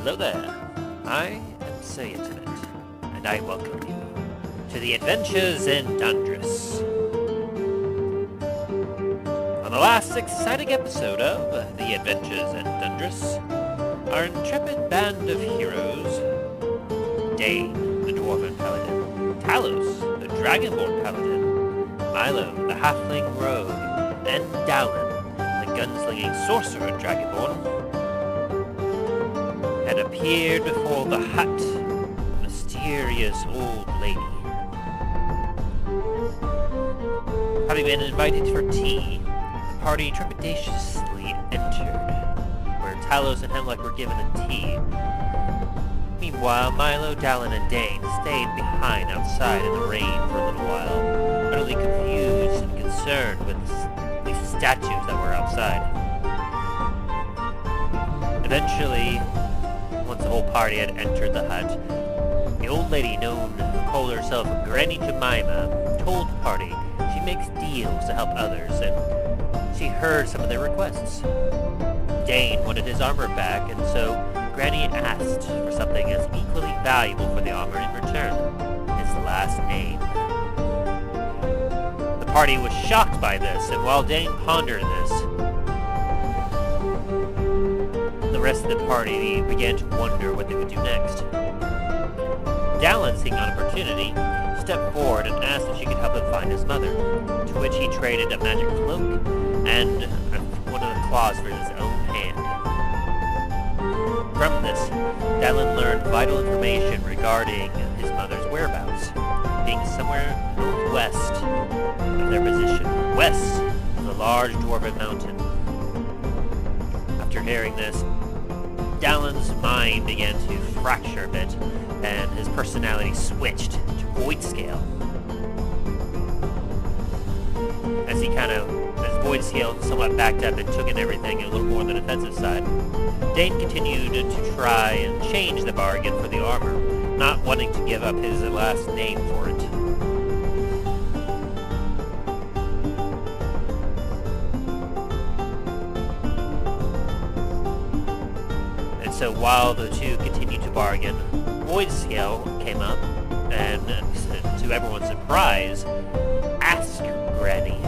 Hello there, I am Sir Internet, and I welcome you to the adventures in Dundras. On the last exciting episode of The Adventures in Dundras, our intrepid band of heroes, Dain, the Dwarven Paladin, Talos, the Dragonborn Paladin, Milo, the Halfling Rogue, and Dallen, the gunslinging sorcerer Dragonborn, had appeared before the hut of mysterious mysterious old lady. Having been invited for tea, the party trepidatiously entered, where Talos and Hemlock were given a tea. Meanwhile, Milo, Dallen, and Dain stayed behind outside in the rain for a little while, utterly confused and concerned with these statues that were outside. Eventually, once the whole party had entered the hut, the old lady, known to call herself Grannie Jemima, told the party she makes deals to help others, and she heard some of their requests. Dain wanted his armor back, and so Grannie asked for something as equally valuable for the armor in return: his last name. The party was shocked by this, and while Dain pondered this, the rest of the party began to wonder what they would do next. Dallen, seeing an opportunity, stepped forward and asked if she could help him find his mother, to which he traded a magic cloak and one of the claws for his own hand. From this, Dallen learned vital information regarding his mother's whereabouts, being somewhere northwest of their position, west of the large Dwarven Mountain. After hearing this, Dallen's mind began to fracture a bit, and his personality switched to Voidscale. As Voidscale somewhat backed up and took in everything a little more on the defensive side, Dain continued to try and change the bargain for the armor, not wanting to give up his last name for it. So while the two continued to bargain, Voidscale came up and, to everyone's surprise, asked Granny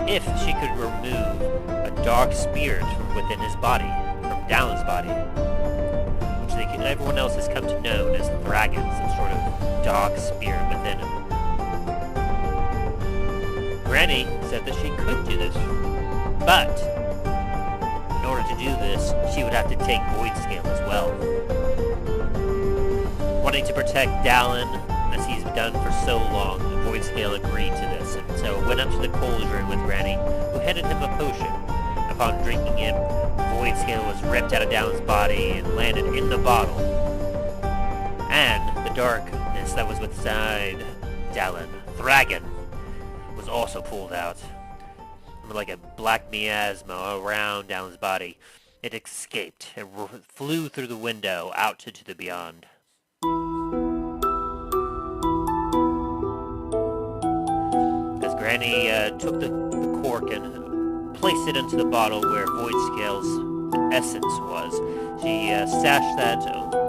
if she could remove a dark spirit from within his body, from Dallen's body, which everyone else has come to know as Thragon, some sort of dark spirit within him. Granny said that she could do this, but in order to do this, she would have to take Voidscale as well. Wanting to protect Dallen, as he's done for so long, Voidscale agreed to this, and so went up to the cauldron with Granny, who handed him a potion. Upon drinking it, Voidscale was ripped out of Dallen's body and landed in the bottle. And the darkness that was within Dallen, Thragon, was also pulled out. Like a black miasma around Dallen's body, it escaped and flew through the window out into the beyond. As Granny took the cork and placed it into the bottle where Voidscale's essence was, she stashed that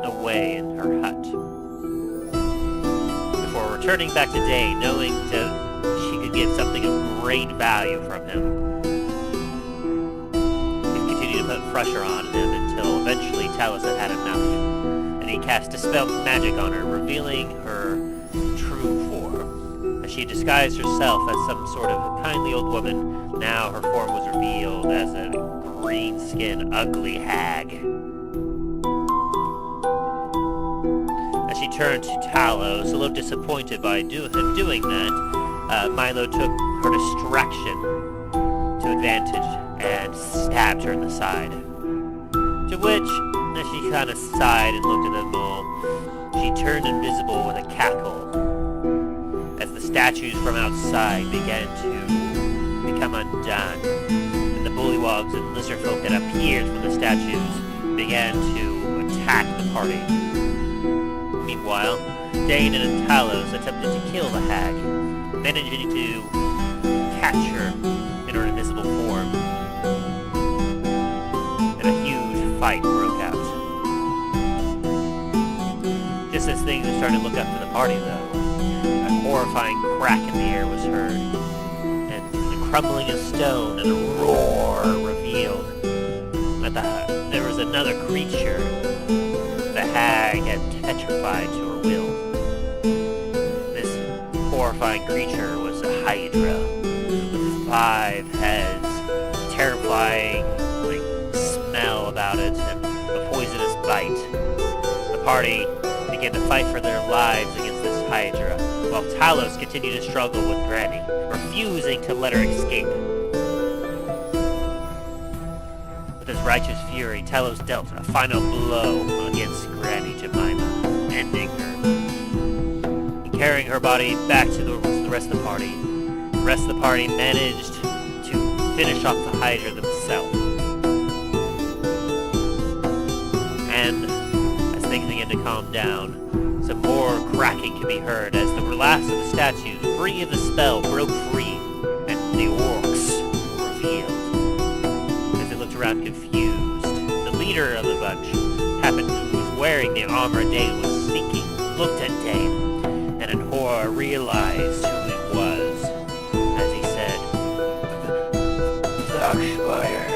away in her hut. Before returning back to Dain, knowing she could get something of great value from him. He continued to put pressure on him until eventually Talos had enough, and he cast dispel magic on her, revealing her true form. As she disguised herself as some sort of kindly old woman, now her form was revealed as a green-skinned, ugly hag. As she turned to Talos, a little disappointed by him doing that, Milo took her distraction to advantage and stabbed her in the side. To which, as she kind of sighed and looked at them all, she turned invisible with a cackle, as the statues from outside began to become undone, and the Bullywugs and Lizardfolk that appeared from the statues began to attack the party. Meanwhile, Dain and Talos attempted to kill the hag, managing to catch her in her invisible form, and a huge fight broke out. Just as things were starting to look up for the party, though, a horrifying crack in the air was heard, and the crumbling of stone and a roar revealed that there was another creature the hag had petrified to her will. Horrifying creature was a Hydra with 5 heads, terrifying smell about it, and a poisonous bite. The party begin to fight for their lives against this Hydra, while Talos continued to struggle with Granny, refusing to let her escape. With his righteous fury, Talos dealt a final blow against Grannie Jemima, ending her. And carrying her body back to the rest of the party, the rest of the party managed to finish off the Hydra themselves. And as things begin to calm down, some more cracking can be heard as the last of the statues, free of the spell, broke free, and the Orcs were revealed. As they looked around confused, the leader of the bunch happened who was wearing the armor Dain was seeking, looked at Dain, and in horror realized who he was, as he said, Blackspire.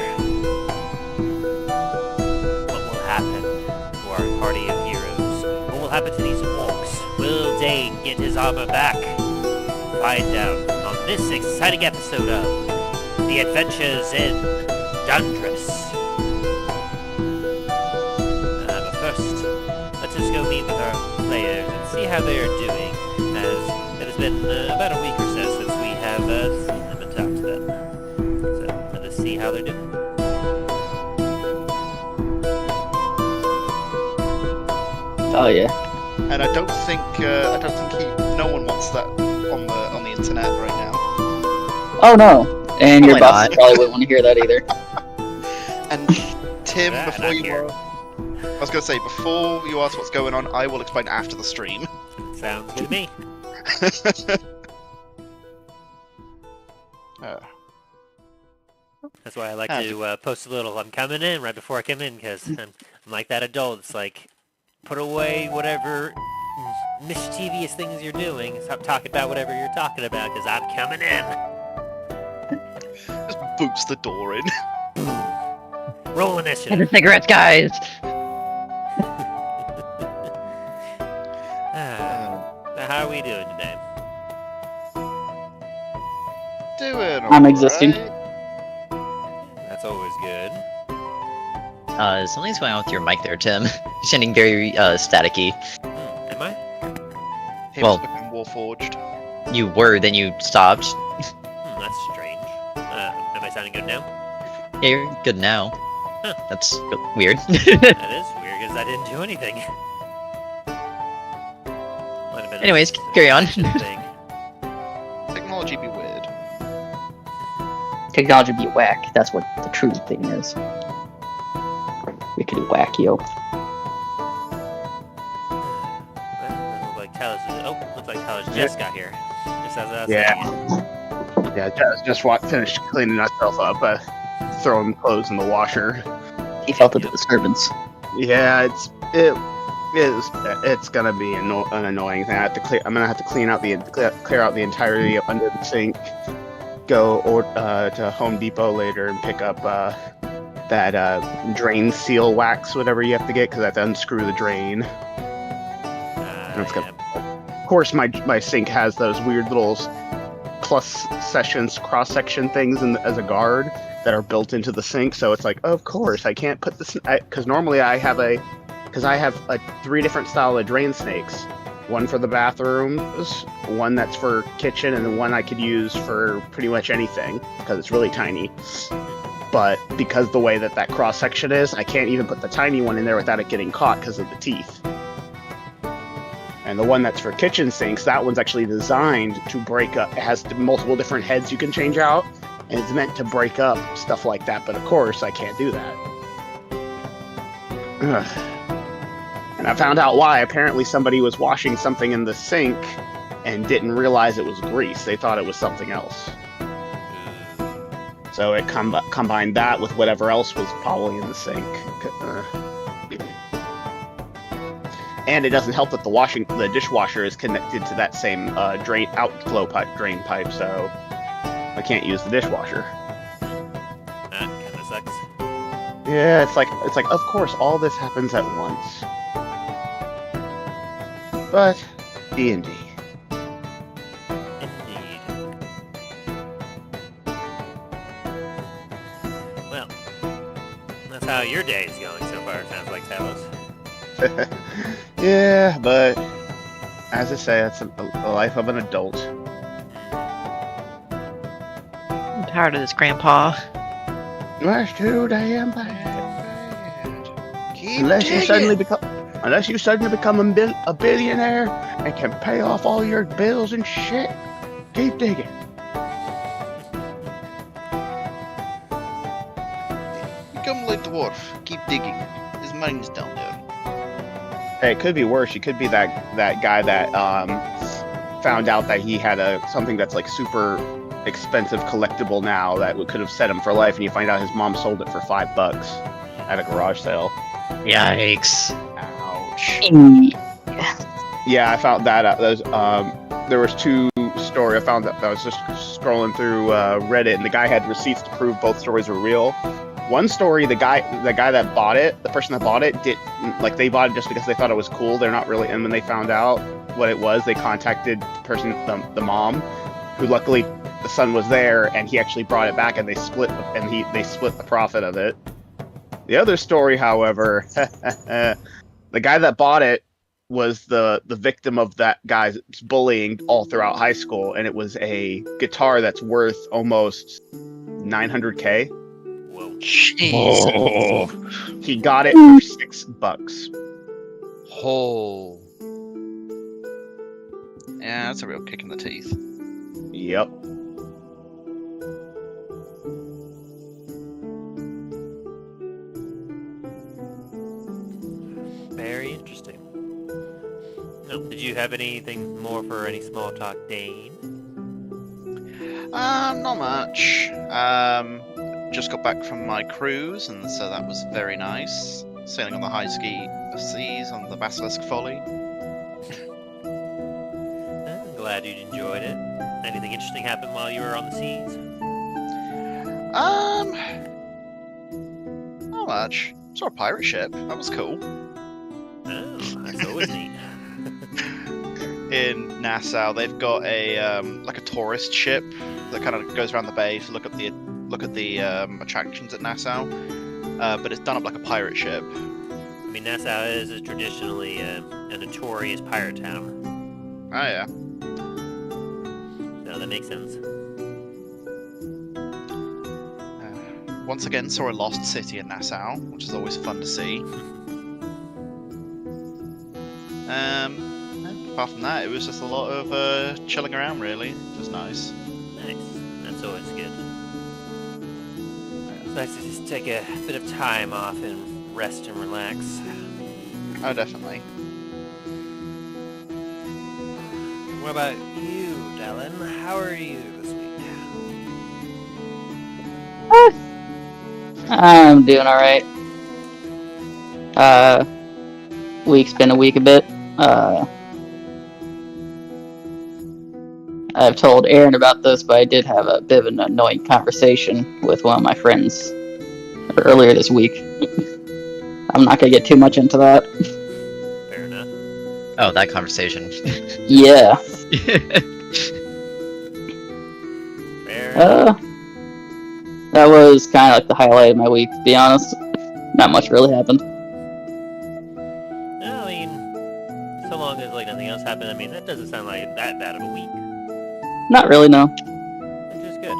What will happen to our party of heroes? What will happen to these orcs? Will Dain get his armor back? Find out on this exciting episode of The Adventures in Dundras. But first, let's just go meet with our players and see how they are doing, as it has been about a week or so since we have seen them and talked to them. So, let us see how they're doing. Oh yeah. And I don't think no one wants that on the internet right now. Oh no. And your Probably boss not. probably wouldn't want to hear that either. And Tim, Yeah, before not you here. I was going to say, before you ask what's going on, I will explain after the stream. Sounds good to me. That's why I like to post a little I'm coming in right before I come in, because I'm like that adult. It's like, put away whatever mischievous things you're doing. Stop talking about whatever you're talking about, because I'm coming in. Just boots the door in. Roll Have initiative. the cigarettes, guys. So how are we doing today? Doing I'm existing. alright. That's always good. Something's going on with your mic there, Tim. You're sounding very staticky. Am I? Him's Well- looking warforged. You were, then you stopped. That's strange. Am I sounding good now? Yeah, you're good now. Huh. That's weird. That is weird, because I didn't do anything. Might have been a Anyways, carry on. thing. Technology be weird. Technology be whack. That's what the true thing is. We could do whack, yo. Looks like Talos just got here. Just as I was Yeah. saying. Yeah, just finished cleaning myself up, throwing clothes in the washer. He felt a disturbance. Yeah, it's gonna be an annoying thing. I'm gonna have to clear out the entirety under the sink. Go to Home Depot later and pick up that drain seal wax, whatever you have to get, because I have to unscrew the drain. That's good. Of course, my sink has those weird little cross section things as a guard that are built into the sink. So it's like, of course, I can't put this, because normally I have 3 different style of drain snakes. One for the bathrooms, one that's for kitchen, and then one I could use for pretty much anything because it's really tiny. But because the way that cross section is, I can't even put the tiny one in there without it getting caught because of the teeth. And the one that's for kitchen sinks, that one's actually designed to break up. It has multiple different heads you can change out, and it's meant to break up stuff like that. But of course, I can't do that. Ugh. And I found out why. Apparently somebody was washing something in the sink and didn't realize it was grease. They thought it was something else. So it combined that with whatever else was probably in the sink. And it doesn't help that the dishwasher is connected to that same drain pipe, so I can't use the dishwasher. That kind of sucks. Yeah, it's like of course all this happens at once. But D&D. Indeed. Well, that's how your day is going so far, it sounds like, Talos. Yeah, but as I say, that's the life of an adult. I'm tired of this, Grandpa. That's too damn bad. Keep Unless digging. you suddenly become a billionaire and can pay off all your bills and shit, keep digging. Become like dwarf. Keep digging. His mine's down there. Hey, it could be worse. You could be that guy that found out that he had something that's like super expensive collectible now that could have set him for life, and you find out his mom sold it for $5 at a garage sale. Yikes. Ouch. Yeah, I found that out. There was two stories. I found that I was just scrolling through Reddit, and the guy had receipts to prove both stories were real. One story, the guy that bought it, the person that bought it, they bought it just because they thought it was cool. They're not really, and when they found out what it was, they contacted the mom, who luckily the son was there, and he actually brought it back, and they split the profit of it. The other story, however, the guy that bought it was the victim of that guy's bullying all throughout high school, and it was a guitar that's worth almost $900K. Whoa. Jeez. Oh. He got it for $6. Oh. Yeah, that's a real kick in the teeth. Yep. Very interesting. No, did you have anything more for any small talk, Dain? Not much. Just got back from my cruise, and so that was very nice. Sailing on the high seas on the Basilisk Folly. I'm glad you enjoyed it. Anything interesting happened while you were on the seas? Not much. Saw a pirate ship. That was cool. Oh, that's always neat. In Nassau, they've got a like a tourist ship that kind of goes around the bay to look at the attractions at Nassau, but it's done up like a pirate ship. I mean, Nassau is traditionally a notorious pirate town, Oh yeah. so that makes sense. Once again, saw a lost city in Nassau, which is always fun to see. Apart from that, it was just a lot of chilling around, really. It was nice. Nice. That's always good. It's nice to just take a bit of time off and rest and relax. Oh, definitely. What about you, Dallen? How are you this week? I'm doing alright. Week's been a week a bit. I've told Aaron about this, but I did have a bit of an annoying conversation with one of my friends earlier this week. I'm not gonna get too much into that. Fair enough. Oh, that conversation. Yeah. Fair enough. That was kind of like the highlight of my week, to be honest. Not much really happened. No, I mean, so long as like nothing else happened, I mean, that doesn't sound like that bad of a week. Not really, no. Which is good.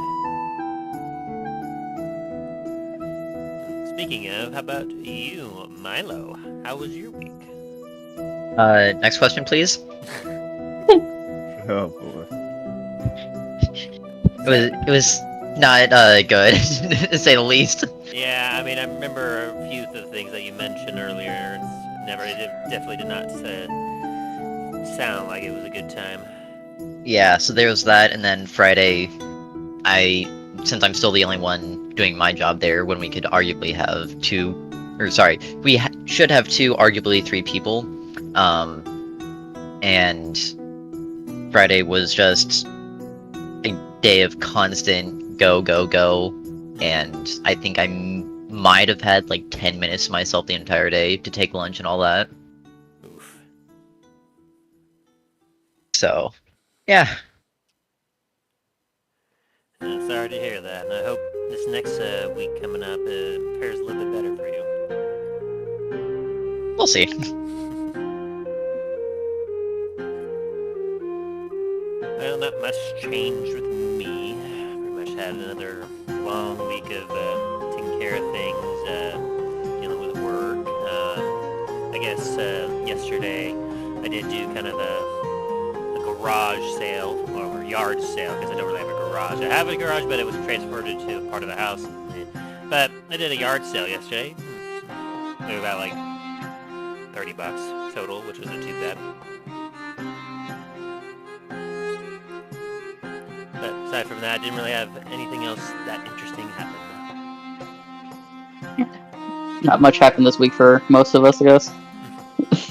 Speaking of, how about you, Milo? How was your week? Next question, please. Oh boy. It was not good, to say the least. Yeah, I mean, I remember a few of the things that you mentioned earlier. It definitely did not sound like it was a good time. Yeah, so there was that, and then Friday, since I'm still the only one doing my job there, when we could arguably have we should have two, arguably three people, and Friday was just a day of constant go, go, go, and I think I might have had like 10 minutes to myself the entire day to take lunch and all that. Oof. So, yeah. Sorry to hear that, and I hope this next week coming up fares a little bit better for you. We'll see. Well, not much changed with me. Pretty much had another long week of taking care of things, dealing with work. I guess yesterday I did do kind of a garage sale, or yard sale, because I don't really have a garage. I have a garage, but it was transferred to a part of the house. But I did a yard sale yesterday. It was about like $30 total, which wasn't too bad. But aside from that, I didn't really have anything else that interesting happen. Not much happened this week for most of us, I guess. Which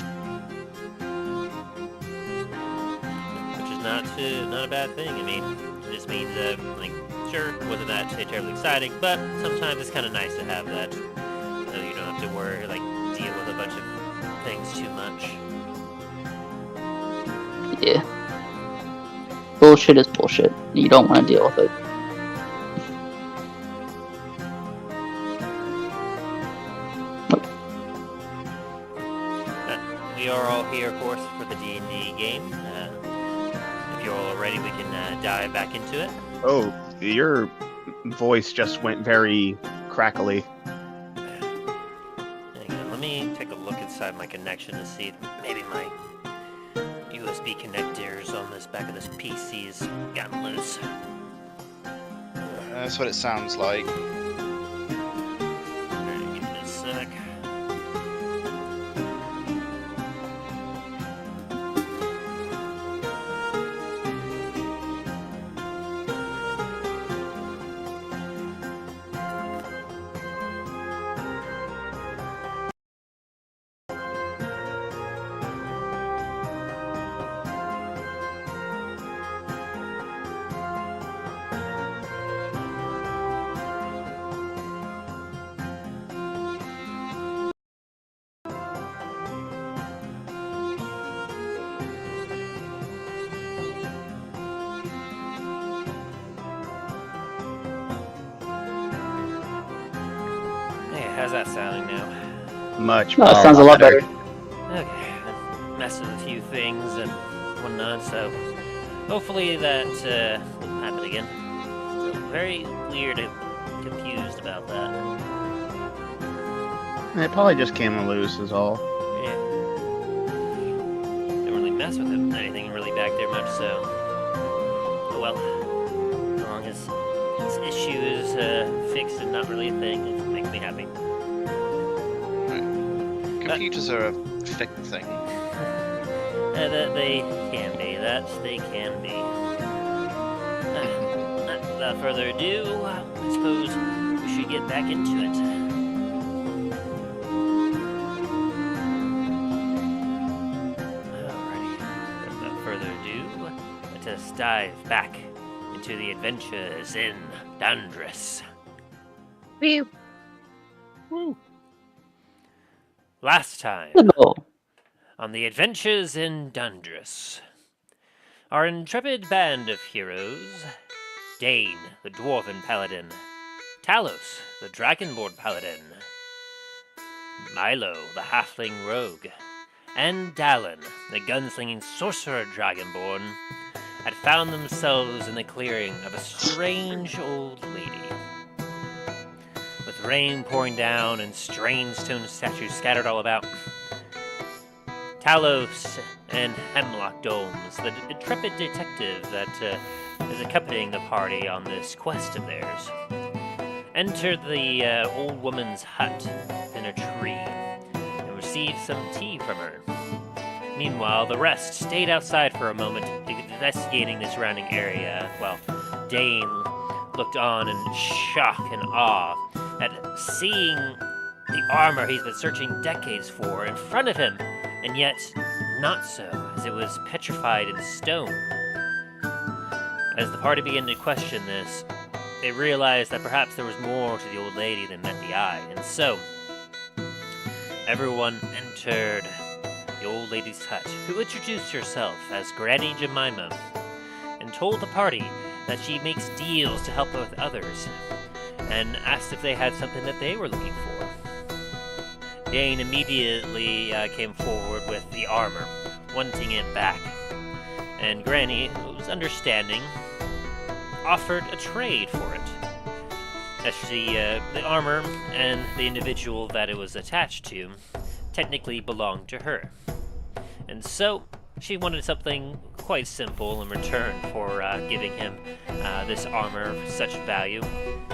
is not a bad thing. I mean, it just means like, sure, wasn't that terribly exciting, but sometimes it's kind of nice to have that, so you don't have to worry, like, deal with a bunch of things too much. Yeah. Bullshit is bullshit. You don't want to deal with it. We are all here, of course, for the D&D game. If you're all ready, we can dive back into it. Oh, your voice just went very crackly. Hang on, let me take a look inside my connection to see if maybe my USB connectors on this back of this PC's gotten loose. That's what it sounds like. Alright, give me a sec. How's that sounding now? Much. No, it sounds a lot better. Okay, I messed with a few things and whatnot, so hopefully that won't happen again. Still very weird and confused about that. It probably just came loose is all. Yeah. Don't really mess with anything really back there much, so... Oh well. As long as this issue is fixed and not really a thing, it makes me happy. Computers are a thick thing. They can be. That they can be. Without further ado, I suppose we should get back into it. Alrighty. Without further ado, let us dive back into the adventures in Dundras. Woo. Last time, No. on the adventures in Dundras, our intrepid band of heroes, Dain, the Dwarven Paladin, Talos, the Dragonborn Paladin, Milo, the Halfling Rogue, and Dallen, the gunslinging Sorcerer Dragonborn, had found themselves in the clearing of a strange old lady. With rain pouring down and strange stone statues scattered all about, Talos and Hemlock Domes, the intrepid detective that is accompanying the party on this quest of theirs, entered the old woman's hut in a tree and received some tea from her. Meanwhile, the rest stayed outside for a moment, investigating the surrounding area, while Dain looked on in shock and awe at seeing the armor he's been searching decades for in front of him, and yet not so, as it was petrified in stone. As the party began to question this, they realized that perhaps there was more to the old lady than met the eye, and so everyone entered the old lady's hut, who introduced herself as Grannie Jemima, and told the party that she makes deals to help with others, and asked if they had something that they were looking for. Dain immediately came forward with the armor, wanting it back. And Granny, who was understanding, offered a trade for it. As the armor and the individual that it was attached to technically belonged to her. And so she wanted something quite simple in return for giving him this armor of such value.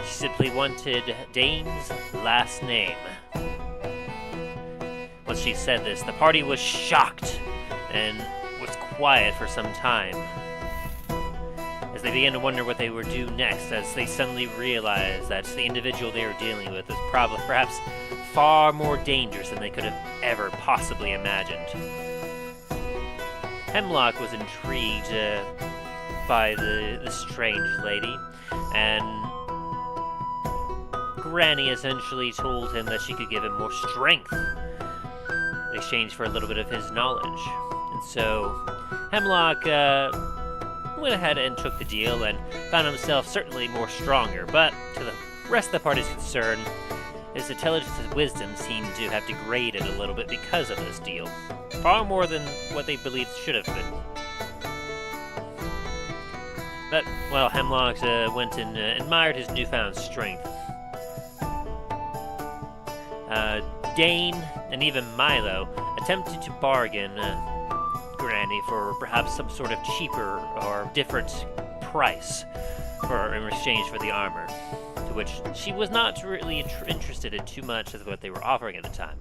She simply wanted Dain's last name. When she said this, the party was shocked and was quiet for some time, as they began to wonder what they would do next, as they suddenly realized that the individual they were dealing with was perhaps far more dangerous than they could have ever possibly imagined. Hemlock was intrigued by the strange lady, and Granny essentially told him that she could give him more strength in exchange for a little bit of his knowledge. And so Hemlock went ahead and took the deal and found himself certainly more stronger, but to the rest of the party's concern, his intelligence and wisdom seemed to have degraded a little bit because of this deal. Far more than what they believed should have been. But, well, Hemlock went and admired his newfound strength. Dain and even Milo attempted to bargain Granny for perhaps some sort of cheaper or different price in exchange for the armor, to which she was not really interested in too much of what they were offering at the time.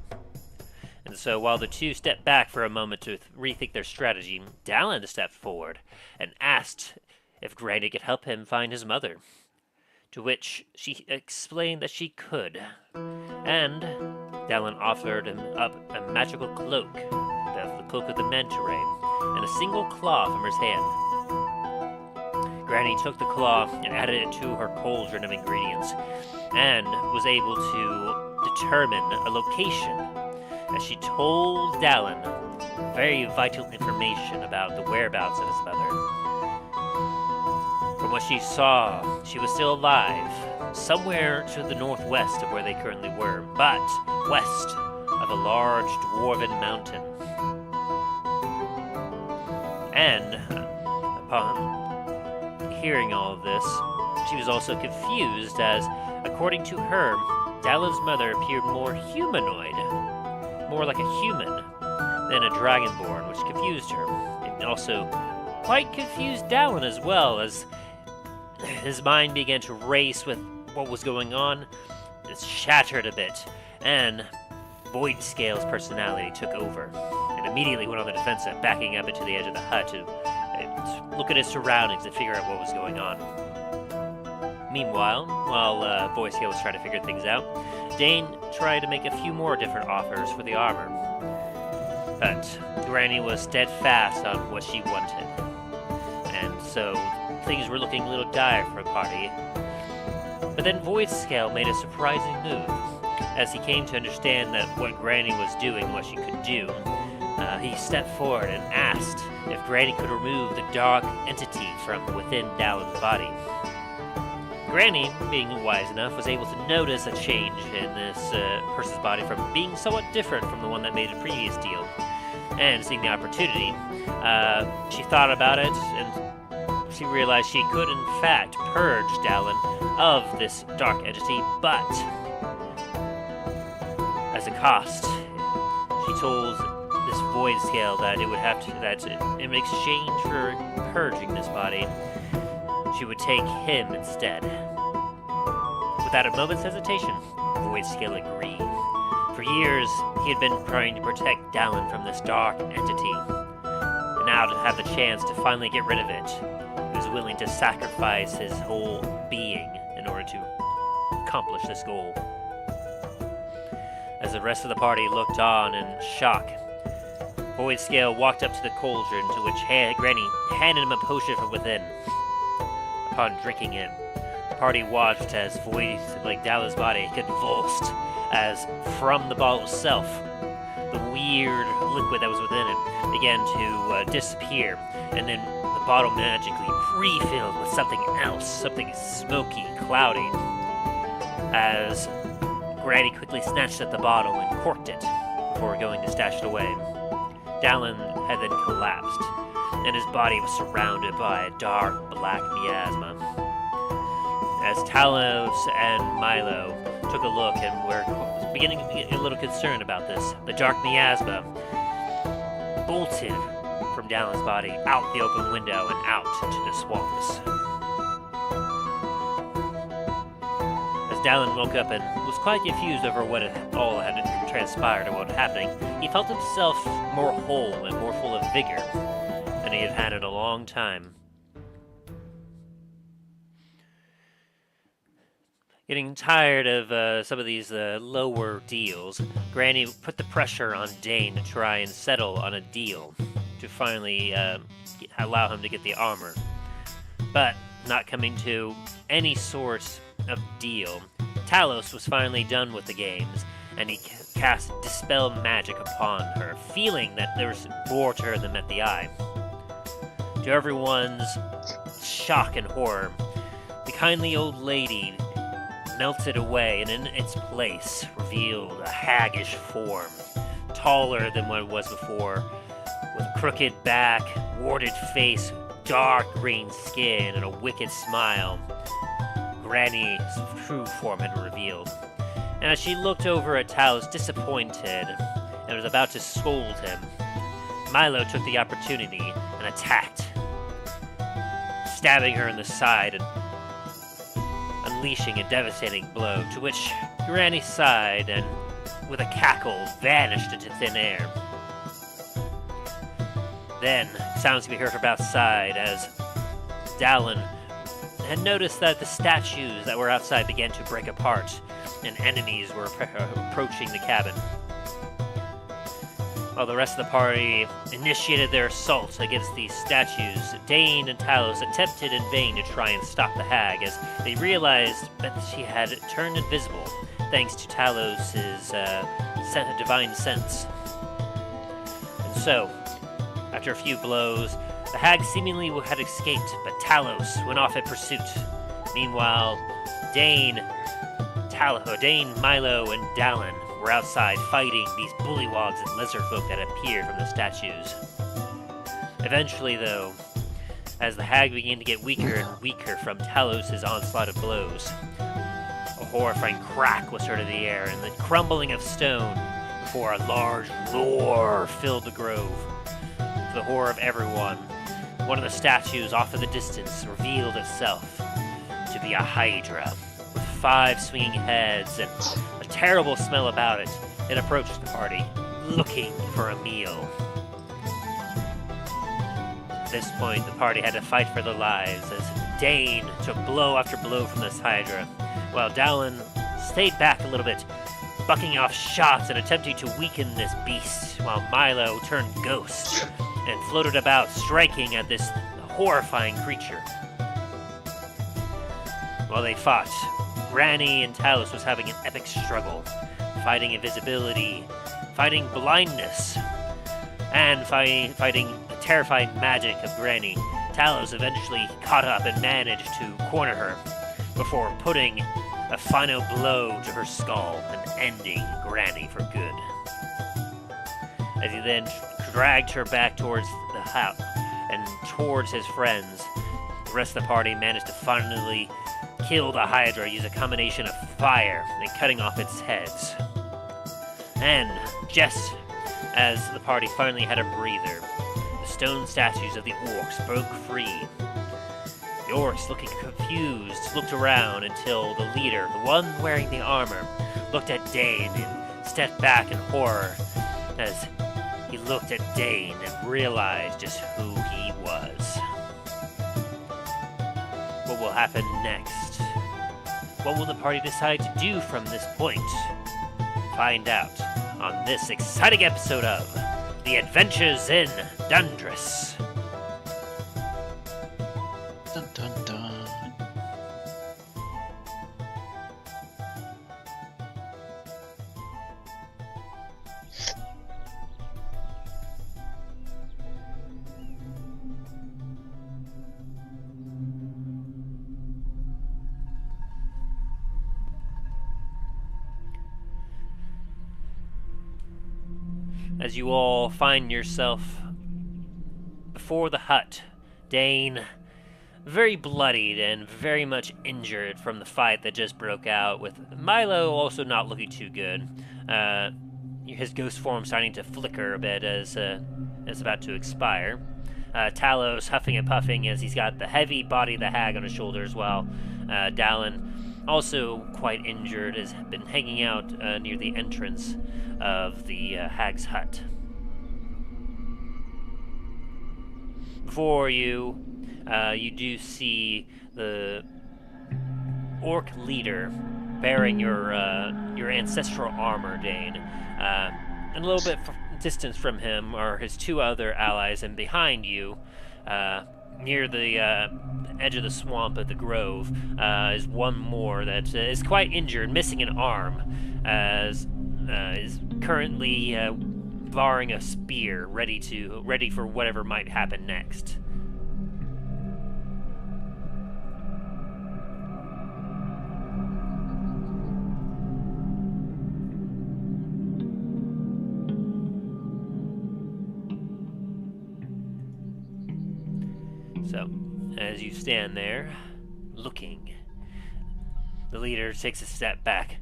And so while the two stepped back for a moment to rethink their strategy, Dallen stepped forward and asked if Granny could help him find his mother, to which she explained that she could. And Dallen offered him up a magical cloak, the cloak of the manta ray, and a single claw from his hand. Granny took the claw and added it to her cauldron of ingredients, and was able to determine a location, as she told Dallen very vital information about the whereabouts of his mother. From what she saw, she was still alive, somewhere to the northwest of where they currently were, but west of a large Dwarven Mountain. And upon hearing all of this, she was also confused, as, according to her, Dallen's mother appeared more humanoid, more like a human, than a dragonborn, which confused her. It also quite confused Dallen as well, as his mind began to race with what was going on. It shattered a bit, and Voidscale's personality took over, and immediately went on the defensive, backing up into the edge of the hut to look at his surroundings and figure out what was going on. Meanwhile, while Voidscale was trying to figure things out, Dain tried to make a few more different offers for the armor. But Granny was steadfast on what she wanted, and so things were looking a little dire for a party. But then Voidscale made a surprising move, as he came to understand that what Granny was doing, what she could do. He stepped forward and asked if Granny could remove the dark entity from within Dallen's body. Granny, being wise enough, was able to notice a change in this person's body from being somewhat different from the one that made a previous deal. And seeing the opportunity, she thought about it, and she realized she could, in fact, purge Dallen of this dark entity, but as a cost, she told this Voidscale that it would have to, that in exchange for purging this body, she would take him instead. Without a moment's hesitation, Voidscale agreed. For years, he had been trying to protect Dallen from this dark entity, and now to have the chance to finally get rid of it, he was willing to sacrifice his whole being in order to accomplish this goal. As the rest of the party looked on in shock, Voidscale walked up to the cauldron, to which Granny handed him a potion from within. Upon drinking it, the party watched as Dallen's body convulsed, as from the bottle itself, the weird liquid that was within it began to disappear, and then the bottle magically refilled with something else, something smoky, cloudy, as Granny quickly snatched at the bottle and corked it before going to stash it away. Dallen had then collapsed, and his body was surrounded by a dark black miasma. As Talos and Milo took a look and were beginning to get a little concerned about this, the dark miasma bolted from Dallen's body out the open window and out into the swamps. As Dallen woke up and was quite confused over what all had transpired and what was happening, he felt himself more whole and more full of vigor than he had had in a long time. Getting tired of some of these lower deals, Granny put the pressure on Dain to try and settle on a deal to finally allow him to get the armor. But not coming to any sort of deal, Talos was finally done with the games, and he cast dispel magic upon her, feeling that there was more to her than met the eye. To everyone's shock and horror, the kindly old lady melted away, and in its place revealed a haggish form, taller than what it was before, with crooked back, warded face, dark green skin, and a wicked smile. Granny's true form had revealed. And as she looked over at Talos, disappointed, and was about to scold him, Milo took the opportunity and attacked, stabbing her in the side and unleashing a devastating blow, to which Granny sighed and, with a cackle, vanished into thin air. Then, sounds could be heard from outside as Dallen had noticed that the statues that were outside began to break apart, and enemies were approaching the cabin. While the rest of the party initiated their assault against these statues, Dain and Talos attempted in vain to try and stop the hag, as they realized that she had turned invisible thanks to Talos' divine sense. And so, after a few blows, the hag seemingly had escaped, but Talos went off in pursuit. Meanwhile, Dain, Milo, and Dallen were outside fighting these Bullywugs and Lizardfolk that appeared from the statues. Eventually, though, as the hag began to get weaker and weaker from Talos' onslaught of blows, a horrifying crack was heard in the air, and the crumbling of stone before a large roar filled the grove. To the horror of everyone, one of the statues off in the distance revealed itself to be a Hydra, with 5 swinging heads and a terrible smell about it. It approached the party, looking for a meal. At this point, the party had to fight for their lives, as Dain took blow after blow from this Hydra, while Dallen stayed back a little bit, bucking off shots and attempting to weaken this beast, while Milo turned ghost and floated about, striking at this horrifying creature. While they fought, Granny and Talos was having an epic struggle, fighting invisibility, fighting blindness, and fighting the terrifying magic of Granny. Talos eventually caught up and managed to corner her before putting a final blow to her skull and ending Granny for good. As he then dragged her back towards the house and towards his friends, the rest of the party managed to finally kill the Hydra using a combination of fire and cutting off its heads. And just as the party finally had a breather, the stone statues of the Orcs broke free. The Orcs, looking confused, looked around until the leader, the one wearing the armor, looked at Dain and stepped back in horror as he looked at Dain and realized just who he was. What will happen next? What will the party decide to do from this point? Find out on this exciting episode of The Adventures in Dundras. Dun dun dun. as you all find yourself before the hut. Dain, very bloodied and very much injured from the fight that just broke out, with Milo also not looking too good. His ghost form starting to flicker a bit as it's about to expire. Talos huffing and puffing as he's got the heavy body of the hag on his shoulders, while Dallen, also quite injured, has been hanging out near the entrance of the hag's hut. Before you, you do see the orc leader bearing your ancestral armor, Dain. And a little bit distance from him are his two other allies, and behind you, near the edge of the swamp of the grove, is one more that is quite injured, missing an arm, as is currently barring a spear, ready for whatever might happen next. So, as you stand there, looking, the leader takes a step back.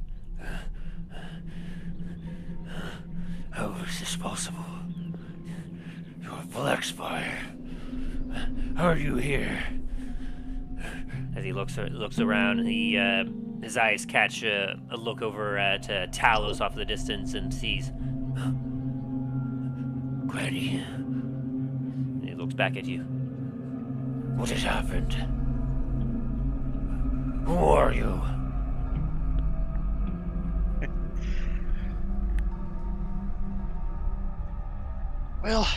How is this possible? You're Blackspire. How are you here? As he looks around, his eyes catch a look over at Talos off in the distance and sees Grannie. And he looks back at you. What has happened? Who are you? Well,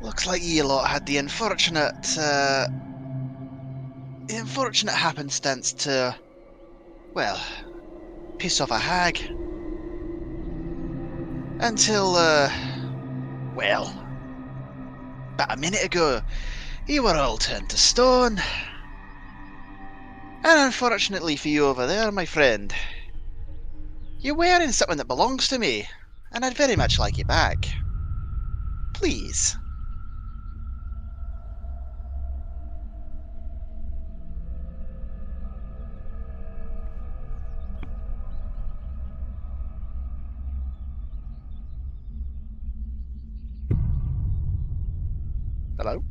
looks like you lot had the unfortunate happenstance to, well, piss off a hag. Until, well, about a minute ago, you were all turned to stone. And unfortunately for you over there, my friend, you're wearing something that belongs to me, and I'd very much like you back. Please. Hello?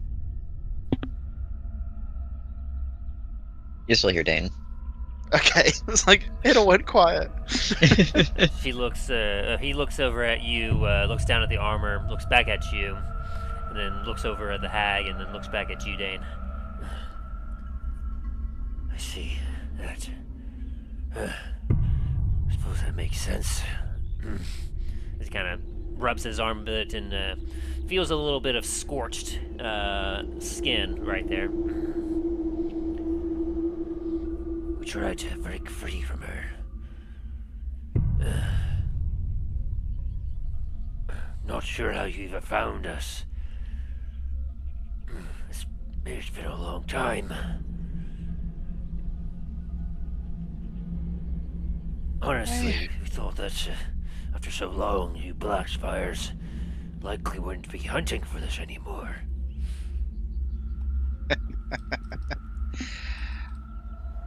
You're still here, Dain. Okay, it's like, it all went quiet. He looks over at you, looks down at the armor, looks back at you, and then looks over at the hag, and then looks back at you, Dain. I see that. I suppose that makes sense. He kind of rubs his arm a bit and feels a little bit of scorched skin right there. We tried to break free from her. Not sure how you even found us. It's been a long time. Honestly, we thought that after so long, you Blackspires likely wouldn't be hunting for this anymore.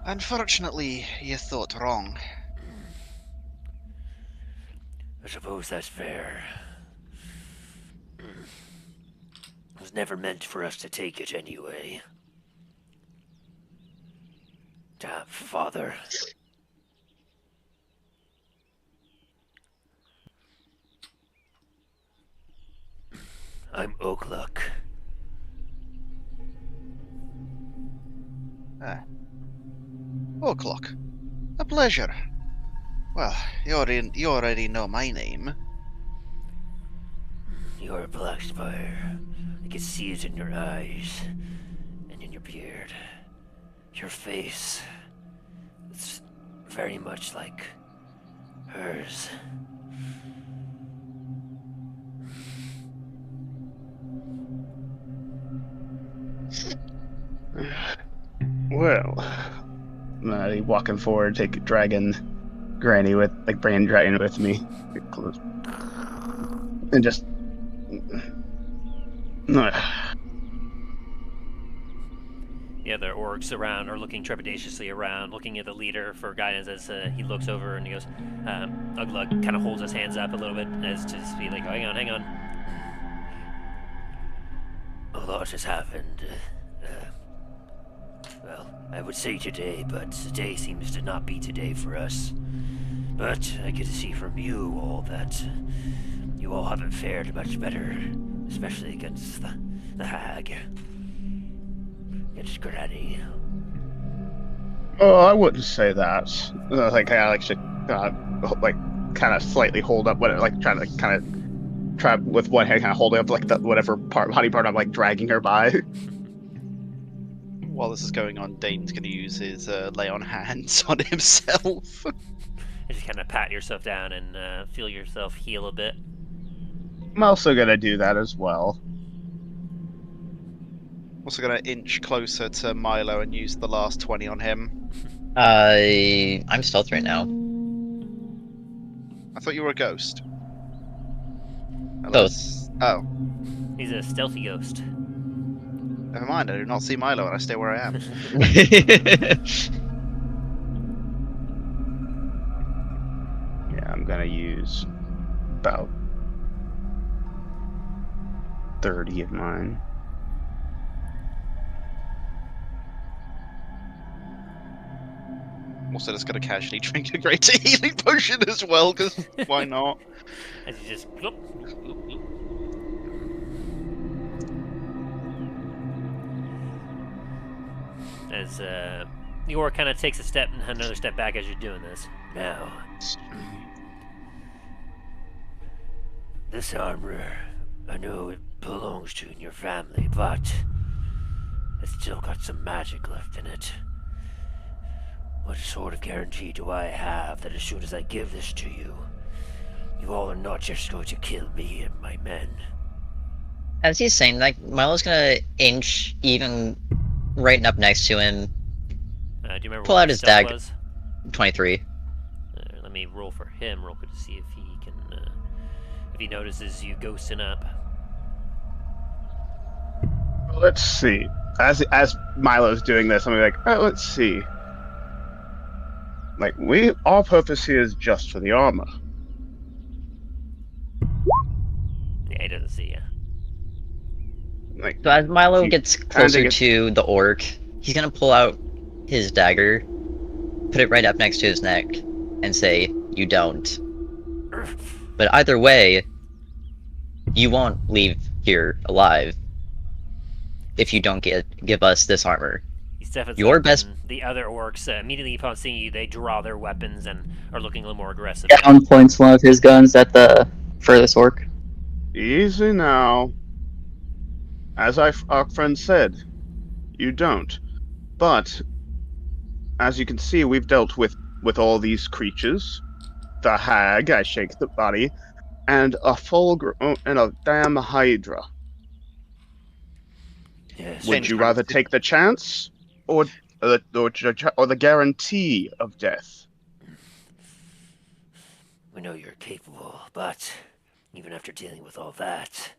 Unfortunately, you thought wrong. I suppose that's fair. It was never meant for us to take it anyway. Father. I'm Oakluck. O'Clock. A pleasure. Well, you already know my name. You're a Blackspire. I can see it in your eyes and in your beard. Your face. It's very much like hers. Well, walking forward, dragging Granny with, like, brain dragging with me, Get close. And just. The other orcs around are looking trepidatiously around, looking at the leader for guidance as he looks over and he goes, Uglug kind of holds his hands up a little bit as to be like, oh, hang on. A lot has happened. Well, I would say today, but today seems to not be today for us. But I get to see from you all that you all haven't fared much better, especially against the hag. Against Granny. Oh, I wouldn't say that. Like I like should kind of slightly hold up what trying to kind of try with one hand kind of holding up like the whatever body part I'm like dragging her by. While this is going on, Dane's going to use his lay on hands on himself. You just kind of pat yourself down and feel yourself heal a bit. I'm also gonna do that as well. Also going to inch closer to Milo and use the last 20 on him. I'm stealth right now. I thought you were a ghost. Both. Oh. He's a stealthy ghost. Never mind, I do not see Milo and I stay where I am. Yeah, I'm gonna use about 30 of mine. Also just going to casually drink a greater healing potion as well, because why not? As you just bloop, bloop, bloop. As the orc kind of takes a step and another step back as you're doing this. Now, this armor, I know it belongs to your family, but it's still got some magic left in it. What sort of guarantee do I have that as soon as I give this to you, you all are not just going to kill me and my men? As he's saying, like, Milo's gonna inch even right up next to him. Do you remember Pull what out his stealth dagger. was? 23. Let me roll for him real quick to see if he can, if he notices you ghosting up. Let's see. As Milo's doing this, I'm gonna be like, alright, let's see. Like, our purpose here is just for the armor. Yeah, he doesn't see you. Like, So as Milo He gets kinda closer gets- to the orc, he's gonna pull out his dagger, put it right up next to his neck, and say, "You don't." But either way, you won't leave here alive if you don't give us this armor. He steps Your up best- and the other orcs, immediately upon seeing you, they draw their weapons and are looking a little more aggressive. Down points one of his guns at the furthest orc. easy now. As our friend said, you don't. But, as you can see, we've dealt with all these creatures. The hag, I shake the body, and and a damn Hydra. Yes. Would you rather take the chance, or the guarantee of death? We know you're capable, but even after dealing with all that,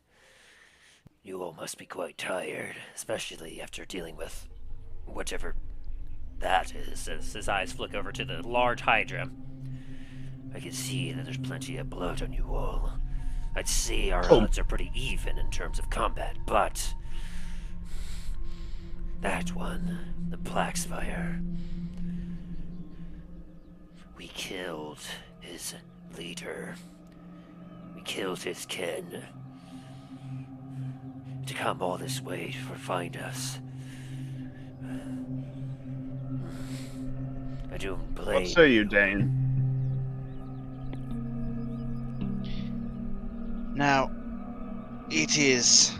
you all must be quite tired, especially after dealing with whatever that is. As his eyes flick over to the large Hydra, I can see that there's plenty of blood on you all. I'd say our odds are pretty even in terms of combat, but that one, the Blackspire, we killed his leader. We killed his kin. To come all this way to find us. I don't blame What say you, Dain? Now, it is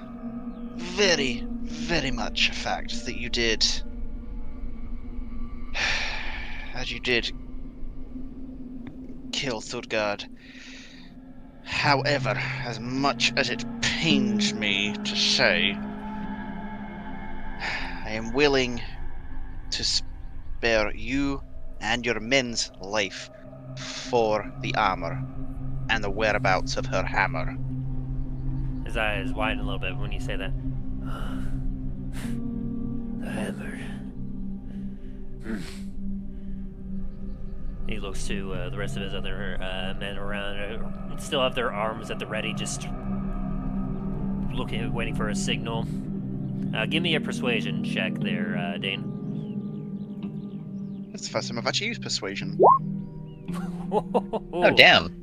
very, very much a fact that you did, as you did, kill Thudgard. However, as much as it pains me to say, I am willing to spare you and your men's life for the armor. and the whereabouts of her hammer. His eyes widen a little bit when you say that. The hammer. He looks to the rest of his other men around. Still have their arms at the ready, just looking, waiting for a signal. Give me a persuasion check there, Dain. That's the first time I've actually used persuasion. Oh, damn.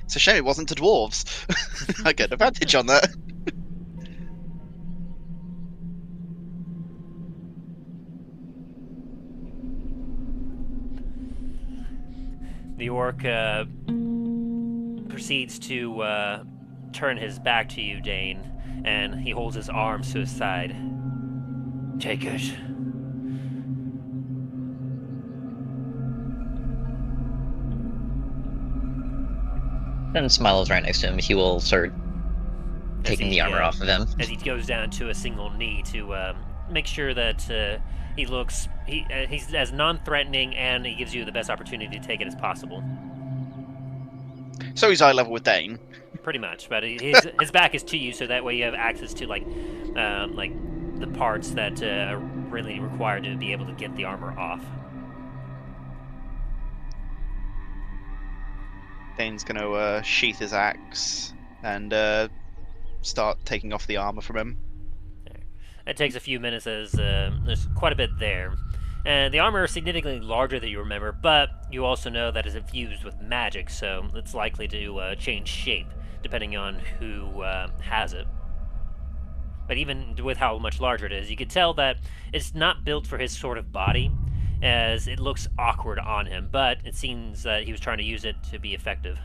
It's a shame it wasn't to dwarves. I get an advantage on that. The orc proceeds to turn his back to you, Dain, and he holds his arms to his side. Take it. Then Smilo's right next to him. He will start taking the armor off of him. As he goes down to a single knee to make sure that he's as non-threatening, and he gives you the best opportunity to take it as possible. So he's eye level with Dain. Pretty much, but his back is to you, so that way you have access to like the parts that are really required to be able to get the armor off. Dain's gonna sheath his axe and start taking off the armor from him. It takes a few minutes as there's quite a bit there. And the armor is significantly larger than you remember, but you also know that it's infused with magic, so it's likely to change shape depending on who has it. But even with how much larger it is, you could tell that it's not built for his sort of body, as it looks awkward on him, but it seems that he was trying to use it to be effective.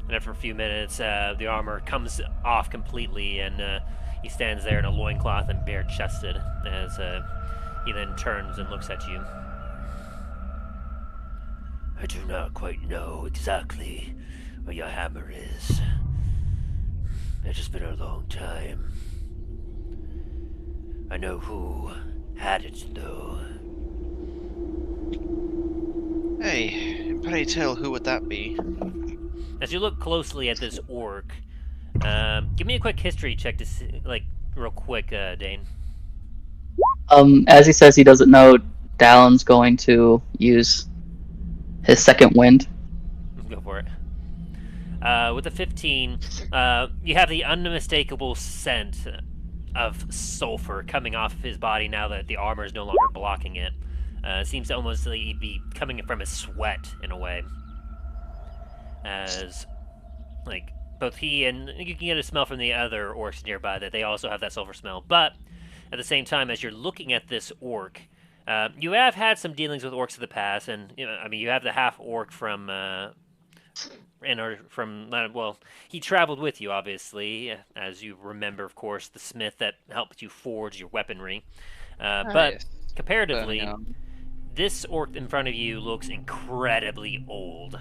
And after a few minutes, the armor comes off completely, and he stands there in a loincloth and bare-chested, as he then turns and looks at you. I do not quite know exactly where your hammer is. It has been a long time. I know who had it, though. Hey, pray tell, who would that be? As you look closely at this orc, give me a quick history check to see, like, real quick, Dain. As he says he doesn't know, Dallen's going to use his second wind. Go for it. With the 15, you have the unmistakable scent of sulfur coming off of his body now that the armor is no longer blocking it. It seems to almost like he'd be coming from his sweat, in a way. As, like, both he and you can get a smell from the other orcs nearby that they also have that sulfur smell. But at the same time, as you're looking at this orc, you have had some dealings with orcs in the past, and you have the half orc from well, he traveled with you, obviously, as you remember, of course, the smith that helped you forge your weaponry. But yes. comparatively, this orc in front of you looks incredibly old.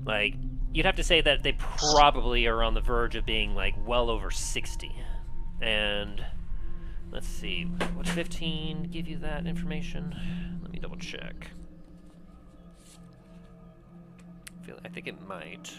Like, you'd have to say that they probably are on the verge of being, like, well over 60. And let's see, would 15 give you that information? Let me double check. I think it might.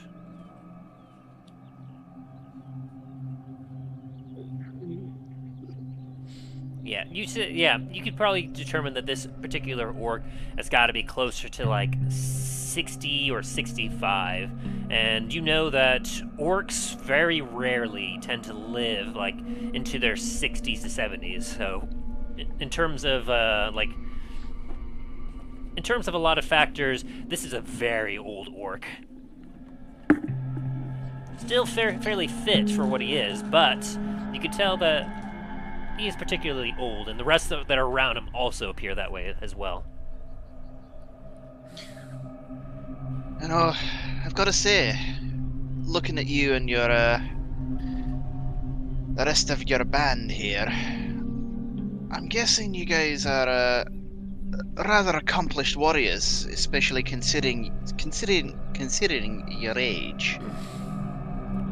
Yeah, you could probably determine that this particular orc has got to be closer to like 60 or 65, and you know that orcs very rarely tend to live like into their 60s to 70s. So, in terms of in terms of a lot of factors, this is a very old orc. Still fairly fit for what he is, but you can tell that he is particularly old, and the rest that are around him also appear that way as well. You know, I've got to say, looking at you and your the rest of your band here, I'm guessing you guys are rather accomplished warriors, especially considering your age.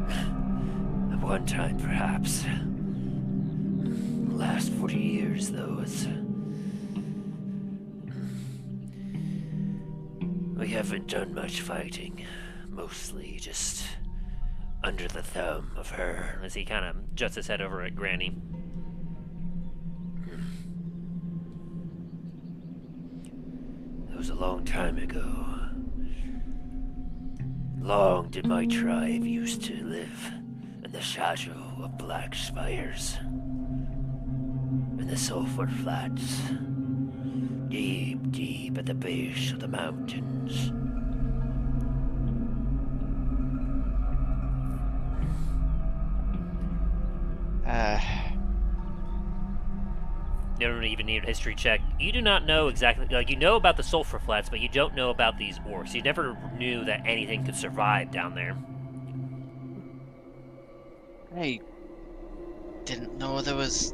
At one time, perhaps. The last 40 years, though, haven't done much fighting. Mostly just under the thumb of her. As he kind of juts his head over at Granny. It was a long time ago. Long did my tribe used to live in the shadow of black spires. In the sulfur flats. Deep, deep at the base of the mountains. You don't even need a history check. You do not know exactly, like, you know about the sulfur flats, but you don't know about these orcs. You never knew that anything could survive down there. I didn't know there was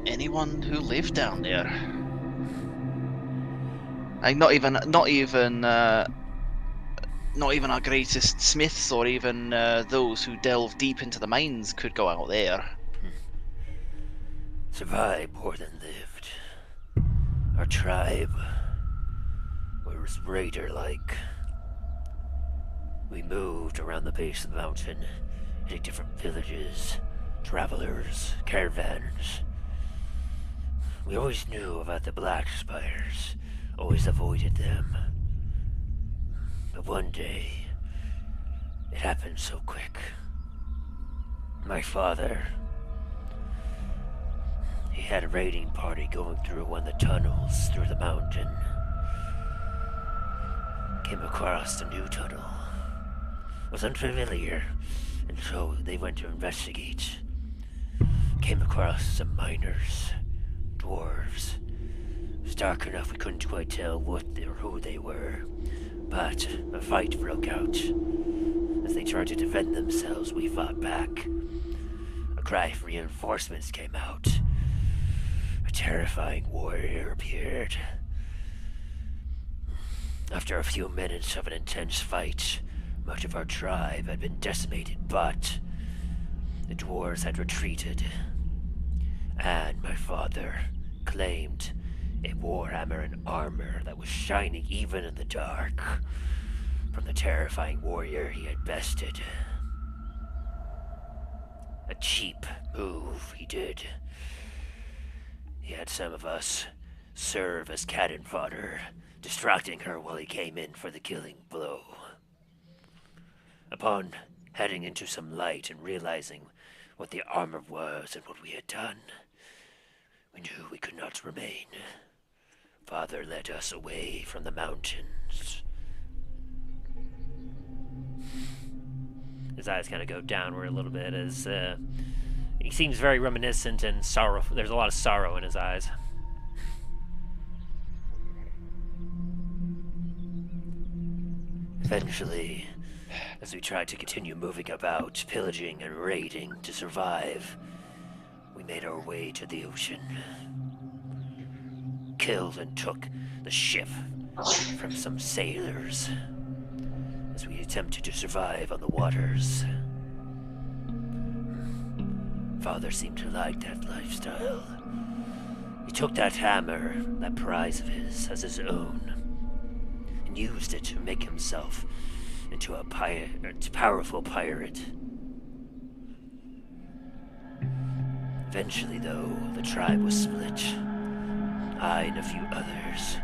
anyone who lived down there. Like, not even our greatest smiths or even those who delve deep into the mines could go out there. Survived more than lived. Our tribe was raider-like. We moved around the base of the mountain, hitting different villages, travelers, caravans. We always knew about the Blackspires, always avoided them. But one day, it happened so quick. My father, he had a raiding party going through one of the tunnels through the mountain. Came across a new tunnel. Was unfamiliar, and so they went to investigate. Came across some miners, dwarves. It was dark enough we couldn't quite tell what or who they were, but a fight broke out. As they tried to defend themselves, we fought back. A cry for reinforcements came out. A terrifying warrior appeared. After a few minutes of an intense fight, much of our tribe had been decimated, but the dwarves had retreated. And my father claimed a warhammer and armor that was shining even in the dark from the terrifying warrior he had bested. A cheap move he did. He had some of us serve as cannon fodder, distracting her while he came in for the killing blow. Upon heading into some light and realizing what the armor was and what we had done, we knew we could not remain. Father led us away from the mountains. His eyes kind of go downward a little bit as he seems very reminiscent and sorrowful. There's a lot of sorrow in his eyes. Eventually, as we tried to continue moving about, pillaging and raiding to survive, we made our way to the ocean. Killed and took the ship from some sailors as we attempted to survive on the waters. Father seemed to like that lifestyle. He took that hammer, that prize of his, as his own, and used it to make himself into a powerful pirate. Eventually, though, the tribe was split. I and a few others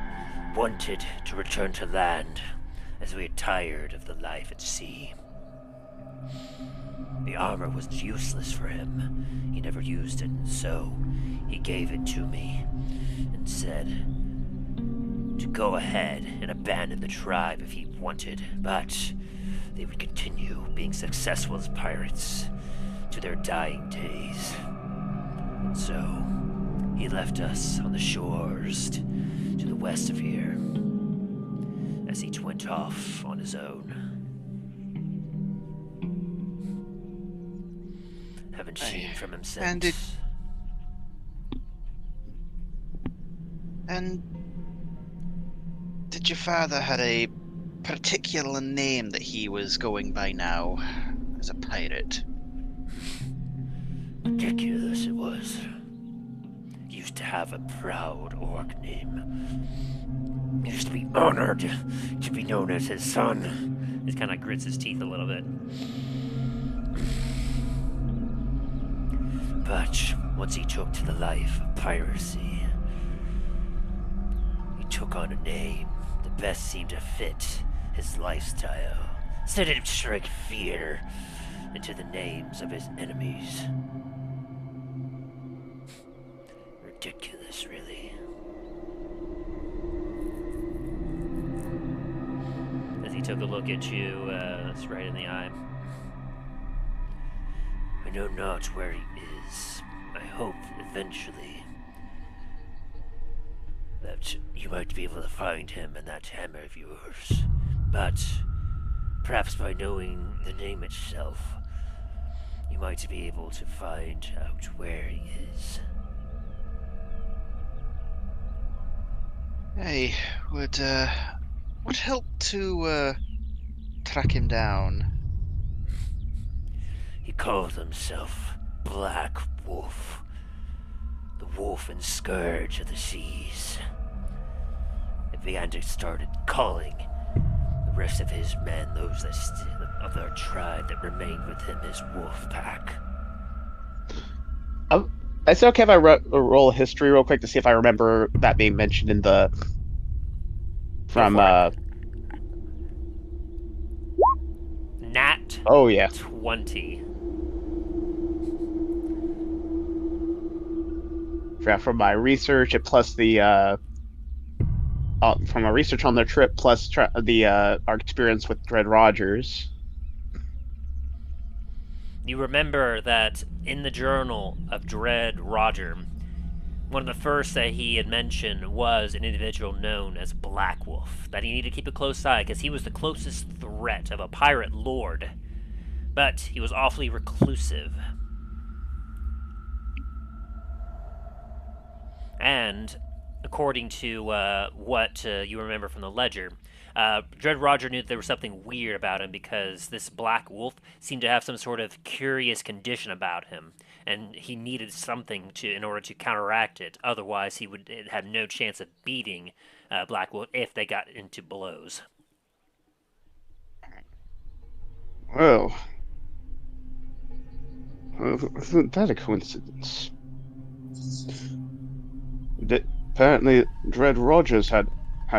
wanted to return to land as we had tired of the life at sea. The armor was useless for him. He never used it, so he gave it to me and said to go ahead and abandon the tribe if he wanted, but they would continue being successful as pirates to their dying days. And so he left us on the shores to the west of here, as each went off on his own. Haven't seen from him since. And did your father had a particular name that he was going by now as a pirate? Ridiculous it was. He used to have a proud orc name. He used to be honored to be known as his son. He kind of grits his teeth a little bit. But once he took to the life of piracy, he took on a name that best seemed to fit his lifestyle, instead of strike fear into the names of his enemies. Ridiculous, really. As he took a look at you, that's right in the eye. I know not where he is. I hope eventually that you might be able to find him and that hammer of yours. But perhaps by knowing the name itself, you might be able to find out where he is. Hey, would help to track him down. He called himself Black Wolf, the wolf and scourge of the seas. It began to started calling the rest of his men, those that of their tribe that remained with him, his wolf pack. Is it okay if I roll history real quick to see if I remember that being mentioned in the Nat. Oh yeah. 20. Yeah, from my research, plus the from my research on their trip, plus our experience with Dread Rogers. You remember that in the journal of Dread Roger, one of the first that he had mentioned was an individual known as Black Wolf, that he needed to keep a close eye because he was the closest threat of a pirate lord, but he was awfully reclusive. And according to what you remember from the ledger, Dread Roger knew that there was something weird about him because this Black Wolf seemed to have some sort of curious condition about him, and he needed something in order to counteract it. Otherwise, he would have no chance of beating Black Wolf if they got into blows. Well, isn't that a coincidence? Apparently, Dread Rogers had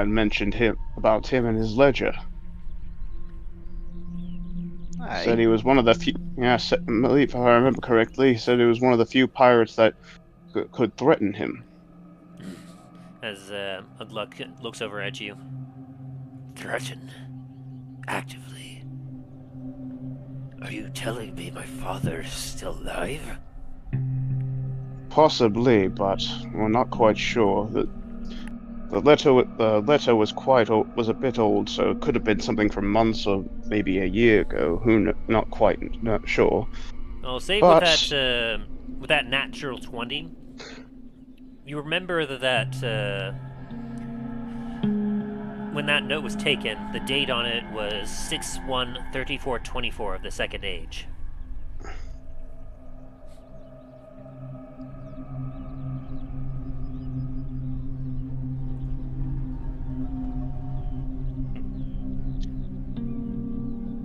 mentioned about him in his ledger. Aye. Said he was one of the few. Yeah, if I remember correctly, he said he was one of the few pirates that could threaten him. As Ugluck looks over at you. Threaten? Actively? Are you telling me my father is still alive? Possibly, but we're not quite sure. The letter was was a bit old, so it could have been something from months or maybe a year ago. Not sure. Well, save But with that natural 20. You remember that when that note was taken, the date on it was 6/1/3424 of the Second Age.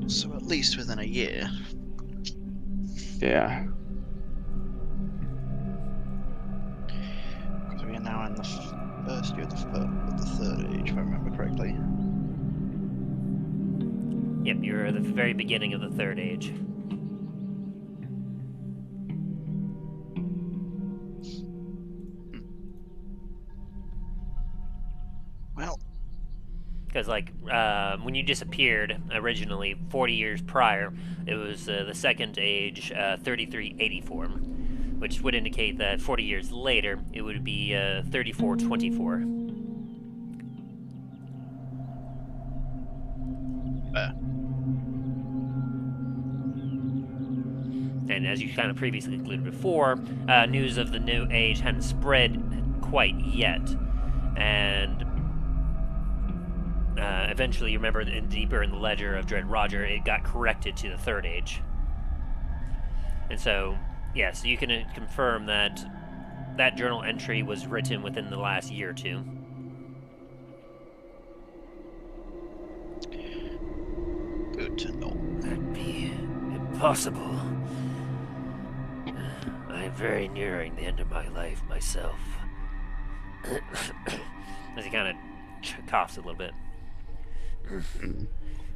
So at least within a year. yeah. Because we are now in the first year of the Third Age, if I remember correctly. Yep, you're at the very beginning of the Third Age. Well, Because, when you disappeared originally, 40 years prior, it was the Second Age, 3384, which would indicate that 40 years later, it would be 3424. And as you kind of previously concluded before, news of the New Age hadn't spread quite yet. And eventually, you remember, deeper in the ledger of Dread Roger, it got corrected to the Third Age. And so, yes, you can confirm that that journal entry was written within the last year or two. Good to know. That'd be impossible. I am very nearing the end of my life myself. As he kind of coughs a little bit.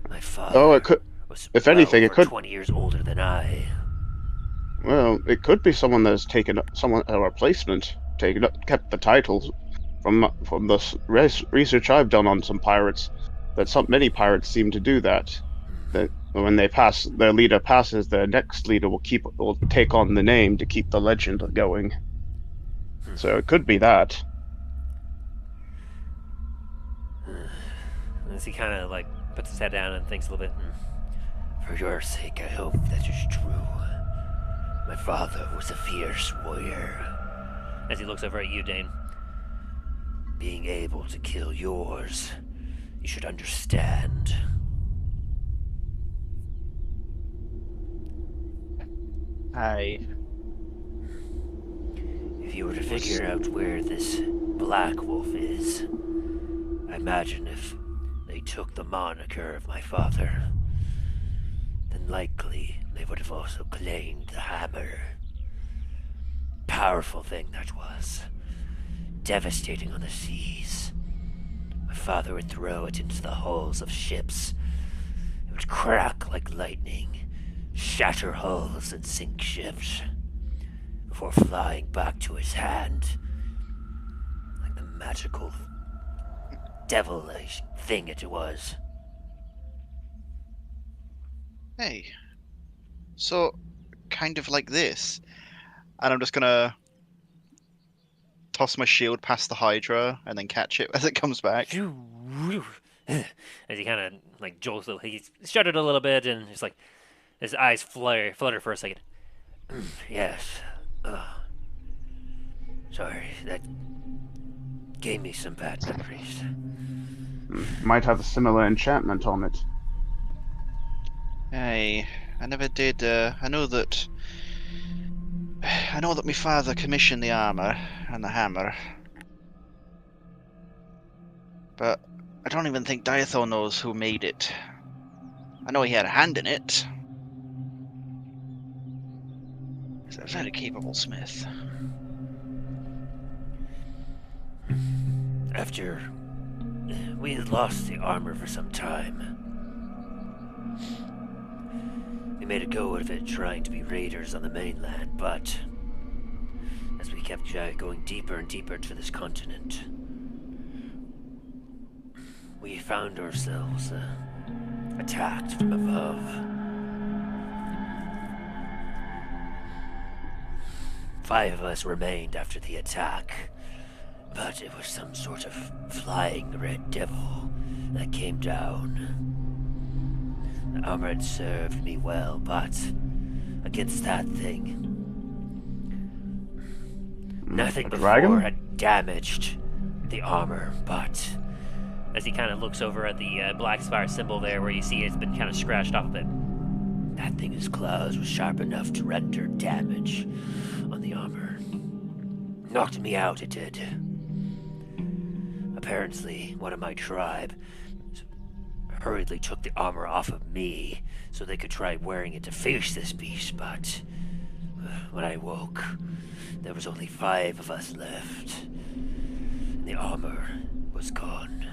My father Oh, it could. was If anything, it over could. 20 years older than I. Well, it could be someone that's taken someone a replacement, kept the titles from the research I've done on some pirates. That many pirates seem to do that. That when their leader passes, the next leader will take on the name to keep the legend going. So it could be that. As he kind of like puts his head down and thinks a little bit. For your sake, I hope that is true. My father was a fierce warrior. As he looks over at you, Dain. Being able to kill yours, you should understand. Aye. If you were to figure out where this Black Wolf is, I imagine if they took the moniker of my father, then likely they would have also claimed the hammer. Powerful thing that was. Devastating on the seas. My father would throw it into the hulls of ships. It would crack like lightning, shatter hulls and sink ships, before flying back to his hand, like the magical, devilish thing it was. Hey. So, kind of like this. And I'm just gonna toss my shield past the Hydra and then catch it as it comes back. As he kind of like jolts, he's shuddered a little bit, and it's like his eyes flutter for a second. Yes. Sorry, that gave me some bad memories. Might have a similar enchantment on it. Hey, I never did. I know that my father commissioned the armor and the hammer, but I don't even think Diathor knows who made it. I know he had a hand in it. He's a very capable smith. After we had lost the armor for some time, we made a go of it trying to be raiders on the mainland, but as we kept going deeper and deeper into this continent, we found ourselves attacked from above. 5 of us remained after the attack, but it was some sort of flying red devil that came down. The armor had served me well, but against that thing, nothing A before dragon? had damaged the armor, but as he kind of looks over at the Blackspire symbol there, where you see it's been kind of scratched off a bit, that thing's claws was sharp enough to render damage on the armor. Knocked me out, it did. Apparently, one of my tribe hurriedly took the armor off of me so they could try wearing it to face this beast, but when I woke, there was only 5 of us left, and the armor was gone.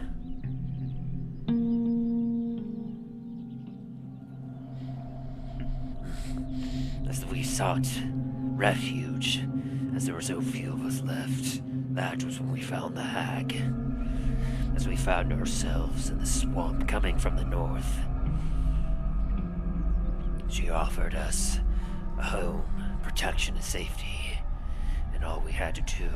As we sought refuge, as there were so few of us left, that was when we found the hag. As we found ourselves in the swamp coming from the north, she offered us a home, protection, and safety, and all we had to do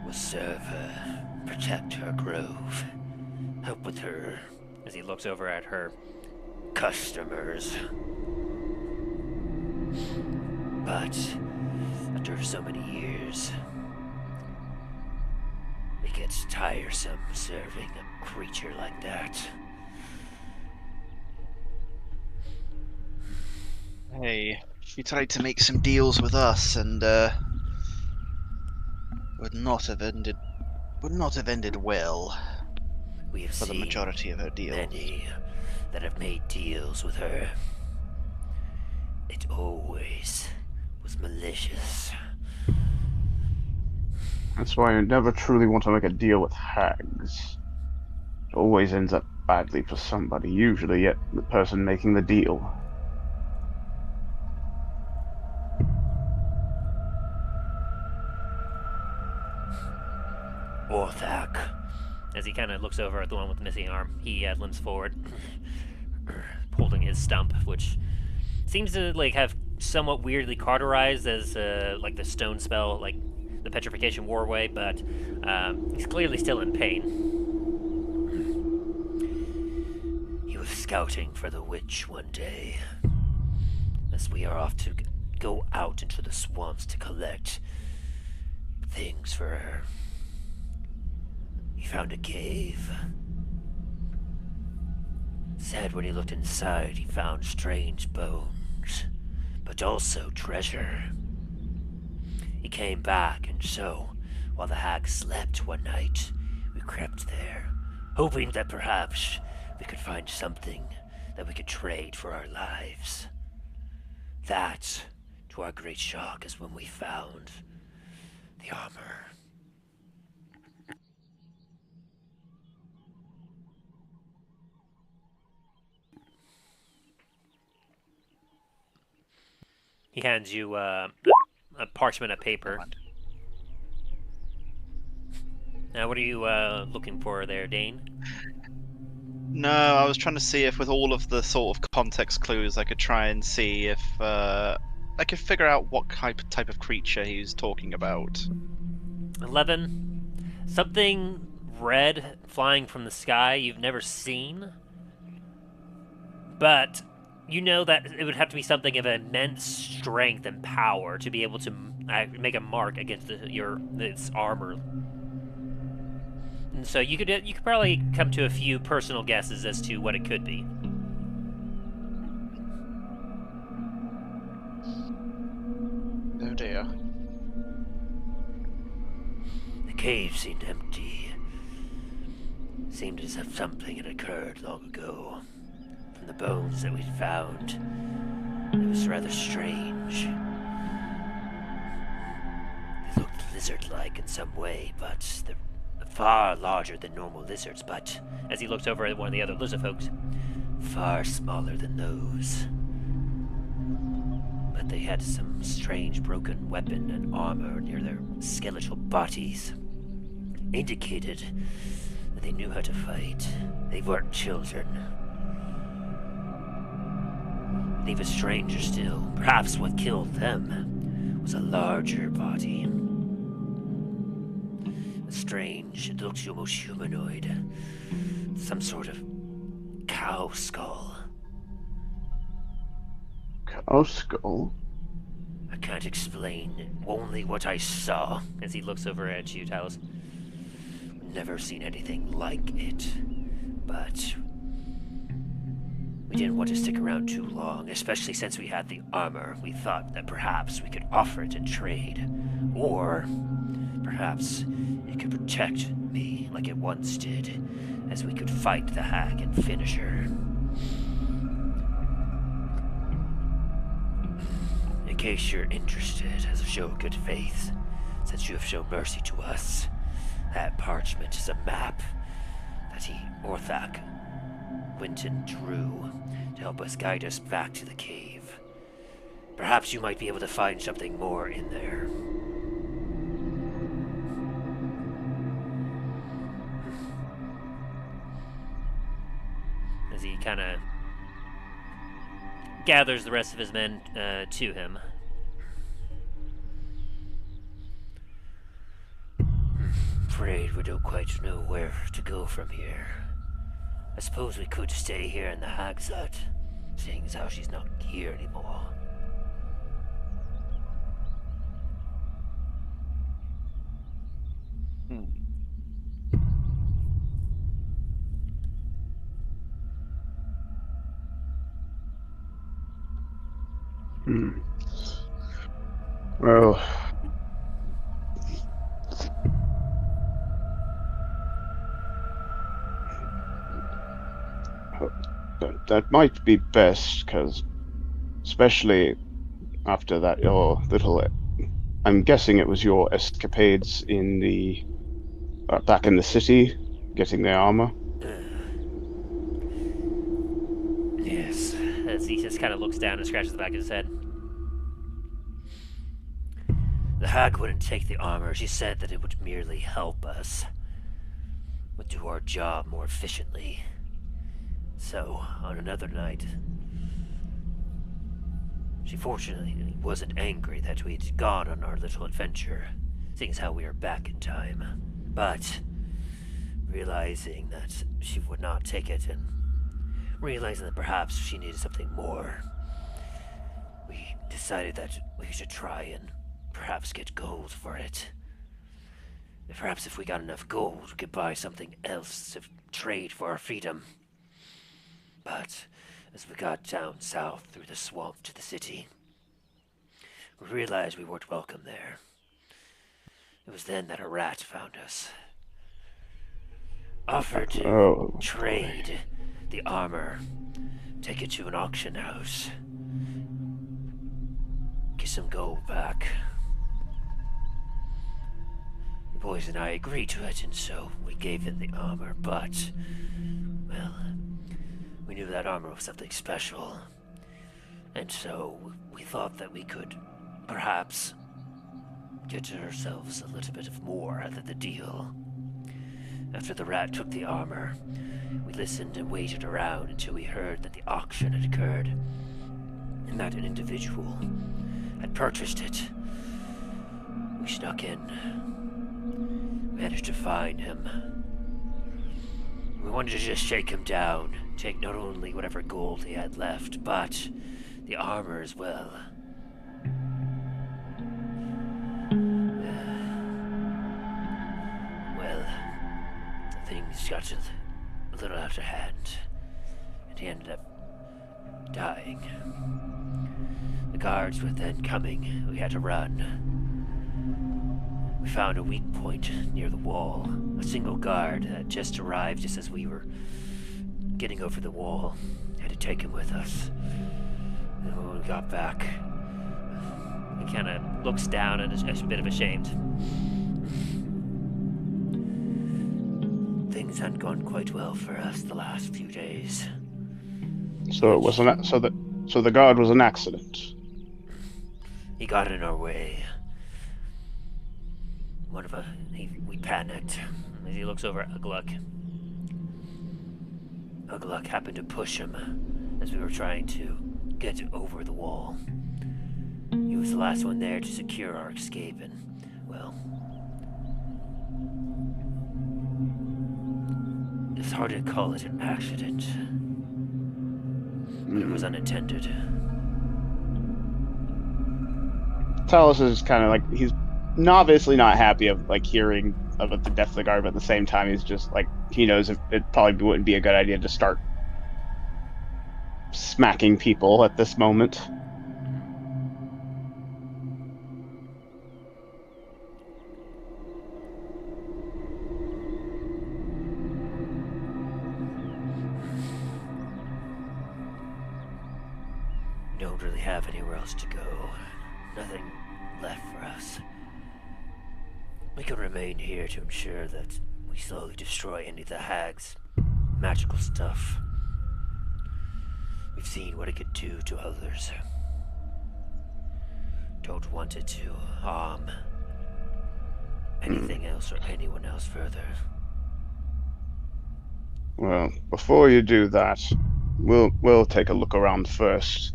was serve her, protect her grove, help with her, as he looks over at her customers. But after so many years, it gets tiresome serving a creature like that. Hey, She tried to make some deals with us, and would not have ended well We have for the seen majority of her deals. many that have made deals with her. It always was malicious. That's why I never truly want to make a deal with hags. It always ends up badly for somebody, usually yet the person making the deal. Orthak. As he kind of looks over at the one with the missing arm, he limps forward, holding his stump, which seems to like have somewhat weirdly cauterized as like the stone spell, like the petrification wore away, but he's clearly still in pain. He was scouting for the witch one day, as we are off to go out into the swamps to collect things for her. He found a cave. Said when he looked inside, he found strange bones, but also treasure. He came back, and so, while the hag slept one night, we crept there, hoping that perhaps we could find something that we could trade for our lives. That, to our great shock, is when we found the armor. He hands you a parchment of paper. Now, what are you looking for there, Dain? No, I was trying to see if with all of the sort of context clues I could try and see if I could figure out what type of creature he was talking about. 11. Something red flying from the sky you've never seen. But you know that it would have to be something of immense strength and power to be able to make a mark against its armor. And so you could probably come to a few personal guesses as to what it could be. Oh dear. The cave seemed empty. Seemed as if something had occurred long ago. From the bones that we'd found, it was rather strange. They looked lizard-like in some way, but they're far larger than normal lizards. But as he looked over at one of the other lizardfolks, far smaller than those. But they had some strange broken weapon and armor near their skeletal bodies. Indicated that they knew how to fight. They weren't children. And even stranger still, perhaps what killed them was a larger body. Strange, it looked almost humanoid. Some sort of cow skull. Cow skull? I can't explain, only what I saw. As he looks over at you, Talos. Never seen anything like it, but we didn't want to stick around too long, especially since we had the armor. We thought that perhaps we could offer it in trade, or perhaps it could protect me like it once did, as we could fight the hag and finish her. In case you're interested, as a show of good faith, since you have shown mercy to us, that parchment is a map that Orthak, went and drew to help us guide us back to the cave. Perhaps you might be able to find something more in there. As he kind of gathers the rest of his men to him. Afraid we don't quite know where to go from here. I suppose we could stay here in the hag's hut, seeing as how she's not here anymore. Well, that might be best, because especially after that, your little. I'm guessing it was your escapades in the back in the city, getting the armor. Yes, as he just kind of looks down and scratches the back of his head. The hag wouldn't take the armor. She said that it would merely help us. Would do our job more efficiently. So, on another night, she fortunately wasn't angry that we'd gone on our little adventure, seeing as how we are back in time. But, realizing that she would not take it, and realizing that perhaps she needed something more, we decided that we should try and perhaps get gold for it. And perhaps if we got enough gold, we could buy something else to trade for our freedom. But as we got down south through the swamp to the city, we realized we weren't welcome there. It was then that a rat found us. Offered to trade the armor, take it to an auction house, get some gold back. The boys and I agreed to it, and so we gave it the armor, but, well, we knew that armor was something special, and so we thought that we could perhaps get ourselves a little bit of more out of the deal. After the rat took the armor, we listened and waited around until we heard that the auction had occurred, and that an individual had purchased it. We snuck in, managed to find him. We wanted to just shake him down, take not only whatever gold he had left, but the armor as well. Well, things got a little out of hand, and he ended up dying. The guards were then coming. We had to run. We found a weak point near the wall. A single guard had just arrived just as we were getting over the wall. Had to take him with us. And when we got back, he kind of looks down and is a bit of ashamed. Things hadn't gone quite well for us the last few days. So it was so the guard was an accident. He got in our way. We panicked as he looks over at Ugluk. Ugluk happened to push him as we were trying to get over the wall. He was the last one there to secure our escape, and, well, it's hard to call it an accident, but it was unintended. Talos is kind of like, he's obviously not happy of like hearing about the death of the guard, but at the same time he's just like, he knows it probably wouldn't be a good idea to start smacking people at this moment. We don't really have anywhere else to go. Nothing left for us. We can remain here to ensure that we slowly destroy any of the hag's magical stuff. We've seen what it could do to others. Don't want it to harm anything else or anyone else further. Well, before you do that, we'll take a look around first.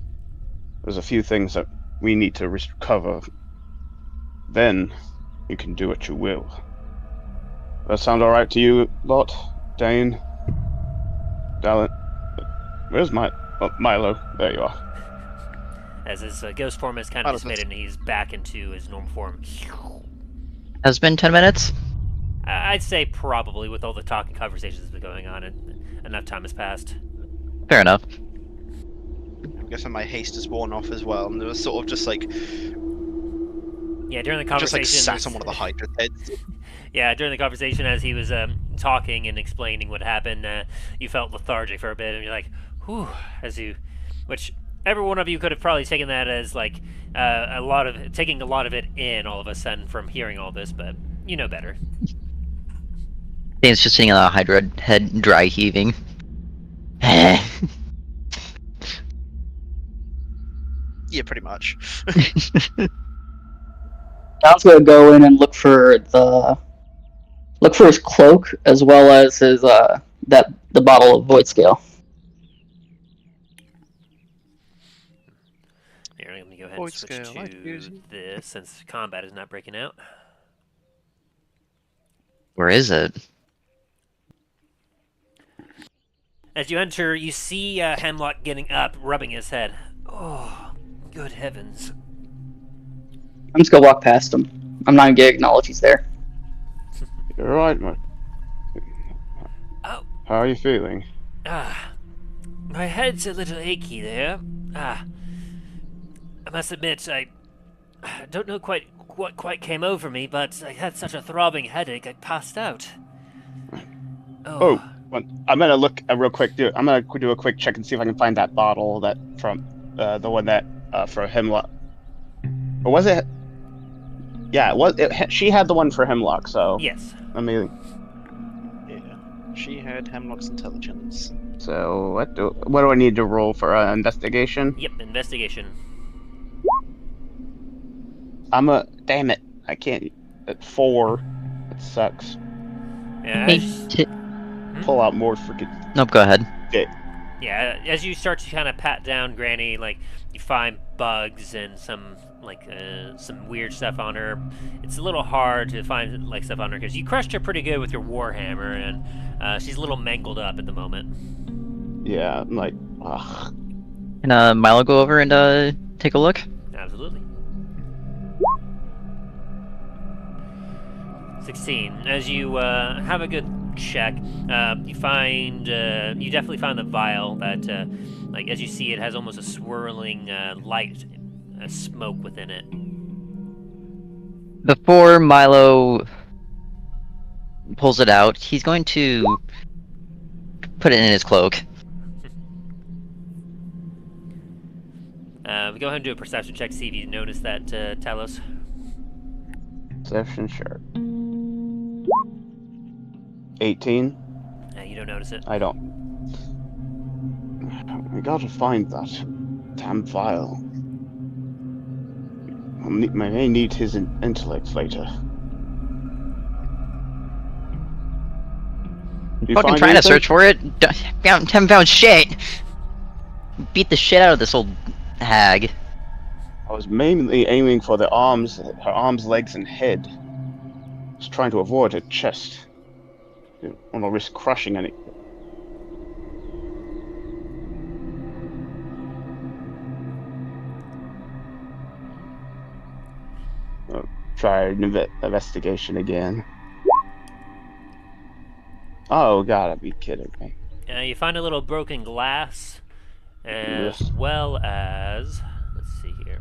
There's a few things that we need to recover. Then you can do what you will. That sound all right to you lot? Dain? Dallen? Where's Milo? There you are. As his ghost form is kind of dissipated and he's back into his normal form. Has been 10 minutes? I'd say probably, with all the talking conversations that's been going on and enough time has passed. Fair enough. guessing my haste is worn off as well, and there was sort of just like Yeah, during the just conversation, like sat on one of the Hydra heads. yeah, during the conversation as he was talking and explaining what happened, you felt lethargic for a bit, and you're like, "Whew," which every one of you could have probably taken that as like taking a lot of it in all of a sudden from hearing all this, but you know better. Dane's just sitting on a Hydra head, dry heaving. Yeah, pretty much. John's gonna go in and look for his cloak as well as his the bottle of Voidscale. Here, let me go ahead and switch to this since combat is not breaking out. Where is it? As you enter, you see Hemlock getting up, rubbing his head. Oh, good heavens. I'm just gonna walk past him. I'm not gonna acknowledge he's there. You're right, mate. Oh. How are you feeling? My head's a little achy there. I must admit, I don't know quite what came over me, but I had such a throbbing headache I passed out. Oh, I'm gonna look real quick. I'm gonna do a quick check and see if I can find that bottle that from the one that for Hemlock. Or was it? Yeah, it was. She had the one for Hemlock, so. Yes. I mean. Yeah, she had Hemlock's intelligence. So what do I need to roll for investigation? Yep, investigation. Damn it! I can't. At 4, it sucks. Yeah. Pull out more freaking. Nope. Go ahead. Okay. Yeah, as you start to kind of pat down Granny, like you find bugs and some weird stuff on her. It's a little hard to find like stuff on her because you crushed her pretty good with your warhammer, and she's a little mangled up at the moment. Yeah, I'm like, ugh. Can Milo go over and take a look? Absolutely. 16. As you have a good check, you definitely find the vial that, like as you see, it has almost a swirling light, smoke within it. Before Milo pulls it out, he's going to put it in his cloak. Go ahead and do a perception check, see if you notice that, Talos. Perception, sure. 18. You don't notice it. I don't. We gotta find that damn vial. I may need his intellect later. You Fucking find trying to anything? search for it. Haven't found shit. Beat the shit out of this old hag. I was mainly aiming for her arms, legs, and head. I was trying to avoid her chest. Didn't want to risk crushing any. I'll try an investigation again. Oh, gotta be kidding me. You find a little broken glass, as Yes. well as, let's see here.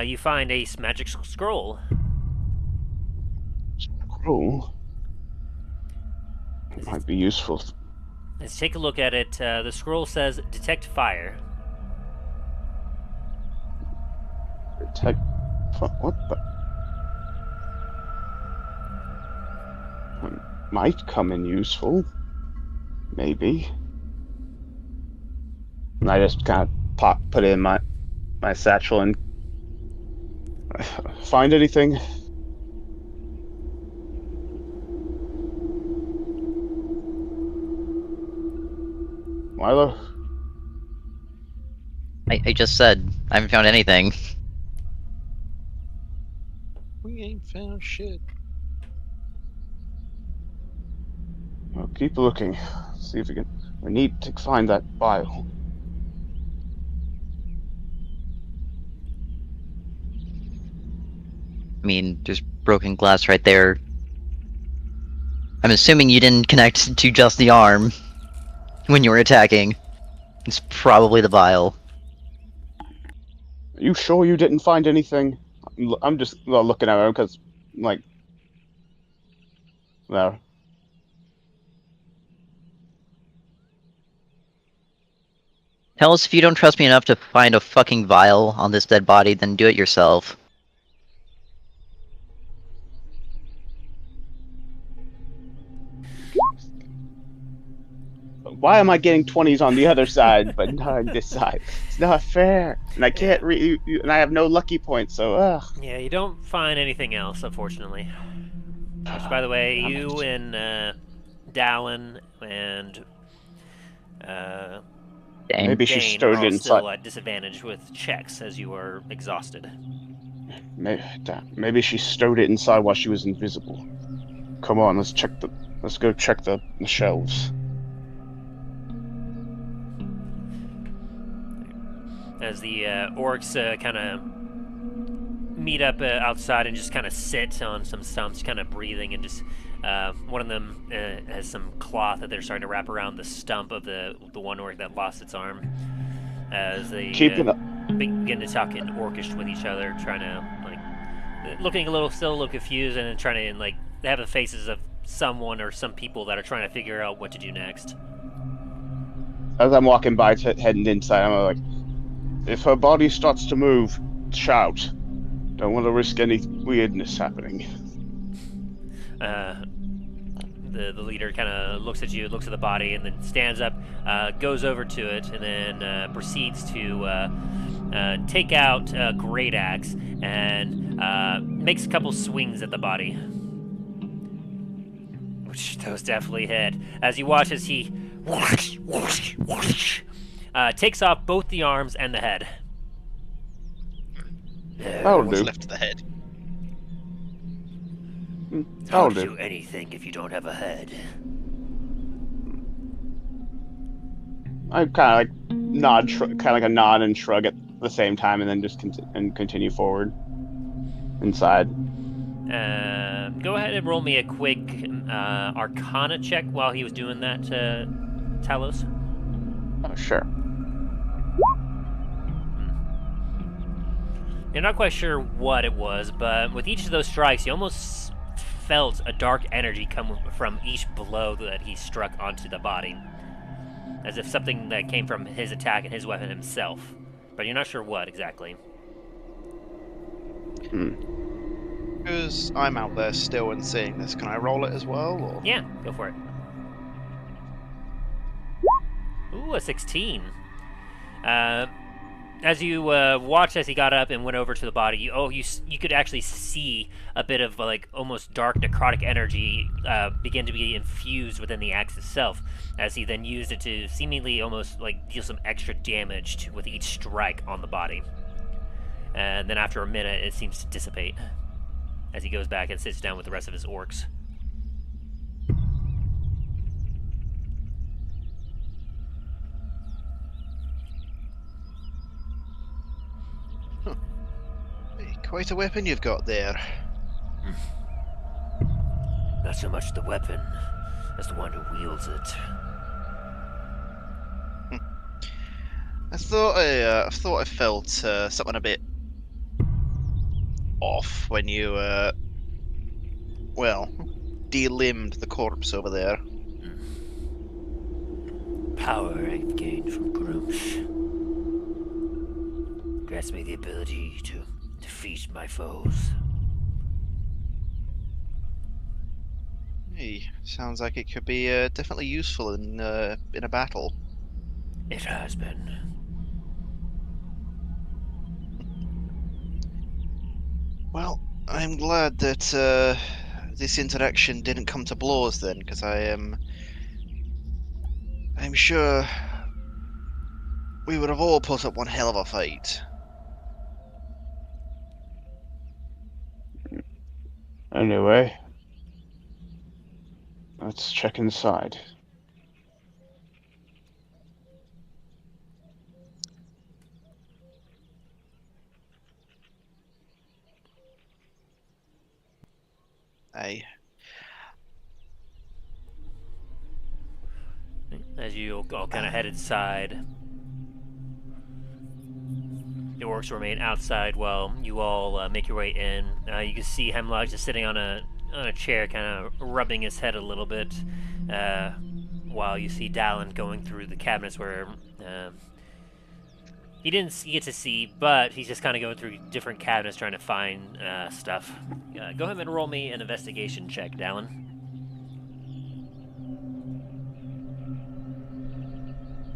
You find a magic scroll. Scroll? It might be useful. Let's take a look at it. The scroll says detect fire. Detect. What the? Might come in useful. Maybe. And I just kind of put it in my satchel and find anything. Milo? I just said I haven't found anything. We ain't found shit. Well, keep looking. See if we can. We need to find that vial. I mean, there's broken glass right there. I'm assuming you didn't connect to just the arm when you were attacking. It's probably the vial. Are you sure you didn't find anything? I'm just looking at him because, like, no. Tell us if you don't trust me enough to find a fucking vial on this dead body, then do it yourself. Why am I getting 20s on the other side, but not on this side? It's not fair. And I can't and I have no lucky points, so ugh. Yeah, you don't find anything else, unfortunately. Which, by the way, Damn you it. and Dallen and Dang. Maybe she Dain stowed are it all inside. still at disadvantage with checks as you are exhausted. Maybe she stowed it inside while she was invisible. Come on, let's go check the shelves. As the orcs kind of meet up outside and just kind of sit on some stumps, kind of breathing, and just one of them has some cloth that they're starting to wrap around the stump of the one orc that lost its arm. As they begin to talk in Orcish with each other, trying to looking still a little confused, and then trying to they have the faces of someone or some people that are trying to figure out what to do next. As I'm walking by, heading inside, I'm like, if her body starts to move, shout. Don't want to risk any weirdness happening. The leader kind of looks at you, looks at the body, and then stands up, goes over to it, and then proceeds to take out a great axe and makes a couple swings at the body. Which those definitely hit. As you watch as he takes off both the arms and the head. That'll What's do. left of the head? That'll Don't do. do anything if you don't have a head. I kind of nod, kind of like a nod and shrug at the same time, and then just continue forward inside. Go ahead and roll me a quick Arcana check while he was doing that, Talos. Oh, sure. You're not quite sure what it was, but with each of those strikes, you almost felt a dark energy come from each blow that he struck onto the body. As if something that came from his attack and his weapon himself. But you're not sure what exactly. Because I'm out there still and seeing this, can I roll it as well? Or? Yeah, go for it. Ooh, a 16. As you watched as he got up and went over to the body, you could actually see a bit of almost dark necrotic energy begin to be infused within the axe itself, as he then used it to seemingly almost deal some extra damage with each strike on the body. And then after a minute, it seems to dissipate as he goes back and sits down with the rest of his orcs. Quite a weapon you've got there. Not so much the weapon as the one who wields it. I thought I felt something a bit off when you delimbed the corpse over there. Power I've gained from Grumsh grants me the ability to defeat my foes. Hey, sounds like it could be definitely useful in a battle. It has been. Well, I'm glad that this interaction didn't come to blows then, because I'm sure we would have all put up one hell of a fight. Anyway, let's check inside. Hey. As you all kind of head inside, the orcs remain outside while you all make your way in. You can see Hemlock just sitting on a chair, kind of rubbing his head a little bit, while you see Dallen going through the cabinets where he didn't get to see, but he's just kind of going through different cabinets trying to find stuff. Go ahead and roll me an investigation check, Dallen.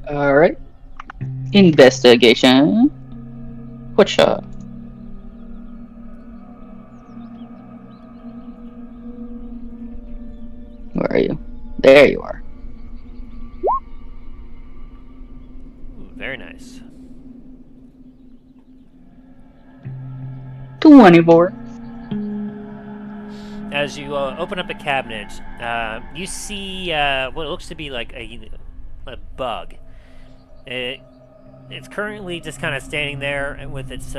All right. Investigation. What shot? Where are you? There you are. Ooh, very nice. 24. As you open up a cabinet, you see what looks to be like a bug. It's currently just kind of standing there with its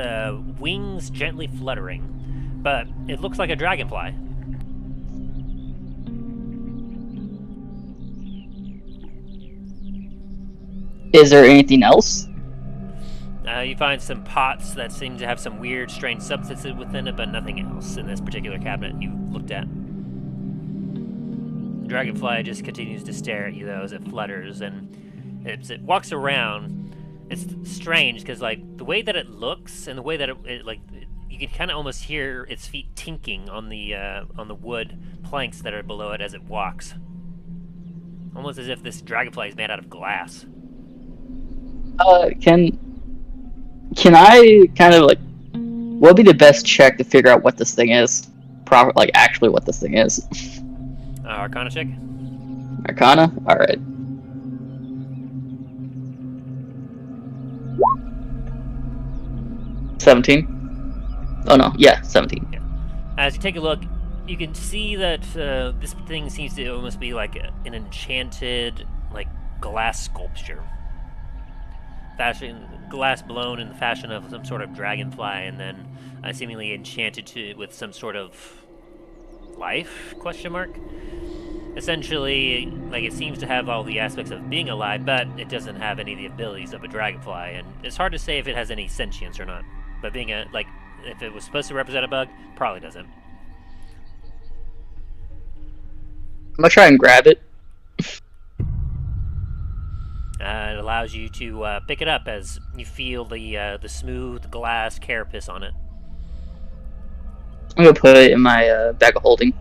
wings gently fluttering, but it looks like a dragonfly. Is there anything else? You find some pots that seem to have some weird, strange substances within it, but nothing else in this particular cabinet you looked at. The dragonfly just continues to stare at you, though, as it flutters, and it walks around. It's strange, because, like, the way that it looks, and the way that you can kind of almost hear its feet tinking on the wood planks that are below it as it walks. Almost as if this dragonfly is made out of glass. Can I kind of, like, what would be the best check to figure out what this thing is? Actually what this thing is. Arcana check? Arcana? Alright. $17? Oh no, yeah, 17. Yeah. As you take a look, you can see that this thing seems to almost be like an enchanted, like, glass sculpture. Glass blown in the fashion of some sort of dragonfly, and then seemingly enchanted with some sort of life? Question mark. Essentially, like, it seems to have all the aspects of being alive, but it doesn't have any of the abilities of a dragonfly, and it's hard to say if it has any sentience or not. But being if it was supposed to represent a bug, probably doesn't. I'm gonna try and grab it. It allows you to pick it up as you feel the smooth glass carapace on it. I'm gonna put it in my bag of holding.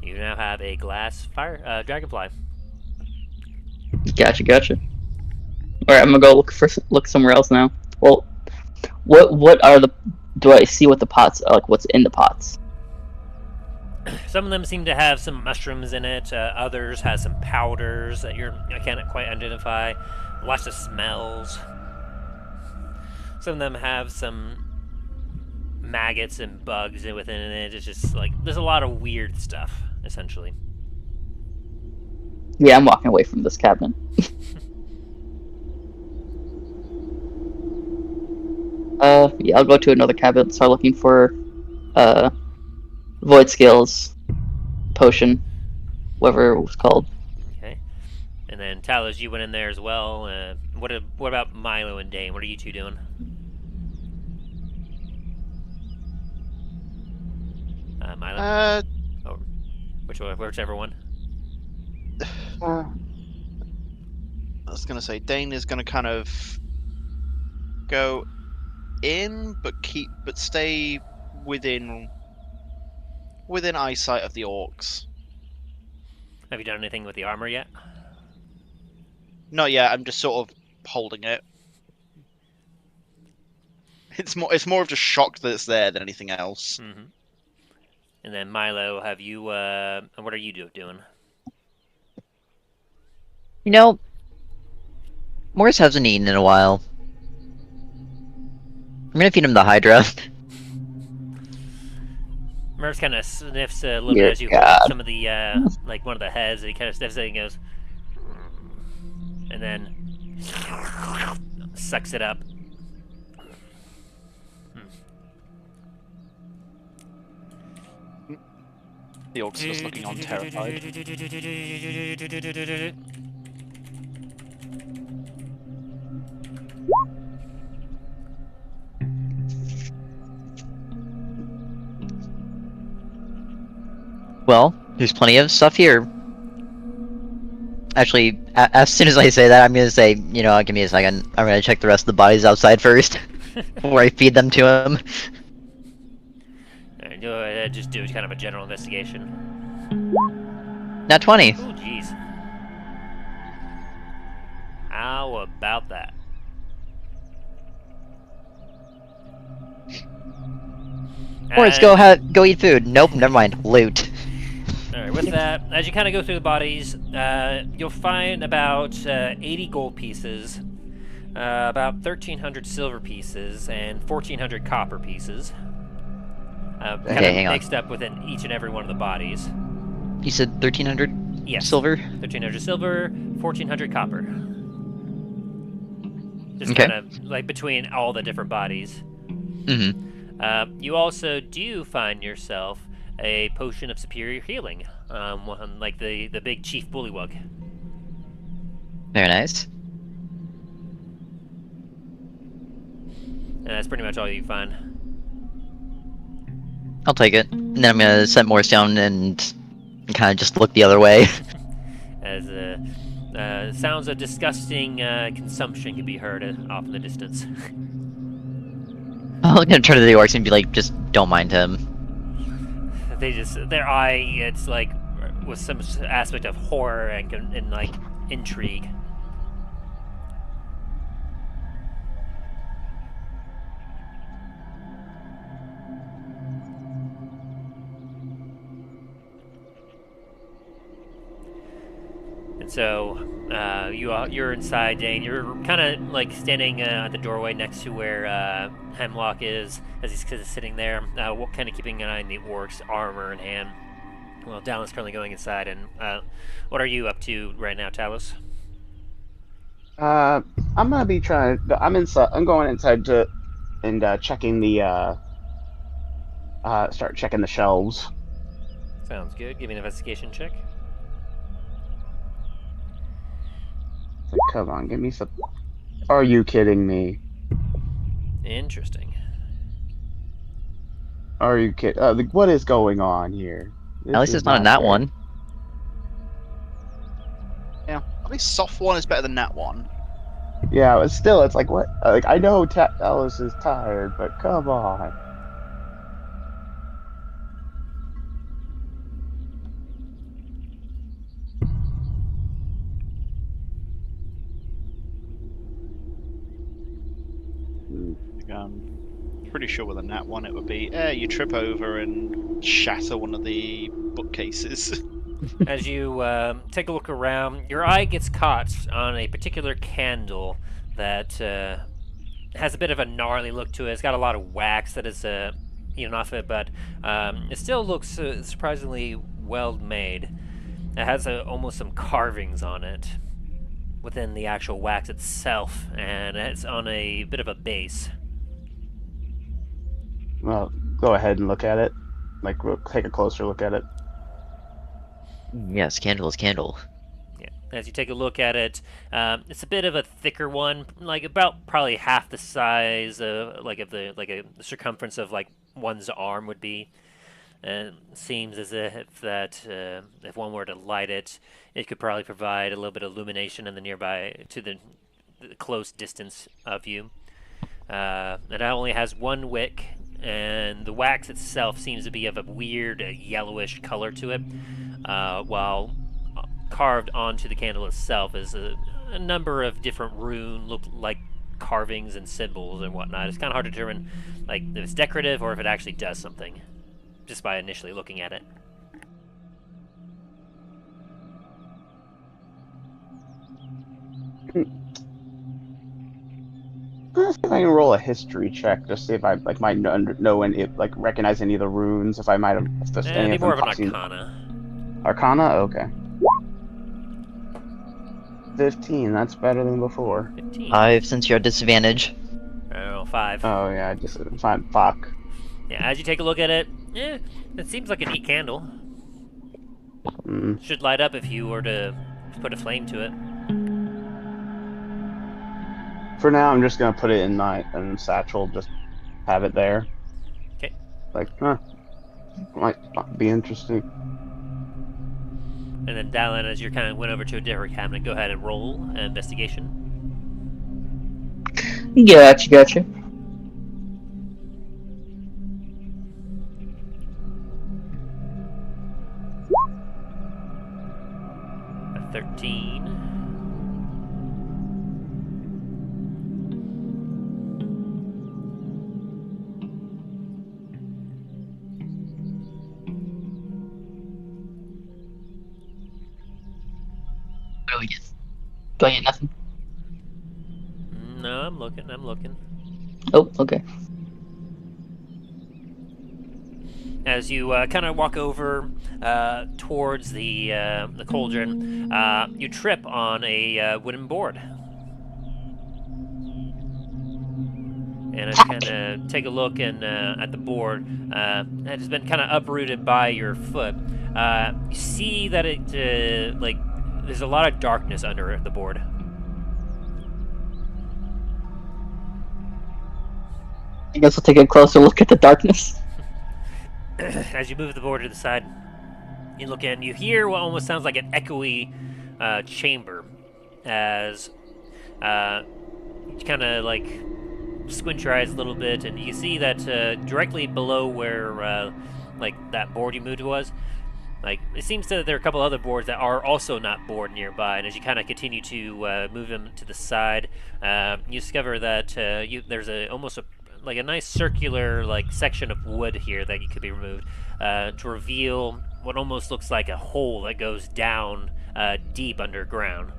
You now have a glass dragonfly. Gotcha. Alright, I'm gonna go look somewhere else now. Well, what are the... Do I see what the pots are, like, what's in the pots? Some of them seem to have some mushrooms in it. Others have some powders that I can't quite identify. Lots of smells. Some of them have some maggots and bugs within it. It's just like there's a lot of weird stuff, essentially. Yeah, I'm walking away from this cabinet. Yeah, I'll go to another cabinet and start looking for Voidscale's potion, whatever it was called. Okay. And then Talos, you went in there as well. What about Milo and Dain? What are you two doing? Milo? Whichever one. I was gonna say Dain is gonna kind of go in, but stay within eyesight of the orcs. Have you done anything with the armor yet? Not yet. I'm just sort of holding it. It's more of just shocked that it's there than anything else. Mm-hmm. And then Milo, have you? What are you doing? You know, Morris hasn't eaten in a while. I'm gonna feed him the Hydra. Merv's kind of sniffs a little Dear bit as you hold God. some of the, like one of the heads, and he kind of sniffs it and goes, and then sucks it up. The orcs are just looking on terrified. Well, there's plenty of stuff here. Actually, as soon as I say that, I'm gonna say, you know, give me a second. I'm gonna check the rest of the bodies outside first before I feed them to him. Just do kind of a general investigation. Nat 20. Oh, jeez. How about that? Orcs, go eat food. Nope, never mind. Loot. Alright, with that, as you kind of go through the bodies, you'll find about 80 gold pieces, about 1,300 silver pieces, and 1,400 copper pieces. Okay, hang on. Mixed up within each and every one of the bodies. You said 1,300 Yes. silver? 1,300 silver, 1,400 copper. Just Okay. kind of like between all the different bodies. Mm-hmm. You also do find yourself a potion of superior healing, like the big chief bullywug. Very nice. And that's pretty much all you find. I'll take it. And then I'm gonna set Morse down and kind of just look the other way. As sounds of disgusting consumption can be heard off in the distance. I'm gonna turn to the orcs and be like, just don't mind him. Their eye, it's like with some aspect of horror and like intrigue. And so you're inside, Dain. You're kind of like standing at the doorway next to where Hemlock is, as he's sitting there, kind of keeping an eye on the orcs' armor in hand. Well, Dallen's currently going inside, and what are you up to right now, Talos? I'm gonna be trying. I'm inside. I'm going inside and checking the start checking the shelves. Sounds good. Give me an investigation check. Like, come on, give me some. Are you kidding me? Interesting. Are you kidding? Like, what is going on here? At least it's not a nat fair. one. Yeah, at least soft one is better than nat one. Yeah, but still, it's like what? Like I know Talos is tired, but come on. I'm pretty sure with a nat one it would be, you trip over and shatter one of the bookcases. As you take a look around, your eye gets caught on a particular candle that has a bit of a gnarly look to it. It's got a lot of wax that is eaten off it, but it still looks surprisingly well made. It has almost some carvings on it within the actual wax itself, and it's on a bit of a base. Well, go ahead and look at it. Like, we'll take a closer look at it. Yes, candle is candle. Yeah. As you take a look at it, it's a bit of a thicker one, like about probably half the size of the circumference of like one's arm would be. And it seems as if that if one were to light it, it could probably provide a little bit of illumination in the nearby to the close distance of you. It only has one wick, and the wax itself seems to be of a weird yellowish color to it, while carved onto the candle itself is a number of different rune, look like carvings and symbols and whatnot. It's kind of hard to determine like if it's decorative or if it actually does something, just by initially looking at it. Let's see if I can roll a history check, just see if I like might know any, like recognize any of the runes. If I might have Be more of an arcana. Arcana, okay. 15. That's better than before. 15. 5 since you're at disadvantage. Oh, 5. Oh yeah, I just fine. Fuck. Yeah, as you take a look at it, it seems like a neat candle. Should light up if you were to put a flame to it. For now, I'm just gonna put it in my satchel. Just have it there. Okay. Like, might not be interesting. And then Dallen, as you kind of went over to a different cabinet, go ahead and roll an investigation. Gotcha. A 13. Do I get nothing? No, I'm looking. Oh, okay. As you kind of walk over towards the cauldron, you trip on a wooden board. And as you kind of take a look at the board, it has been kind of uprooted by your foot. You see that it there's a lot of darkness under the board. I guess we'll take a closer look at the darkness. As you move the board to the side, you look in, you hear what almost sounds like an echoey chamber as you kind of like squint your eyes a little bit, and you see that directly below where like that board you moved was, like it seems that there are a couple other boards that are also not board nearby, and as you kind of continue to move them to the side, you discover that there's almost like a nice circular like section of wood here that could be removed to reveal what almost looks like a hole that goes down deep underground.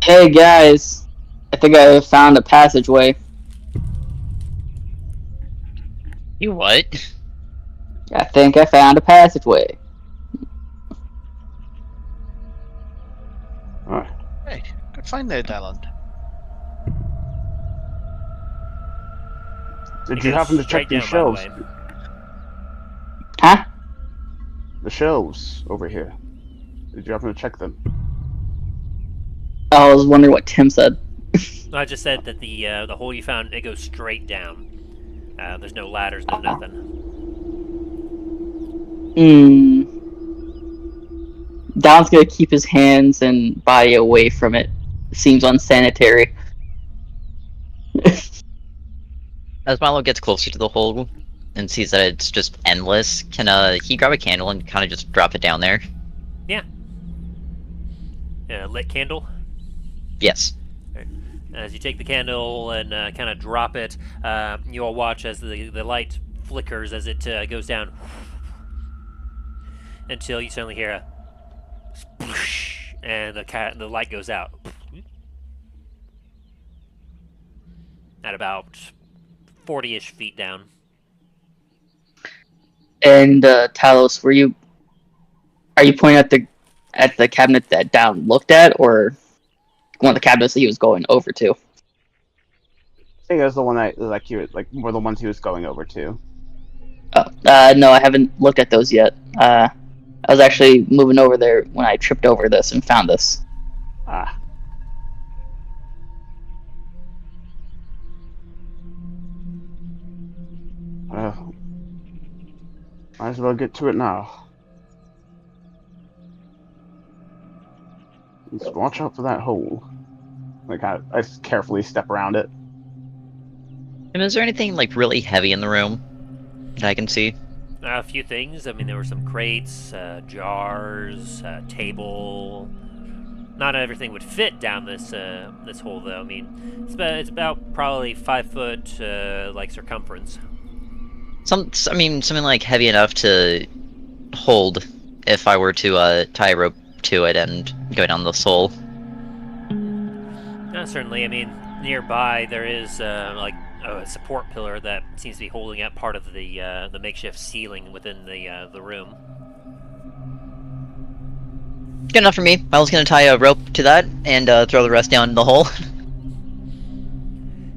Hey guys, I think I found a passageway. You what? I think I found a passageway. Alright. Hey, good find there, Dallen. Did you happen to check these shelves? Huh? The shelves over here. Did you happen to check them? I was wondering what Tim said. I just said that the hole you found, it goes straight down. There's no ladders, no nothing. Don's gonna keep his hands and body away from it. Seems unsanitary. As Milo gets closer to the hole and sees that it's just endless, can he grab a candle and kind of just drop it down there? Yeah. Lit candle. Yes. As you take the candle and kind of drop it, you all watch as the light flickers as it goes down, until you suddenly hear a sploosh, and the light goes out at about 40-ish feet down. And Talos, are you pointing at the cabinet that Down looked at, or one of the cabinets that he was going over to? I think that's the one that were the ones he was going over to. Oh, no, I haven't looked at those yet. I was actually moving over there when I tripped over this and found this. Ah. Might as well get to it now. Just watch out for that hole. Like, I carefully step around it. And is there anything like really heavy in the room that I can see? A few things. I mean, there were some crates, jars, table. Not everything would fit down this hole, though. I mean, it's about probably 5 foot like circumference. Something like heavy enough to hold if I were to tie a rope to it and go down the hole. Certainly. I mean, nearby there is like a support pillar that seems to be holding up part of the makeshift ceiling within the room. Good enough for me. I was gonna tie a rope to that and throw the rest down the hole.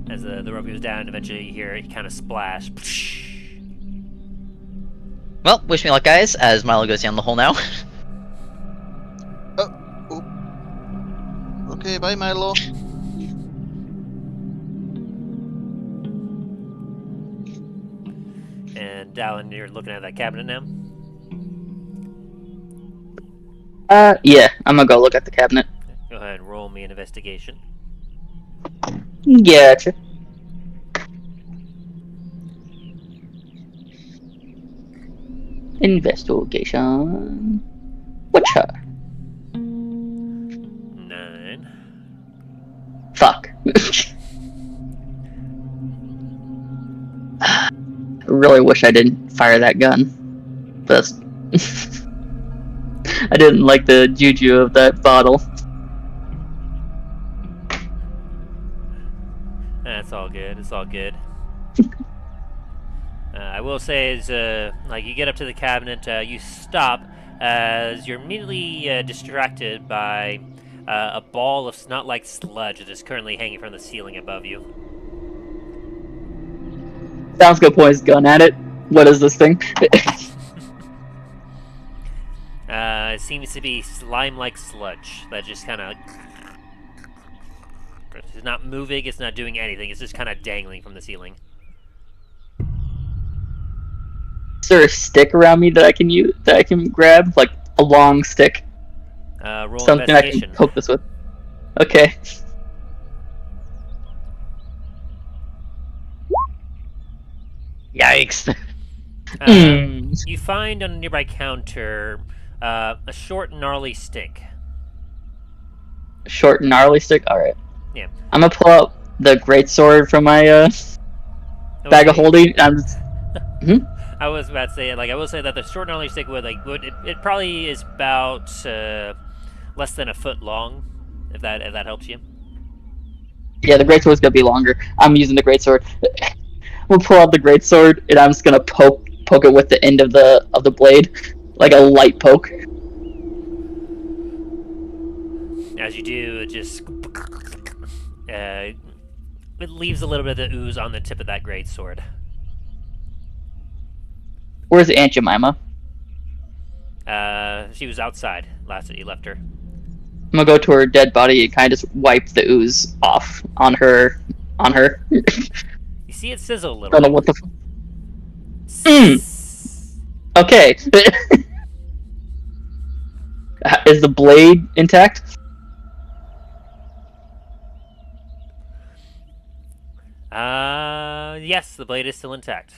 As the rope goes down, eventually you hear it kind of splash. Well, wish me luck, guys, as Milo goes down the hole now. Okay, bye, Milo. And Dallen, you're looking at that cabinet now? Yeah, I'm gonna go look at the cabinet. Go ahead and roll me an investigation. Gotcha. Investigation. Whatcha? 9. Fuck. I really wish I didn't fire that gun. But I didn't like the juju of that bottle. That's all good. It's all good. I will say is, like, you get up to the cabinet, you stop as you're immediately distracted by a ball of snot-like sludge that is currently hanging from the ceiling above you. Sounds good. Point his gun at it. What is this thing? It seems to be slime-like sludge that just kind of... It's not moving, it's not doing anything, it's just kind of dangling from the ceiling. Is there a stick around me that I can use, that I can grab? Like a long stick? Roll Something I investigation. can poke this with. Okay. Yikes. You find on a nearby counter a short, gnarly stick. Short, gnarly stick? Alright. Yeah. I'm gonna pull out the greatsword from my bag of holding. I'm just... I was about to say, like, I will say that the short, gnarly stick it probably is about less than a foot long, if that helps you. Yeah, the greatsword's gonna be longer. I'm using the greatsword. We'll pull out the greatsword, and I'm just gonna poke it with the end of the blade, like a light poke. As you do, it just it leaves a little bit of the ooze on the tip of that greatsword. Where's Aunt Jemima? She was outside last that you left her. I'm gonna go to her dead body and kind of just wipe the ooze off on her. You see it sizzle a little. I don't know what the. Okay. Is the blade intact? Yes, the blade is still intact.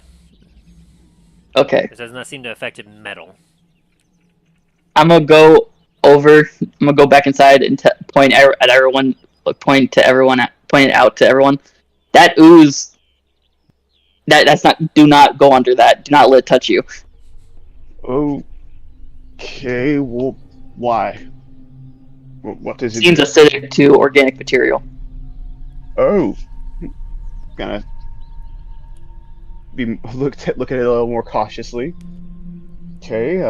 Okay. It does not seem to have affected metal. I'm gonna go over. I'm gonna go back inside and point at everyone. Point it out to everyone. That ooze. That's not. Do not go under that. Do not let it touch you. Okay. Well, why? What does it? Seems acidic to organic material. Oh. Gonna look at it a little more cautiously. Okay,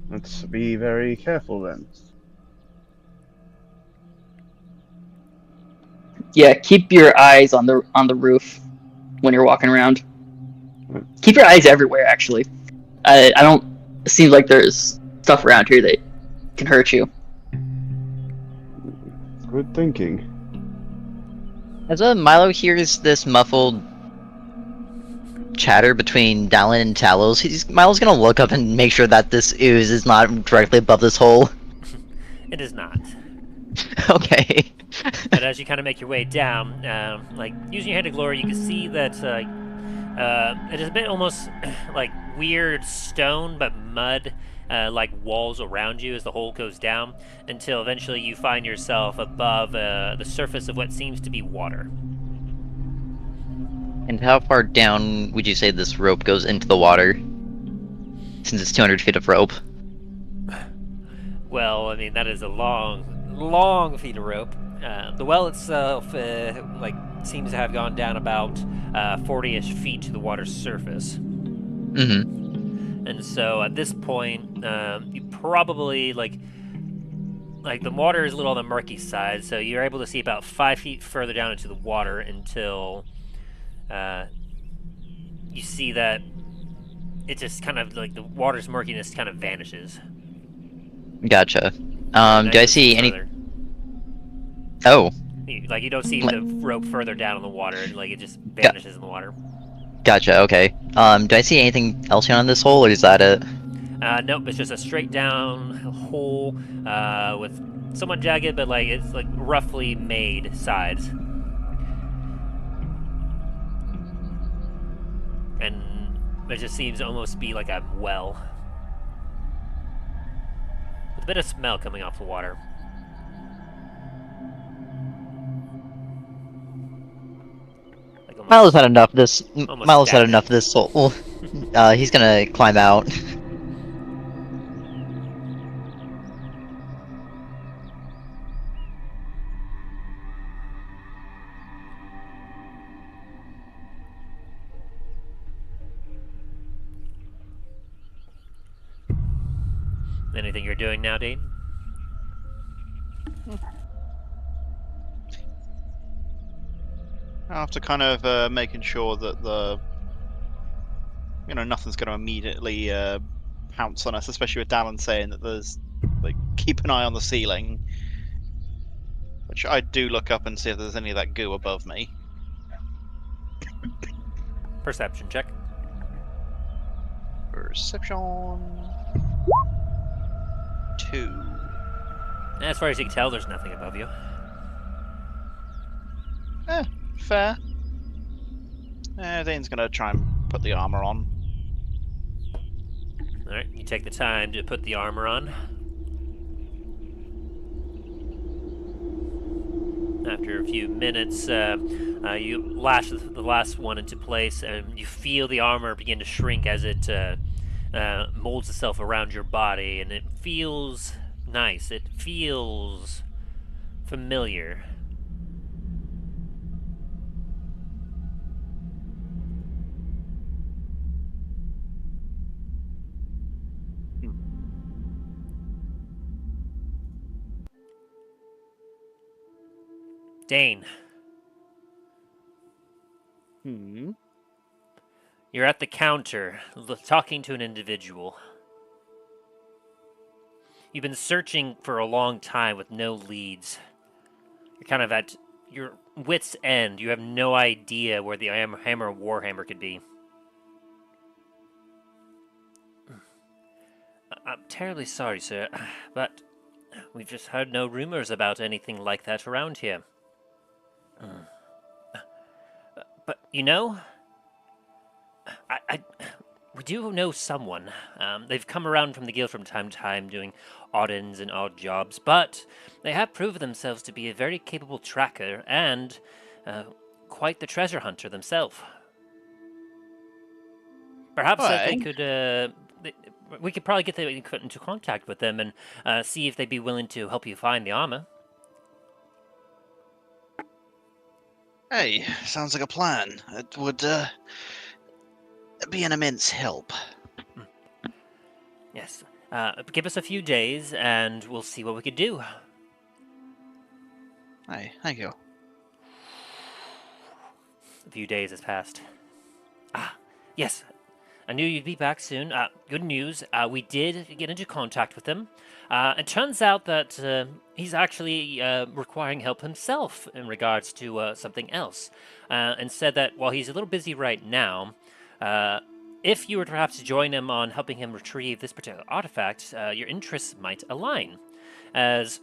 let's be very careful then. Yeah, keep your eyes on the roof when you're walking around. Keep your eyes everywhere. Actually, I don't. It seems like there's stuff around here that can hurt you. Good thinking. As Milo hears this muffled chatter between Dallen and Talos, Milo's gonna look up and make sure that this ooze is not directly above this hole. It is not. Okay. But as you kind of make your way down, like, using your hand of glory, you can see that it is a bit almost like weird stone, but mud, like walls around you as the hole goes down, until eventually you find yourself above the surface of what seems to be water. And how far down would you say this rope goes into the water? Since it's 200 feet of rope. Well, I mean, that is a long feet of rope. The well itself, like, seems to have gone down about 40-ish feet to the water's surface. Mm-hmm. And so at this point, you probably, like the water is a little on the murky side, so you're able to see about 5 feet further down into the water until you see that it just kind of like the water's murkiness kind of vanishes. Gotcha. And Do then I see any? further. Oh, Like you don't see Like- the rope further down in the water, like it just vanishes in the water. gotcha. Okay. Do I see anything else on this hole, or is that it? Nope, it's just a straight down hole with somewhat jagged, but like it's like roughly made sides. And it just seems to almost be like a well. With a bit of smell coming off the water. Like almost- Milo's had enough of this. Almost Milo's had stabbed. enough of this hole. He's gonna climb out. Anything you're doing now, Dain? After kind of making sure that nothing's going to immediately pounce on us, especially with Dallen saying that there's, like, keep an eye on the ceiling. Which I do look up and see if there's any of that goo above me. Perception check. Perception. 2. As far as you can tell, there's nothing above you. Fair. Dane's gonna try and put the armor on. Alright, you take the time to put the armor on. After a few minutes, you lash the last one into place, and you feel the armor begin to shrink as it molds itself around your body, and it feels nice. It feels familiar. Dain, you're at the counter, talking to an individual. You've been searching for a long time with no leads. You're kind of at your wit's end. You have no idea where the hammer of Warhammer could be. I'm terribly sorry, sir, but we've just heard no rumors about anything like that around here. But, you know, we do know someone. They've come around from the guild from time to time doing odd ends and odd jobs, but they have proven themselves to be a very capable tracker and quite the treasure hunter themselves. Perhaps they could... we could probably get into contact with them and see if they'd be willing to help you find the armor. Hey, sounds like a plan. It would be an immense help. Yes. Give us a few days, and we'll see what we could do. Hey, thank you. A few days has passed. Yes. I knew you'd be back soon. Good news. We did get into contact with him. It turns out that he's actually requiring help himself in regards to something else. And said that while he's a little busy right now, if you were to perhaps join him on helping him retrieve this particular artifact, your interests might align. As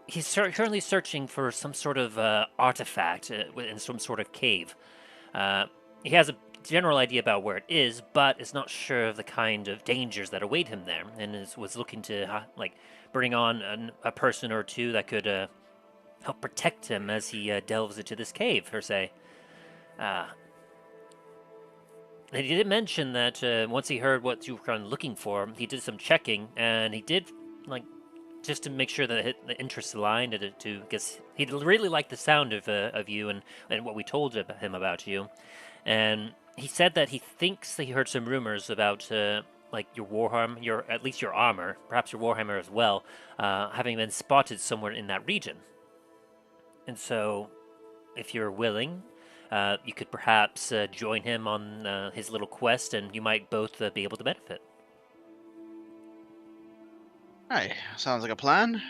he's currently searching for some sort of artifact in some sort of cave. He has a general idea about where it is, but is not sure of the kind of dangers that await him there, and was looking to bring on a person or two that could help protect him as he delves into this cave, per se. And he did mention that once he heard what you were kind of looking for, he did some checking, and he did just to make sure that the interests aligned, because he really liked the sound of you and what we told him about you, and he said that he thinks that he heard some rumors about your Warhammer, at least your armor, perhaps your Warhammer as well, having been spotted somewhere in that region. And so, if you're willing, You could perhaps join him on his little quest, and you might both be able to benefit. Hey, sounds like a plan.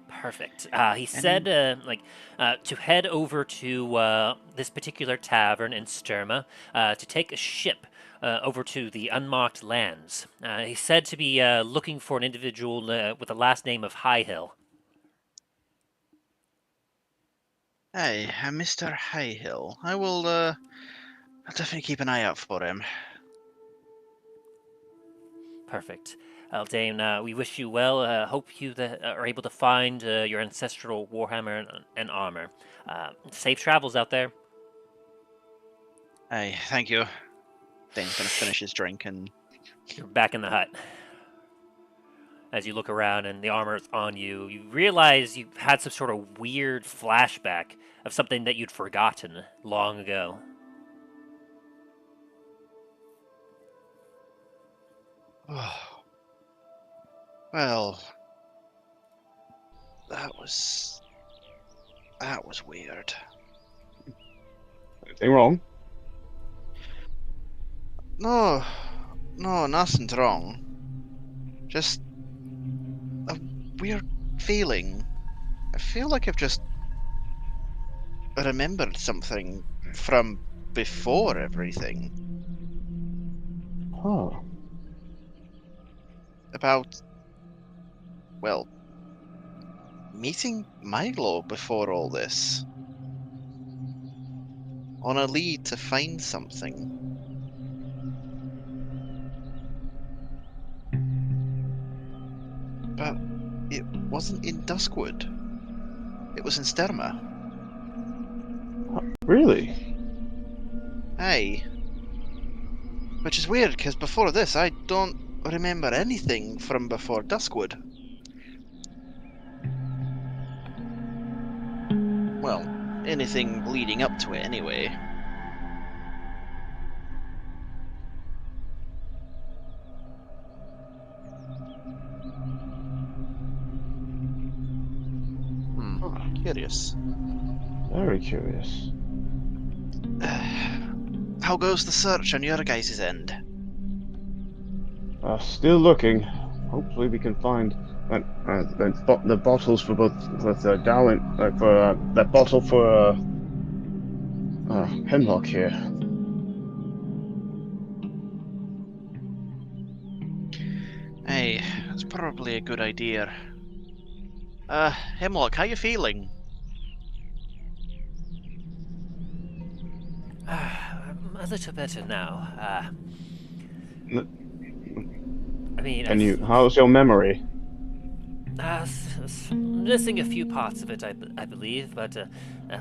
Perfect. He said, to head over to this particular tavern in Sturma to take a ship over to the unmarked lands. He said to be looking for an individual with the last name of Highhill. Hey, Mr. Highhill. I will, I'll definitely keep an eye out for him. Perfect. Well, Dain, we wish you well. Hope you are able to find your ancestral warhammer and armor. Safe travels out there. Hey, thank you. Dain's gonna finish his drink and... You're back in the hut. As you look around and the armor is on you, you realize you've had some sort of weird flashback of something that you'd forgotten long ago. Well, that was weird. Anything wrong? No, nothing's wrong. Just a weird feeling. I feel like I've just remembered something from before everything. Oh. About, well, meeting Milo before all this. On a lead to find something. But it wasn't in Duskwood. It was in Sturma. Really? Hey. Which is weird, because before this I don't remember anything from before Duskwood. Well, anything leading up to it anyway. Curious. Very curious. How goes the search on your guys' end? Still looking. Hopefully we can find the bottles for both Dallen, for that bottle for Hemlock here. Hey, that's probably a good idea. Hemlock, how you feeling? A little better now. How's your memory? Missing a few parts of it, I believe, but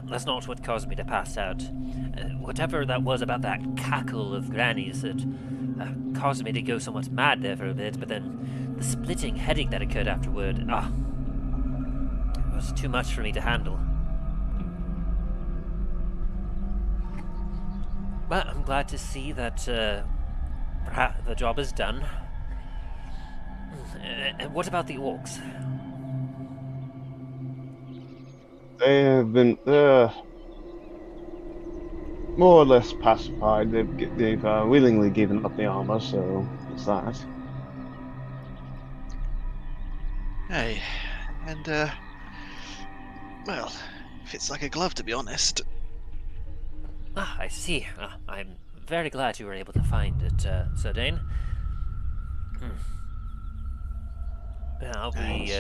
that's not what caused me to pass out. Whatever that was about that cackle of Granny's, it caused me to go somewhat mad there for a bit, but then the splitting headache that occurred afterward, it was too much for me to handle. But I'm glad to see that perhaps the job is done. And what about the Orcs? They have been more or less pacified. They've willingly given up the armor, so it's that. Hey, and well, fits like a glove, to be honest. I see. I'm very glad you were able to find it, Sir Dain. I'll be,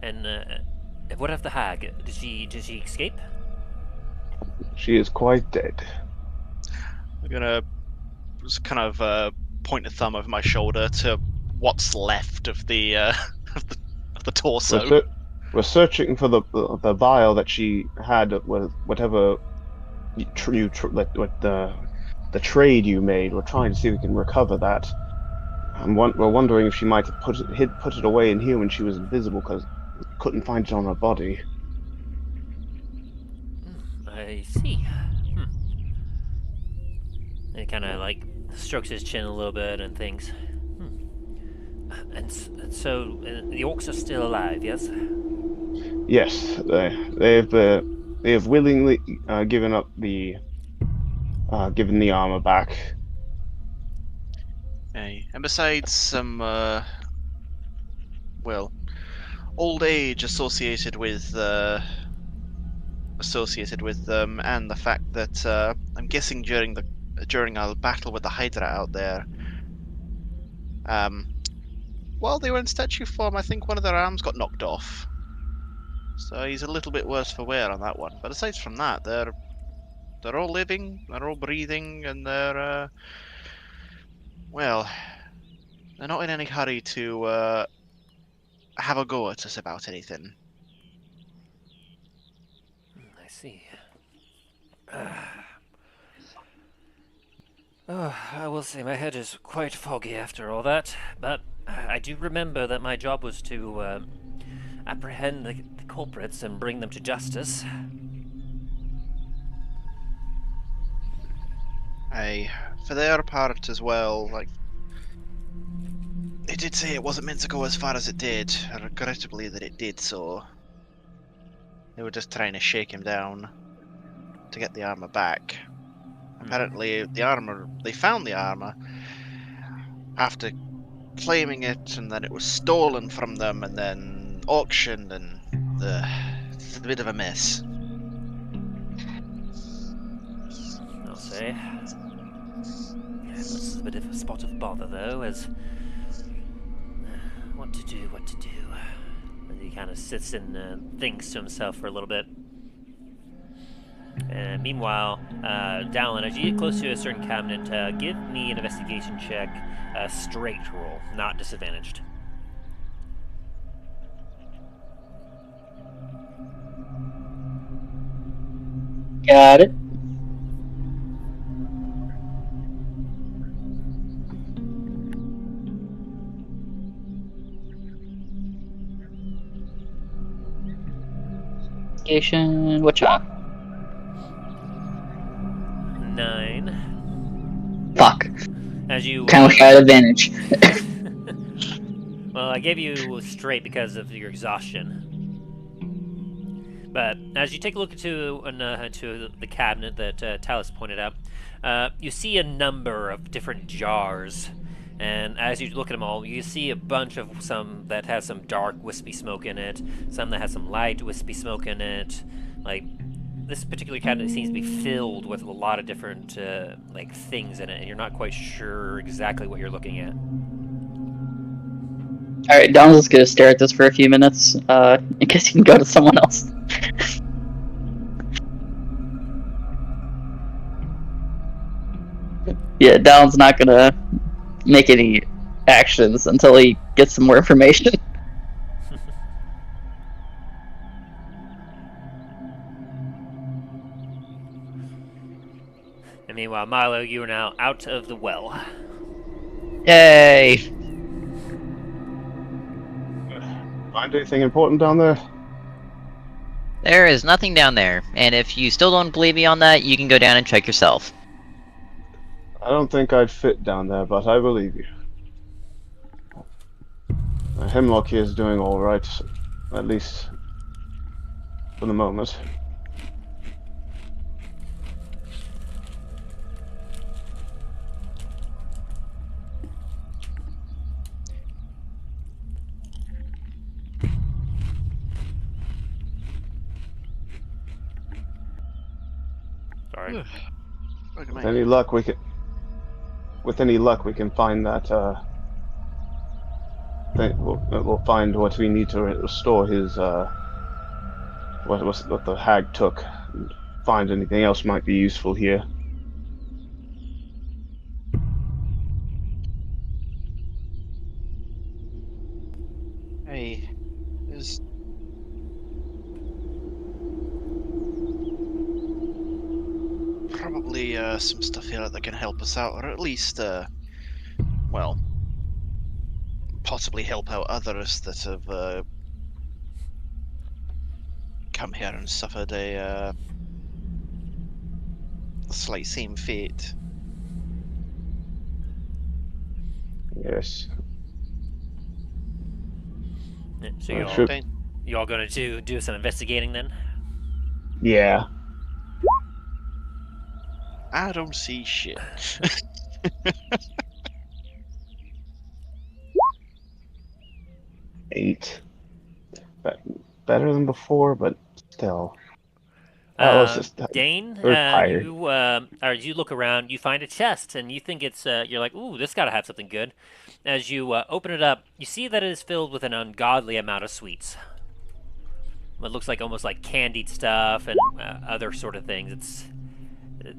and what of the hag? Did she escape? She is quite dead. I'm gonna just kind of point a thumb over my shoulder to what's left of the of the torso. We're searching for the vial that she had with whatever the trade you made. We're trying to see if we can recover that. And we're wondering if she might have put it away in here when she was invisible, because we couldn't find it on her body. I see. He kind of like strokes his chin a little bit and thinks. And so the Orcs are still alive, yes? Yes, they have willingly given up the giving the armor back. Aye. And besides some, well, old age associated with them, and the fact that I'm guessing during our battle with the Hydra out there, while they were in statue form, I think one of their arms got knocked off. So he's a little bit worse for wear on that one. But aside from that, they're all living, they're all breathing, and they're well, they're not in any hurry to have a go at us about anything. I see. Oh, I will say my head is quite foggy after all that, but I do remember that my job was to apprehend the culprits and bring them to justice. Aye, for their part as well, like, they did say it wasn't meant to go as far as it did, regrettably that it did so. They were just trying to shake him down to get the armor back. Apparently, they found the armor after claiming it, and then it was stolen from them, and then auctioned, and it's a bit of a mess. I'll say. This is a bit of a spot of bother, though, as what to do. And he kind of sits and thinks to himself for a little bit. Meanwhile, Dallen, as you get close to a certain cabinet, give me an investigation check, straight roll, not disadvantaged. Got it. Investigation. What's up? 9. Fuck. As you Kind of had advantage. well, I gave you straight because of your exhaustion. But as you take a look into the cabinet that Talos pointed out, you see a number of different jars. And as you look at them all, you see a bunch of some that has some dark, wispy smoke in it, some that has some light, wispy smoke in it. Like, this particular cabinet seems to be filled with a lot of different, like, things in it, and you're not quite sure exactly what you're looking at. Alright, Don's just gonna stare at this for a few minutes, in case he can go to someone else. Yeah, Don's not gonna make any actions until he gets some more information. And meanwhile, Milo, you are now out of the well. Yay! Find anything important down there? There is nothing down there, and if you still don't believe me on that, you can go down and check yourself. I don't think I'd fit down there, but I believe you. Hemlock here is doing all right, at least for the moment. Sorry. With any luck, we can find that. We'll find what we need to restore his. What the hag took. And find anything else might be useful here. Hey, there's probably some stuff here that can help us out, or at least, well, possibly help out others that have come here and suffered a slight same fate. Yes. Yeah, so Sure. you all going to do some investigating then? Yeah. I don't see shit. 8. Better than before, but still. That was just Dain, we're tired. you look around, you find a chest, and you think it's, you're like, ooh, this gotta have something good. As you open it up, you see that it is filled with an ungodly amount of sweets. It looks like almost like candied stuff and other sort of things.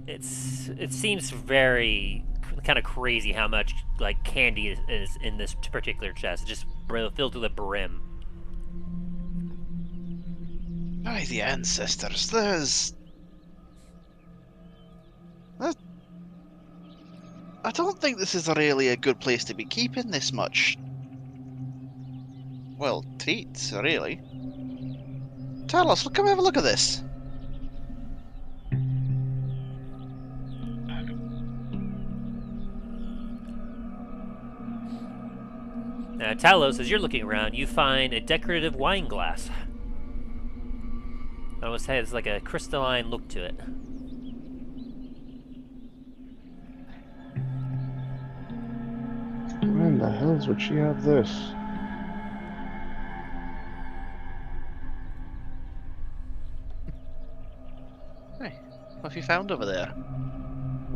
It seems very kind of crazy how much like candy is in this particular chest. It's just filled to the brim. By the ancestors, I don't think this is really a good place to be keeping this much. Well, treats, really. Talos, come have a look at this. Now, Talos, as you're looking around, you find a decorative wine glass. It almost has like a crystalline look to it. When the hells would she have this? Hey, what have you found over there?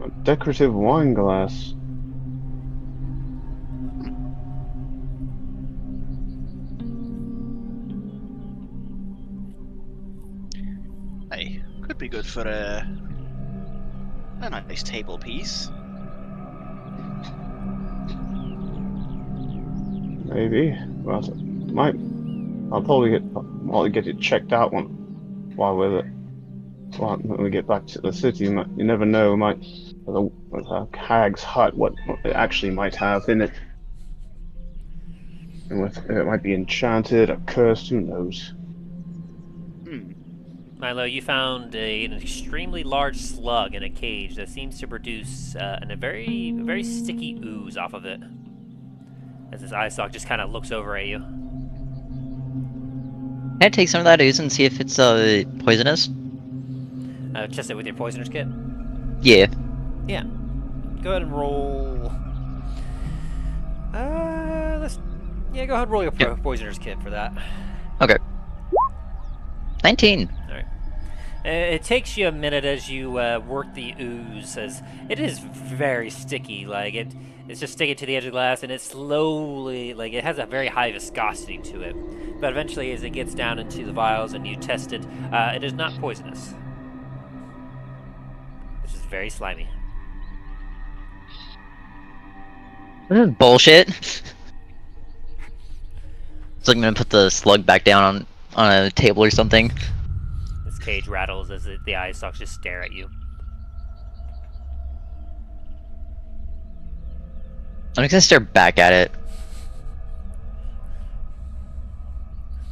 A decorative wine glass. Hey, could be good for a nice table piece. Maybe. Well, I'll probably get it checked out while when we get back to the city. You never know. With a hag's hut, what it actually might have in it. And it might be enchanted or cursed. Who knows? Milo, you found an extremely large slug in a cage that seems to produce a very sticky ooze off of it. As this eye stalk just kind of looks over at you. Can I take some of that ooze and see if it's poisonous? Test it with your poisoner's kit. Yeah. Yeah. Go ahead and roll. Go ahead and roll your poisoner's kit for that. Okay. 19. All right. It takes you a minute as you work the ooze, as it is very sticky. Like it's just sticking to the edge of the glass, and it slowly, it has a very high viscosity to it. But eventually, as it gets down into the vials and you test it, it is not poisonous. It's just very slimy. This is bullshit. So I'm gonna put the slug back down on a table or something. This cage rattles as the eye stalks just stare at you. I'm just gonna stare back at it.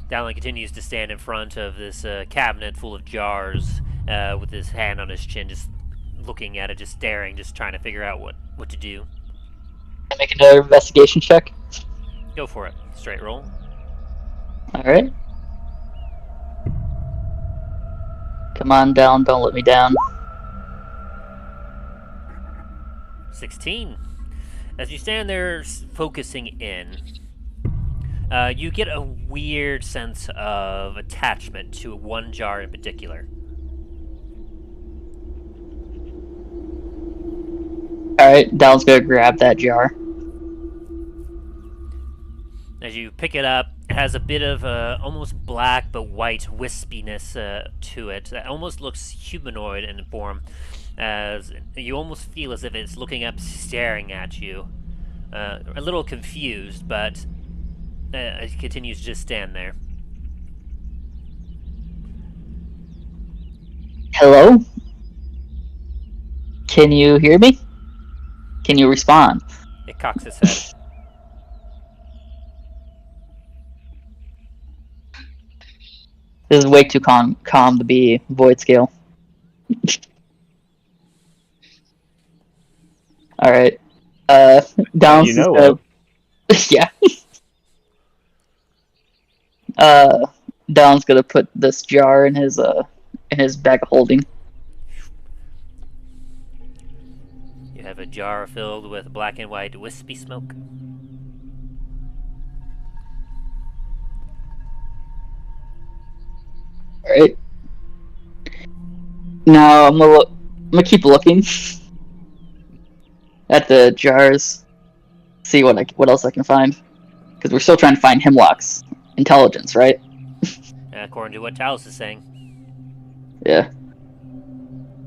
Dallen continues to stand in front of this cabinet full of jars with his hand on his chin, just looking at it, just staring, just trying to figure out what to do. Make another investigation check. Go for it. Straight roll. Alright. Come on, Dallen, don't let me down. 16. As you stand there focusing in, you get a weird sense of attachment to one jar in particular. Alright, Dallen's gonna grab that jar. As you pick it up, it has a bit of almost black but white wispiness to it that almost looks humanoid in form, as you almost feel as if it's looking up, staring at you. A little confused, but it continues to just stand there. Hello? Can you hear me? Can you respond? It cocks its head. This is way too calm to be Voidscale. Alright. Dallen's You know gonna... yeah. Dallen's gonna put this jar in his bag of holding. You have a jar filled with black and white wispy smoke. Alright. Now I'm gonna keep looking at the jars, see what else I can find, because we're still trying to find Hemlock's intelligence, right? According to what Talos is saying. Yeah.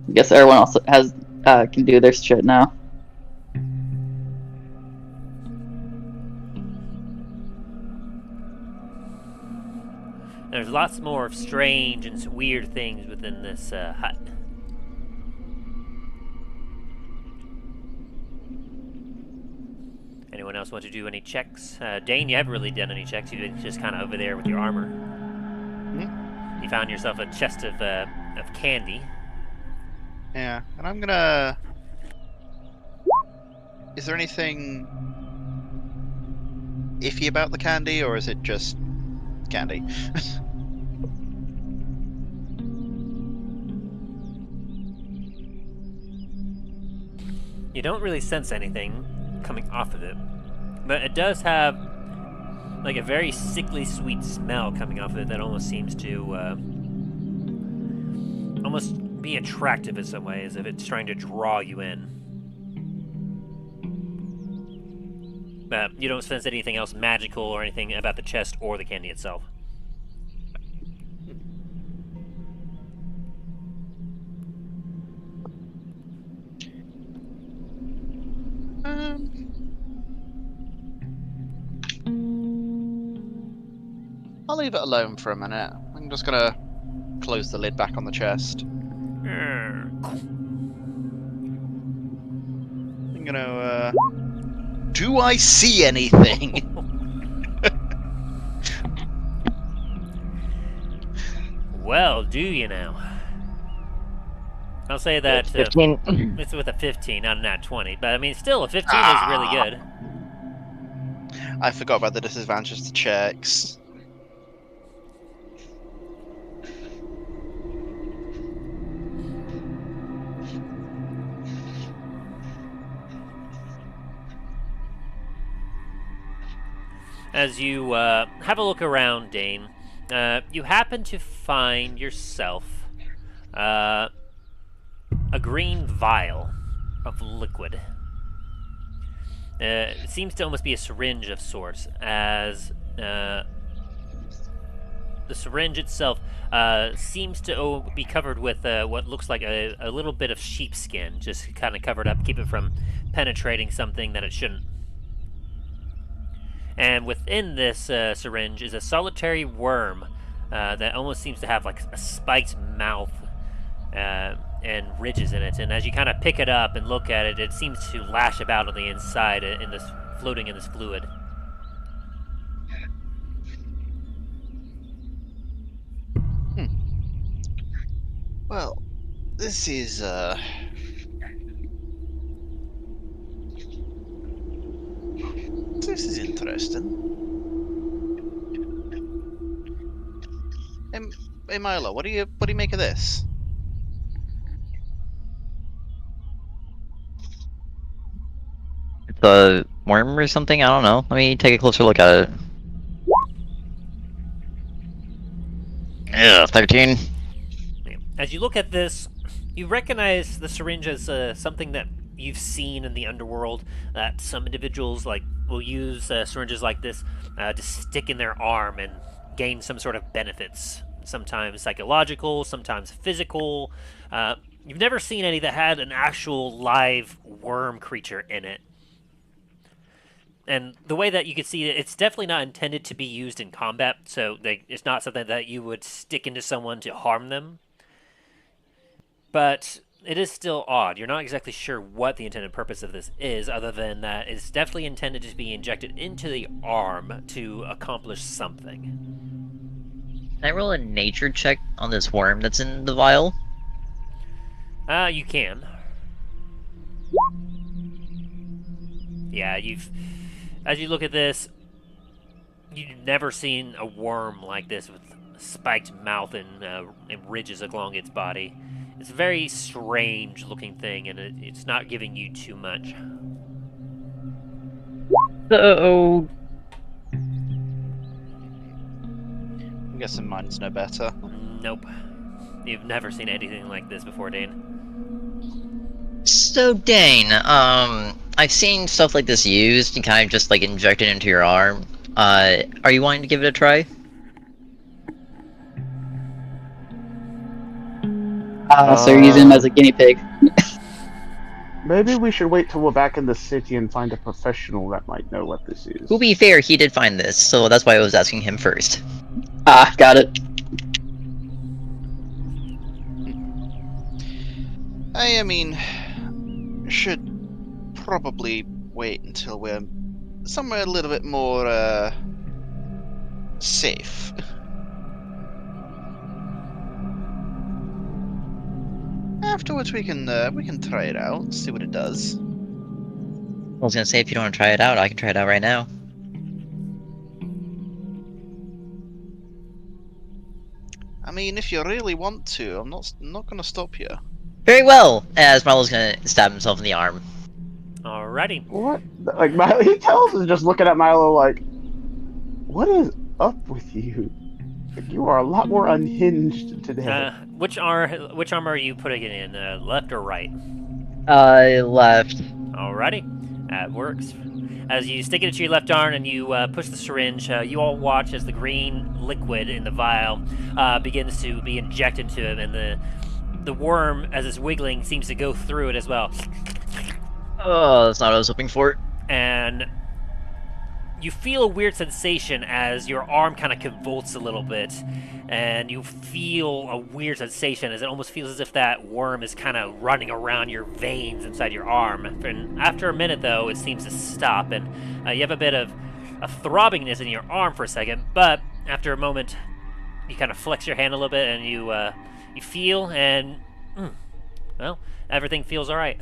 I guess everyone else has can do their shit now. There's lots more strange and weird things within this hut. Anyone else want to do any checks? Dain, you haven't really done any checks. You've been just kind of over there with your armor. Mm-hmm. You found yourself a chest of candy. Yeah, and I'm gonna... Is there anything iffy about the candy, or is it just candy? You don't really sense anything coming off of it, but it does have like a very sickly sweet smell coming off of it that almost seems to almost be attractive in some way, as if it's trying to draw you in. But you don't sense anything else magical or anything about the chest or the candy itself. I'll leave it alone for a minute. I'm just gonna close the lid back on the chest. I'm gonna, do I see anything? Well, do you now? I'll say that 15. it's with a 15, not a nat 20, but I mean, still a 15 is really good. I forgot about the disadvantage to checks. As you have a look around, Dain, you happen to find yourself a green vial of liquid. It seems to almost be a syringe of sorts, as the syringe itself seems to be covered with what looks like a little bit of sheepskin, just kind of covered up, keep it from penetrating something that it shouldn't. And within this syringe is a solitary worm that almost seems to have like a spiked mouth and ridges in it. And as you kind of pick it up and look at it, it seems to lash about on the inside, in this floating in this fluid. Well, this is this is interesting. Hey Milo, what do you make of this? It's a worm or something? I don't know. Let me take a closer look at it. Yeah, 13. As you look at this, you recognize the syringe as something that you've seen in the underworld, that some individuals will use syringes like this to stick in their arm and gain some sort of benefits, sometimes psychological, sometimes physical. You've never seen any that had an actual live worm creature in it. And the way that you can see it, it's definitely not intended to be used in combat, so it's not something that you would stick into someone to harm them. But it is still odd. You're not exactly sure what the intended purpose of this is, other than that it's definitely intended to be injected into the arm to accomplish something. Can I roll a nature check on this worm that's in the vial? You can. Yeah, as you look at this, you've never seen a worm like this with spiked mouth and ridges along its body. It's a very strange looking thing, and it's not giving you too much. So I'm guessing mine's no better. Nope. You've never seen anything like this before, Dain. So Dain, I've seen stuff like this used and kind of just like injected into your arm. Are you wanting to give it a try? so you're using him as a guinea pig. Maybe we should wait till we're back in the city and find a professional that might know what this is. To be fair, he did find this, so that's why I was asking him first. Got it. I mean, should probably wait until we're somewhere a little bit more safe. Afterwards, we can try it out, see what it does. I was gonna say, if you don't want to try it out, I can try it out right now. I mean, if you really want to, I'm not gonna stop you. Very well, as Milo's gonna stab himself in the arm. Alrighty. What? Like, Milo, he tells us, just looking at Milo like, what is up with you? Like, you are a lot more unhinged today. Which arm are you putting it in? Left or right? Left. Alrighty. That works. As you stick it into your left arm and you push the syringe, you all watch as the green liquid in the vial begins to be injected into it, and the worm, as it's wiggling, seems to go through it as well. Oh, that's not what I was hoping for. And you feel a weird sensation as your arm kind of convulses a little bit, and you feel a weird sensation as it almost feels as if that worm is kind of running around your veins inside your arm. And after a minute, though, it seems to stop, and you have a bit of a throbbingness in your arm for a second, but after a moment, you kind of flex your hand a little bit, and you feel, and, well, everything feels alright.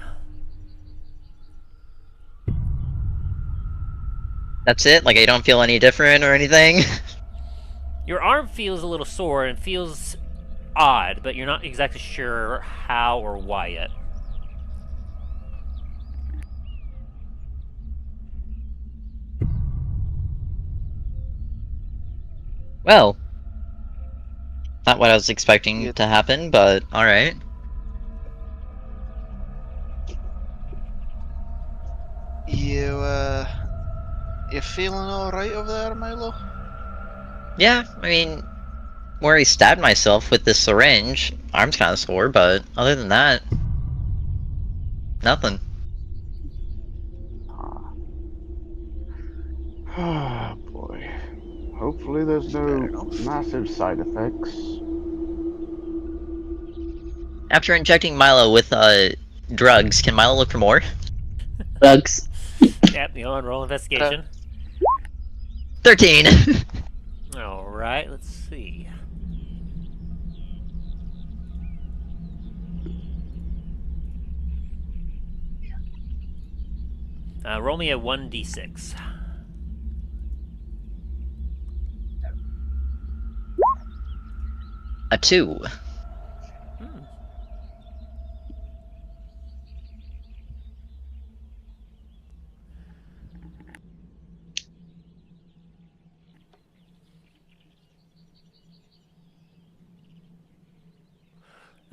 That's it? Like, I don't feel any different or anything? Your arm feels a little sore and feels odd, but you're not exactly sure how or why yet. Well, not what I was expecting to happen, but alright. You feeling alright over there, Milo? Yeah, I mean, where I stabbed myself with this syringe, arm's kind of sore, but other than that, nothing. Ah, boy. Hopefully there's no massive side effects. After injecting Milo with drugs, can Milo look for more? Drugs. Yep, you on roll investigation. 13! Alright, let's see. Roll me a 1d6. A 2.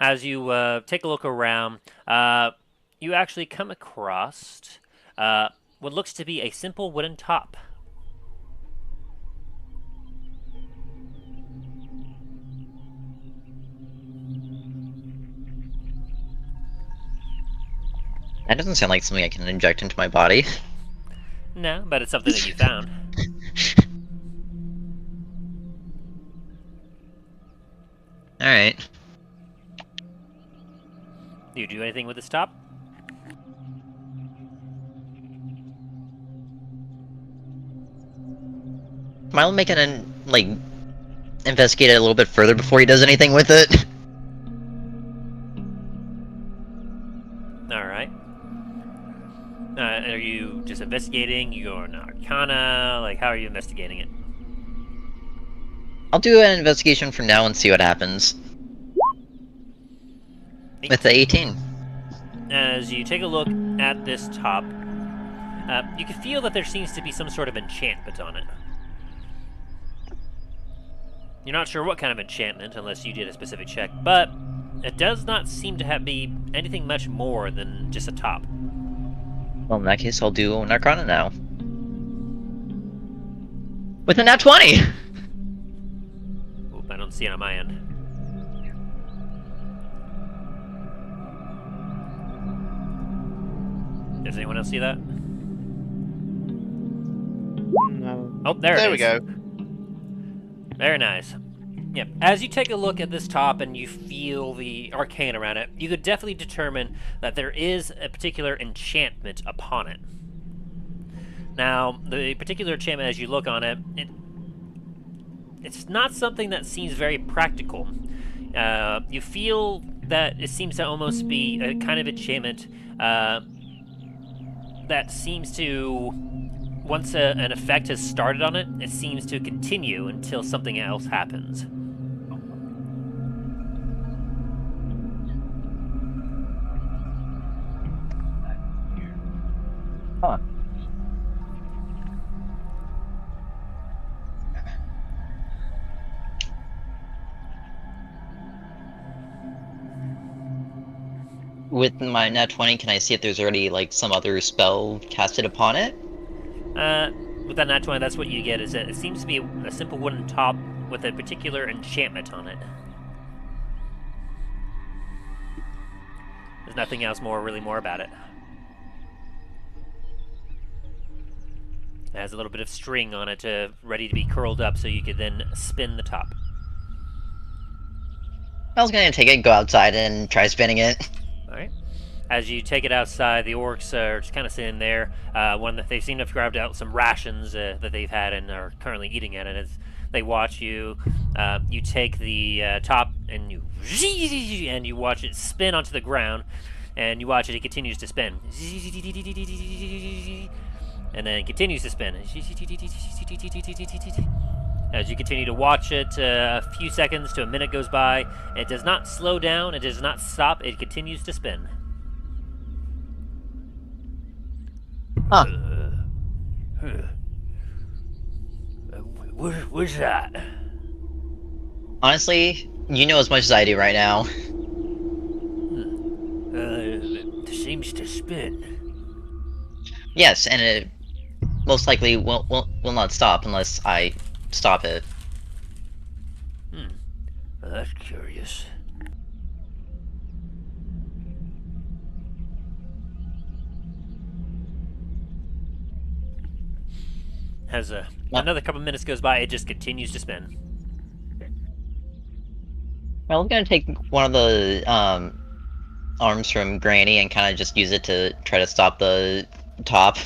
As you take a look around, you actually come across what looks to be a simple wooden top. That doesn't sound like something I can inject into my body. No, but it's something that you found. Alright. Do you do anything with this top? Milo make an, like, investigate it a little bit further before he does anything with it. Alright. Are you just investigating? You go on Arcana? Like, how are you investigating it? I'll do an investigation from now and see what happens. With the 18. As you take a look at this top, you can feel that there seems to be some sort of enchantment on it. You're not sure what kind of enchantment, unless you did a specific check, but it does not seem to be anything much more than just a top. Well, in that case, I'll do an Arcana now. With a nat 20! Oop, I don't see it on my end. Does anyone else see that? No. Oh, there it is. There we go. Very nice. Yep. As you take a look at this top and you feel the arcane around it, you could definitely determine that there is a particular enchantment upon it. Now, the particular enchantment, as you look on it, it's not something that seems very practical. You feel that it seems to almost be a kind of enchantment that seems to, once an effect has started on it, it seems to continue until something else happens. Huh. With my nat 20, can I see if there's already, like, some other spell casted upon it? With that nat 20, that's what you get, is that it seems to be a simple wooden top with a particular enchantment on it. There's nothing else really more about it. It has a little bit of string on it, ready to be curled up so you could then spin the top. I was gonna take it, go outside, and try spinning it. Alright. As you take it outside, the orcs are just kind of sitting there. They seem to have grabbed out some rations that they've had and are currently eating it. And as they watch you, you take the top and you watch it spin onto the ground. And you watch it continues to spin. And then it continues to spin. As you continue to watch it, a few seconds to a minute goes by. It does not slow down. It does not stop. It continues to spin. Huh. What's that? Honestly, you know as much as I do right now. It seems to spin. Yes, and it most likely will not stop unless I stop it. Well, that's curious. As another couple minutes goes by, it just continues to spin. Well, I'm gonna take one of the arms from Granny and kind of just use it to try to stop the top.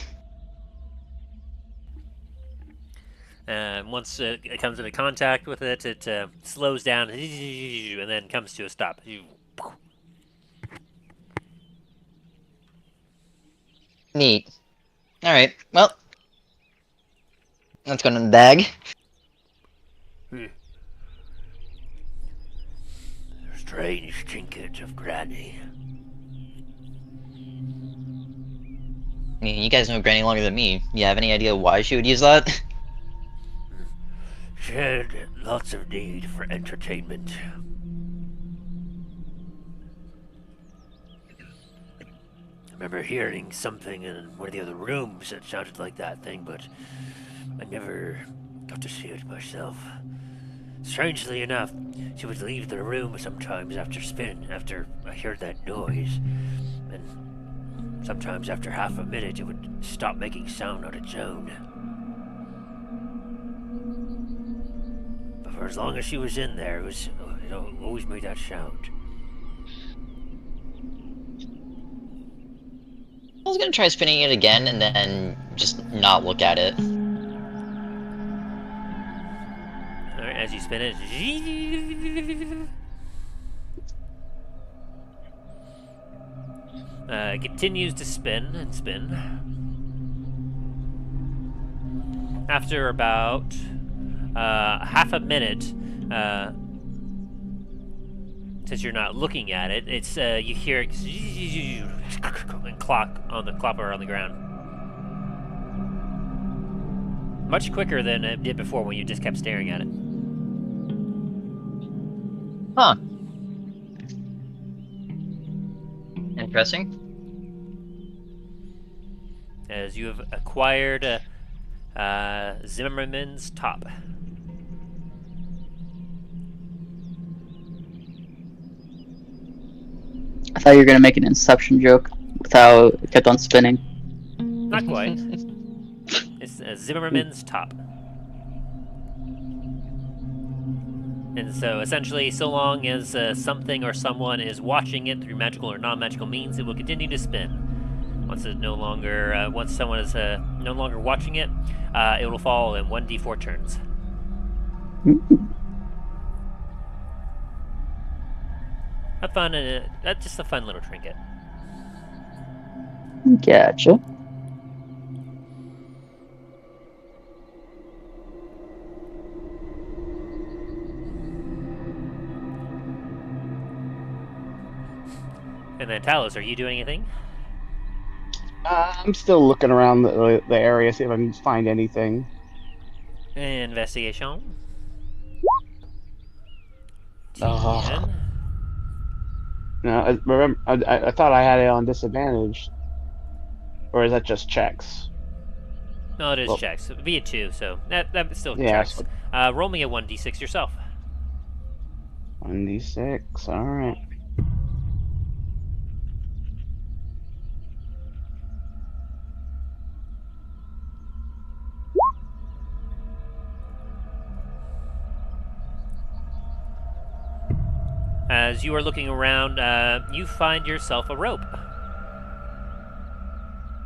Once it comes into contact with it, it slows down and then comes to a stop. Neat. Alright, well. Let's go in the bag. Strange trinket of Granny. I mean, you guys know Granny longer than me. You have any idea why she would use that? She had lots of need for entertainment. I remember hearing something in one of the other rooms that sounded like that thing, but I never got to see it myself. Strangely enough, she would leave the room sometimes after I heard that noise, and sometimes after half a minute it would stop making sound on its own. But for as long as she was in there, it always made that sound. I was gonna try spinning it again and then just not look at it. Alright, as you spin it, it continues to spin and spin. After about half a minute, since you're not looking at it, it's you hear it and clopper on the ground. Much quicker than it did before when you just kept staring at it. Huh. Interesting. As you have acquired Zimmerman's top. I thought you were gonna make an Inception joke with how it kept on spinning. Not quite. It's Zimmerman's top. And so, essentially, so long as something or someone is watching it through magical or non-magical means, it will continue to spin. Once someone is no longer watching it, it will fall in 1d4 turns. Have fun, that's just a fun little trinket. Gotcha. And then Talos, are you doing anything? I'm still looking around the area, see if I can find anything. Investigation. Oh. 10. No, I thought I had it on disadvantage. Or is that just checks? No, it is Well, checks. It would be a 2, so that still Yeah, checks. Roll me a 1d6 yourself. 1d6, alright. As you are looking around, you find yourself a rope.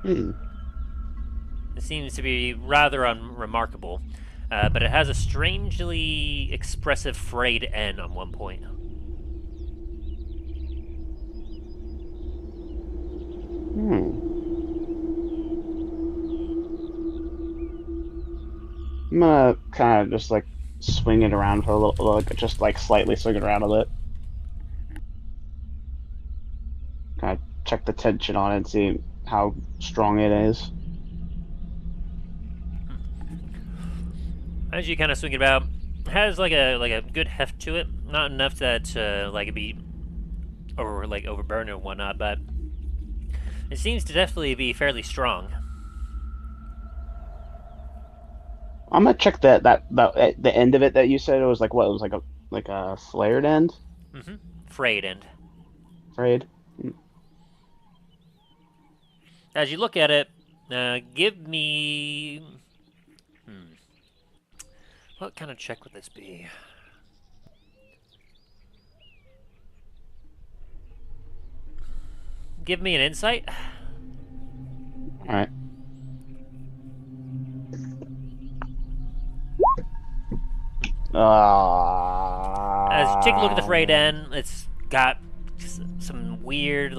Hmm. It seems to be rather unremarkable, but it has a strangely expressive frayed end on one point. I'm gonna kind of just like swing it around for a little, just like slightly swing it around a bit. Kind of check the tension on it and see how strong it is. As you kind of swing it about, it has like a good heft to it. Not enough that like it'd be overburdened or whatnot, but it seems to definitely be fairly strong. I'm gonna check the end of it that you said it was like what? It was like a flared end, Mm-hmm. Frayed end. frayed. As you look at it, give me... What kind of check would this be? Give me an insight. All right. As you take a look at the frayed end, it's got some weird, it's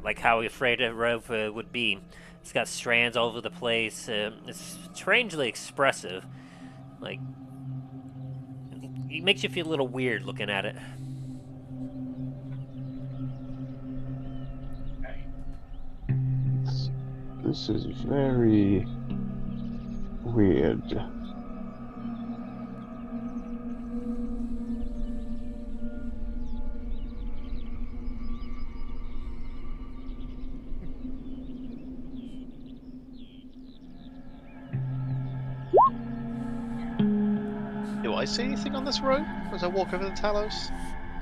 like how a frayed rope would be. It's got strands all over the place. It's strangely expressive. Like, it makes you feel a little weird looking at it. This is very weird. Do I see anything on this rope as I walk over the Talos?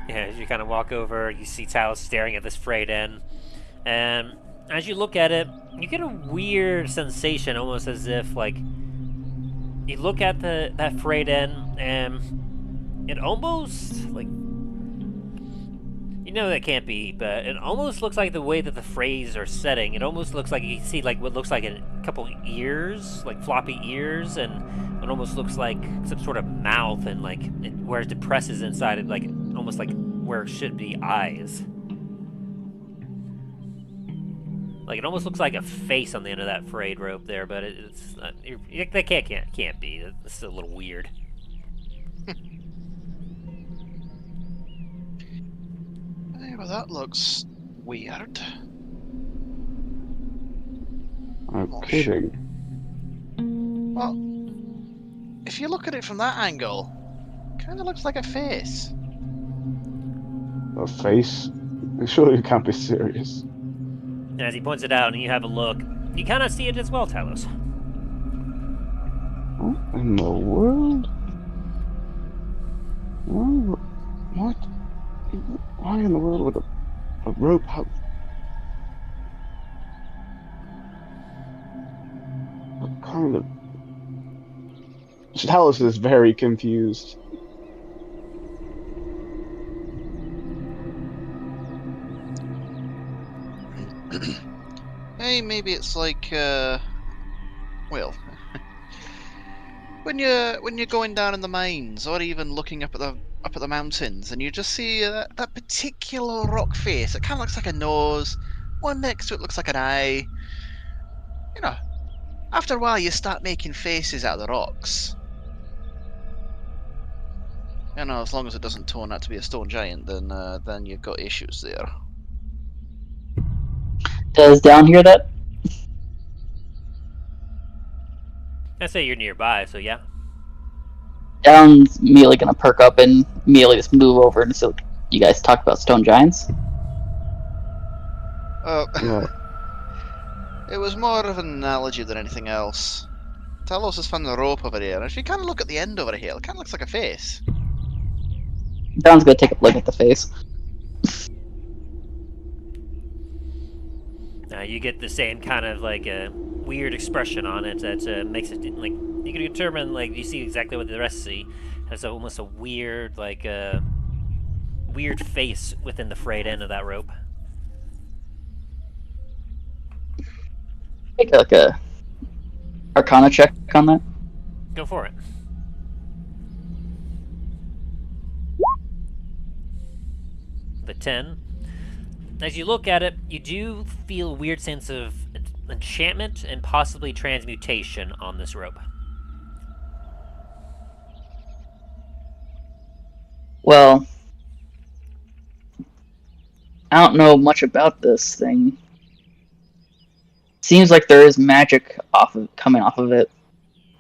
Yeah, as you kind of walk over, you see Talos staring at this frayed end. And as you look at it, you get a weird sensation, almost as if, like, you look at that frayed end, and it almost, like, you know that can't be, but it almost looks like the way that the frays are setting. It almost looks like you see, like, what looks like a couple ears, like floppy ears, and it almost looks like some sort of mouth, and, like, where it depresses inside it, like, almost like where it should be eyes. Like, it almost looks like a face on the end of that frayed rope there, but it's not, that can't be. It's a little weird. Hey, well, that looks weird. I'm Oh, kidding. Well, if you look at it from that angle, kind of looks like a face. A face? Surely you can't be serious. And as he points it out and you have a look, you kind of see it as well, Talos. What in the world? What? Why in the world would a rope have... What kind of... Talos is very confused. Hey, maybe it's like, well, when you're going down in the mines, or even looking up at the mountains, and you just see that particular rock face. It kind of looks like a nose. One next to it looks like an eye. You know, after a while, you start making faces out of the rocks. You know, as long as it doesn't turn out to be a stone giant, then you've got issues there. Does Down hear that? I say you're nearby, so yeah. Down's immediately gonna perk up and immediately just move over and so you guys talk about stone giants. Yeah. It was more of an analogy than anything else. Talos has found the rope over here, and if you kind of look at the end over here, it kind of looks like a face. Down's gonna take a look at the face. You get the same kind of like a weird expression on it that makes it like you can determine like you see exactly what the rest see. It has almost a weird like weird face within the frayed end of that rope. Make like a Arcana check on that. Go for it. The 10. As you look at it, you do feel a weird sense of enchantment and possibly transmutation on this rope. Well, I don't know much about this thing. Seems like there is magic coming off of it,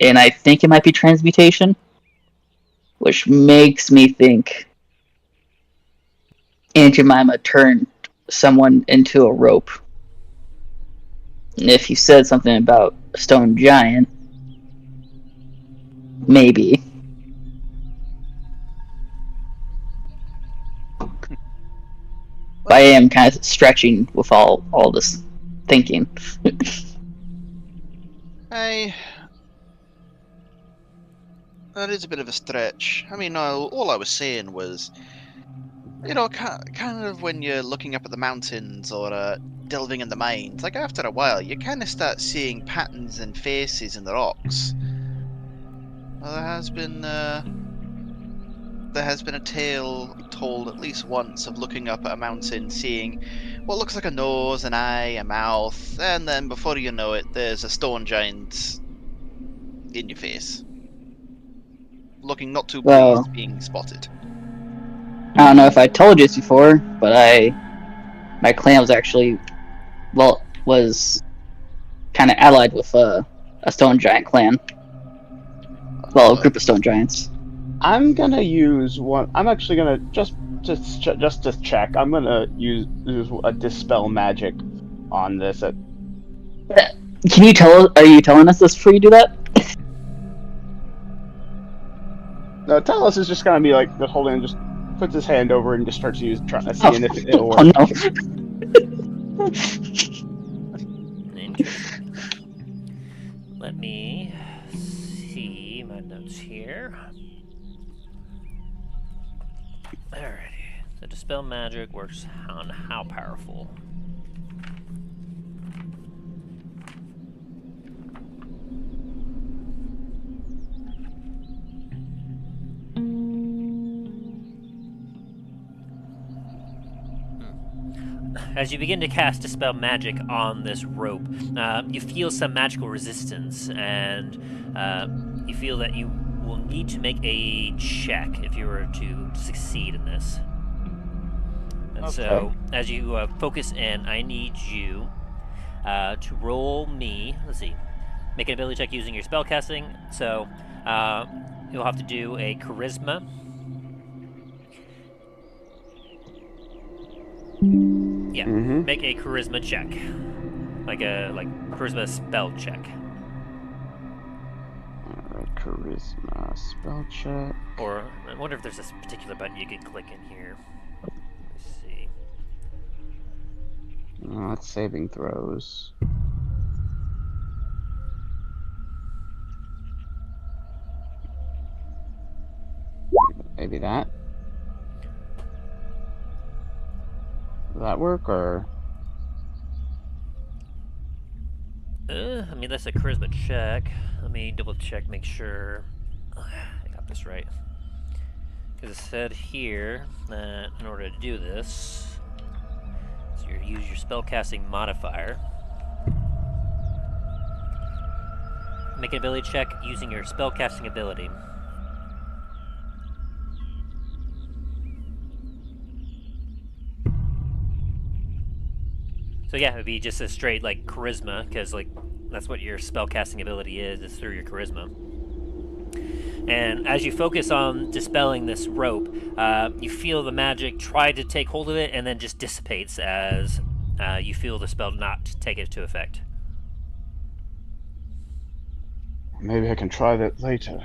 and I think it might be transmutation, which makes me think Aunt Jemima turned someone into a rope. And if you said something about a stone giant, maybe. I am kind of stretching with all this thinking. That is a bit of a stretch. I mean, all I was saying was, you know, kind of when you're looking up at the mountains or delving in the mines, like after a while, you kind of start seeing patterns and faces in the rocks. Well, there has been a tale told at least once of looking up at a mountain, seeing what looks like a nose, an eye, a mouth, and then before you know it, there's a stone giant in your face, looking not too pleased being spotted. I don't know if I told you this before, but my clan was actually, was kind of allied with a stone giant clan. Well, a group of stone giants. I'm gonna use one. I'm actually gonna just to check. I'm gonna use a dispel magic on this. Can you tell? Are you telling us this before you do that? No, Talos is just gonna be like just holding, just puts his hand over and just starts seeing if it'll work. Oh no. Interesting. Let me see my notes here. Alrighty. So dispel magic works on how powerful? As you begin to cast Dispel Magic on this rope, you feel some magical resistance, and you feel that you will need to make a check if you were to succeed in this. So as you focus in, I need you to roll me. Let's see, make an ability check using your spellcasting. So you'll have to do a charisma. Yeah, make a charisma check, like charisma spell check. Alright, charisma spell check. Or I wonder if there's this particular button you can click in here. Let's see. Oh, that's saving throws. Maybe that. Will that work, or? I mean, that's a charisma check. Let me double check, make sure I got this right. Because it said here that in order to do this, so you use your spellcasting modifier. Make an ability check using your spellcasting ability. So yeah, it would be just a straight like charisma, because like that's what your spellcasting ability is through your charisma. And as you focus on dispelling this rope, you feel the magic try to take hold of it, and then just dissipates as you feel the spell not take it to effect. Maybe I can try that later.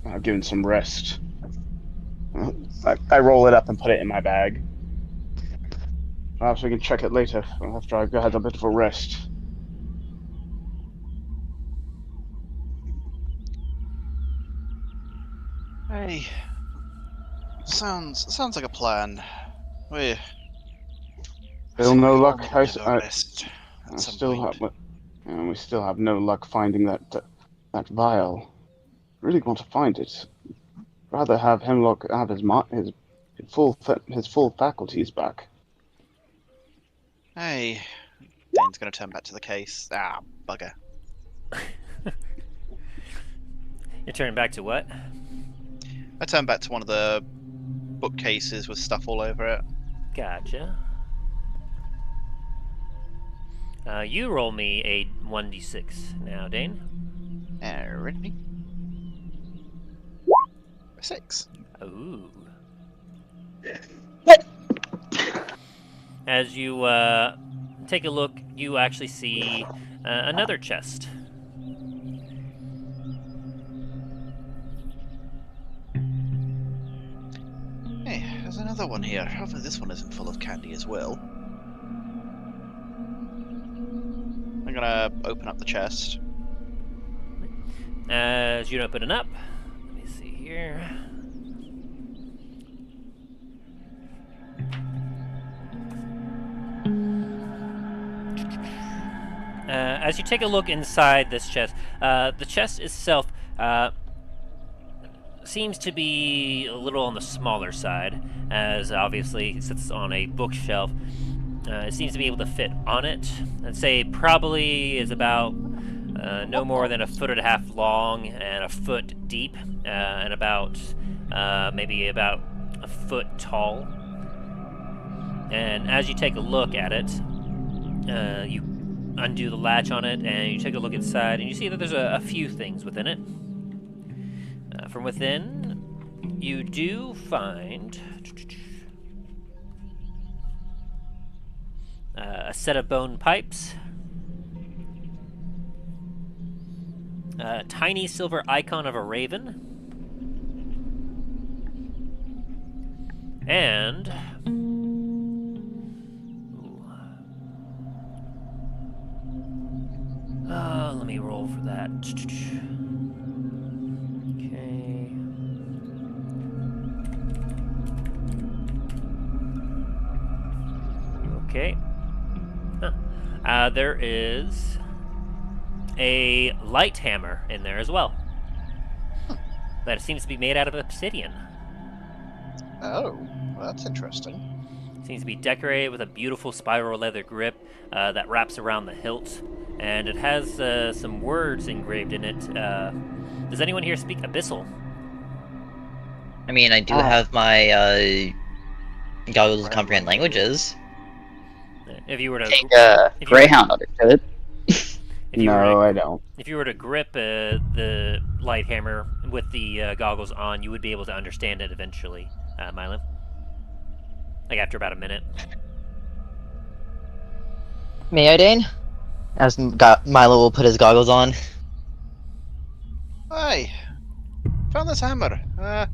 I've given some rest. I roll it up and put it in my bag. Perhaps we can check it later after I've had a bit of a rest. Hey, sounds like a plan. We Still no luck. we still have no luck finding that vial. Really want to find it. Rather have Hemlock have his full faculties back. Hey, Dain's gonna turn back to the case. Ah, bugger. You're turning back to what? I turn back to one of the bookcases with stuff all over it. Gotcha. You roll me a 1d6 now, Dain. Ready? 6. Ooh. As you take a look, you actually see another chest. Hey, there's another one here. Hopefully this one isn't full of candy as well. I'm gonna open up the chest. As you open it up, let me see here. As you take a look inside this chest, the chest itself seems to be a little on the smaller side, as obviously it sits on a bookshelf. It seems to be able to fit on it. I'd say probably is about no more than 1.5 feet long and 1 foot deep, and about maybe about 1 foot tall. And as you take a look at it, you undo the latch on it, and you take a look inside, and you see that there's a few things within it. From within, you do find a set of bone pipes, a tiny silver icon of a raven, and let me roll for that. Okay. There is a light hammer in there as well. That seems to be made out of obsidian. Oh, well, that's interesting. Seems to be decorated with a beautiful spiral leather grip that wraps around the hilt, and it has some words engraved in it. Does anyone here speak Abyssal? I mean, I do have my Goggles comprehend languages. If you were to, Take if you were- Greyhound understood. if you were No, to, I don't. if you were to grip the light hammer with the goggles on, you would be able to understand it eventually, Milo. Like after about a minute. May I, Dain? As Milo will put his goggles on. Hi, found this hammer. I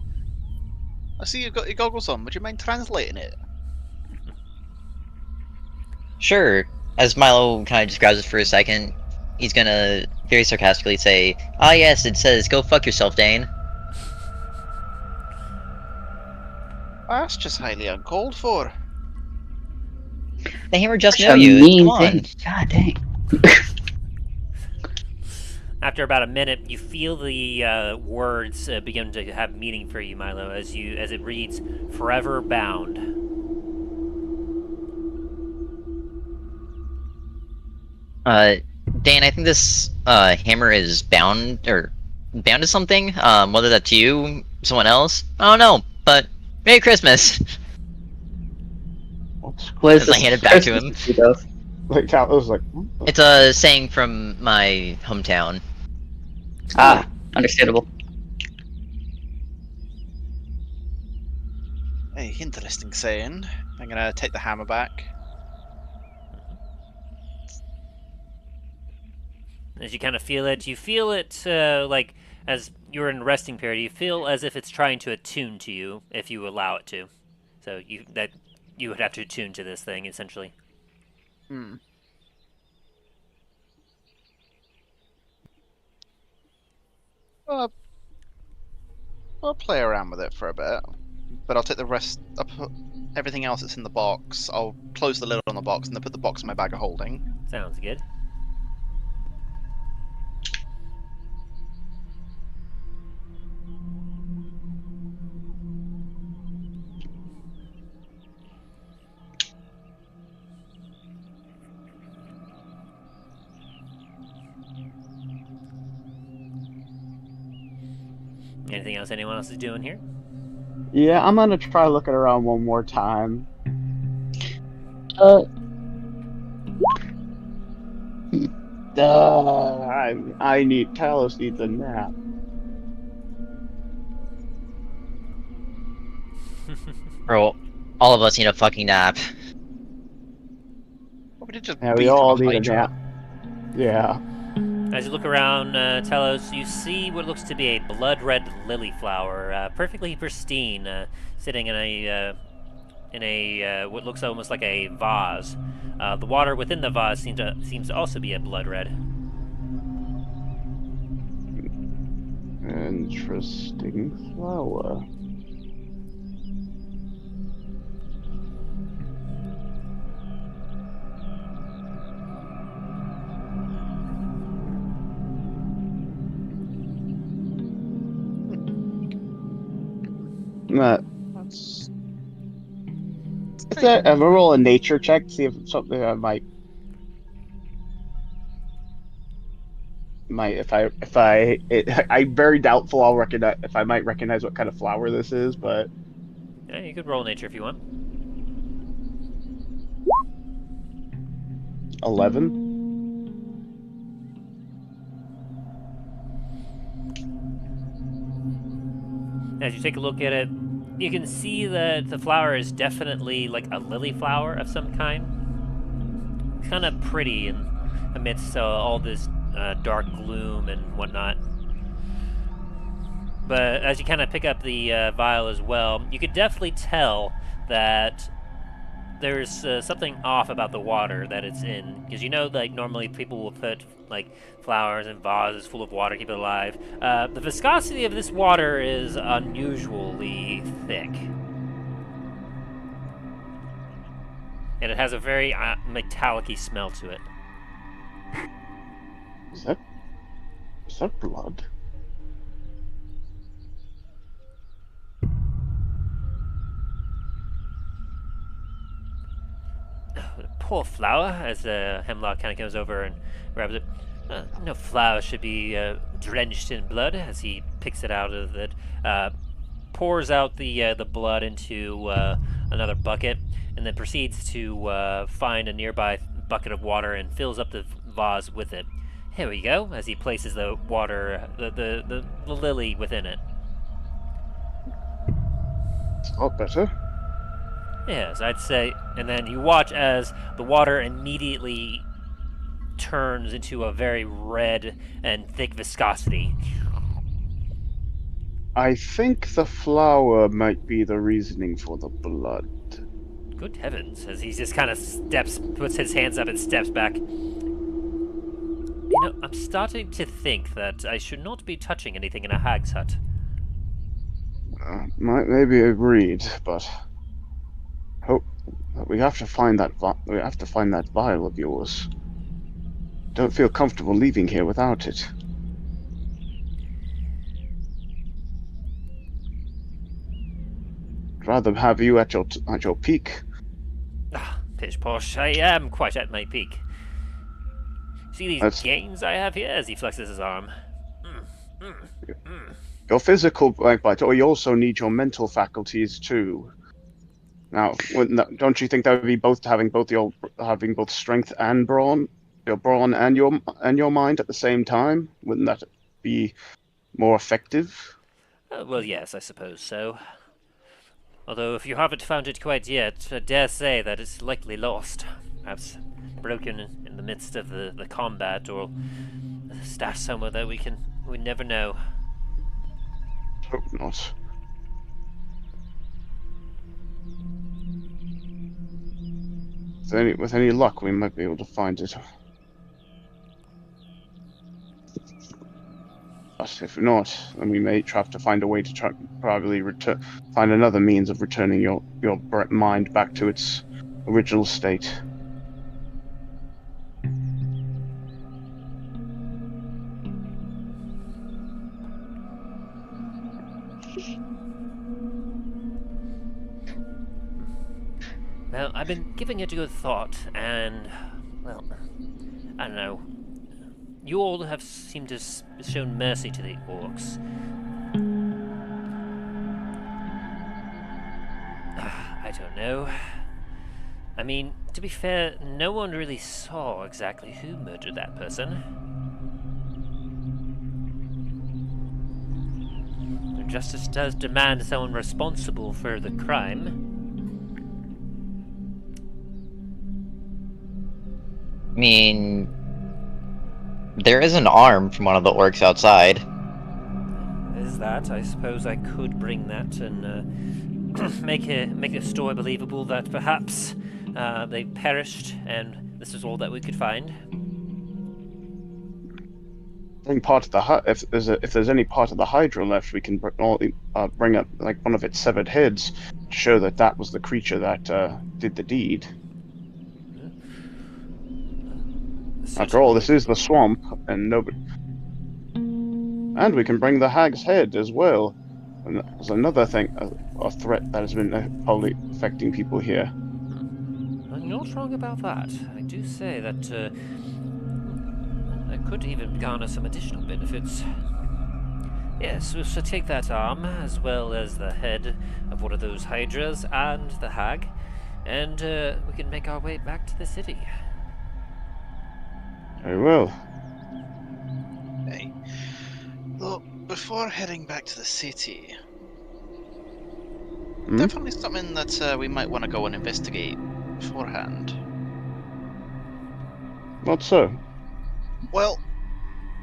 see you've got your goggles on. Would you mind translating it? Sure. As Milo kind of just grabs it for a second, he's gonna very sarcastically say, "Ah, yes, it says, go fuck yourself, Dain." That's just highly uncalled for. The hammer just Such know a you. mean Come on. thing. God dang. After about a minute, you feel the words begin to have meaning for you, Milo, as it reads, "Forever bound." Dain, I think this hammer is bound to something. Whether that's you, someone else, I don't know. But Merry Christmas. What is As I this hand it back to him. Christmas you of? Like Talos was like, It's a saying from my hometown. Ah, understandable. Hey, interesting saying. I'm gonna take the hammer back. As you kind of feel it, like as you're in resting period, you feel as if it's trying to attune to you if you allow it to. So you would have to attune to this thing essentially. Hmm. I'll play around with it for a bit, but I'll take the rest. I'll put everything else that's in the box. I'll close the lid on the box and then put the box in my bag of holding. Sounds good. Anything else anyone else is doing here? yeah, I'm gonna try looking around one more time. I need Talos needs a nap. Bro, all of us need a fucking nap. Well, we did just Yeah, beat we up all a need a Hydra. nap. Yeah. As you look around, Talos, you see what looks to be a blood-red lily flower, perfectly pristine, sitting in a what looks almost like a vase. The water within the vase seems to also be a blood red. Interesting flower. That's... Is that a roll a nature check? See if it's something I might. I'm very doubtful I'll recognize if I might recognize what kind of flower this is, but Yeah, you could roll nature if you want. 11. As you take a look at it, you can see that the flower is definitely like a lily flower of some kind. It's kind of pretty amidst all this dark gloom and whatnot. But as you kind of pick up the vial as well, you could definitely tell that there's something off about the water that it's in, because you know, like normally people will put like flowers in vases full of water, keep it alive. The viscosity of this water is unusually thick, and it has a very metallic-y smell to it. Is that blood? Poor flower, as Hemlock kind of comes over and grabs it. No flower should be drenched in blood. As he picks it out of it, pours out the blood into another bucket, and then proceeds to find a nearby bucket of water and fills up the vase with it. Here we go, as he places the water, the lily within it. It's a lot better. Yes, I'd say. And then you watch as the water immediately turns into a very red and thick viscosity. I think the flower might be the reasoning for the blood. Good heavens, as he just kind of puts his hands up and steps back. I'm starting to think that I should not be touching anything in a hag's hut. Might maybe agreed, but we have to find that vial of yours. Don't feel comfortable leaving here without it. I'd rather have you at your peak. Pish posh, I am quite at my peak. See these gains I have here as he flexes his arm. Your physical but you also need your mental faculties too. Now, don't you think that would be having both strength and brawn, your brawn and your mind at the same time? Wouldn't that be more effective? Well, yes, I suppose so. Although, if you haven't found it quite yet, I dare say that it's likely lost. Perhaps broken in the midst of the combat, or stashed somewhere that we never know. Hope not. With any luck, we might be able to find it. But if not, then we may have to find a way to find another means of returning your mind back to its original state. Well, I've been giving it a good thought, and, well, I don't know. You all have seemed to have shown mercy to the Orcs. I don't know. I mean, to be fair, no one really saw exactly who murdered that person. Justice does demand someone responsible for the crime. I mean, there is an arm from one of the orcs outside. Is that? I suppose I could bring that and make a story believable that perhaps they perished and this is all that we could find. I think part of the if there's any part of the Hydra left, we can bring up like one of its severed heads to show that was the creature that did the deed. After all, this is the swamp, and nobody. And we can bring the hag's head as well. And there's another thing, a threat that has been probably affecting people here. You're not wrong about that. I do say that that could even garner some additional benefits. Yes, we shall take that arm, as well as the head of one of those hydras and the hag, and we can make our way back to the city. Very well. Hey. Well, before heading back to the city, definitely something that we might want to go and investigate beforehand. Not so. Well,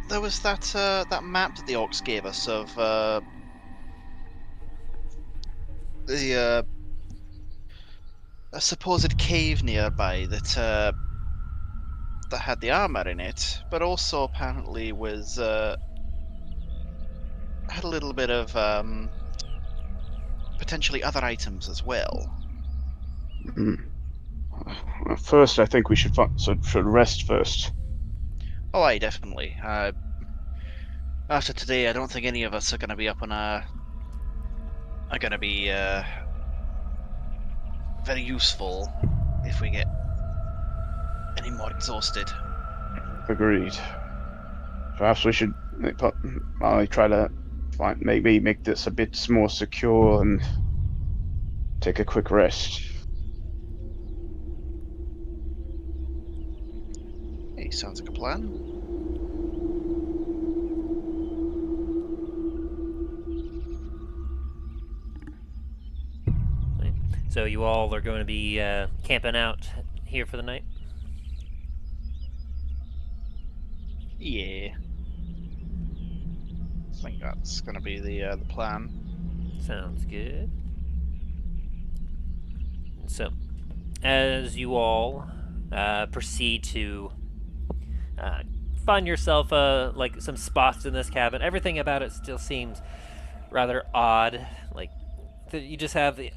there was that that map that the Orcs gave us of a supposed cave nearby that that had the armor in it, but also apparently was had a little bit of potentially other items as well. First, I think we should rest first. Oh, aye, definitely. After today, I don't think any of us are going to be up on are going to be very useful if we get any more exhausted. Agreed. Perhaps we should try to make this a bit more secure and take a quick rest. Hey, sounds like a plan. So you all are going to be camping out here for the night? Yeah. I think that's going to be the plan. Sounds good. So, as you all proceed to find yourself like some spots in this cabin, everything about it still seems rather odd. Like you just have the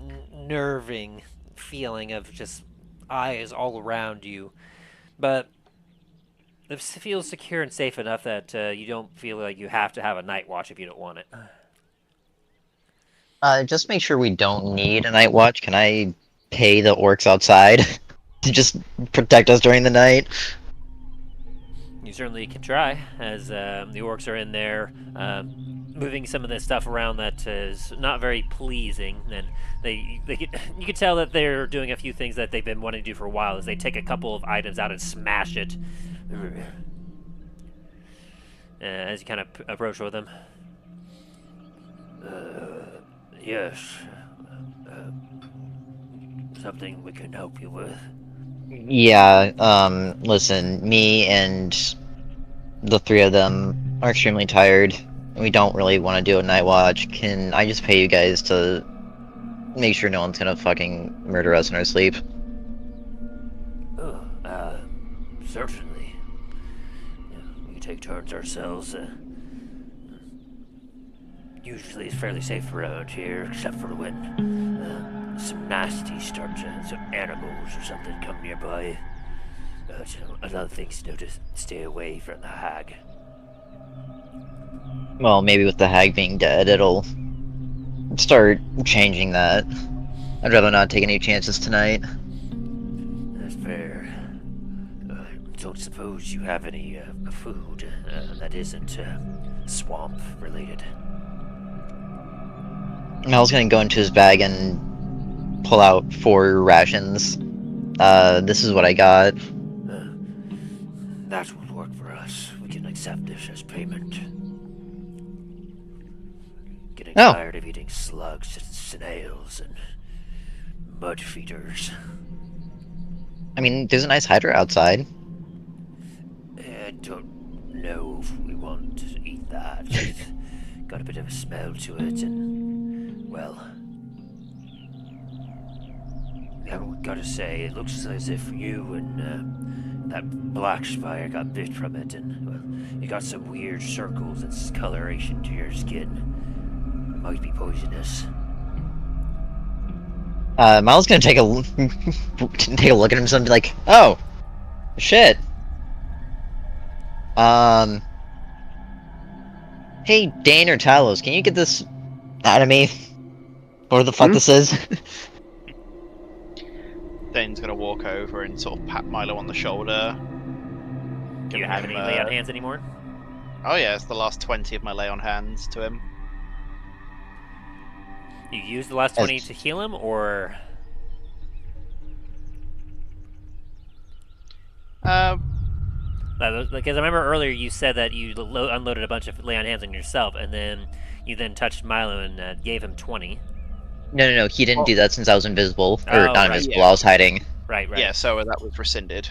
unnerving feeling of just eyes all around you, but it feels secure and safe enough that you don't feel like you have to have a night watch if you don't want it. Just make sure we don't need a night watch. Can I pay the orcs outside to just protect us during the night? You certainly can try, as the orcs are in there moving some of this stuff around that is not very pleasing, and you can tell that they're doing a few things that they've been wanting to do for a while, as they take a couple of items out and smash it. As you kind of approach with them. Yes. Something we can help you with. Yeah, listen, me and the three of them are extremely tired, and we don't really want to do a night watch. Can I just pay you guys to make sure no one's gonna fucking murder us in our sleep? Oh, certainly. Yeah, we can take turns ourselves. Usually it's fairly safe around here, except for when some nasty start to, some animals or something come nearby. Another thing's to know to stay away from the hag. Well, maybe with the hag being dead, it'll start changing that. I'd rather not take any chances tonight. That's fair. Don't suppose you have any food that isn't swamp related. Mel's gonna go into his bag and pull out 4 rations. This is what I got. That would work for us. We can accept this as payment. Getting tired of eating slugs and snails and mud feeders. I mean, there's a nice Hydra outside. I don't know if we want to eat that. It's got a bit of a smell to it, and, well, I've got to say, it looks as if you and that Blackspire got bit from it, and, well, you got some weird circles and coloration to your skin. It might be poisonous. Miles gonna take a look at himself and be like, "Oh, shit." Hey, Dain or Talos, can you get this out of me? Whatever the fuck this is. Dain's gonna walk over and sort of pat Milo on the shoulder. Do you have any lay on hands anymore? Oh yeah, it's the last 20 of my lay on hands to him. You used the last 20 to heal him, or...? Because I remember earlier you said that you unloaded a bunch of lay on hands on yourself, and then you touched Milo and gave him 20. No, he didn't do that since I was invisible. Or not right, invisible, yeah. I was hiding. Right. Yeah, so that was rescinded.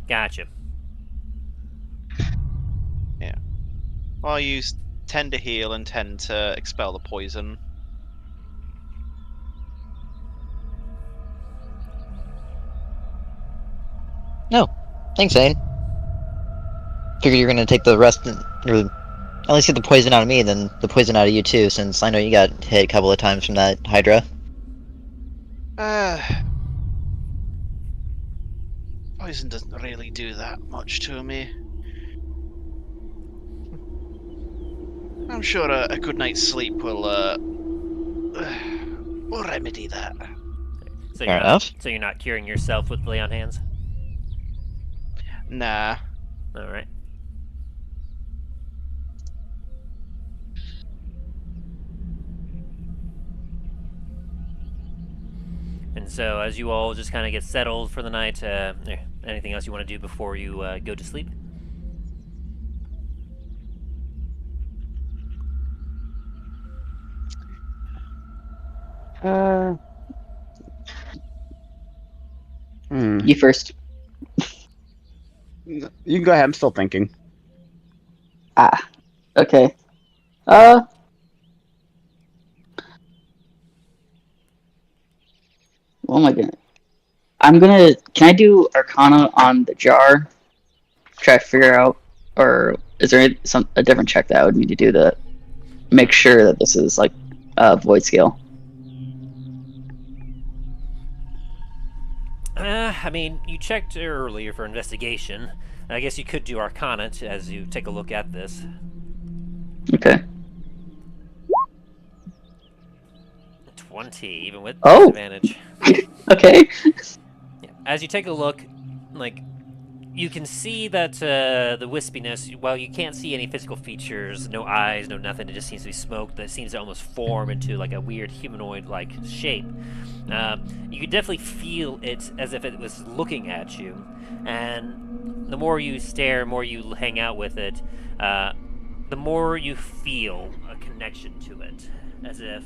Gotcha. Yeah. Well, I use tend to heal and tend to expel the poison. No. Thanks, Dain. Figured you were gonna take the rest, or at least get the poison out of me, then the poison out of you too, since I know you got hit a couple of times from that Hydra. Poison doesn't really do that much to me. I'm sure a good night's sleep will remedy that. So Fair enough. So you're not curing yourself with lay on hands? Nah. Alright. And so, as you all just kind of get settled for the night, anything else you want to do before you go to sleep? You first. You can go ahead. I'm still thinking. Okay. Oh my god. Can I do Arcana on the jar? Try to figure out, or is there a different check that I would need to do to make sure that this is like Voidscale? I mean, you checked earlier for investigation. I guess you could do Arcana as you take a look at this. Okay. 20, even with Oh! disadvantage. Okay. Yeah. As you take a look, like, you can see that the wispiness, while you can't see any physical features, no eyes, no nothing, it just seems to be smoke that seems to almost form into like a weird humanoid-like shape. You can definitely feel it as if it was looking at you, and the more you stare, more you hang out with it, the more you feel a connection to it, as if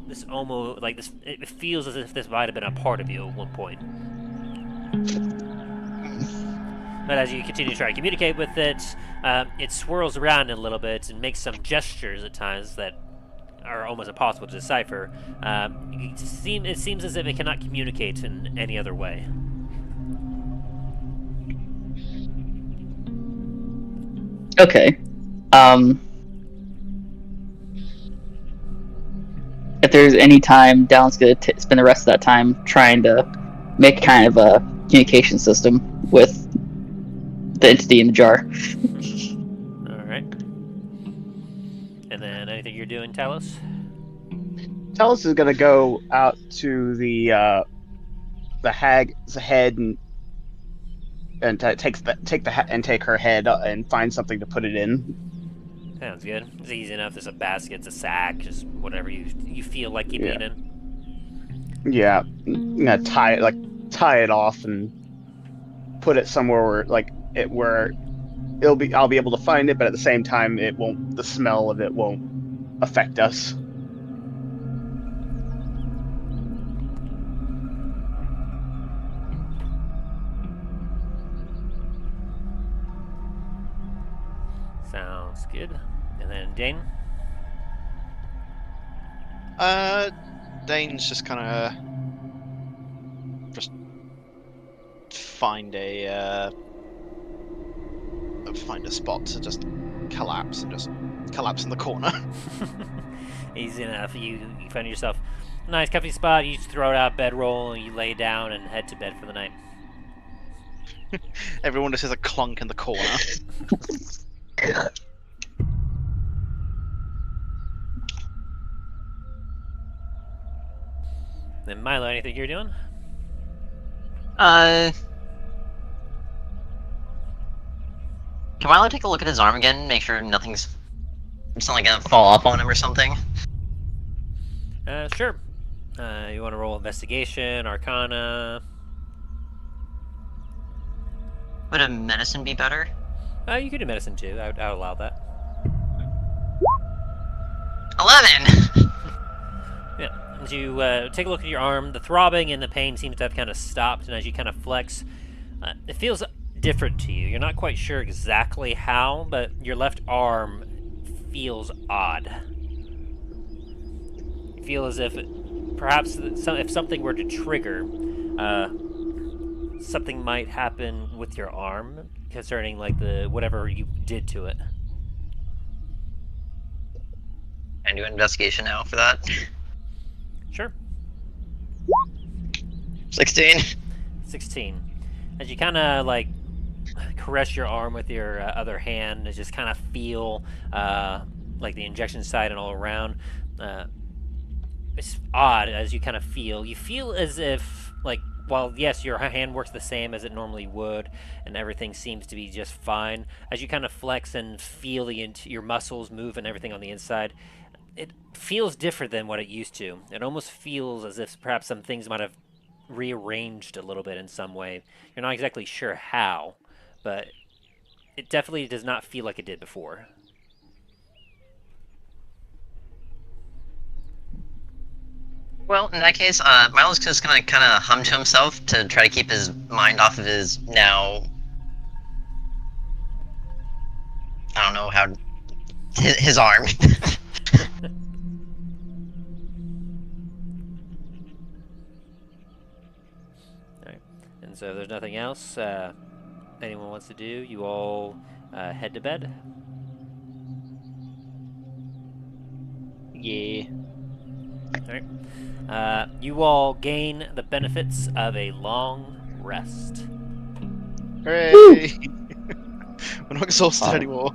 this almost, like this, it feels as if this might have been a part of you at one point. But as you continue to try to communicate with it, it swirls around a little bit and makes some gestures at times that are almost impossible to decipher. It seems as if it cannot communicate in any other way. Okay. If there's any time, Dallen's gonna spend the rest of that time trying to make kind of a communication system with the entity in the jar. Alright. And then anything you're doing, Talos? Talos is gonna go out to the hag's head and take her head and find something to put it in. Sounds good. It's easy enough. There's a basket, it's a sack, just whatever you feel like keeping it in. Yeah, I'm gonna tie it off and put it somewhere where I'll be able to find it, but at the same time the smell of it won't affect us. Sounds good. And then Dain? Dane's just kind of find a spot to just collapse in the corner. Easy enough. You find yourself a nice comfy spot, you just throw it out bedroll, and you lay down and head to bed for the night. Everyone just hears a clunk in the corner. Then Milo, anything you're doing? Can Milo take a look at his arm again, make sure it's not like gonna fall off on him or something? Sure. You want to roll investigation, Arcana? Would a medicine be better? You could do medicine too. I would allow that. 11! Yeah. As you take a look at your arm, the throbbing and the pain seems to have kind of stopped, and as you kind of flex, it feels different to you. You're not quite sure exactly how, but your left arm feels odd. You feel as if perhaps if something were to trigger, something might happen with your arm concerning like whatever you did to it. Can I do an investigation now for that? Sure. 16. 16. As you kind of like caress your arm with your other hand, and just kind of feel like the injection site and all around. It's odd as you kind of feel. You feel as if, like, while yes, your hand works the same as it normally would, and everything seems to be just fine. As you kind of flex and feel your muscles move and everything on the inside, it feels different than what it used to. It almost feels as if perhaps some things might have rearranged a little bit in some way. You're not exactly sure how, but it definitely does not feel like it did before. Well, in that case, Milo's just gonna kind of hum to himself to try to keep his mind off of his now. I don't know how. His arm. Alright. And so if there's nothing else anyone wants to do, you all head to bed. Yeah. Alright. You all gain the benefits of a long rest. Hooray! We're not exhausted anymore.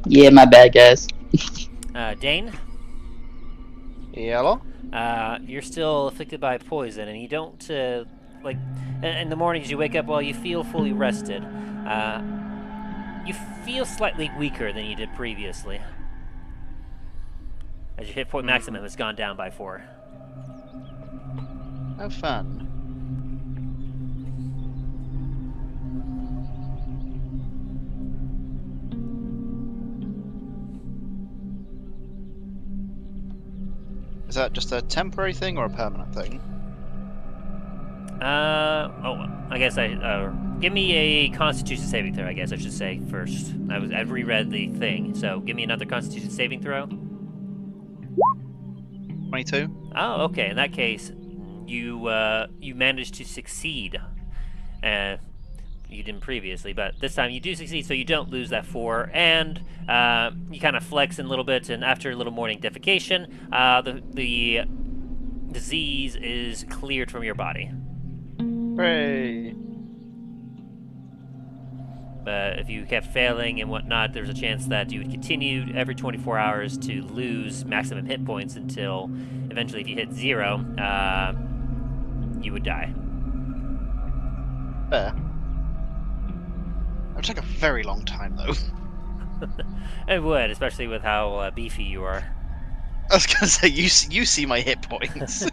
Yeah, my bad, guys. Dain, Yellow? you're still afflicted by poison, and you don't, like, in the mornings you wake up while you feel fully rested. You feel slightly weaker than you did previously. As your hit point maximum has gone down by 4. How fun. Is that just a temporary thing or a permanent thing? I guess give me a Constitution saving throw, I guess I should say, first. I've reread the thing, so give me another Constitution saving throw. 22? Oh, okay. In that case, you managed to succeed. You didn't previously, but this time you do succeed, so you don't lose that 4. And you kind of flex in a little bit, and after a little morning defecation, the disease is cleared from your body. Hooray! But if you kept failing and whatnot, there's a chance that you would continue every 24 hours to lose maximum hit points until eventually, if you hit 0, you would die. Fair. It would take a very long time, though. It would, especially with how beefy you are. I was gonna say, you see my hit points.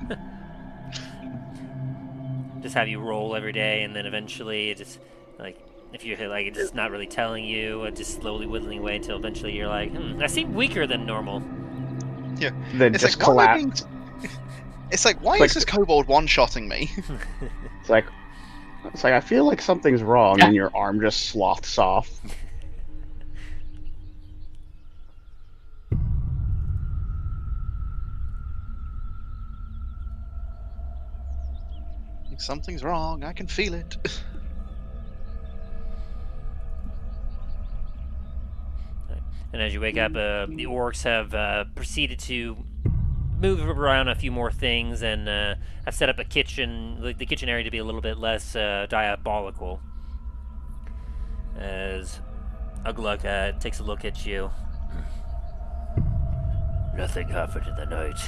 Just have you roll every day, and then eventually it just, like, if you're like, it's just not really telling you, and just slowly whittling away until eventually you're like, I seem weaker than normal. Yeah. Then It's just like, why am I collapse. It's like, why Like- is this kobold one-shotting me? It's like I feel like something's wrong, and your arm just sloths off. Like, something's wrong, I can feel it. And as you wake up, the orcs have proceeded to move around a few more things and have set up a kitchen, the kitchen area to be a little bit less diabolical. As Ugluk takes a look at you. Nothing happened in the night.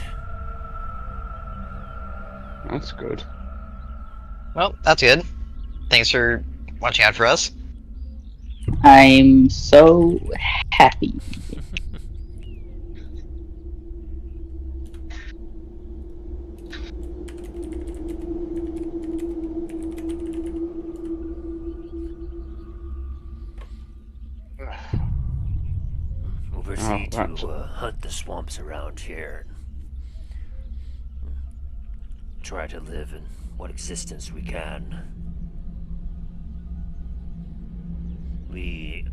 That's good. Well, that's good. Thanks for watching out for us. I'm so happy. We'll proceed that's- to hunt the swamps around here. Try to live in what existence we can. We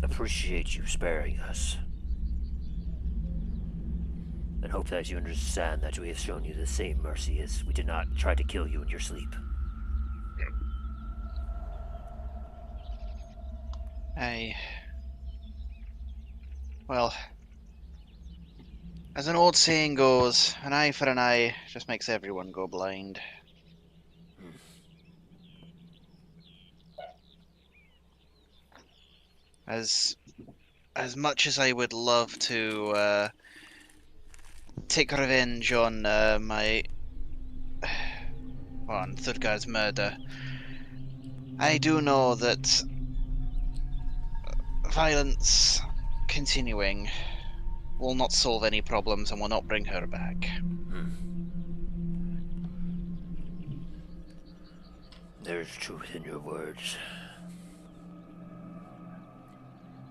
appreciate you sparing us. And hope that you understand that we have shown you the same mercy as we did not try to kill you in your sleep. Well, as an old saying goes, an eye for an eye just makes everyone go blind. As much as I would love to take revenge on on Thurgar's murder, I do know that violence continuing will not solve any problems and will not bring her back. There's truth in your words.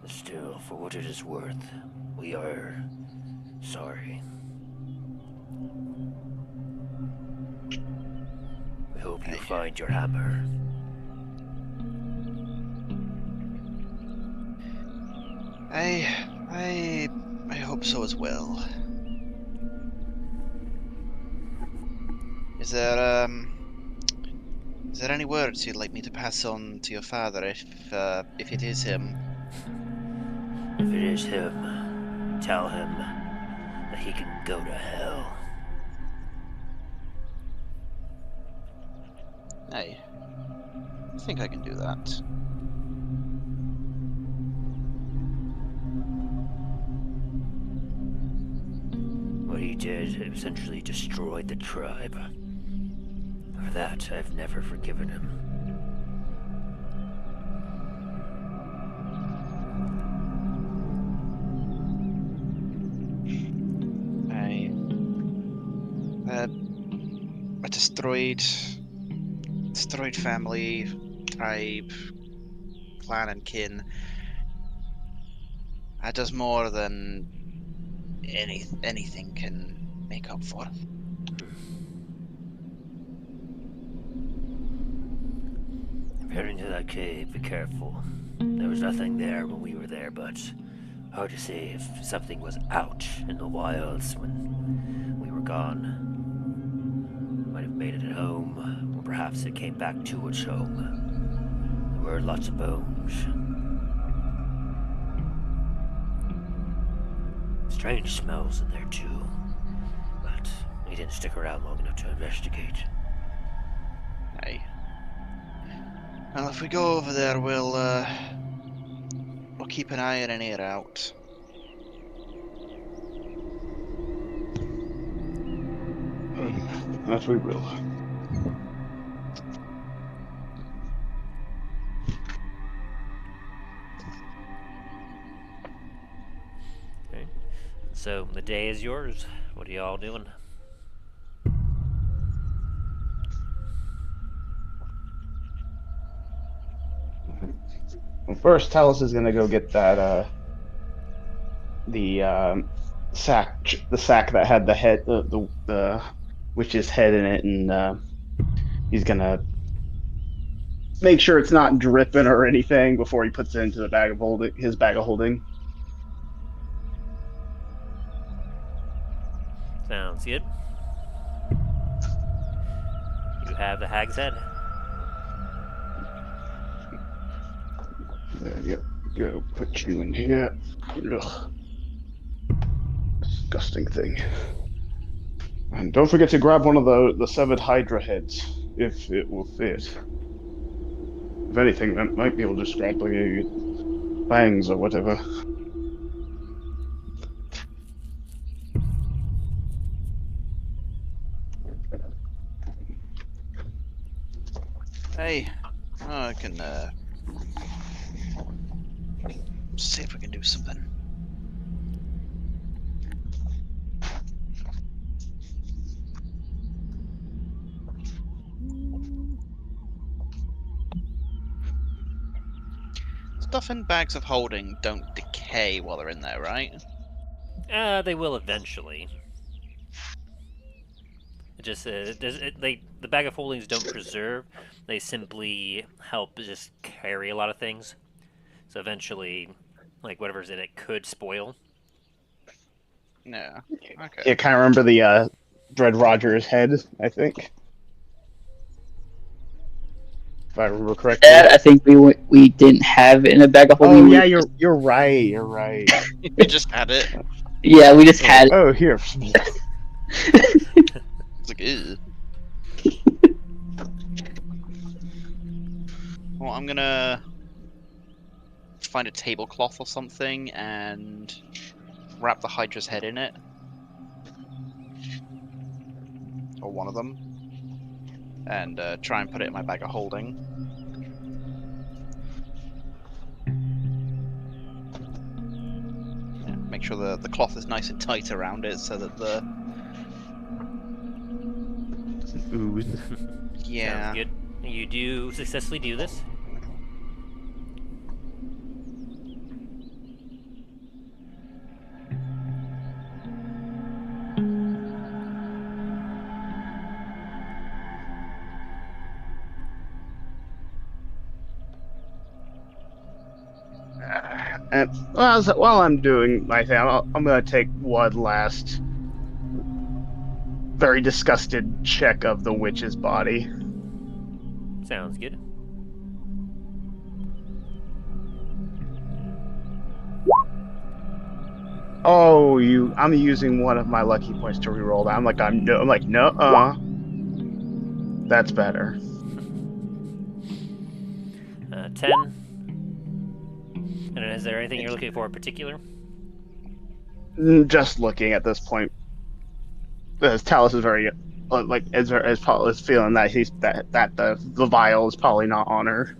But still, for what it is worth, we are sorry. We hope you find your hammer. I hope so as well. Is there any words you'd like me to pass on to your father if it is him? If it is him, tell him that he can go to hell. I think I can do that. What he did essentially destroyed the tribe. For that, I've never forgiven him. A destroyed family, tribe, clan and kin. That does more than anything can make up for. If you're heading to that cave, be careful. There was nothing there when we were there, but hard to say if something was out in the wilds when we were gone. Might have made it at home, or perhaps it came back to its home. There were lots of bones. Strange smells in there too, but we didn't stick around long enough to investigate. Aye. Well, if we go over there, we'll keep an eye and an ear out. That we will. Okay. So the day is yours. What are y'all doing? Well, first, Talos is gonna go get that the sack that had the head, the witch's head in it, and he's gonna make sure it's not dripping or anything before he puts it into the bag of holding. His bag of holding. Sounds good. You have the hag's head. There you go. Put you in here. Ugh. Disgusting thing. And don't forget to grab one of the severed Hydra heads, if it will fit. If anything, that might be able to scrap like fangs or whatever. Hey, I can see if we can do something. Stuff in bags of holding don't decay while they're in there, right? They will eventually. It just the bag of holdings don't preserve. They simply help just carry a lot of things. So eventually, like whatever's in it could spoil. Yeah. Okay. Yeah, kind of remember the Dread Rogers head, I think. If I remember correctly. That I think we didn't have in a bag of holding. Oh yeah, you're right. You're right. We just had it. Yeah, we just had it. Oh, here. It's like, ew. Well, I'm gonna find a tablecloth or something and wrap the Hydra's head in it. Or one of them. And try and put it in my bag of holding. Yeah, make sure the cloth is nice and tight around it so that the... Ooze. Yeah. Sounds good. You do successfully do this. And while I'm doing my thing, I'm gonna take one last, very disgusted check of the witch's body. Sounds good. Oh, I'm using one of my lucky points to reroll that. I'm like, no. That's better. 10. And is there anything you're looking for in particular? Just looking at this point, as Talos is very as Paul is feeling that the vial is probably not on her.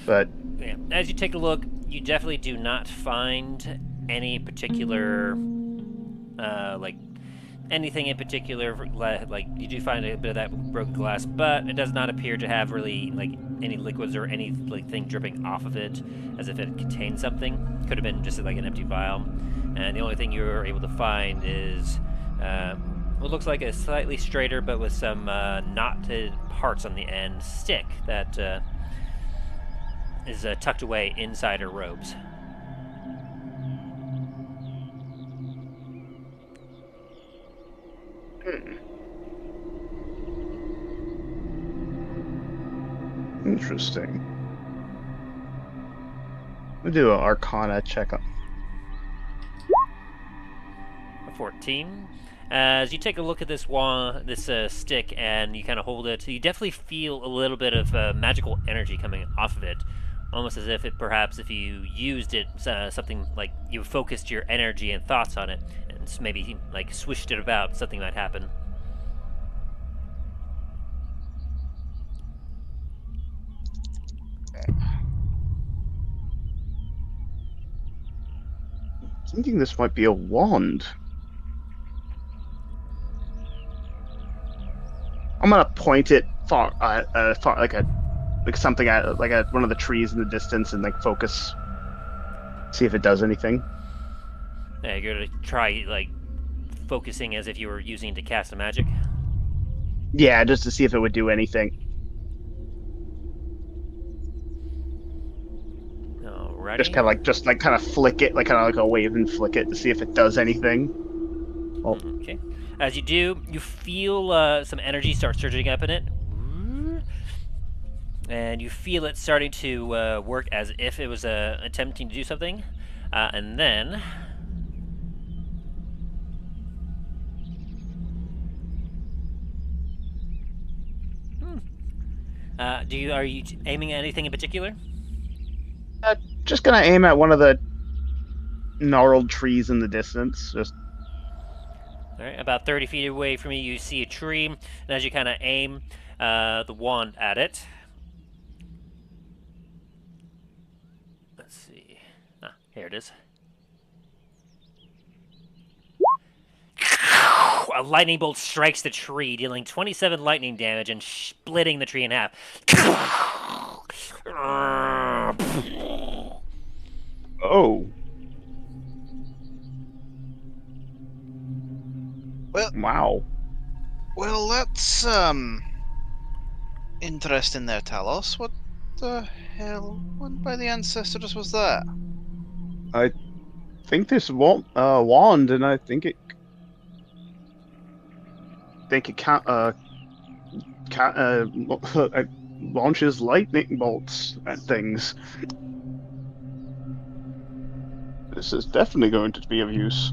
But yeah, as you take a look, you definitely do not find any particular, anything in particular. Like you do find a bit of that broken glass, but it does not appear to have really any liquids or anything dripping off of it, as if it contained something. Could have been just like an empty vial. And the only thing you're able to find is what looks like a slightly straighter, but with some knotted parts on the end, stick that is tucked away inside her robes. Interesting. We'll do an Arcana check up. 14. As you take a look at this stick, and you kind of hold it, you definitely feel a little bit of magical energy coming off of it, almost as if perhaps if you used it, something like you focused your energy and thoughts on it, and maybe swished it about, something might happen. Thinking this might be a wand. I'm gonna point it far something at one of the trees in the distance and focus, see if it does anything. Yeah, you're gonna try focusing as if you were using it to cast a magic. Yeah, just to see if it would do anything. Alrighty. Just kind of flick it, kind of a wave and flick it to see if it does anything. Oh. Okay. As you do, you feel some energy start surging up in it. And you feel it starting to work as if it was attempting to do something. And then... are you aiming at anything in particular? Just gonna aim at one of the gnarled trees in the distance. Just... Alright, about 30 feet away from you, you see a tree, and as you kind of aim the wand at it... Let's see... here it is. A lightning bolt strikes the tree, dealing 27 lightning damage and splitting the tree in half. Oh. Well, wow. Well, that's interesting there, Talos. What the hell? What by the ancestors was that? I think this wand, and I think it launches lightning bolts at things. This is definitely going to be of use.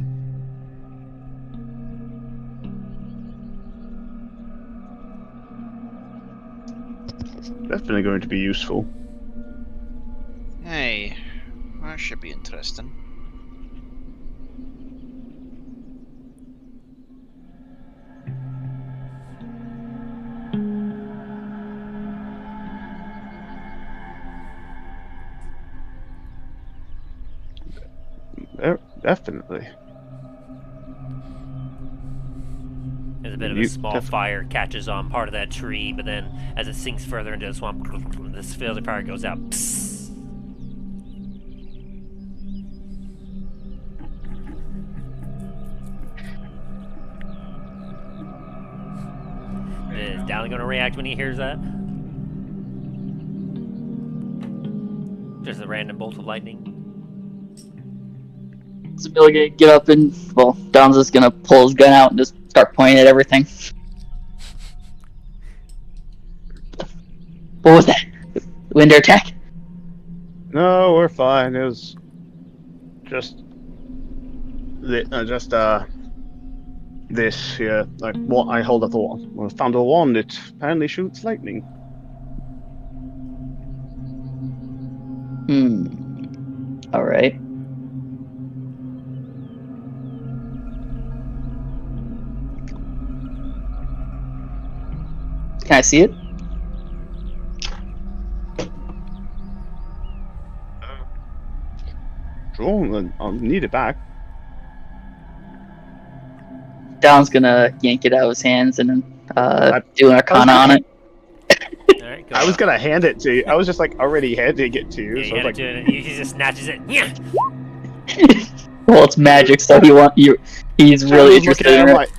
Definitely going to be useful. Hey, that should be interesting. There's Definitely. a bit of a small fire catches on part of that tree, but then as it sinks further into the swamp, this field of fire goes out. Psst. Is Dallen going to react when he hears that? Just a random bolt of lightning. So Billy gonna get up and, well, Don's just gonna pull his gun out and just start pointing at everything. What was that? Wind attack? No, we're fine. It was just this here. Like, what I hold up the wall. Well, I found a wand. It apparently shoots lightning. All right. Can I see it? Sure, then I'll need it back. Don's gonna yank it out of his hands and do an arcana on it. Alright, go I was on. gonna hand it to you. I was just like already handing it to you. Yeah, So you I hand was it like, to it, and he just snatches it. Yeah. Well, it's magic, so he's really interested in it.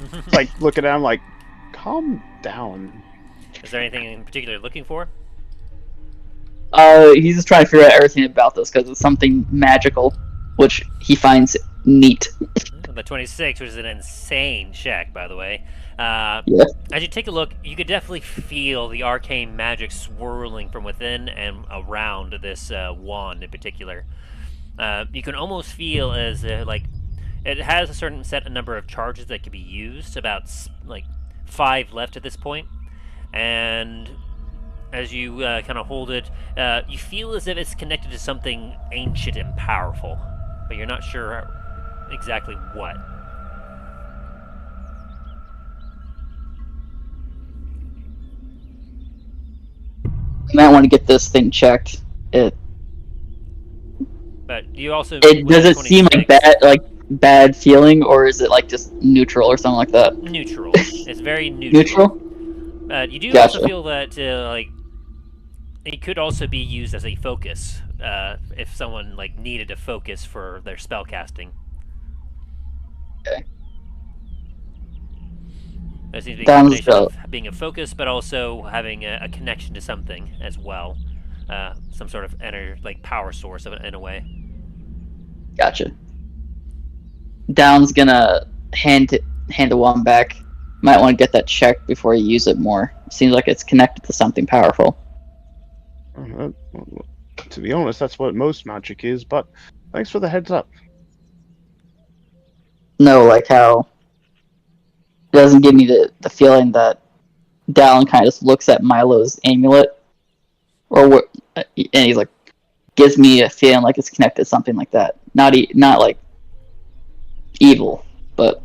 looking at him like, calm down. Is there anything in particular you're looking for? He's just trying to figure out everything about this because it's something magical, which he finds neat. The 26, which is an insane check, by the way. Yeah. As you take a look, you could definitely feel the arcane magic swirling from within and around this wand in particular. You can almost feel as like it has a certain set number of charges that can be used, about like 5 left at this point. And as you kind of hold it, you feel as if it's connected to something ancient and powerful, but you're not sure exactly what. You might want to get this thing checked. But you also Does it seem like bad feeling, or is it like just neutral or something like that? Neutral. It's very neutral. Neutral? You do Gotcha. also feel that like it could also be used as a focus if someone like needed a focus for their spell casting. Okay. There seems to be a Sounds combination of being a focus, but also having a connection to something as well, some sort of power source in a way. Gotcha. Down's gonna hand the wand back. Might want to get that checked before you use it more. Seems like it's connected to something powerful. To be honest, that's what most magic is. But thanks for the heads up. No, like how it doesn't give me the feeling that Dallen kind of just looks at Milo's amulet, and he's like, gives me a feeling like it's connected to something like that. Not like evil, but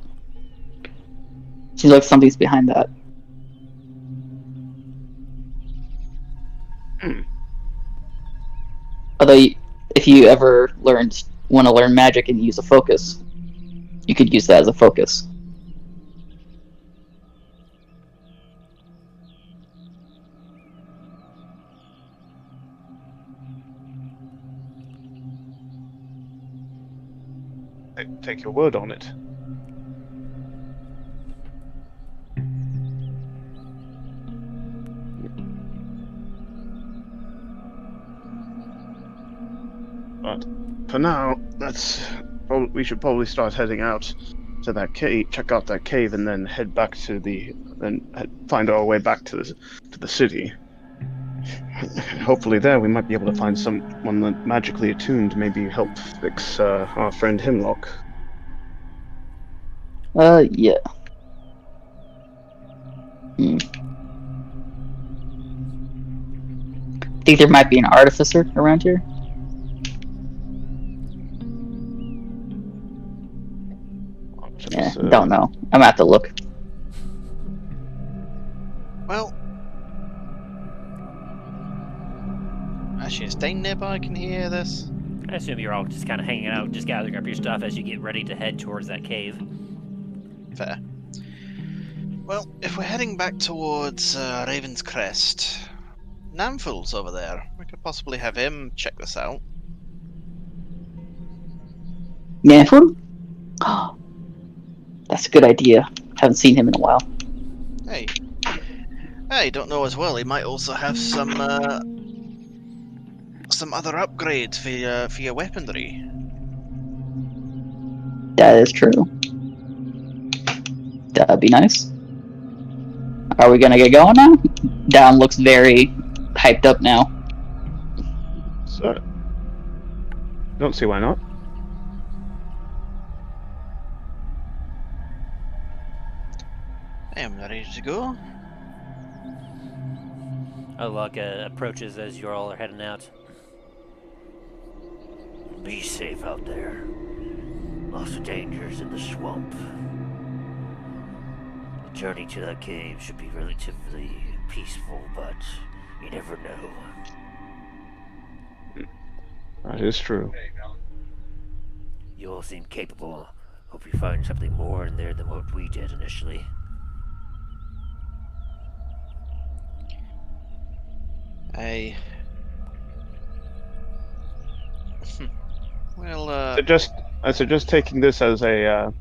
seems like something's behind that. Although, if you ever want to learn magic and use a focus, you could use that as a focus. I take your word on it. But for now, we should probably start heading out to that cave, check out that cave, and then head back to find our way back to the city. Hopefully there we might be able to find someone that magically attuned, maybe help fix our friend Hemlock. Yeah. Think there might be an artificer around here? Yeah, don't know. I'm gonna have to look. Well, actually, is Dain nearby? Can he hear this? I assume you're all just kind of hanging out, just gathering up your stuff as you get ready to head towards that cave. Fair. Well, if we're heading back towards Raven's Crest, Namful's over there. We could possibly have him check this out. Manford? Oh, that's a good idea. Haven't seen him in a while. Hey. Hey, don't know as well. He might also have some other upgrades for your weaponry. That is true. That'd be nice. Are we gonna get going now? Dallen looks very hyped up now. So, don't see why not. I am ready to go. Hemlock approaches as you all are heading out. Be safe out there. Lots of dangers in the swamp. The journey to that cave should be relatively peaceful, but you never know. That is true. You all seem capable. Hope you find something more in there than what we did initially. I well, I suggest taking this as a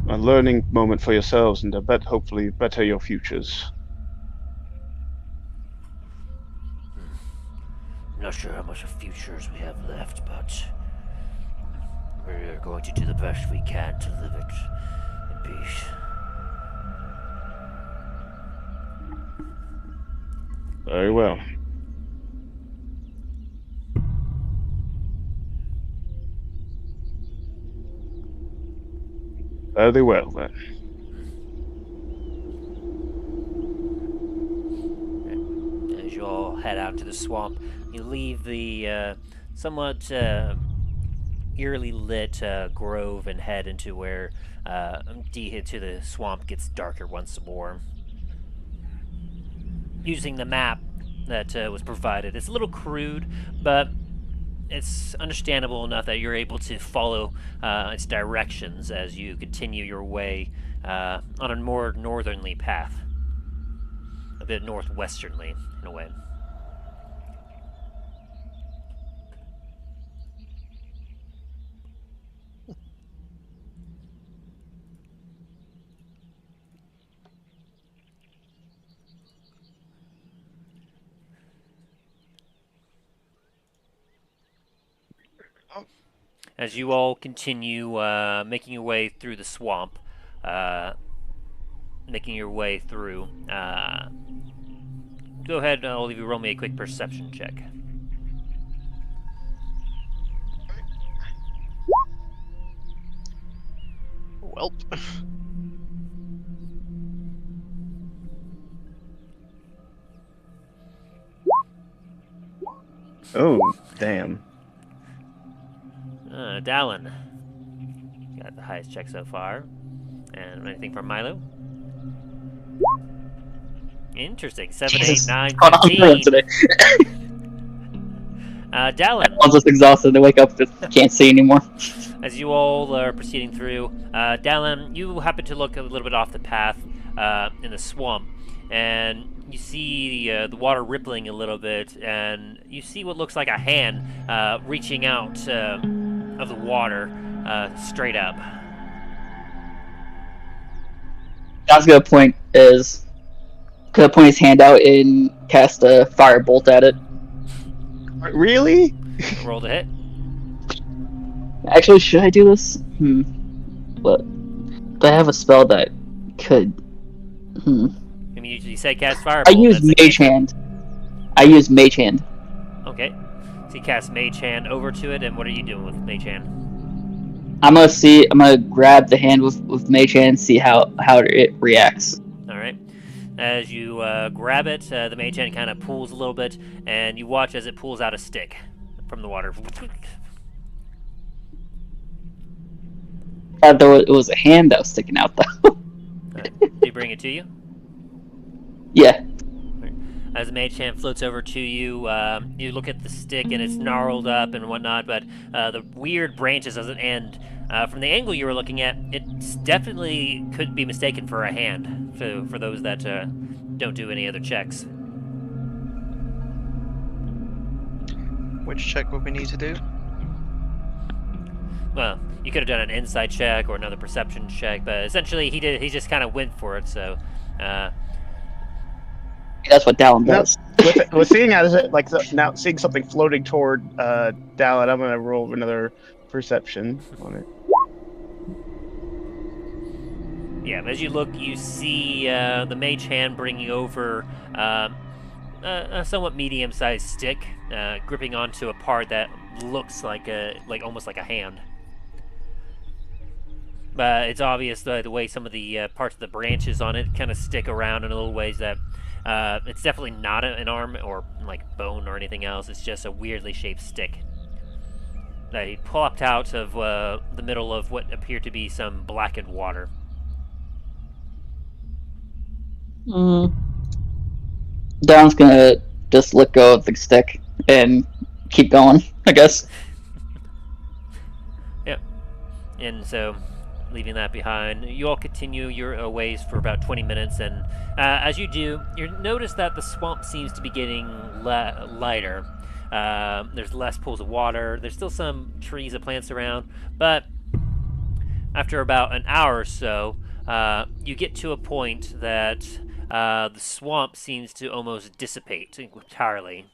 learning moment for yourselves, and hopefully better your futures. I'm not sure how much of futures we have left, but we're going to do the best we can to live it in peace. Very well. Very well, then. As you all head out to the swamp, you leave the somewhat eerily lit grove and head into where into the swamp gets darker once more. Using the map that was provided, it's a little crude, but it's understandable enough that you're able to follow its directions as you continue your way on a more northernly path, a bit northwesternly in a way. As you all continue making your way through the swamp, making your way through, go ahead, all of you roll me a quick perception check. Welp. Oh, damn. Dallen. Got the highest check so far. And anything from Milo? Interesting. 7, 8, 9, What's going on 15. today? Dallen. Everyone's just exhausted. They wake up, just can't see anymore. As you all are proceeding through, Dallen, you happen to look a little bit off the path in the swamp, and you see the water rippling a little bit, and you see what looks like a hand reaching out of the water straight up. John's gonna point his hand out and cast a firebolt at it. Really? Roll to hit. Actually, should I do this? But do I have a spell that could? I mean, you say cast firebolt. I use Mage Hand. Okay. So you cast Mage Hand over to it, and what are you doing with Mage Hand? I'm gonna grab the hand with Mage Hand and see how it reacts. Alright. As you grab it, the Mage Hand kind of pulls a little bit, and you watch as it pulls out a stick from the water. I thought it was a hand that was sticking out, though. Did he bring it to you? Yeah. As the Mage Hand floats over to you, you look at the stick and it's gnarled up and whatnot, but the weird branches doesn't end From the angle you were looking at, it definitely could be mistaken for a hand, for those that don't do any other checks. Which check would we need to do? Well, you could have done an insight check or another perception check, but essentially he just kind of went for it, so... That's what Dallen No. does. With seeing as it like now seeing something floating toward Dallen, I'm gonna roll another perception on it. Yeah, as you look, you see the mage hand bringing over a somewhat medium-sized stick, gripping onto a part that looks like almost like a hand. But it's obvious the way some of the parts of the branches on it kind of stick around in little ways that it's definitely not an arm or like bone or anything else. It's just a weirdly shaped stick. They plopped out of the middle of what appeared to be some blackened water. Dallen's gonna just let go of the stick and keep going, I guess. Yep. And so, leaving that behind, you all continue your ways for about 20 minutes, and as you do, you notice that the swamp seems to be getting lighter. There's less pools of water. There's still some trees and plants around, but after about an hour or so, you get to a point that the swamp seems to almost dissipate entirely.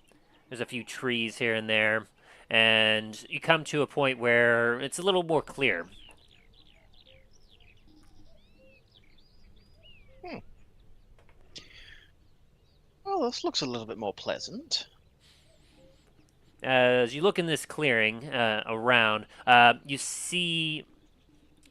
There's a few trees here and there, and you come to a point where it's a little more clear. Well, this looks a little bit more pleasant. As you look in this clearing around, you see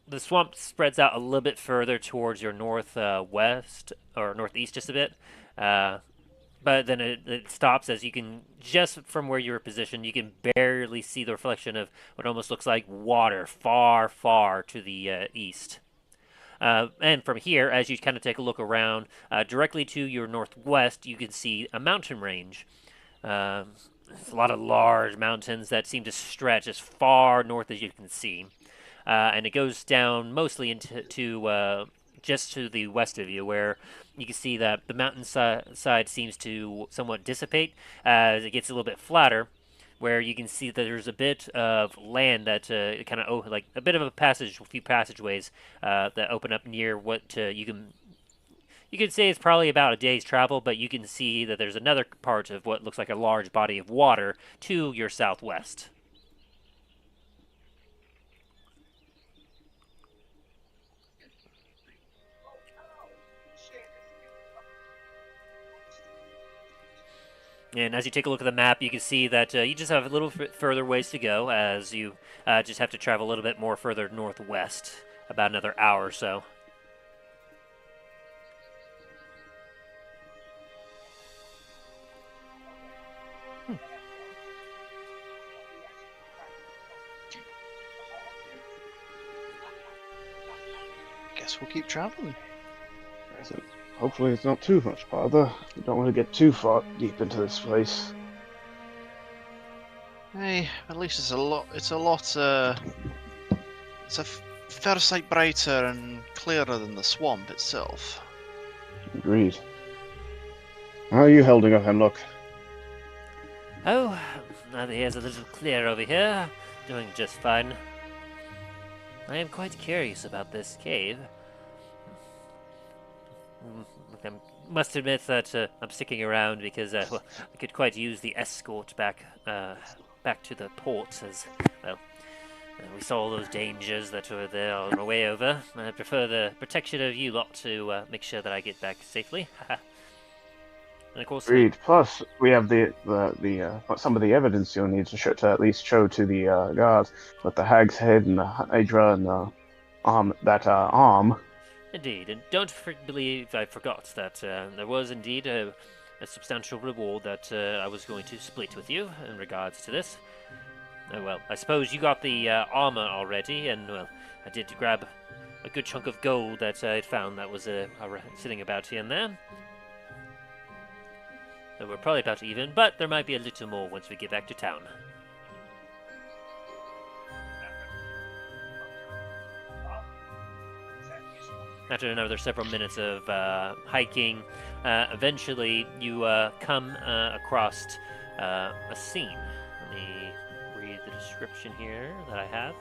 the swamp spreads out a little bit further towards your northwest or northeast just a bit. But then it stops as you can, just from where you're positioned, you can barely see the reflection of what almost looks like water far, far to the east. And from here, as you kind of take a look around, directly to your northwest, you can see a mountain range. There's a lot of large mountains that seem to stretch as far north as you can see. And it goes down mostly into just to the west of you, where you can see that the mountainside seems to somewhat dissipate as it gets a little bit flatter, where you can see that there's a bit of land that kind of like a bit of a few passageways that open up near what you could say it's probably about a day's travel, but you can see that there's another part of what looks like a large body of water to your southwest. And as you take a look at the map, you can see that you just have a little further ways to go, as you just have to travel a little bit more further northwest, about another hour or so. Guess we'll keep traveling. Hopefully it's not too much bother. We don't want to get too far deep into this place. Hey, at least it's a fair sight brighter and clearer than the swamp itself. Agreed. How are you holding up, Hemlock? Oh, now the air's a little clear over here. Doing just fine. I am quite curious about this cave. I must admit that I'm sticking around because I could quite use the escort back to the port, as well. We saw all those dangers that were there on our way over. I prefer the protection of you lot to make sure that I get back safely. And of course, Agreed. Plus, we have the some of the evidence you'll need to at least show to the guards, with the hag's head and the Hydra and the arm. Indeed, and don't believe I forgot that there was indeed a substantial reward that I was going to split with you in regards to this. Well, I suppose you got the armor already, and well, I did grab a good chunk of gold that I'd found that was sitting about here and there. So we're probably about even, but there might be a little more once we get back to town. after another several minutes of hiking, eventually you come across a scene. Let me read the description here that I have.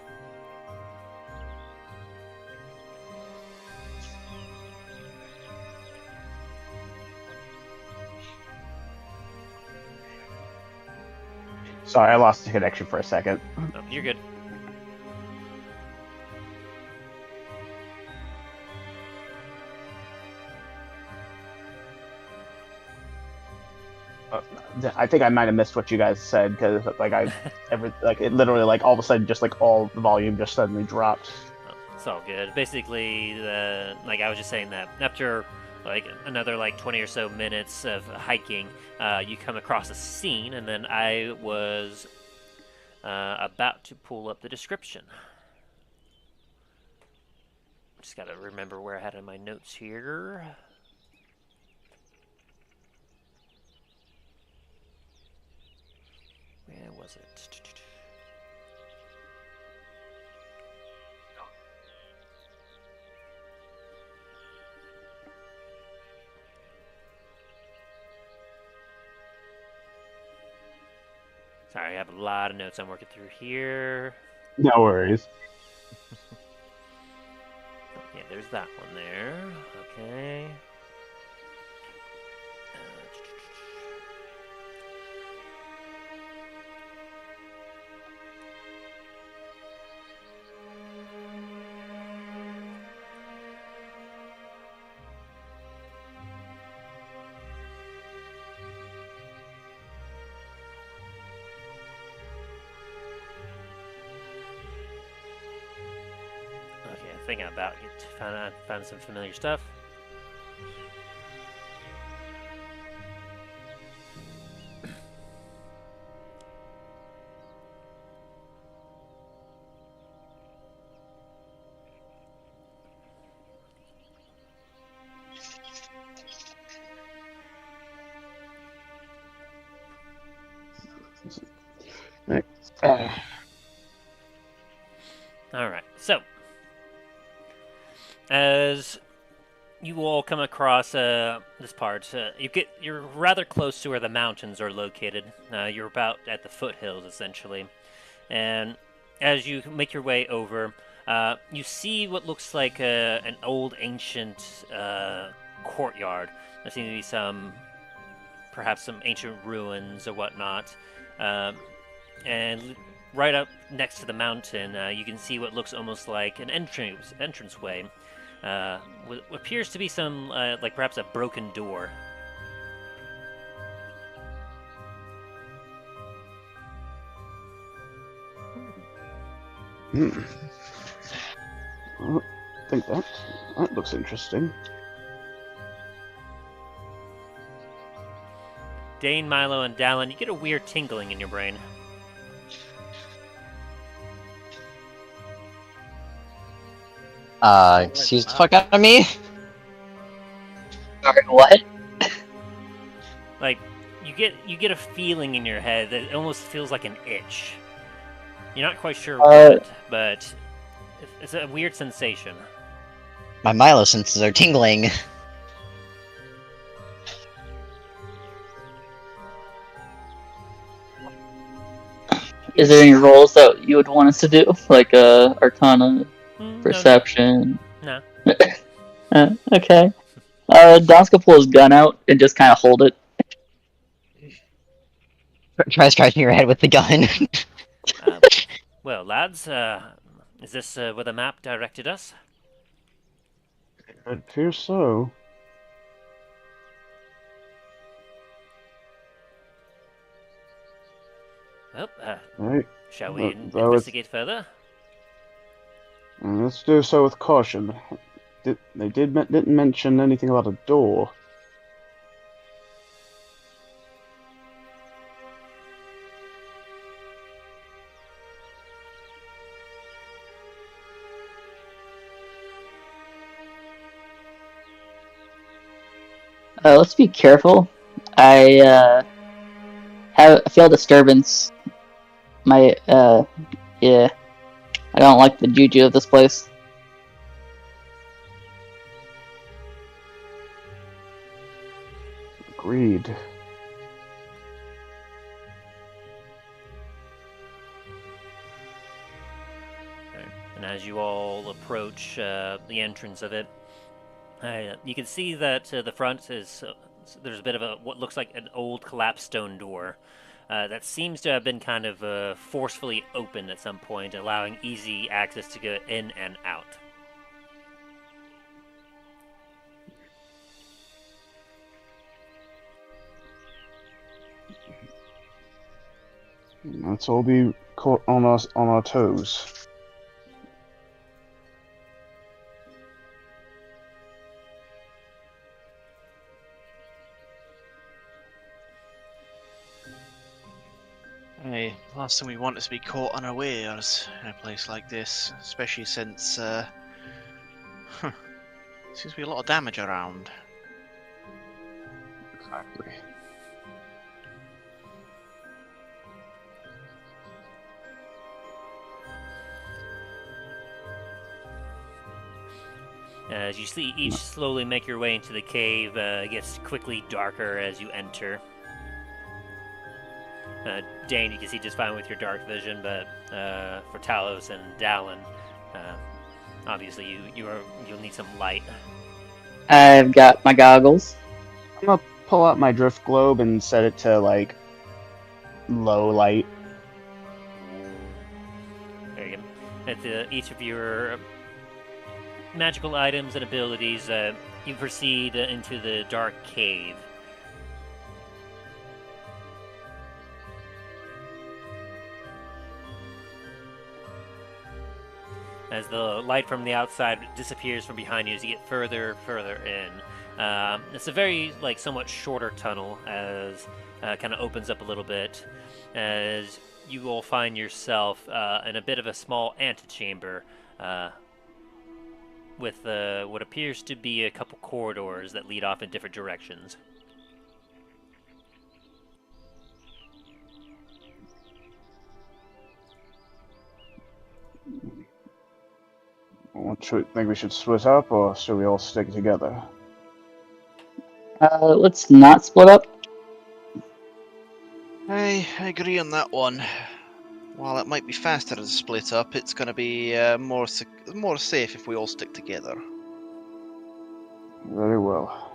Sorry, I lost the connection for a second. Oh, you're good. I think I might have missed what you guys said because it literally like all of a sudden just like all the volume just suddenly dropped. Oh, it's all good. Basically, like I was just saying that after like another like 20 or so minutes of hiking, you come across a scene, and then I was about to pull up the description. Just gotta remember where I had in my notes here. Where was it? Sorry, I have a lot of notes I'm working through here. No worries. Yeah, there's that one there. Okay. I think I'm about to find some familiar stuff. All right, so as you all come across this part, you're rather close to where the mountains are located. You're about at the foothills, essentially, and as you make your way over, you see what looks like an old, ancient courtyard. There seems to be perhaps some ancient ruins or whatnot, and right up next to the mountain, you can see what looks almost like an entranceway. What appears to be some, like perhaps a broken door. I think that looks interesting. Dain, Milo, and Dallen, you get a weird tingling in your brain. Excuse the fuck out of me? Sorry, what? Like, you get a feeling in your head that it almost feels like an itch. You're not quite sure what, but it's a weird sensation. My Milo senses are tingling. Is there any roles that you would want us to do? Like Arcana, Perception? No. Okay. Don's gonna pull his gun out and just kind of hold it. Try scratching your head with the gun. Well, lads, is this where the map directed us? It appears so. Well, Right. shall we That was- investigate further? Let's do so with caution. They didn't mention anything about a door. Let's be careful. I feel disturbance. Yeah. I don't like the juju of this place. Agreed. And as you all approach the entrance of it, you can see that the front is there's a bit of what looks like an old collapsed stone door that seems to have been kind of forcefully opened at some point, allowing easy access to go in and out. Let's all be caught on our toes. Hey, last thing we want is to be caught unawares in a place like this, especially since seems to be a lot of damage around. Exactly. As you see each slowly make your way into the cave, it gets quickly darker as you enter. Dain, you can see just fine with your dark vision, but for Talos and Dallen, obviously you'll need some light. I've got my goggles. I'm gonna pull out my drift globe and set it to like low light. There you go. At each of your magical items and abilities, you proceed into the dark cave. As the light from the outside disappears from behind you as you get further in. It's a very, somewhat shorter tunnel as kind of opens up a little bit as you will find yourself in a bit of a small antechamber with what appears to be a couple corridors that lead off in different directions. What, think we should split up, or should we all stick together? Let's not split up. I agree on that one. While it might be faster to split up, it's going to be more safe if we all stick together. Very well.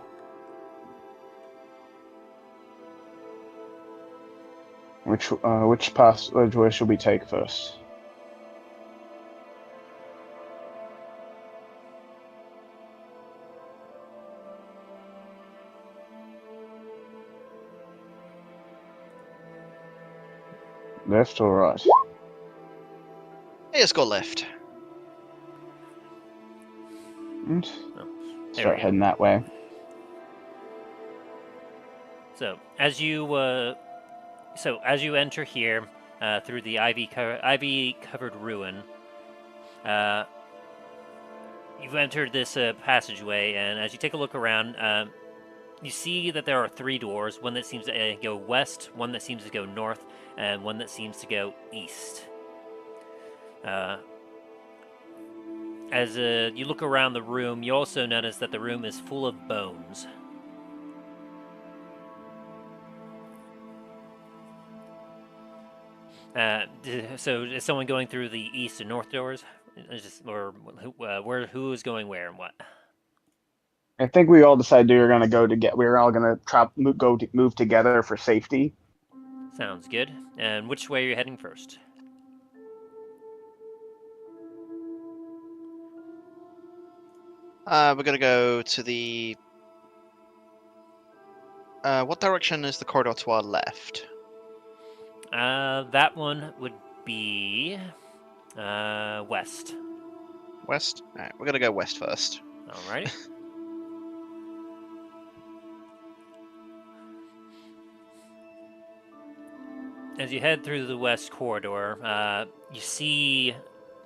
Which passageway should we take first? Left or right? Hey, let's go left. And There start we go. heading that way. So as you enter here through the ivy-covered ruin, you've entered this passageway, and as you take a look around, you see that there are 3 doors. One that seems to go west, one that seems to go north, and one that seems to go east. As you look around the room, you also notice that the room is full of bones. So is someone going through the east and north doors? Who is going where and what? I think we all decided we were going to we're all going to move together for safety. Sounds good. And which way are you heading first? We're going to go to the... what direction is the corridor to our left? That one would be west. West? Alright, we're going to go west first. Alrighty. As you head through the west corridor, you see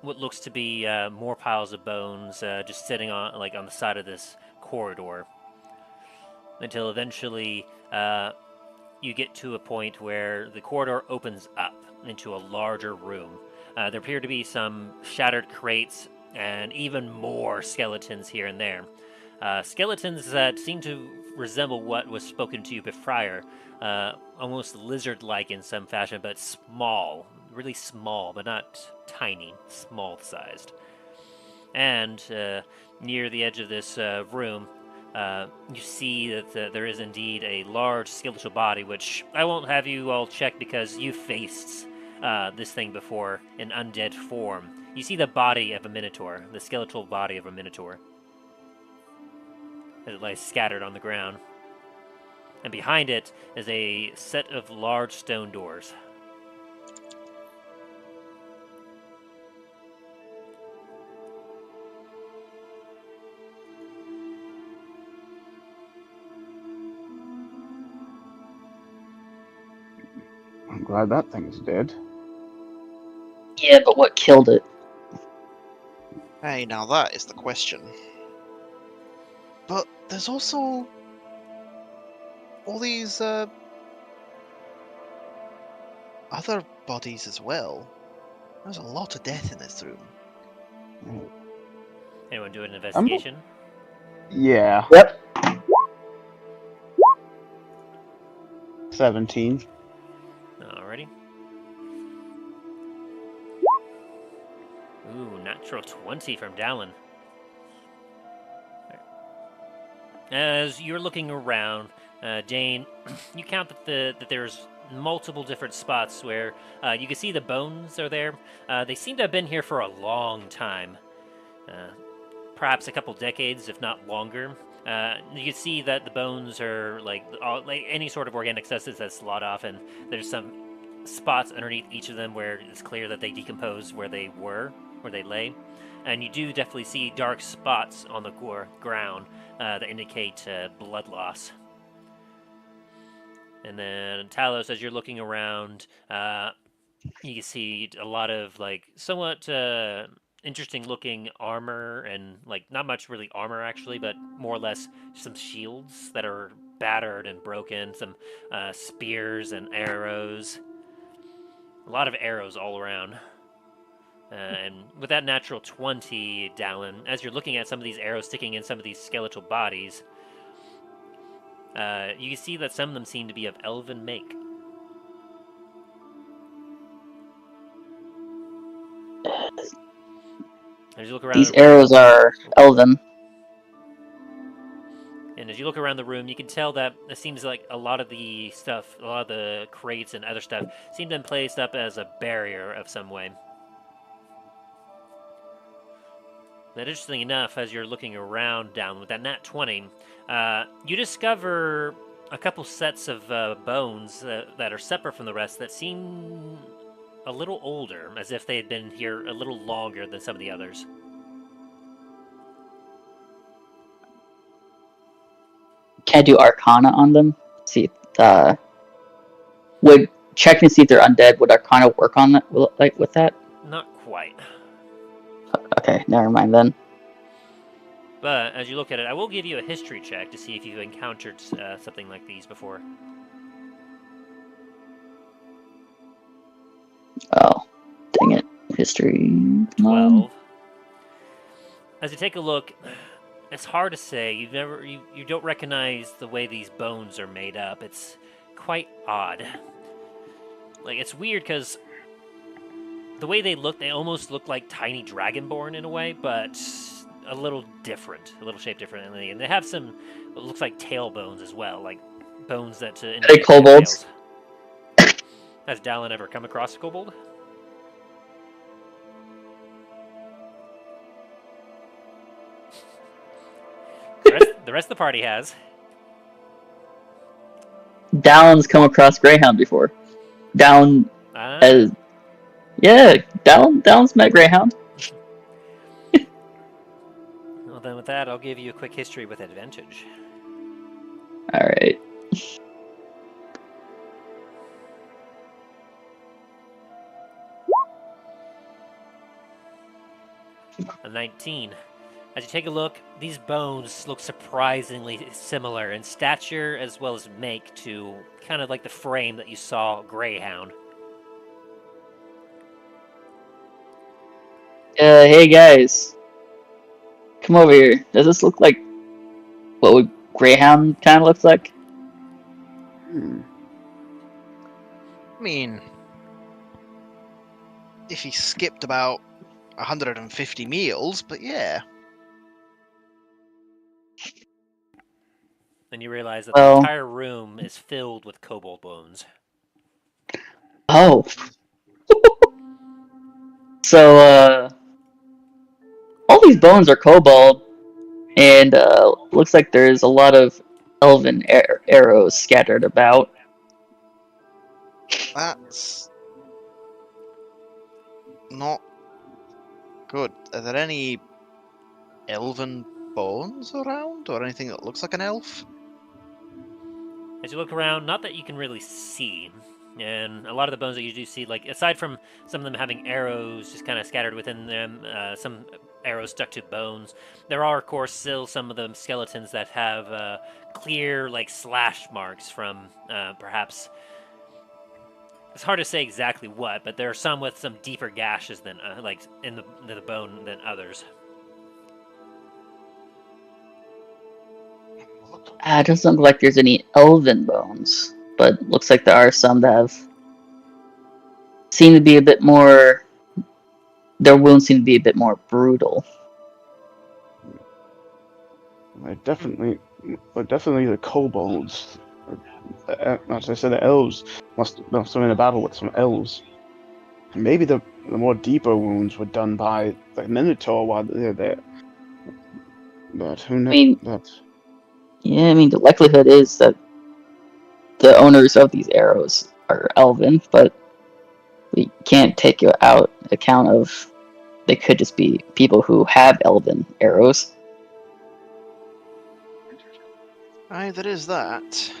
what looks to be more piles of bones just sitting on the side of this corridor, until eventually you get to a point where the corridor opens up into a larger room. There appear to be some shattered crates and even more skeletons here and there. Skeletons that seem to resemble what was spoken to you prior. Almost lizard-like in some fashion, but small. Really small, but not tiny. Small-sized. And near the edge of this room, you see that there is indeed a large skeletal body, which I won't have you all check because you faced this thing before in undead form. You see the body of a minotaur, the skeletal body of a minotaur, as it lies scattered on the ground. And behind it is a set of large stone doors. I'm glad that thing's dead. Yeah, but what killed it? Hey, now that is the question. But there's also all these other bodies as well. There's a lot of death in this room. Anyone do an investigation? Yeah. Yep. 17. Alrighty. Ooh, natural 20 from Dallen. As you're looking around, Dain, you count that there's multiple different spots where you can see the bones are there. They seem to have been here for a long time. Perhaps a couple decades, if not longer. You can see that the bones are like any sort of organic substance that's sawed off, and there's some spots underneath each of them where it's clear that they decompose where they lay. And you do definitely see dark spots on the ground that indicate blood loss. And then Talos, as you're looking around, you can see a lot of somewhat interesting looking armor, and not much really armor actually, but more or less some shields that are battered and broken, some spears and arrows. A lot of arrows all around. And with that natural 20, Dallen, as you're looking at some of these arrows sticking in some of these skeletal bodies, you can see that some of them seem to be of elven make. As you look around These arrows are elven. And as you look around the room, you can tell that it seems like a lot of the stuff, a lot of the crates and other stuff, seem to have been placed up as a barrier of some way. But interesting enough, as you're looking around down with that nat 20, you discover a couple sets of bones that are separate from the rest that seem a little older, as if they had been here a little longer than some of the others. Can I do Arcana on them? See, would checking to see if they're undead. Would Arcana work on that? With that? Not quite. Okay, never mind then. But as you look at it, I will give you a history check to see if you've encountered something like these before. Oh, dang it! History. 12. As you take a look, it's hard to say. You don't recognize the way these bones are made up. It's quite odd. It's weird because the way they almost look like tiny dragonborn in a way, but a little different, a little shaped differently. And they have some, it looks like tail bones as well, like bones that Hey, kobolds. Has Dallen ever come across a kobold? The rest of the party has. Dallen's come across Greyhound before. Dallen's met Greyhound. Well, then with that, I'll give you a quick history with advantage. Alright. A 19. As you take a look, these bones look surprisingly similar in stature as well as make to kind of like the frame that you saw Greyhound. Hey guys. Come over here. Does this look like what would greyhound kind of looks like. Hmm. I mean, if he skipped about 150 meals, but yeah. Then you realize that the Well- entire room is filled with kobold bones. Oh. So, all these bones are kobold, and looks like there's a lot of elven arrows scattered about. That's not good. Are there any elven bones around, or anything that looks like an elf? As you look around, not that you can really see, and a lot of the bones that you do see, like aside from some of them having arrows just kind of scattered within them, some arrows stuck to bones, there are, of course, still some of the skeletons that have clear, like, slash marks from perhaps. It's hard to say exactly what, but there are some with some deeper gashes than, like, in the bone than others. It doesn't look like there's any elven bones, but looks like there are some that seem to be a bit more. Their wounds seem to be a bit more brutal. Definitely the kobolds. As I said, the elves must have been in a battle with some elves. Maybe the more deeper wounds were done by the Minotaur while they're there. But who knows? I mean, the likelihood is that the owners of these arrows are elven, but we can't take out account of they could just be people who have elven arrows. Aye, there is that.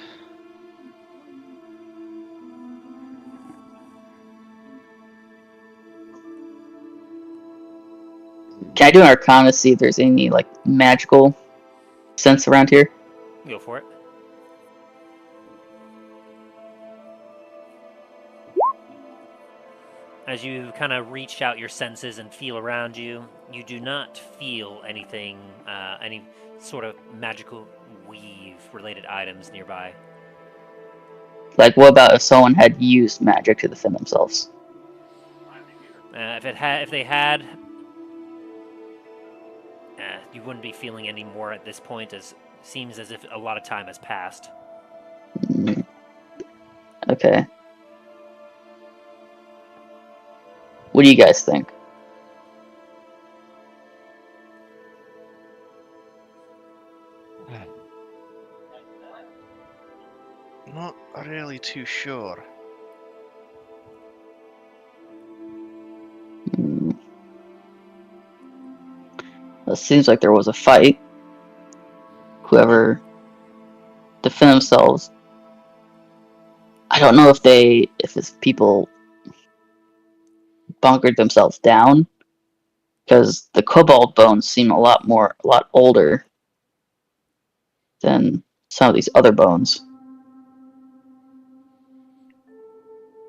Can I do an arcana to see if there's any like magical sense around here? Go for it. As you kind of reach out your senses and feel around you, you do not feel anything, any sort of magical weave-related items nearby. Like, what about if someone had used magic to defend themselves? If they had, you wouldn't be feeling any more at this point. As seems as if a lot of time has passed. Okay. What do you guys think? Not really too sure. It seems like there was a fight. Whoever defend themselves. I don't know if it's people bunkered themselves down, because the kobold bones seem a lot older than some of these other bones.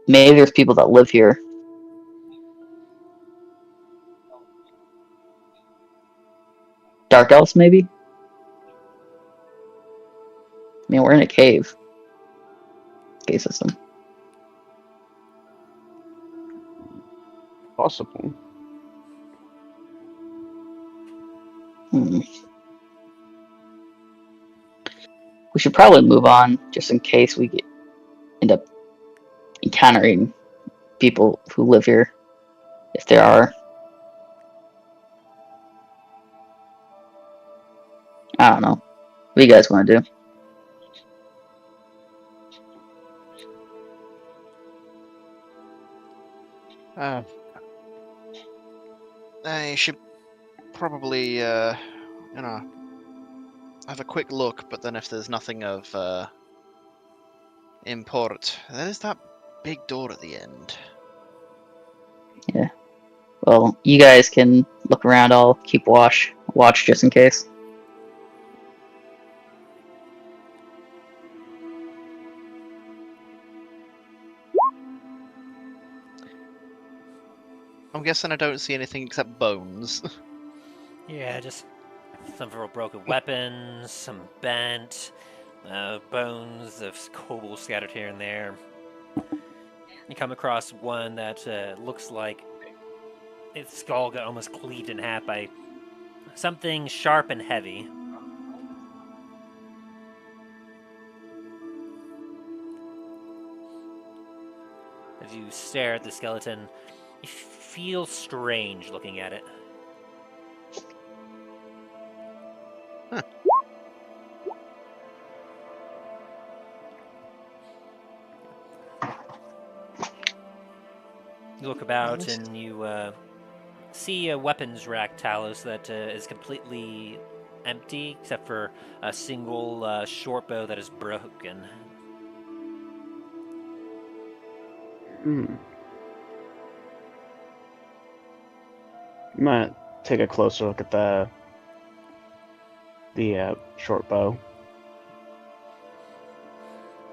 Maybe there's people that live here. Dark elves, maybe? I mean, we're in a cave. Cave system. Possible. We should probably move on, just in case we end up encountering people who live here, if there are. I don't know. What do you guys want to do? I should probably, have a quick look, but then if there's nothing of import, there's that big door at the end. Yeah. Well, you guys can look around. I'll keep watch just in case. I'm guessing I don't see anything except bones. Yeah, just several broken weapons, some bent, bones of kobolds scattered here and there. You come across one that looks like its skull got almost cleaved in half by something sharp and heavy. As you stare at the skeleton, you feel strange looking at it. Huh. You look about and you see a weapons rack, Talos, that is completely empty except for a single short bow that is broken. Hmm. Might take a closer look at the short bow.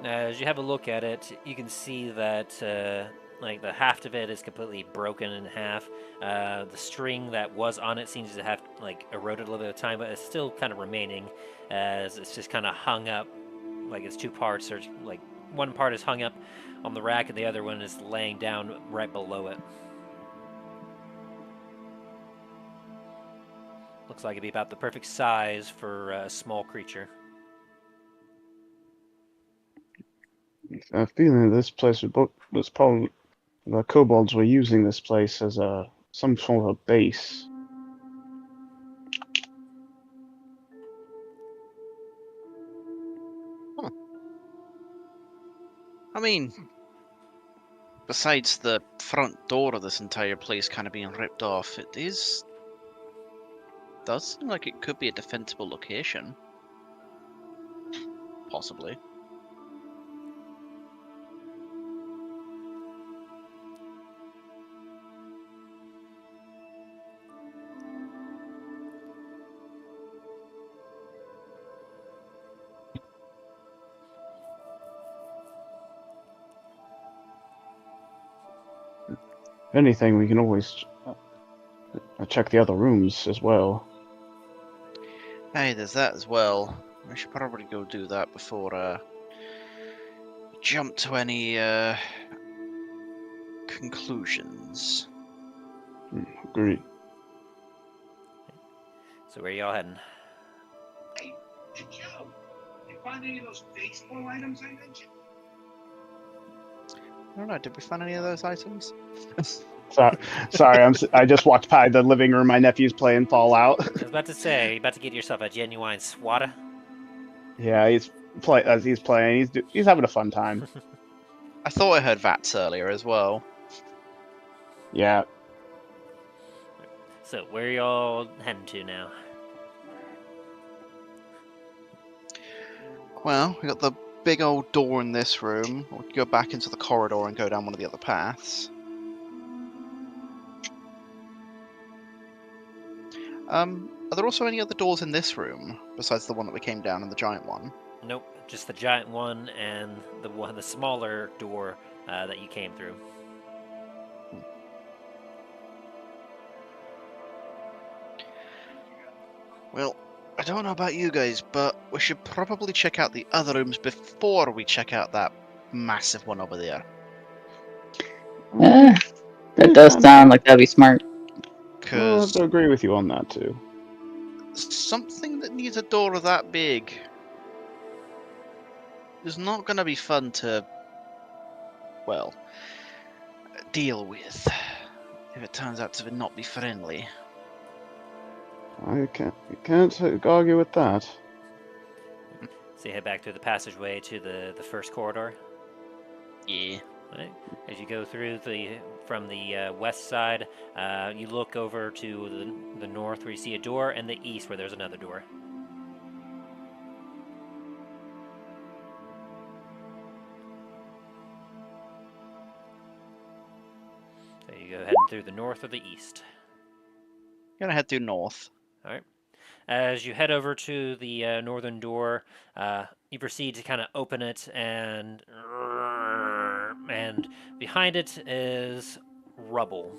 As you have a look at it, you can see that like the haft of it is completely broken in half. The string that was on it seems to have like eroded a little bit of time, but it's still kind of remaining, as it's just kind of hung up, like it's two parts. Or like one part is hung up on the rack, and the other one is laying down right below it. Looks like it'd be about the perfect size for a small creature. I have a feeling this place was probably the kobolds were using this place as some sort of base. I mean, besides the front door of this entire place kind of being ripped off, it does seem like it could be a defensible location. Possibly. If anything, we can always check the other rooms as well. Hey, there's that as well. We should probably go do that before jump to any conclusions. Agreed. So where y'all heading? Hey, Joe, you find any of those baseball items I mentioned? I don't know, did we find any of those items? Sorry, I just walked by the living room. My nephew's playing Fallout. I was about to say, you about to get yourself a genuine swatter? Yeah, he's playing. He's having a fun time. I thought I heard Vats earlier as well. Yeah. So where y'all heading to now? Well, we got the big old door in this room. We could go back into the corridor and go down one of the other paths. Are there also any other doors in this room besides the one that we came down and the giant one? Nope, just the giant one and the smaller door that you came through. Well, I don't know about you guys, but we should probably check out the other rooms before we check out that massive one over there. That does sound like that'd be smart. I'll have Because to agree with you on that too. something that needs a door that big is not going to be fun to, well, deal with if it turns out to not be friendly. I can't argue with that. So you head back through the passageway to the first corridor. Yeah. Right. As you go through from the west side, you look over to the north where you see a door, and the east where there's another door. So you go heading through the north or the east. Gonna head due north. All right. As you head over to the northern door, you proceed to kind of open it, and behind it is rubble,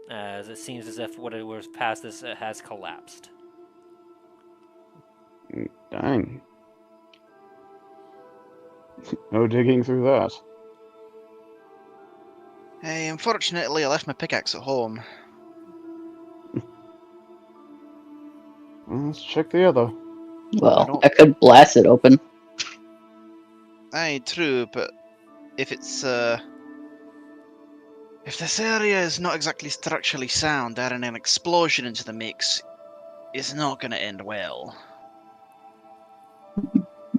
as it seems as if what it was past this has collapsed. Dang. No digging through that. Hey, unfortunately, I left my pickaxe at home. Well, let's check the other. Well, I could blast it open. Aye, true, but if it's if this area is not exactly structurally sound, adding an explosion into the mix is not going to end well.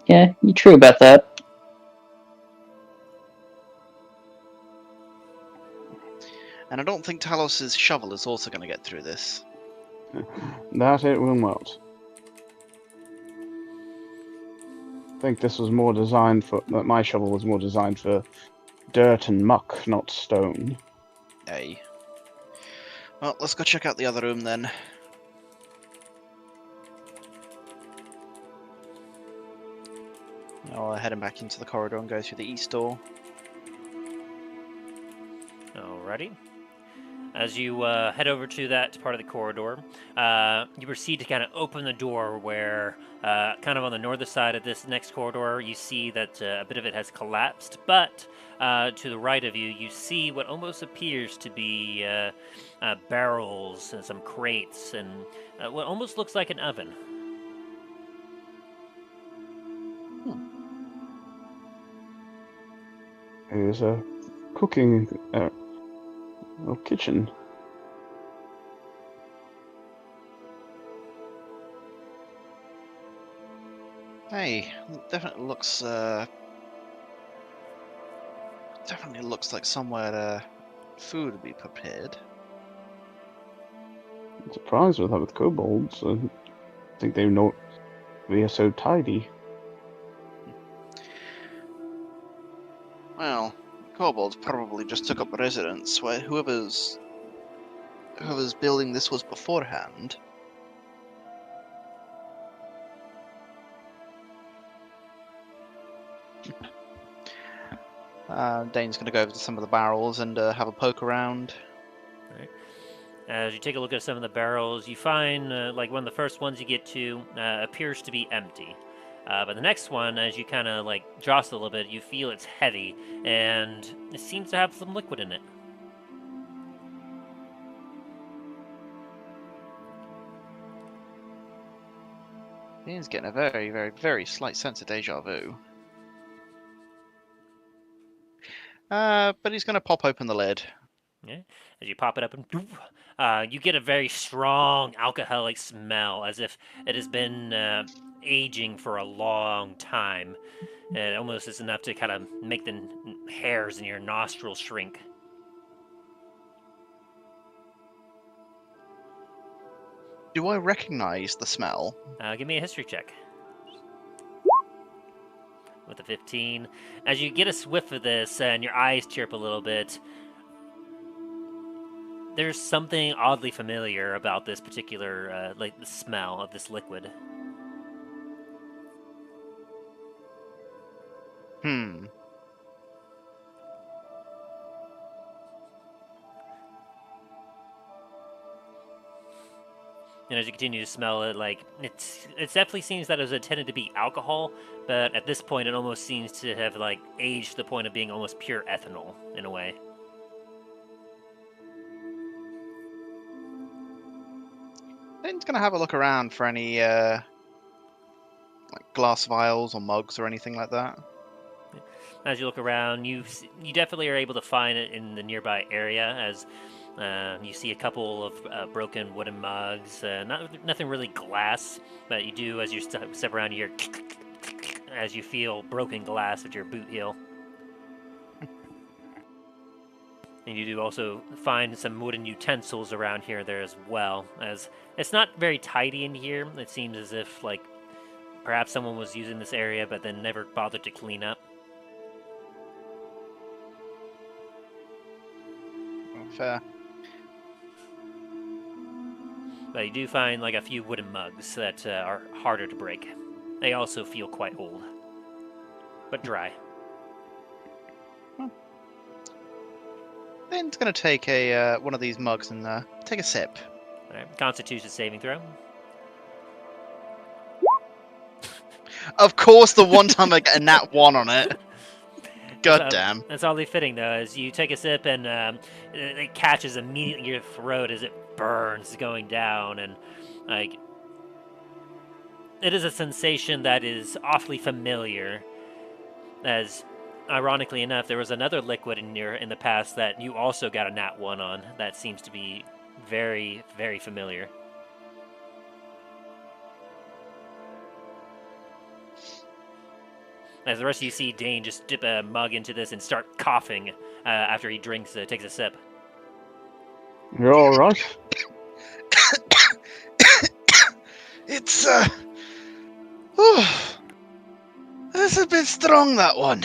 Yeah, you're true about that. And I don't think Talos' shovel is also going to get through this. That it will not. I think this was more designed for. My shovel was more designed for dirt and muck, not stone. Aye. Well, let's go check out the other room then. I'll head back into the corridor and go through the east door. Alrighty. As you head over to that part of the corridor, you proceed to kind of open the door where, kind of on the northern side of this next corridor, you see that a bit of it has collapsed, but to the right of you, you see what almost appears to be barrels and some crates and what almost looks like an oven. Here's a cooking kitchen. Hey, definitely looks like somewhere food would be prepared. I'm surprised with that with kobolds. I think they know we are so tidy. Well, kobolds probably just took up residence where whoever's building this was beforehand. Dane's going to go over to some of the barrels and have a poke around. Right. As you take a look at some of the barrels, you find like one of the first ones you get to appears to be empty. But the next one, as you kind of like jostle a little bit, you feel it's heavy and it seems to have some liquid in it. Dane's getting a very, very, very slight sense of deja vu. But he's going to pop open the lid. Yeah. As you pop it up and you get a very strong alcoholic smell, as if it has been aging for a long time. It almost is enough to kind of make the hairs in your nostrils shrink. Do I recognize the smell? Give me a history check. With a 15. As you get a whiff of this and your eyes tear up a little bit, there's something oddly familiar about this particular, like the smell of this liquid. Hmm. And as you continue to smell it, like it definitely seems that it was intended to be alcohol, but at this point, it almost seems to have like aged to the point of being almost pure ethanol in a way. Dane's gonna have a look around for any like glass vials or mugs or anything like that. As you look around, you definitely are able to find it in the nearby area as. You see a couple of broken wooden mugs, nothing really glass, but you do, as you step around, you hear as you feel broken glass at your boot heel. And you do also find some wooden utensils around here there as well, as it's not very tidy in here. It seems as if, like, perhaps someone was using this area but then never bothered to clean up. Fair. But you do find like a few wooden mugs that are harder to break. They also feel quite old, but dry. Dane's gonna take a one of these mugs and take a sip. All right. Constitution saving throw. course, the one time I get a nat 1 on it. God damn. That's oddly fitting, though, as you take a sip and it catches immediately your throat as it burns going down, and like it is a sensation that is awfully familiar. As ironically enough, there was another liquid in the past that you also got a nat 1 on that seems to be very, very familiar. As the rest of you see Dain just dip a mug into this and start coughing after he takes a sip. You're all right. It's that's a bit strong, that one.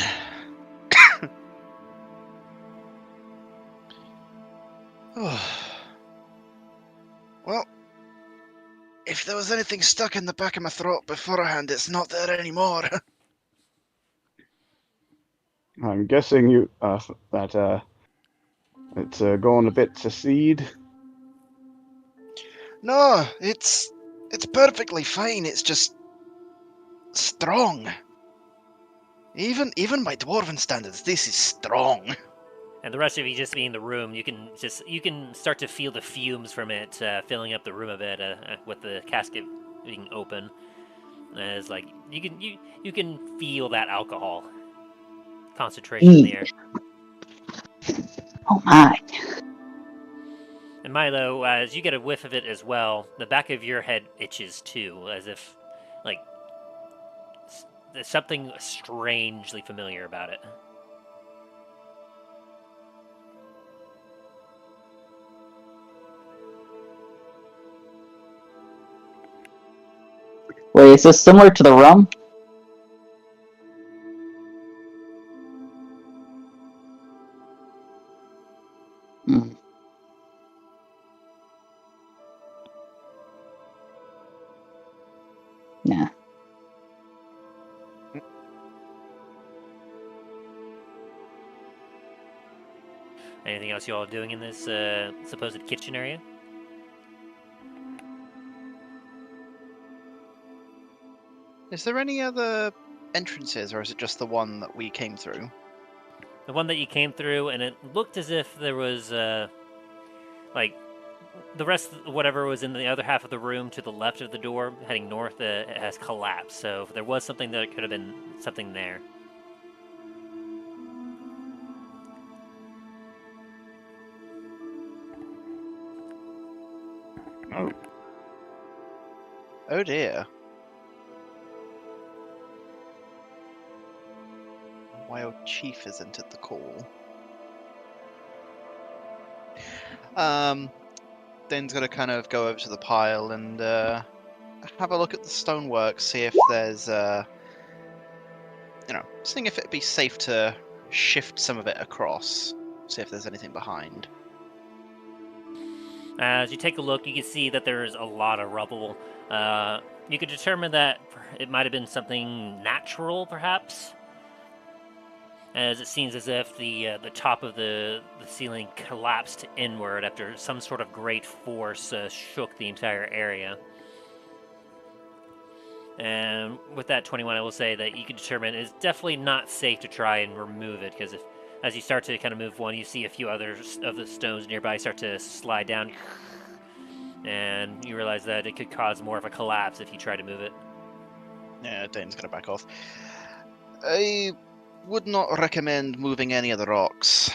Well, if there was anything stuck in the back of my throat beforehand, it's not there anymore. I'm guessing you that it's going a bit to seed. No, it's perfectly fine. It's just strong. Even by dwarven standards, this is strong. And the rest of you just being in the room, you can start to feel the fumes from it filling up the room a bit with the casket being open. It's like you can feel that alcohol concentration in the air. Oh my. And Milo, as you get a whiff of it as well, the back of your head itches too, as if like there's something strangely familiar about it. Wait, is this similar to the rum? Hmm. Nah. Anything else you all doing in this supposed kitchen area? Is there any other entrances, or is it just the one that we came through? The one that you came through, and it looked as if there was like the rest of whatever was in the other half of the room to the left of the door, heading north, it has collapsed. So if there was something there, it could have been something there. Oh. Oh dear. Wild Chief has entered the call. Dain's gonna kind of go over to the pile and have a look at the stonework, see if there's seeing if it'd be safe to shift some of it across, see if there's anything behind. As you take a look, you can see that there's a lot of rubble. You could determine that it might have been something natural, perhaps, as it seems as if the top of the ceiling collapsed inward after some sort of great force shook the entire area. And with that 21, I will say that you can determine it's definitely not safe to try and remove it, because as you start to kind of move one, you see a few others of the stones nearby start to slide down, and you realize that it could cause more of a collapse if you try to move it. Yeah, Dain's gonna back off. I would not recommend moving any of the rocks.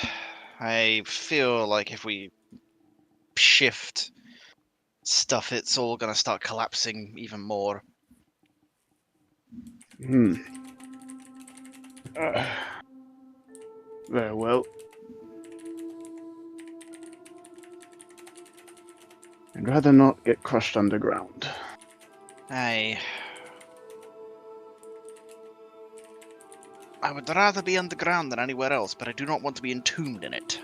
I feel like if we shift stuff, it's all gonna start collapsing even more. Very well. I'd rather not get crushed underground. I would rather be underground than anywhere else, but I do not want to be entombed in it.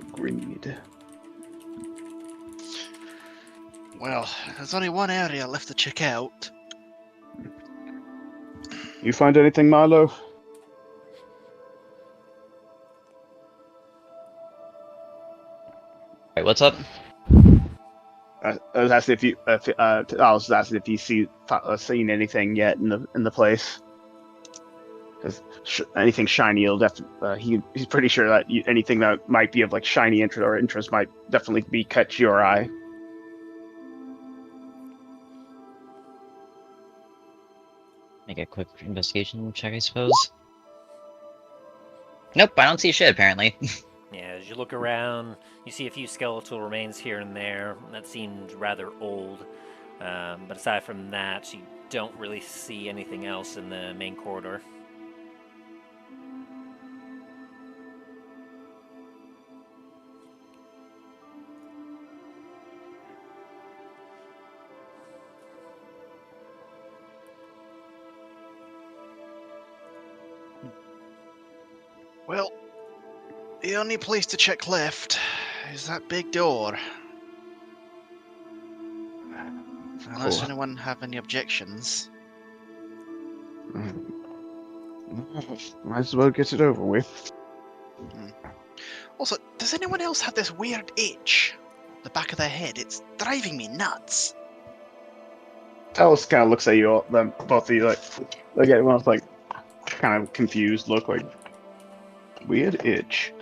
Agreed. Well, there's only one area left to check out. You find anything, Milo? Alright, what's up? I was asking if you. I was asking if you seen anything yet in the place. Because anything shiny, he'll definitely. He's pretty sure that anything that might be of like shiny interest might definitely be catch your eye. Make a quick investigation check, I suppose. Nope, I don't see shit apparently. Yeah, as you look around, you see a few skeletal remains here and there that seemed rather old. But aside from that, you don't really see anything else in the main corridor. Well, the only place to check left is that big door. Unless anyone have any objections. Might as well get it over with. Also, does anyone else have this weird itch? The back of their head, it's driving me nuts. Talos kind of looks at you, them both of you, like look at one, like kind of confused look, like weird itch.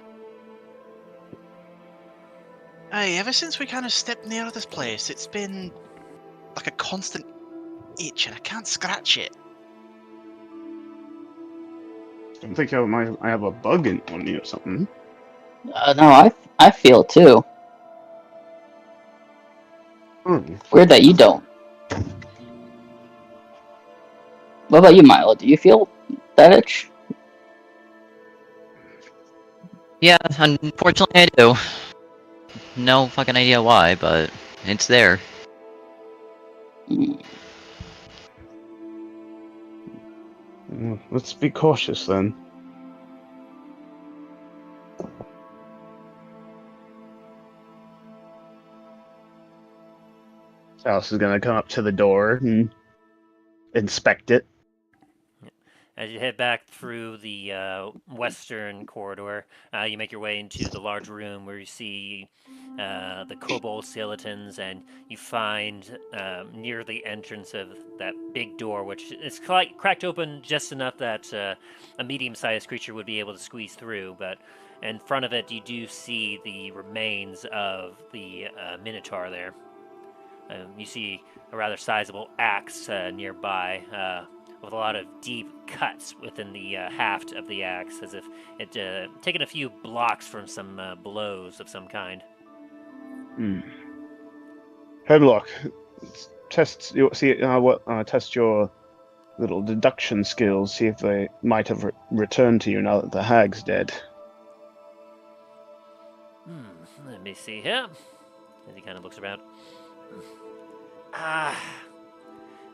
Hey, ever since we kind of stepped near this place, it's been like a constant itch, and I can't scratch it. I think I have a bug on me or something. No, I feel it too. Weird that you don't. What about you, Milo? Do you feel that itch? Yeah, unfortunately I do. No fucking idea why, but it's there. Let's be cautious then. Talos is gonna come up to the door and inspect it. As you head back through the western corridor, you make your way into the large room where you see the kobold skeletons, and you find near the entrance of that big door, which is cracked open just enough that a medium-sized creature would be able to squeeze through, but in front of it you do see the remains of the Minotaur there. You see a rather sizable axe nearby, with a lot of deep cuts within the haft of the axe, as if it taken a few blocks from some blows of some kind. Hemlock, test your little deduction skills. See if they might have returned to you now that the hag's dead. Let me see here. As he kind of looks around.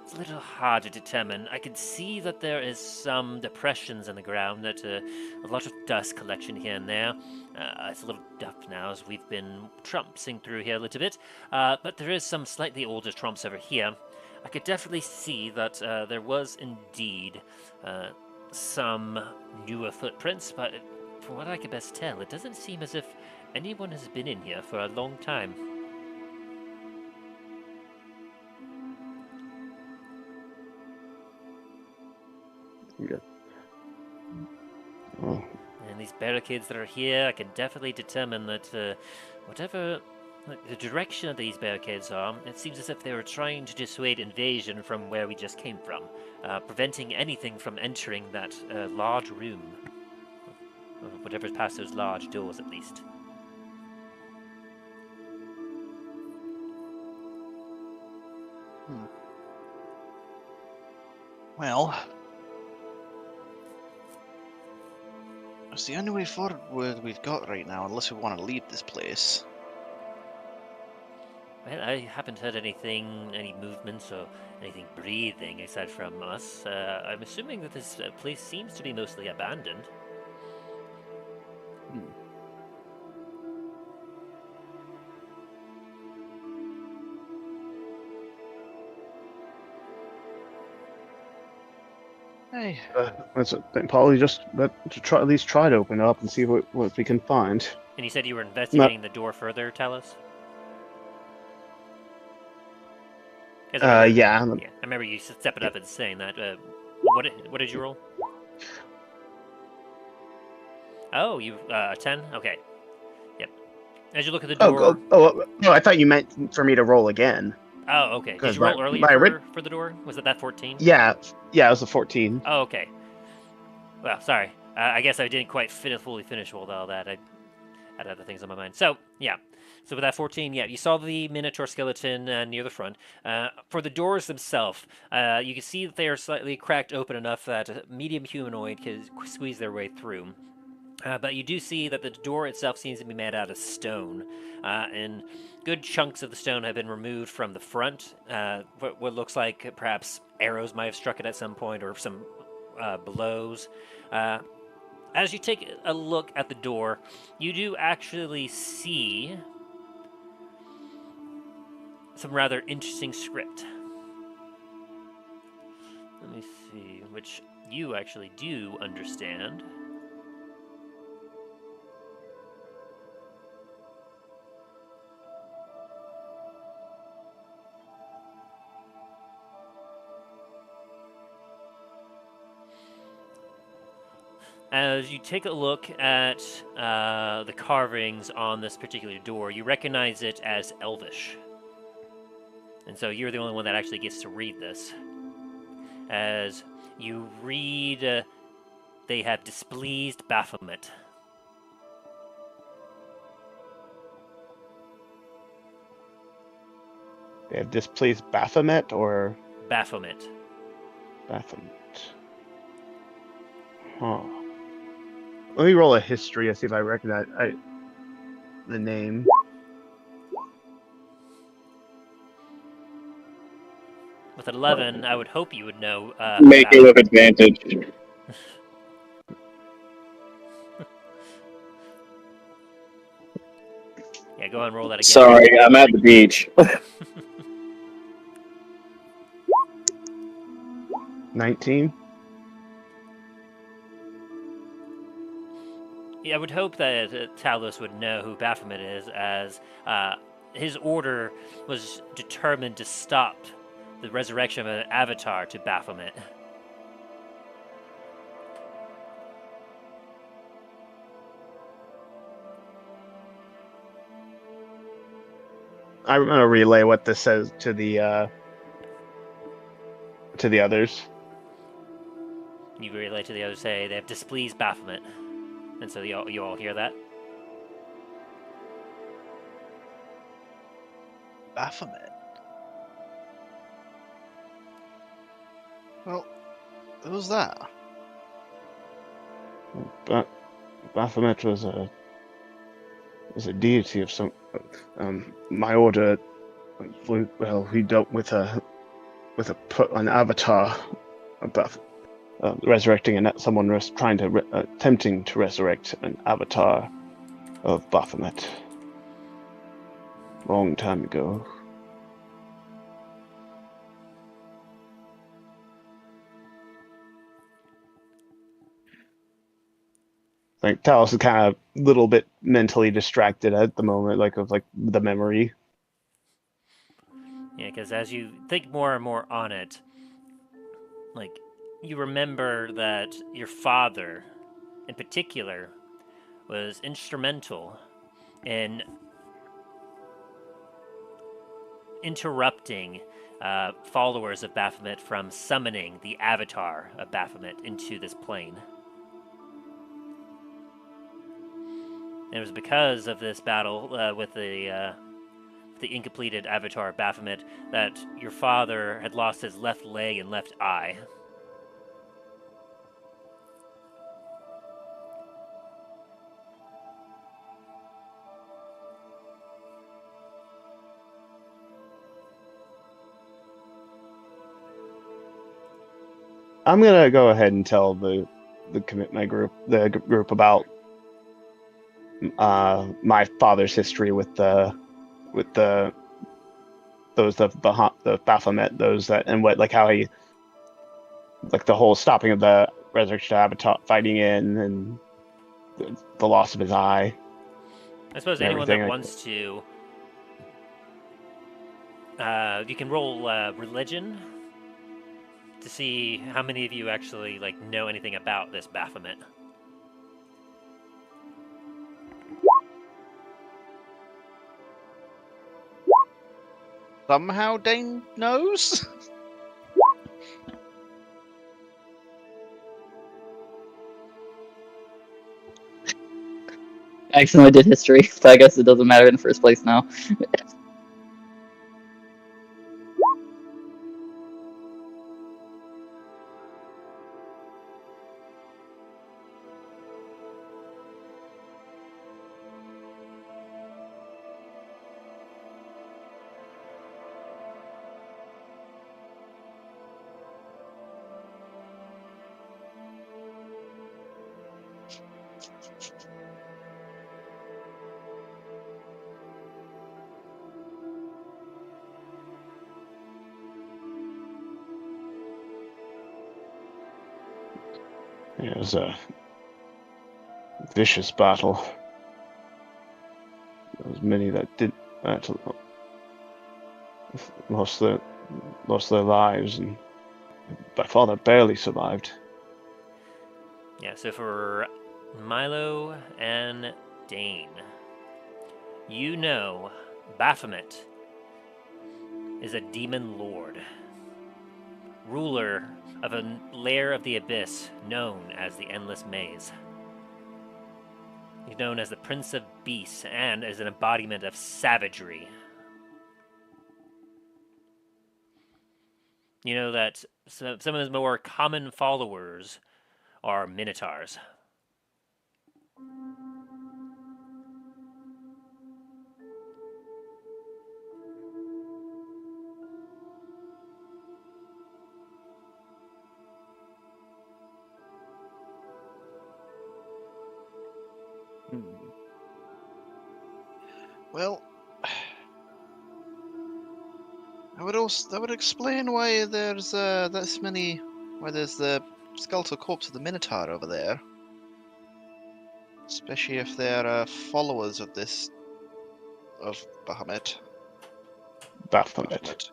It's a little hard to determine. I can see that there is some depressions in the ground, that a lot of dust collection here and there. It's a little damp now as we've been trumpsing through here a little bit, but there is some slightly older trumps over here. I could definitely see that there was indeed some newer footprints, but from what I can best tell, it doesn't seem as if anyone has been in here for a long time. Good. Oh. And these barricades that are here, I can definitely determine that whatever the direction of these barricades are, it seems as if they were trying to dissuade invasion from where we just came from, preventing anything from entering that large room, or whatever's past those large doors at least. Well, it's the only way forward we've got right now, unless we want to leave this place. Well, I haven't heard anything, any movements or anything breathing aside from us. I'm assuming that this place seems to be mostly abandoned. Hey. Let's probably just at least try to open it up and see what we can find. And you said you were investigating the door further, Talos? Yeah. Yeah, I remember you stepping up and saying that. What did you roll? Oh, you 10. Okay. Yep. As you look at the door. No, I thought you meant for me to roll again. Oh, okay. Did 'Cause you roll my- earlier my for the door? Was it that 14? Yeah, it was a 14. Oh, okay. Well, sorry. I guess I didn't quite fully finish with all that. I had other things on my mind. So, yeah. So with that 14, yeah, you saw the Minotaur skeleton near the front. For the doors themselves, you can see that they are slightly cracked open enough that a medium humanoid can squeeze their way through. But you do see that the door itself seems to be made out of stone, and good chunks of the stone have been removed from the front. What looks like perhaps arrows might have struck it at some point, or some blows. As you take a look at the door, you do actually see some rather interesting script. Let me see, which you actually do understand. As you take a look at the carvings on this particular door, you recognize it as Elvish. And so you're the only one that actually gets to read this. As you read, they have displeased Baphomet. They have displeased Baphomet or Baphomet. Baphomet. Huh. Let me roll a history to see if I recognize the name. With 11, I would hope you would know. Make it with advantage. Yeah, go ahead and roll that again. Sorry, I'm at the beach. 19. Yeah, I would hope that Talos would know who Baphomet is, as his order was determined to stop the resurrection of an avatar to Baphomet. I'm gonna relay what this says to the others. You relay to the others, say they have displeased Baphomet. And so you all hear that? Baphomet. Well, who's that? But Baphomet was a deity of some. My order, we dealt with an avatar, resurrecting someone attempting to resurrect an avatar of Baphomet. Long time ago. Like Talos is kind of a little bit mentally distracted at the moment, of the memory. Yeah, because as you think more and more on it, you remember that your father, in particular, was instrumental in interrupting followers of Baphomet from summoning the avatar of Baphomet into this plane. And it was because of this battle with the incompleted avatar of Baphomet that your father had lost his left leg and left eye. I'm gonna go ahead and tell the group about my father's history with the Baphomet, and what how he the whole stopping of the resurrection avatar fighting in, and the loss of his eye. I suppose anyone that wants to You can roll religion to see how many of you actually know anything about this Baphomet. Somehow Dain knows? I accidentally did history, but I guess it doesn't matter in the first place now. It was a vicious battle. There was many that did lost their lives, and my father barely survived. Yeah, so for Milo and Dain, you know Baphomet is a demon lord, ruler of a lair of the abyss known as the Endless Maze. He's known as the Prince of Beasts and as an embodiment of savagery. You know that some of his more common followers are minotaurs. Well, that would explain why there's this many, why there's the skeletal corpse of the Minotaur over there. Especially if they're followers of Bahamut. Baphomet.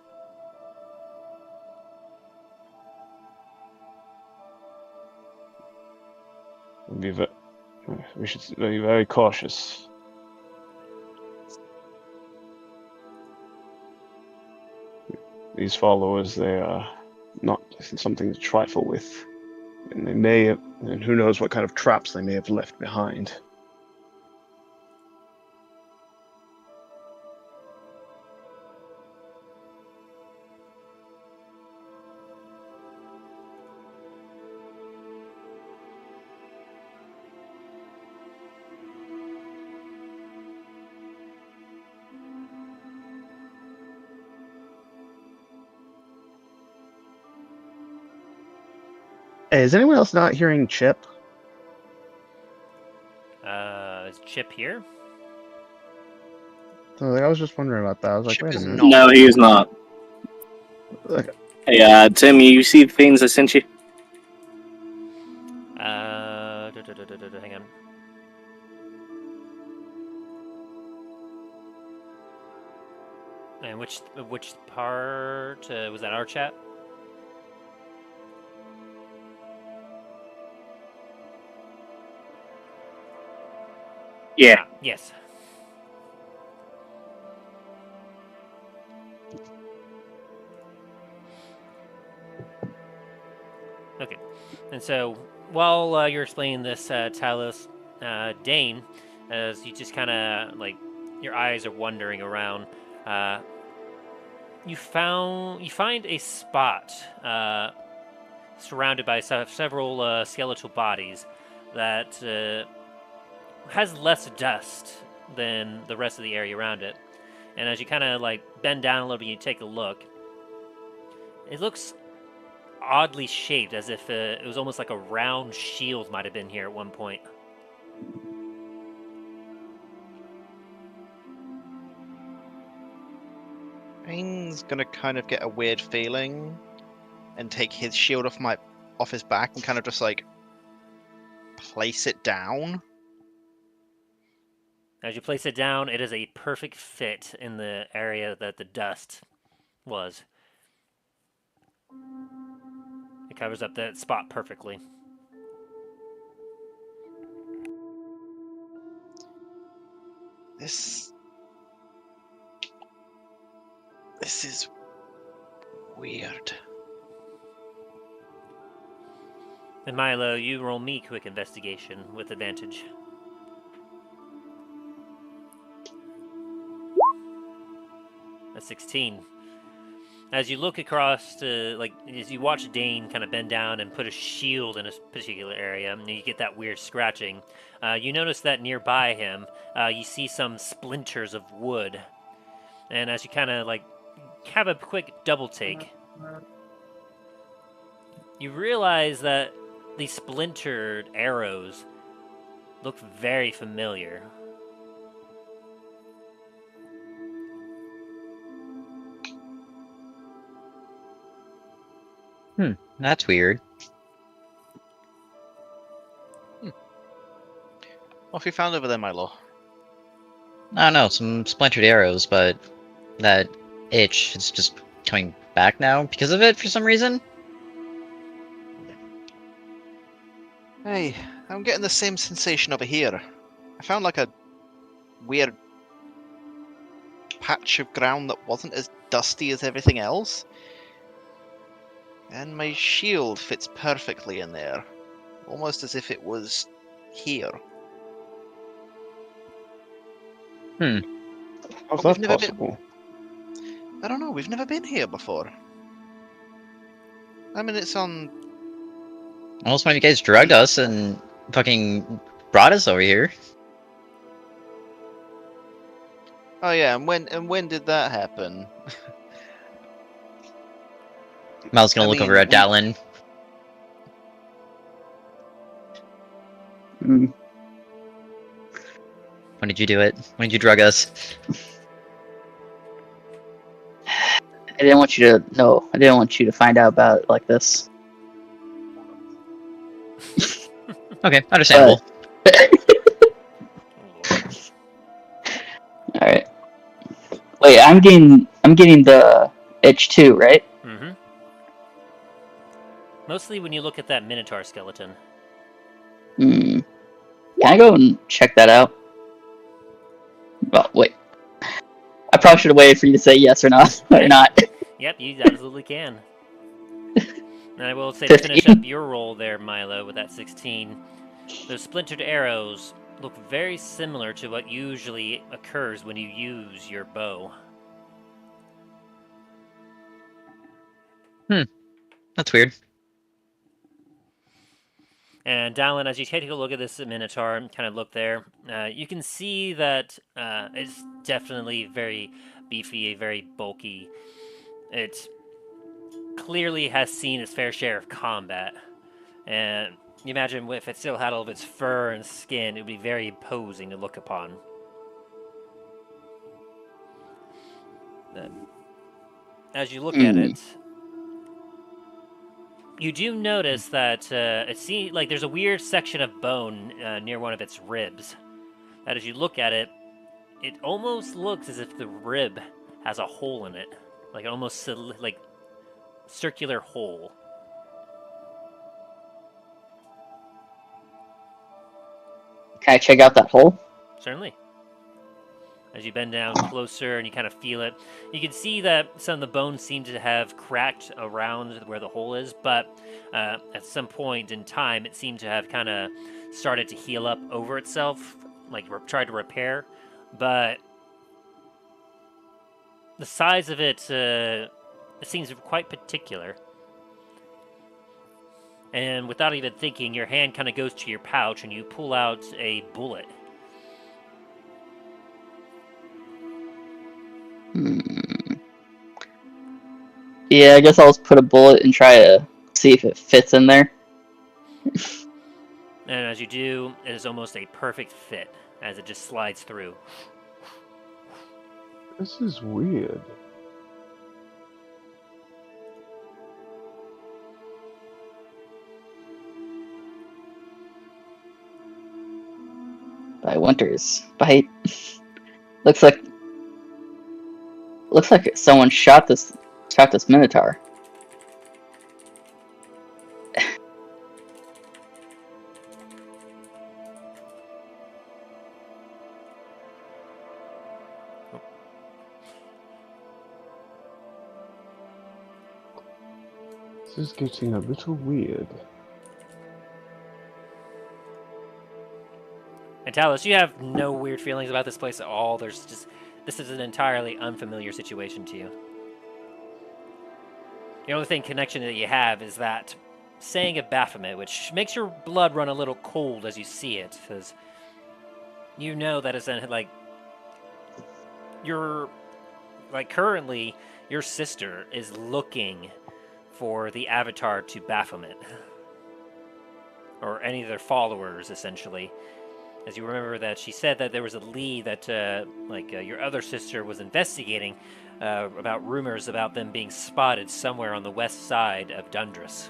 We should be very cautious. These followers, they are not something to trifle with. And they may have, and who knows what kind of traps they may have left behind. Hey, is anyone else not hearing Chip? Is Chip here? So, I was just wondering about that. I was like, Chip wait a is minute. not. No, he is not. Like, Hey, Tim, you see the things I sent you? Hang on. And which part was that? Our chat? Yeah. Ah, yes. Okay. And so while you're explaining this, Talos, Dain, as you just kind of your eyes are wandering around, you find a spot surrounded by several skeletal bodies that has less dust than the rest of the area around it. And as you kind of bend down a little bit, you take a look. It looks oddly shaped, as if it was almost like a round shield might have been here at one point. Dain's gonna kind of get a weird feeling and take his shield off his back and kind of just place it down. As you place it down, it is a perfect fit in the area that the dust was. It covers up that spot perfectly. This is weird. And Milo, you roll me quick investigation with advantage. A 16. As you look across, as you watch Dain kind of bend down and put a shield in a particular area, and you get that weird scratching, you notice that nearby him, you see some splinters of wood. And as you kind of have a quick double take, you realize that these splintered arrows look very familiar. That's weird. What have you found over there, Milo? I don't know, some splintered arrows, but that itch is just coming back now because of it for some reason. Hey, I'm getting the same sensation over here. I found like a weird patch of ground that wasn't as dusty as everything else. And my shield fits perfectly in there. Almost as if it was here. How's We've that never possible? I don't know, we've never been here before. I mean, it's on... Almost one of you guys drugged us and fucking brought us over here. Oh yeah, and when did that happen? Mal's gonna I look mean, over at we- Dallen. Mm. When did you do it? When did you drug us? I didn't want you to know. I didn't want you to find out about it like this. Okay, understandable. All right. Wait, I'm getting the itch too, right? Mm-hmm. Mostly when you look at that Minotaur skeleton. Hmm. Can I go and check that out? Well, wait. I probably should have waited for you to say yes or not. Or not. Yep, you absolutely can. And I will say to finish 15. up your roll there, Milo, with that 16, those splintered arrows look very similar to what usually occurs when you use your bow. That's weird. And Dallen, as you take a look at this Minotaur and kind of look there, you can see that it's definitely very beefy, very bulky. It clearly has seen its fair share of combat. And you imagine if it still had all of its fur and skin, it would be very imposing to look upon. As you look at it, you do notice that it seems like there's a weird section of bone near one of its ribs. That as you look at it, it almost looks as if the rib has a hole in it, like almost like circular hole. Can I check out that hole? Certainly. As you bend down closer and you kind of feel it, you can see that some of the bones seem to have cracked around where the hole is, but at some point in time, it seemed to have kind of started to heal up over itself, like tried to repair, but the size of it, it seems quite particular. And without even thinking, your hand kind of goes to your pouch and you pull out a bullet. Yeah, I guess I'll just put a bullet and try to see if it fits in there. And as you do, it is almost a perfect fit as it just slides through. This is weird. By Winter's bite. Looks like someone shot this Shot this Minotaur. This is getting a little weird. And Talos, you have no weird feelings about this place at all. This is an entirely unfamiliar situation to you. The only connection that you have is that saying of Baphomet, which makes your blood run a little cold as you see it, because you know that it's currently your sister is looking for the avatar to Baphomet, or any of their followers, essentially. As you remember that she said that there was a lead that your other sister was investigating about rumors about them being spotted somewhere on the west side of Dundras.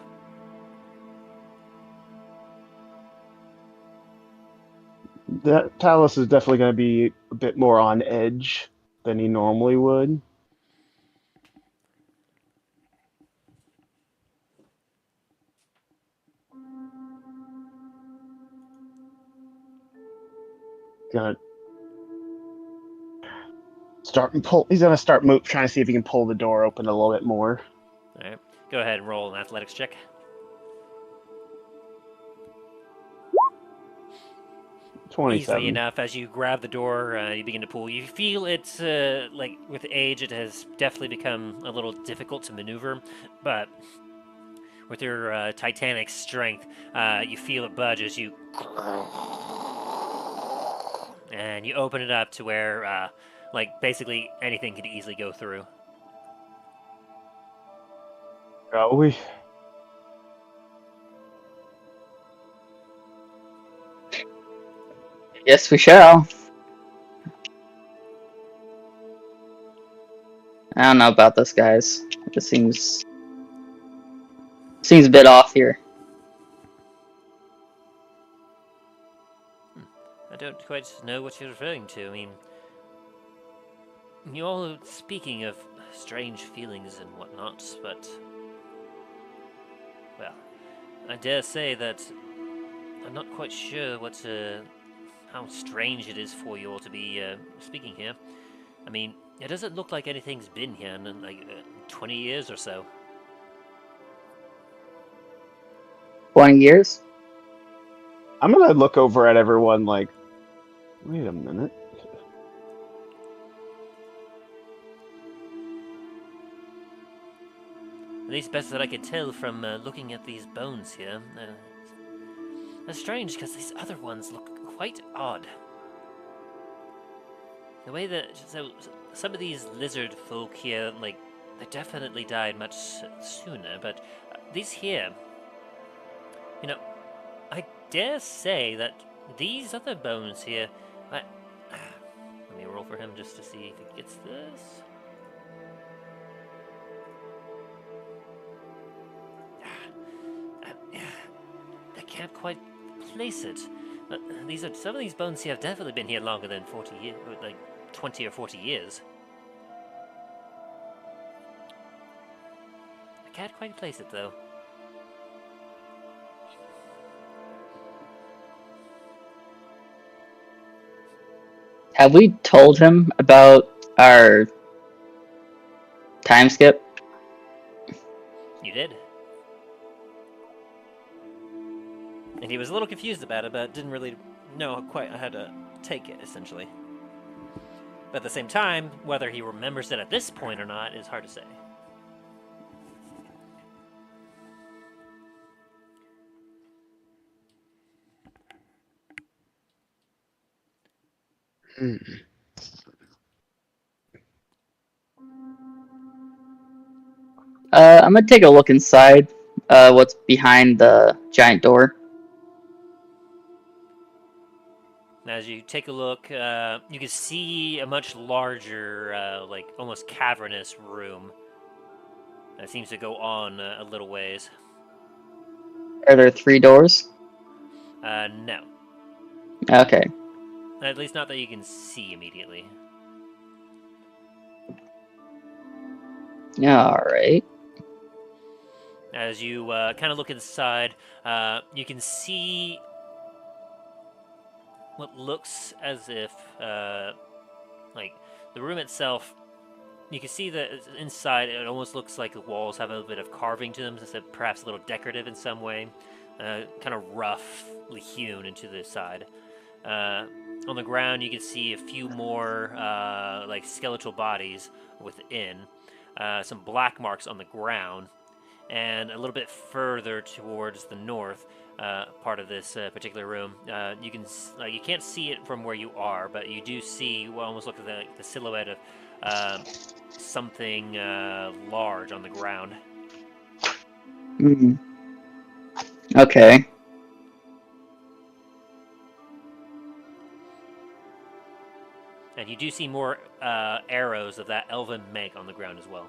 That Talos is definitely going to be a bit more on edge than he normally would. Gonna start and pull. He's gonna start trying to see if he can pull the door open a little bit more. All right, go ahead and roll an athletics check. 27. Easily enough, as you grab the door, you begin to pull. You feel it's with age, it has definitely become a little difficult to maneuver, but with your titanic strength, you feel it budge as you and you open it up to where basically anything could easily go through. Shall we? Yes, we shall. I don't know about this, guys. It just seems a bit off here. I don't quite know what you're referring to. I mean, you all speaking of strange feelings and whatnot, but well, I dare say that I'm not quite sure how strange it is for you all to be speaking here. I mean, it doesn't look like anything's been here in 20 years or so. 20 years? I'm gonna look over at everyone like, wait a minute. At least best that I could tell from looking at these bones here. They're strange because these other ones look quite odd. The way that some of these lizard folk here, they definitely died much sooner, but these here, I dare say that these other bones here, let me roll for him just to see if he gets this. I can't quite place it. But some of these bones here have definitely been here longer than 40 years, 20 or 40 years. I can't quite place it though. Have we told him about our time skip? You did. And he was a little confused about it, but didn't really know quite how to take it, essentially. But at the same time, whether he remembers it at this point or not is hard to say. I'm gonna take a look inside. What's behind the giant door? As you take a look, you can see a much larger, almost cavernous room that seems to go on a little ways. Are there 3 doors? No. Okay. At least not that you can see immediately. Alright. As you kind of look inside, you can see what looks as if, like, the room itself, you can see that inside it almost looks like the walls have a little bit of carving to them, perhaps a little decorative in some way, kind of roughly hewn into the side. On the ground, you can see a few more like skeletal bodies within, some black marks on the ground, and a little bit further towards the north part of this particular room, you can't see it from where you are, but you do see what almost looks like the silhouette of something large on the ground. Okay. And you do see more arrows of that elven make on the ground as well.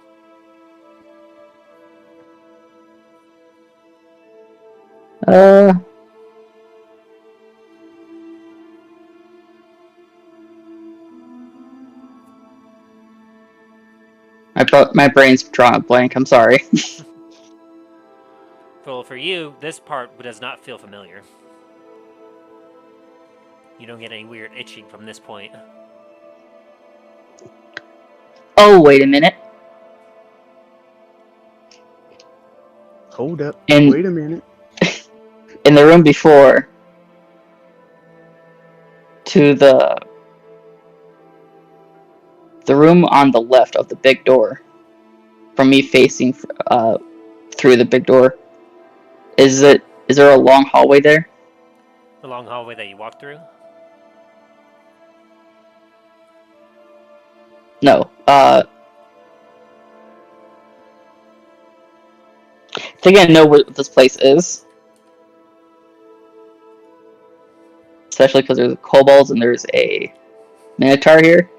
My brain's drawing a blank. I'm sorry. Well, for you, this part does not feel familiar. You don't get any weird itching from this point. Oh, wait a minute. Hold up. And- Wait a minute. In the room before, to the room on the left of the big door, from me facing through the big door, is there a long hallway there? The long hallway that you walked through? No. I think I know what this place is. Especially because there's kobolds and there's a minotaur here.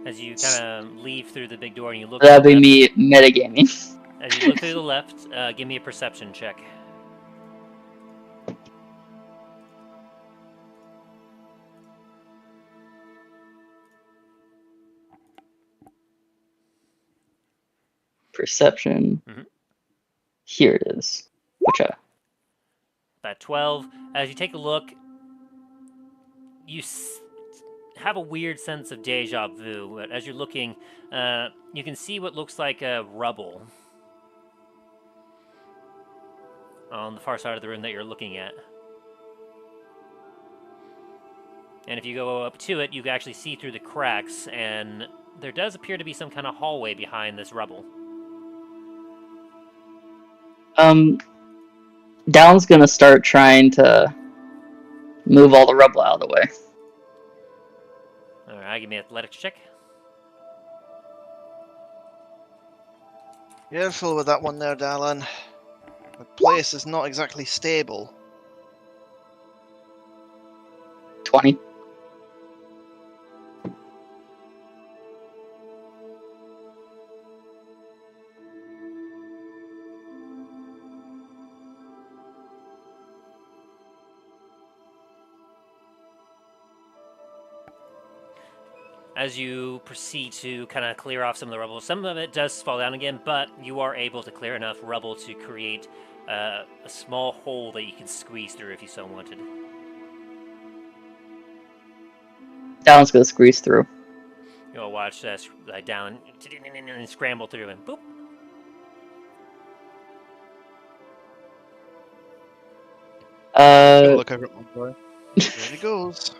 As you kind of leave through the big door and you look. That'd be me metagaming. As you look to the left, give me a perception check. Perception. Here it is. About 12. As you take a look, you have a weird sense of deja vu. But as you're looking, you can see what looks like rubble on the far side of the room that you're looking at. And if you go up to it, you can actually see through the cracks, and there does appear to be some kind of hallway behind this rubble. Dallen's gonna start trying to move all the rubble out of the way. Alright, give me an athletics check. Careful with that one there, Dallen. The place is not exactly stable. 20. As you proceed to kind of clear off some of the rubble, some of it does fall down again, but you are able to clear enough rubble to create a small hole that you can squeeze through if you so wanted. Dallen's gonna squeeze through. You'll watch Dallen and scramble through and boop. Look over at my boy. There he goes.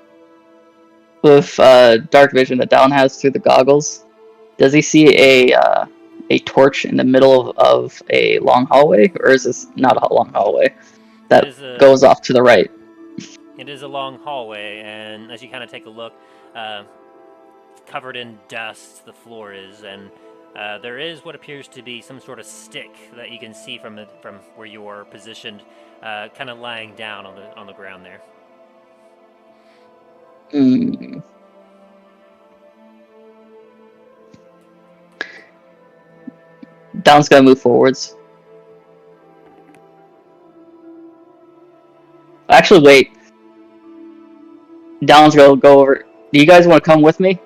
With dark vision that Dallen has through the goggles, does he see a torch in the middle of a long hallway, or is this not a long hallway that goes off to the right? It is a long hallway, and as you kind of take a look, covered in dust the floor is, and there is what appears to be some sort of stick that you can see from where you are positioned, kind of lying down on the ground there. Dallen's gonna move forwards. Actually, wait. Dallen's gonna go over. Do you guys want to come with me?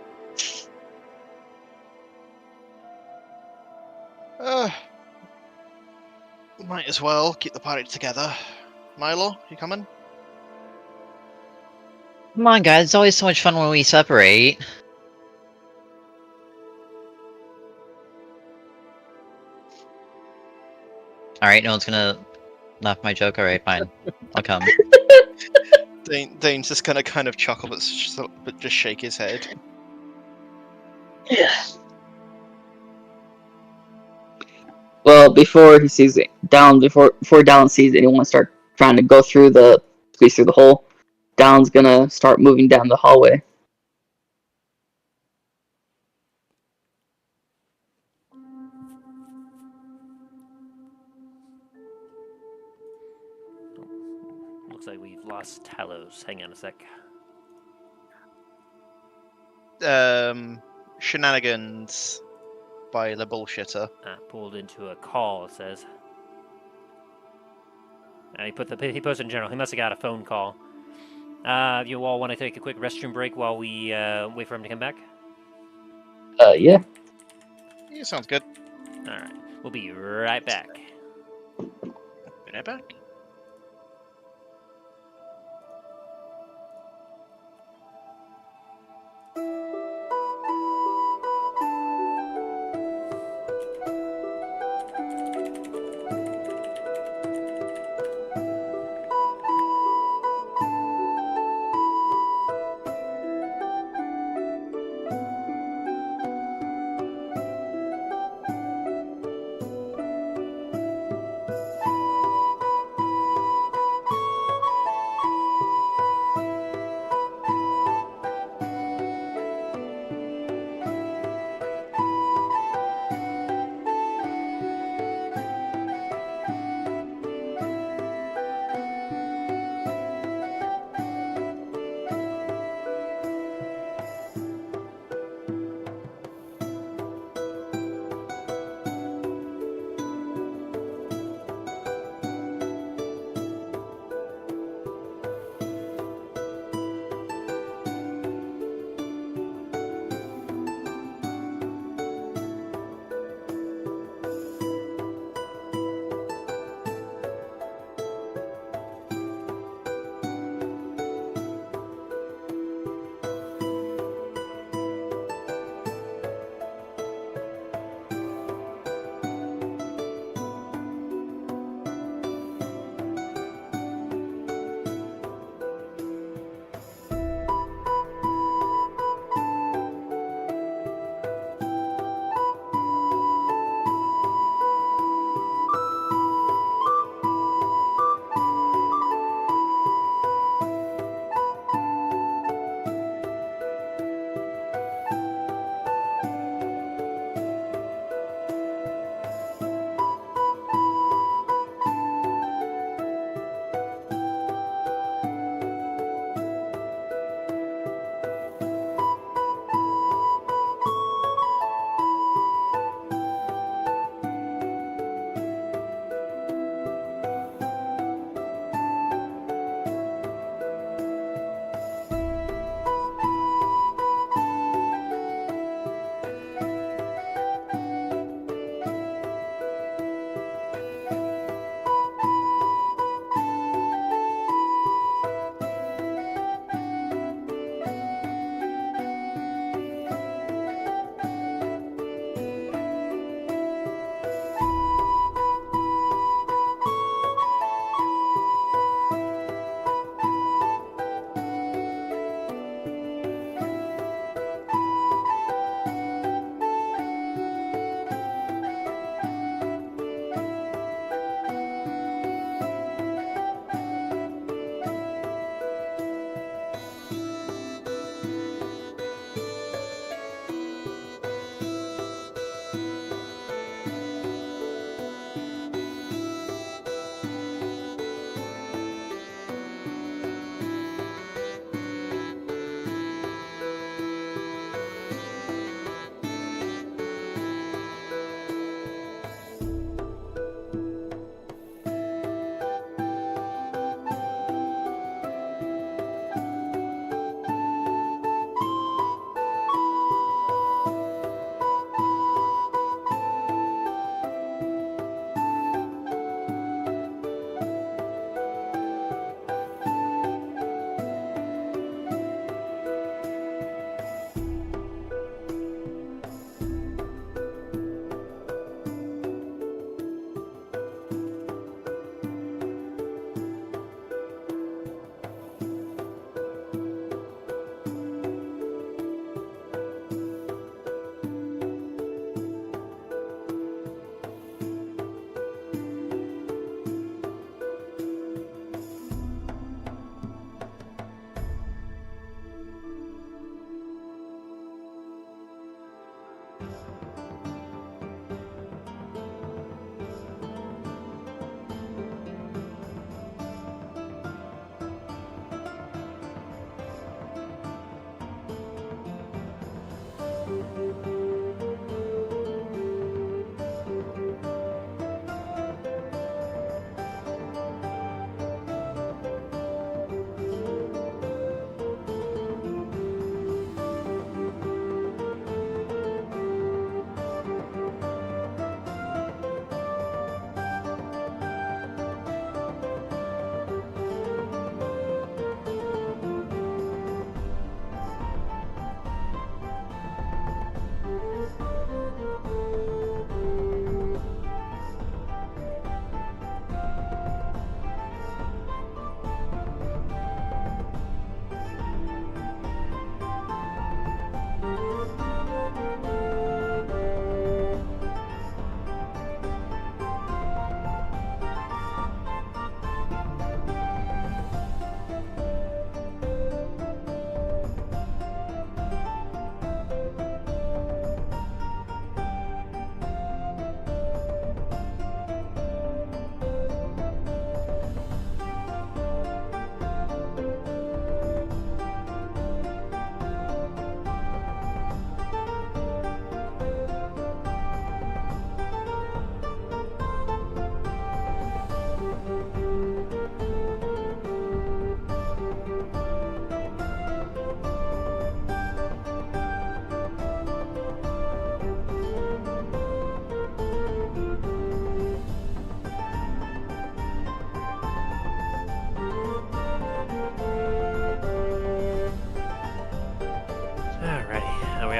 Might as well keep the party together. Milo, you coming? Come on, guys. It's always so much fun when we separate. Alright, no one's gonna laugh my joke. Alright, fine. I'll come. Dain's just gonna kind of chuckle but just shake his head. Yeah. Well, before he sees it down, before Dallen sees anyone start trying to go through the squeeze through the hole, Dallen's gonna start moving down the hallway. Looks like we've lost Talos. Hang on a sec. Shenanigans by the bullshitter. Pulled into a call, it says. And he posted in general. He must have got a phone call. You all want to take a quick restroom break while we wait for him to come back? Yeah. Yeah, sounds good. Alright. We'll be right back. Be right back.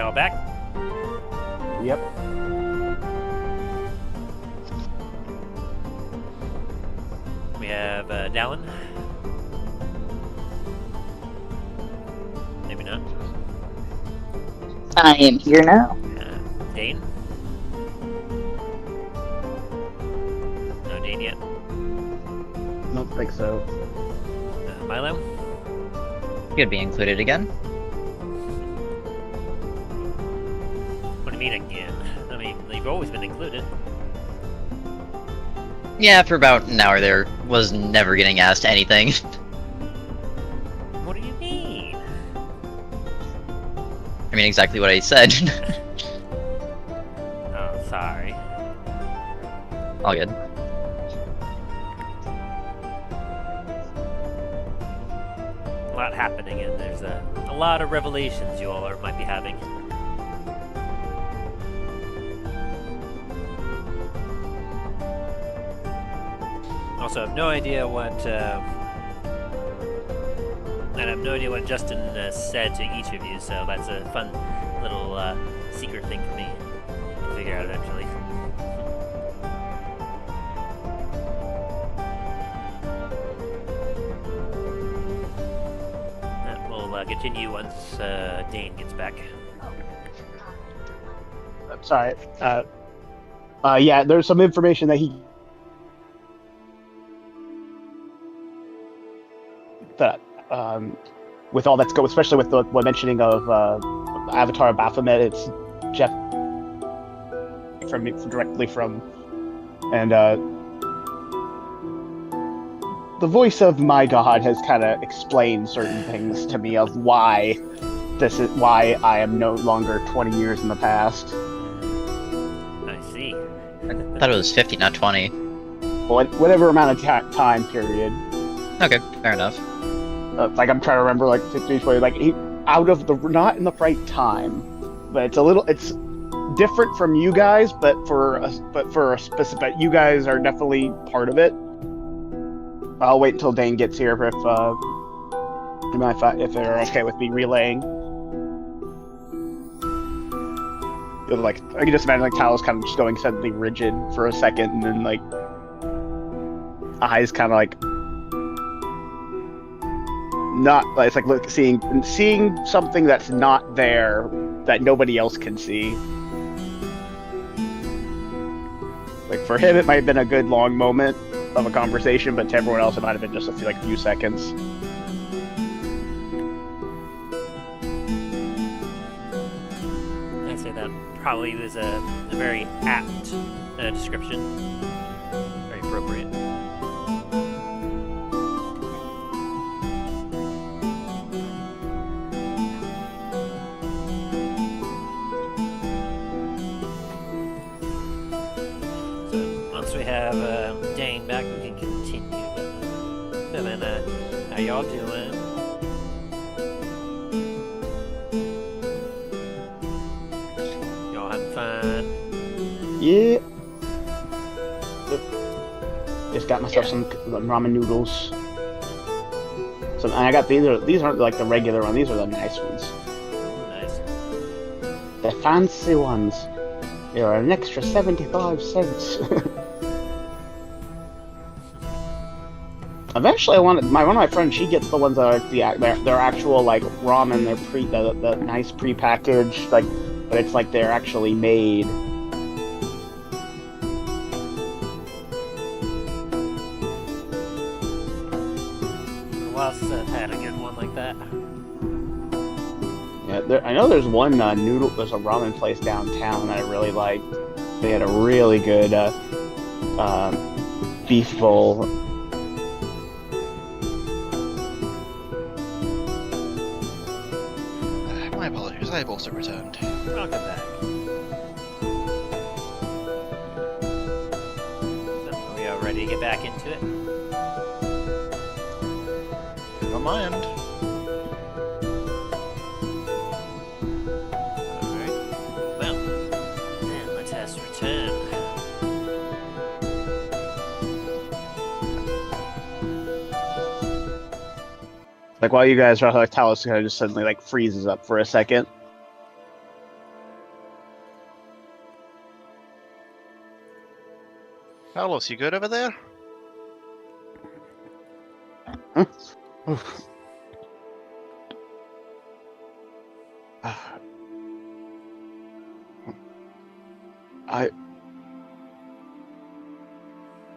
all back? Yep. We have Dallen. Maybe not. I am here now. Dain? No Dain yet. Don't think so. Milo? Could be included again. What do you mean again? I mean, you've always been included. Yeah, for about an hour there, was never getting asked anything. What do you mean? I mean, exactly what I said. Oh, sorry. All good. A lot happening, and there's a lot of revelations you all might be having. Also, I have no idea what, and I have no idea what Justin said to each of you, so that's a fun little secret thing for me to figure out eventually. That will continue once Dain gets back. Sorry. Yeah, there's some information that he. That with all that's go, especially with the mentioning of Avatar Baphomet, it's Jeff directly from, and the voice of my god has kind of explained certain things to me of why why I am no longer 20 years in the past. I see. I thought it was 50, not 20. Whatever amount of time period. Okay, fair enough. Like I'm trying to remember, like 50, 20, like he, out of the not in the right time, but it's different from you guys, but for a specific, you guys are definitely part of it. I'll wait until Dain gets here if they're okay with me relaying. Like I can just imagine like Talos kind of just going suddenly rigid for a second, and then like eyes kind of like. Not it's like seeing something that's not there that nobody else can see. Like for him, it might have been a good long moment of a conversation, but to everyone else, it might have been just a few seconds. I'd say that probably was a very apt description. Very appropriate. Once we have Dain back, we can continue. And then, how y'all doing? Y'all having fun? Yeah. Just got myself some ramen noodles. So and I got these aren't like the regular ones. These are the nice ones. Nice. The fancy ones. They are an extra 75 cents. Eventually, one of my friends, she gets the ones that are they're actual like ramen. They're the nice pre-packaged, like, but it's like they're actually made. Well, I've had a good one like that. Yeah, I know there's one there's a ramen place downtown that I really liked. They had a really good beef bowl. My apologies, I have also returned. Welcome back. So, are we all ready to get back into it? On my end. Alright. Well, then let us return. Like while you guys are like Talos kind of just suddenly like freezes up for a second. Talos, you good over there? Oof.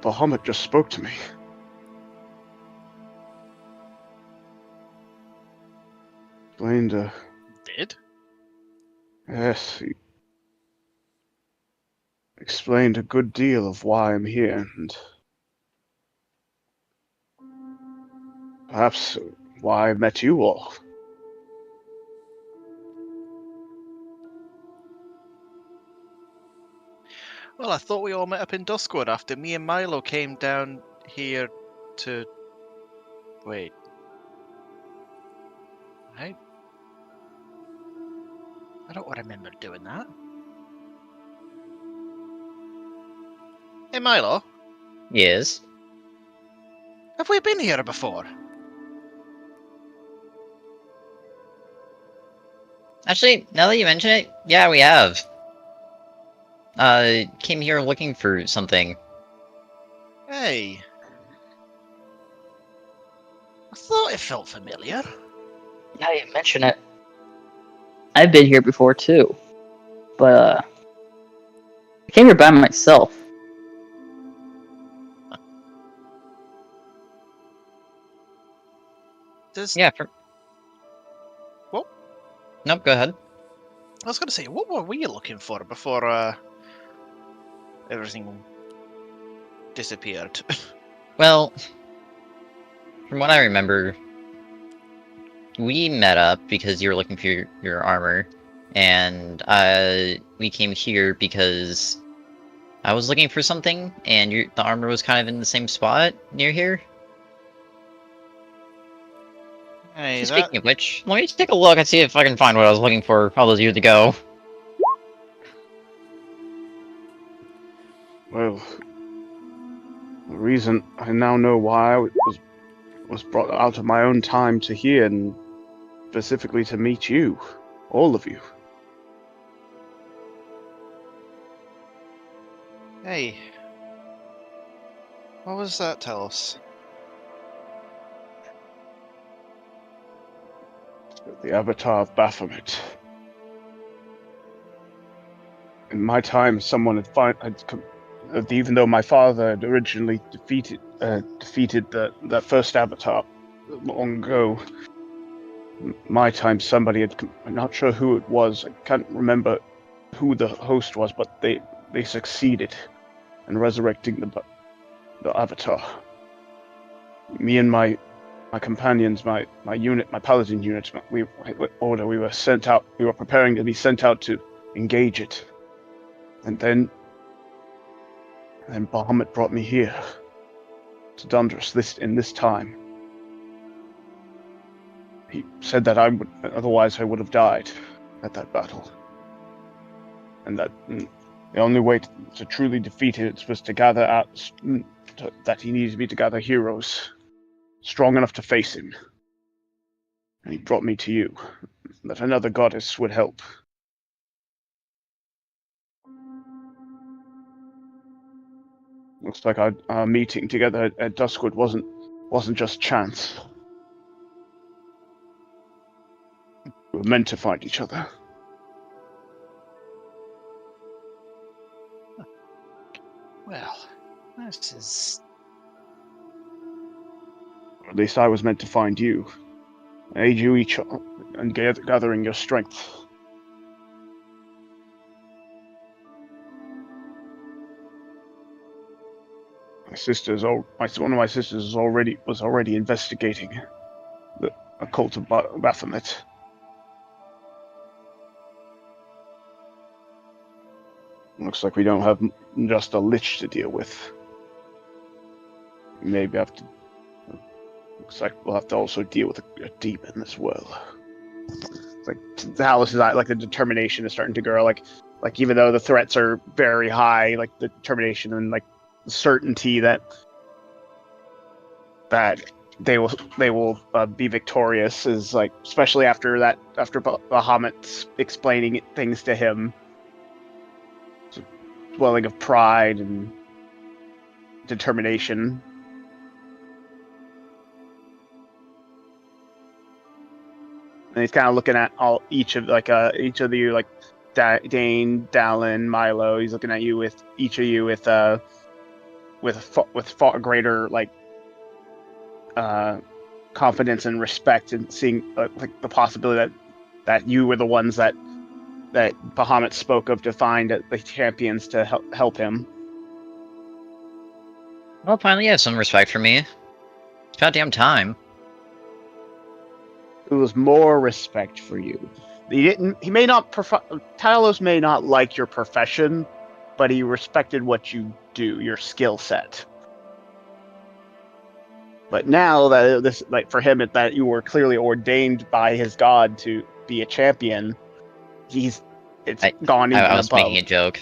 Bahamut just spoke to me. Explained, Did? yes, he explained a good deal of why I'm here, and perhaps why I met you all. Well, I thought we all met up in Duskwood after me and Milo came down here to... Wait. I don't remember doing that. Hey, Milo, Yes. have we been here before? Actually, now that you mention it, yeah, we have. Came here looking for something. Hey. I thought it felt familiar. Now you mention it. I've been here before too, but I came here by myself. Does... Yeah, What? Nope, go ahead. I was going to say, what were we looking for before everything disappeared? Well, from what I remember, we met up because you were looking for your armor, and we came here because I was looking for something, and the armor was kind of in the same spot near here. Hey, Speaking of which, let me take a look and see if I can find what I was looking for all those years ago. Well, the reason I now know why I was brought out of my own time to here, and specifically to meet you, all of you. Hey. What was that, Talos? The avatar of Baphomet. In my time, someone even though my father had originally defeated that first avatar long ago, my time somebody had, I'm not sure who it was, I can't remember who the host was, but they succeeded in resurrecting the avatar. Me and my companions, my unit, my paladin unit, we were sent out. We were preparing to be sent out to engage it, and then Bahamut brought me here to Dundras in this time. He said that otherwise I would have died at that battle, and that the only way to truly defeat it was to gather out. That he needed me to gather heroes strong enough to face him. And he brought me to you, that another goddess would help. Looks like our meeting together at Duskwood wasn't just chance. We were meant to find each other. Well, this is... Or at least I was meant to find you. Aid you each in gathering your strength. One of my sisters was already investigating the occult of Baphomet. Looks like we don't have just a lich to deal with. Maybe have to. Looks like we'll have to also deal with a demon as well. It's like Talos' like the determination is starting to grow. Like even though the threats are very high, like the determination and like the certainty that they will be victorious is like, especially after Bahamut explaining things to him. It's a swelling of pride and determination. And he's kind of looking at each of you, like Dain, Dallen, Milo. He's looking at you with each of you with far greater confidence and respect, and seeing like the possibility that you were the ones that Bahamut spoke of to find the champions to help him. Well, finally you have some respect for me. It's about damn time. It was more respect for you. He may not Talos may not like your profession, but he respected what you do, your skill set. But now that for him, that you were clearly ordained by his god to be a champion, it's gone even above. I was making a joke.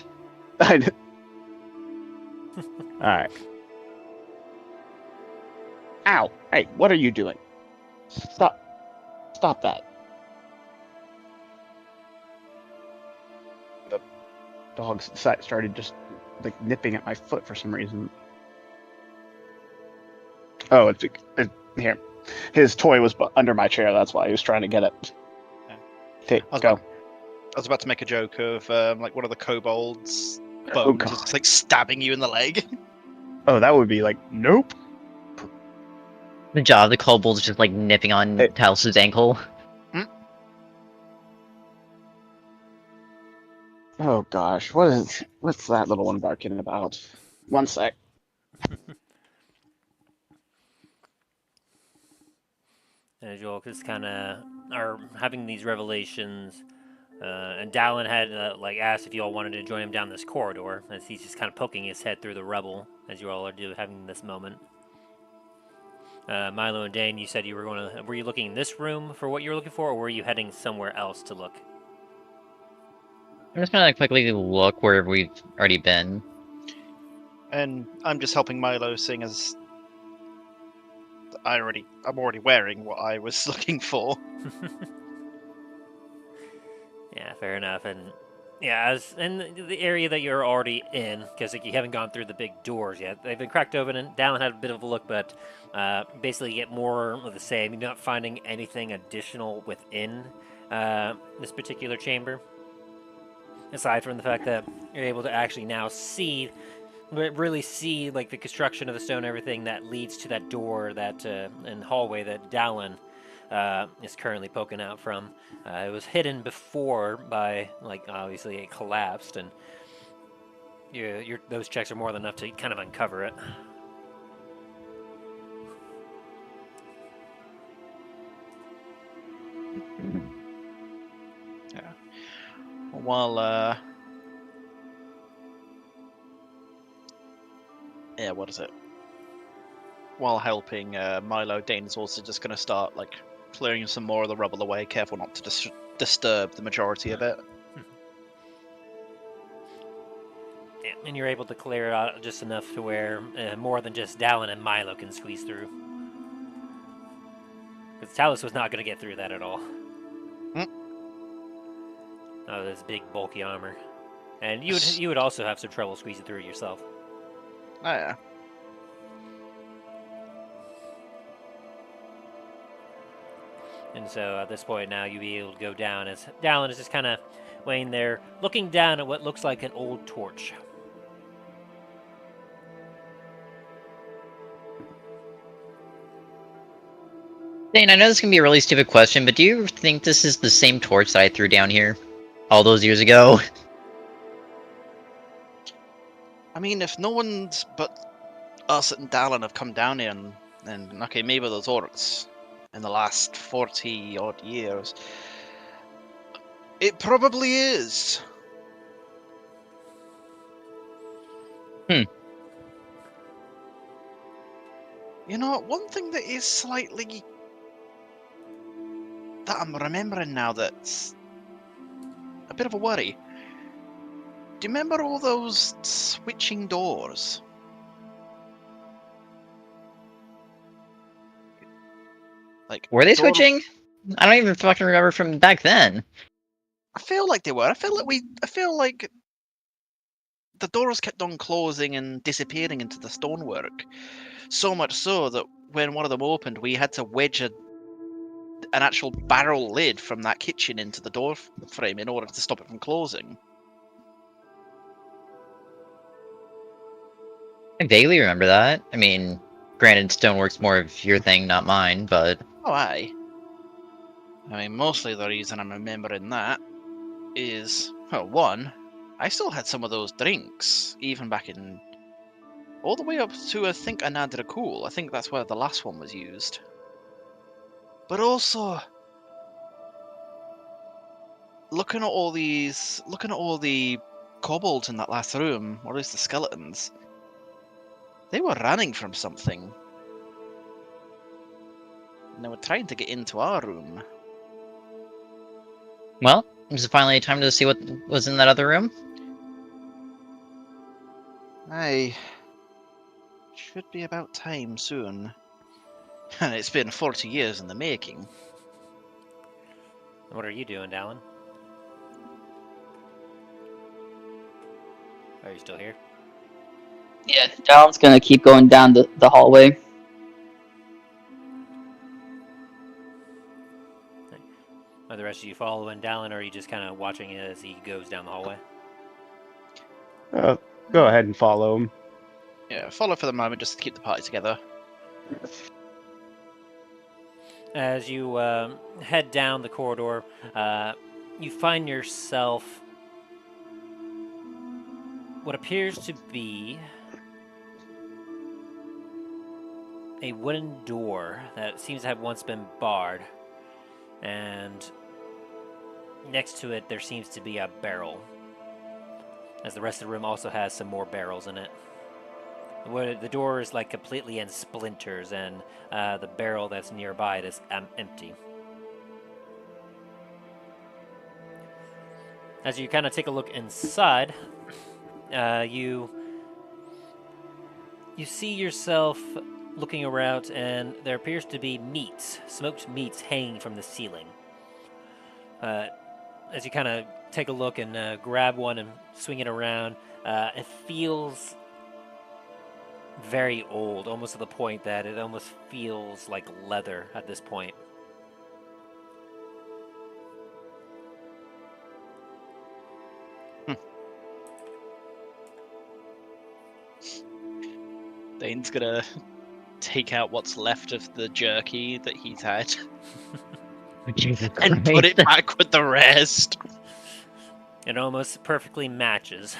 Alright. Ow! Hey, what are you doing? Stop that. The dog started just nipping at my foot for some reason. Oh, it's here. His toy was under my chair. That's why he was trying to get it. Go. I was about to make a joke of one of the kobolds' Oh, bones God. just stabbing you in the leg. Oh, that would be nope. The job, the kobold's just nipping on Talos' ankle. Oh gosh, what's that little one barking about? One sec. And you all just kind of are having these revelations, and Dallen had asked if you all wanted to join him down this corridor, as he's just kind of poking his head through the rubble as you all are having this moment. Milo and Dain, you said you were were you looking in this room for what you were looking for, or were you heading somewhere else to look? I'm just gonna quickly look where we've already been. And I'm just helping Milo, seeing as I'm already wearing what I was looking for. Yeah, fair enough. And yeah, as in the area that you're already in, because you haven't gone through the big doors yet. They've been cracked open, and Dallen had a bit of a look, but basically you get more of the same. You're not finding anything additional within this particular chamber, aside from the fact that you're able to actually now really see the construction of the stone, everything that leads to that door, that and hallway that Dallen is currently poking out from. It was hidden before by obviously it collapsed, and those checks are more than enough to kind of uncover it. Yeah. While what is it? While helping Milo, Dain is also just going to start clearing some more of the rubble away, careful not to disturb the majority of it. Yeah, and you're able to clear it out just enough to where more than just Dallen and Milo can squeeze through. Because Talos was not going to get through that at all. Oh, this big bulky armor. And you would also have some trouble squeezing through it yourself. Oh yeah. And so at this point now you'll be able to go down as Dallen is just kind of laying there, looking down at what looks like an old torch. Dain, I know this can be a really stupid question, but do you think this is the same torch that I threw down here all those years ago? I mean, if no one's but us and Dallen have come down here and okay, maybe those orcs in the last 40 odd years, it probably is. You know, one thing that is slightly that I'm remembering now that's a bit of a worry. Do you remember all those switching doors? Were they switching? I don't even fucking remember from back then. I feel like they were. I feel like the doors kept on closing and disappearing into the stonework. So much so that when one of them opened, we had to wedge an actual barrel lid from that kitchen into the door frame in order to stop it from closing. I vaguely remember that. I mean, granted, stonework's more of your thing, not mine, but... Oh, aye. I mean, mostly the reason I'm remembering that is, well, one, I still had some of those drinks, even back in... all the way up to, I think, Anadra Cool. I think that's where the last one was used. But also... looking at all the kobolds in that last room, or at least the skeletons, they were running from something. And they were trying to get into our room. Well, is it finally time to see what was in that other room? Aye. Should be about time soon. And it's been 40 years in the making. What are you doing, Dallen? Are you still here? Yeah, Dallen's gonna keep going down the hallway. Are the rest of you following Dallen, or are you just kind of watching it as he goes down the hallway? Go ahead and follow him. Yeah, follow for the moment just to keep the party together. As you head down the corridor, you find yourself what appears to be a wooden door that seems to have once been barred, and next to it there seems to be a barrel, as the rest of the room also has some more barrels in it. The door is like completely in splinters, and the barrel that's nearby is empty. As you kind of take a look inside, you see yourself looking around, and there appears to be meats, smoked meats, hanging from the ceiling. As you kind of take a look and grab one and swing it around, it feels very old, almost to the point that it almost feels like leather at this point. Dain's gonna take out what's left of the jerky that he's had Jesus and put it back with the rest. It almost perfectly matches.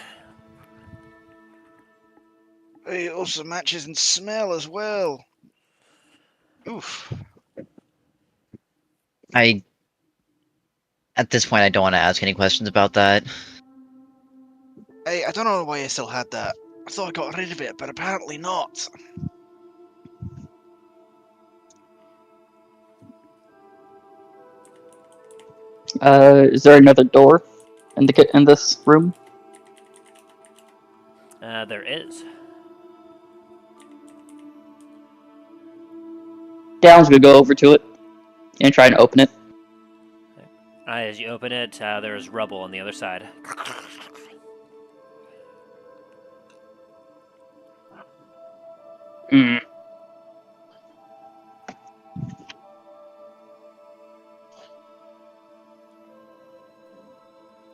It also matches in smell as well. Oof. At this point, I don't want to ask any questions about that. Hey, I don't know why I still had that. I thought I got rid of it, but apparently not. Is there another door in this room? There is. Dallen's gonna go over to it and try and open it. As you open it, there is rubble on the other side. Hmm.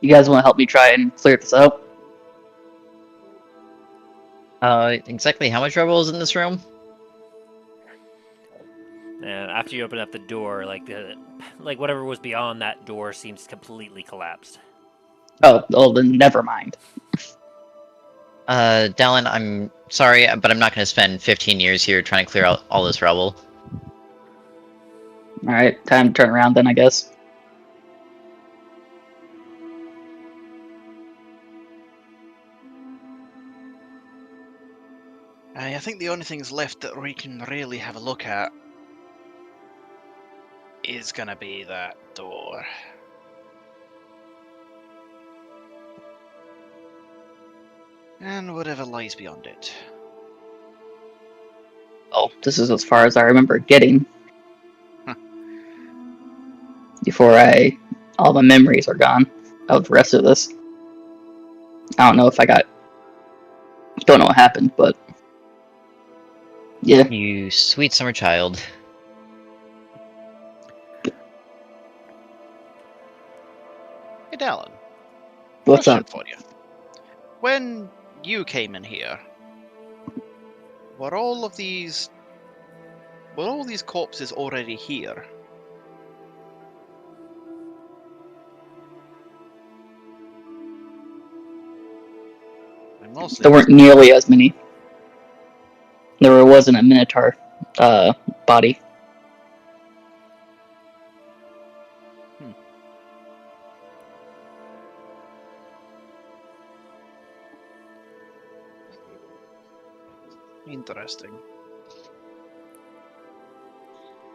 You guys want to help me try and clear this out? Exactly how much rubble is in this room? After you open up the door, like whatever was beyond that door seems completely collapsed. Oh, then never mind. Dallen, I'm sorry, but I'm not going to spend 15 years here trying to clear out all this rubble. Alright, time to turn around then, I guess. I think the only things left that we can really have a look at is gonna be that door. And whatever lies beyond it. Oh, this is as far as I remember getting. Huh. Before all the memories are gone of the rest of this. I don't know if I got Don't know what happened, but yeah. You sweet summer child. Hey, Dallen. What's Question up? for you. When you came in here, were all these corpses already here? And mostly There weren't nearly as many. There wasn't a Minotaur body. Interesting.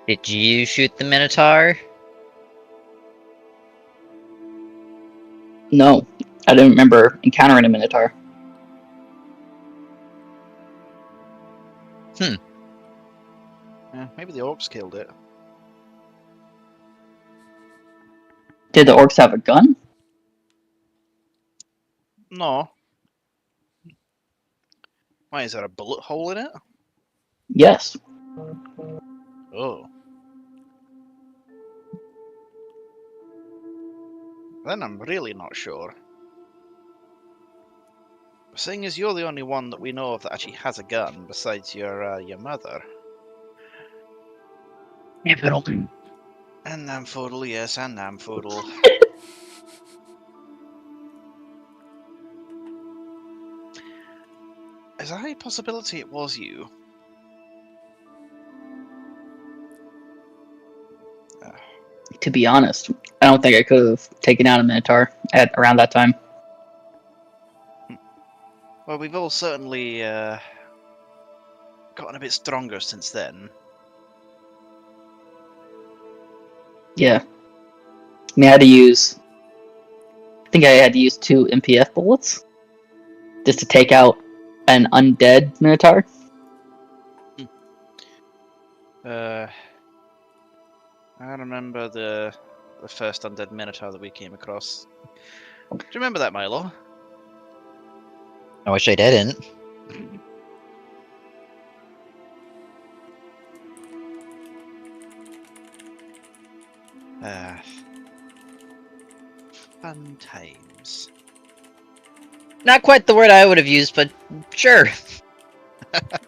Did you shoot the Minotaur? No, I didn't remember encountering a Minotaur. Yeah, maybe the orcs killed it. Did the orcs have a gun? No. Why, is there a bullet hole in it? Yes. Oh. Then I'm really not sure. Seeing as you're the only one that we know of that actually has a gun, besides your mother. Infiddle. And Namfoodle, yes, and Namfoodle. Is there any possibility it was you? To be honest, I don't think I could have taken out a Minotaur at around that time. Well, we've all certainly gotten a bit stronger since then. Yeah. I mean, I think I had to use 2 MPF bullets just to take out an undead Minotaur. I remember the first undead Minotaur that we came across. Do you remember that, Milo? I wish I didn't. Fun times. Not quite the word I would have used, but sure. At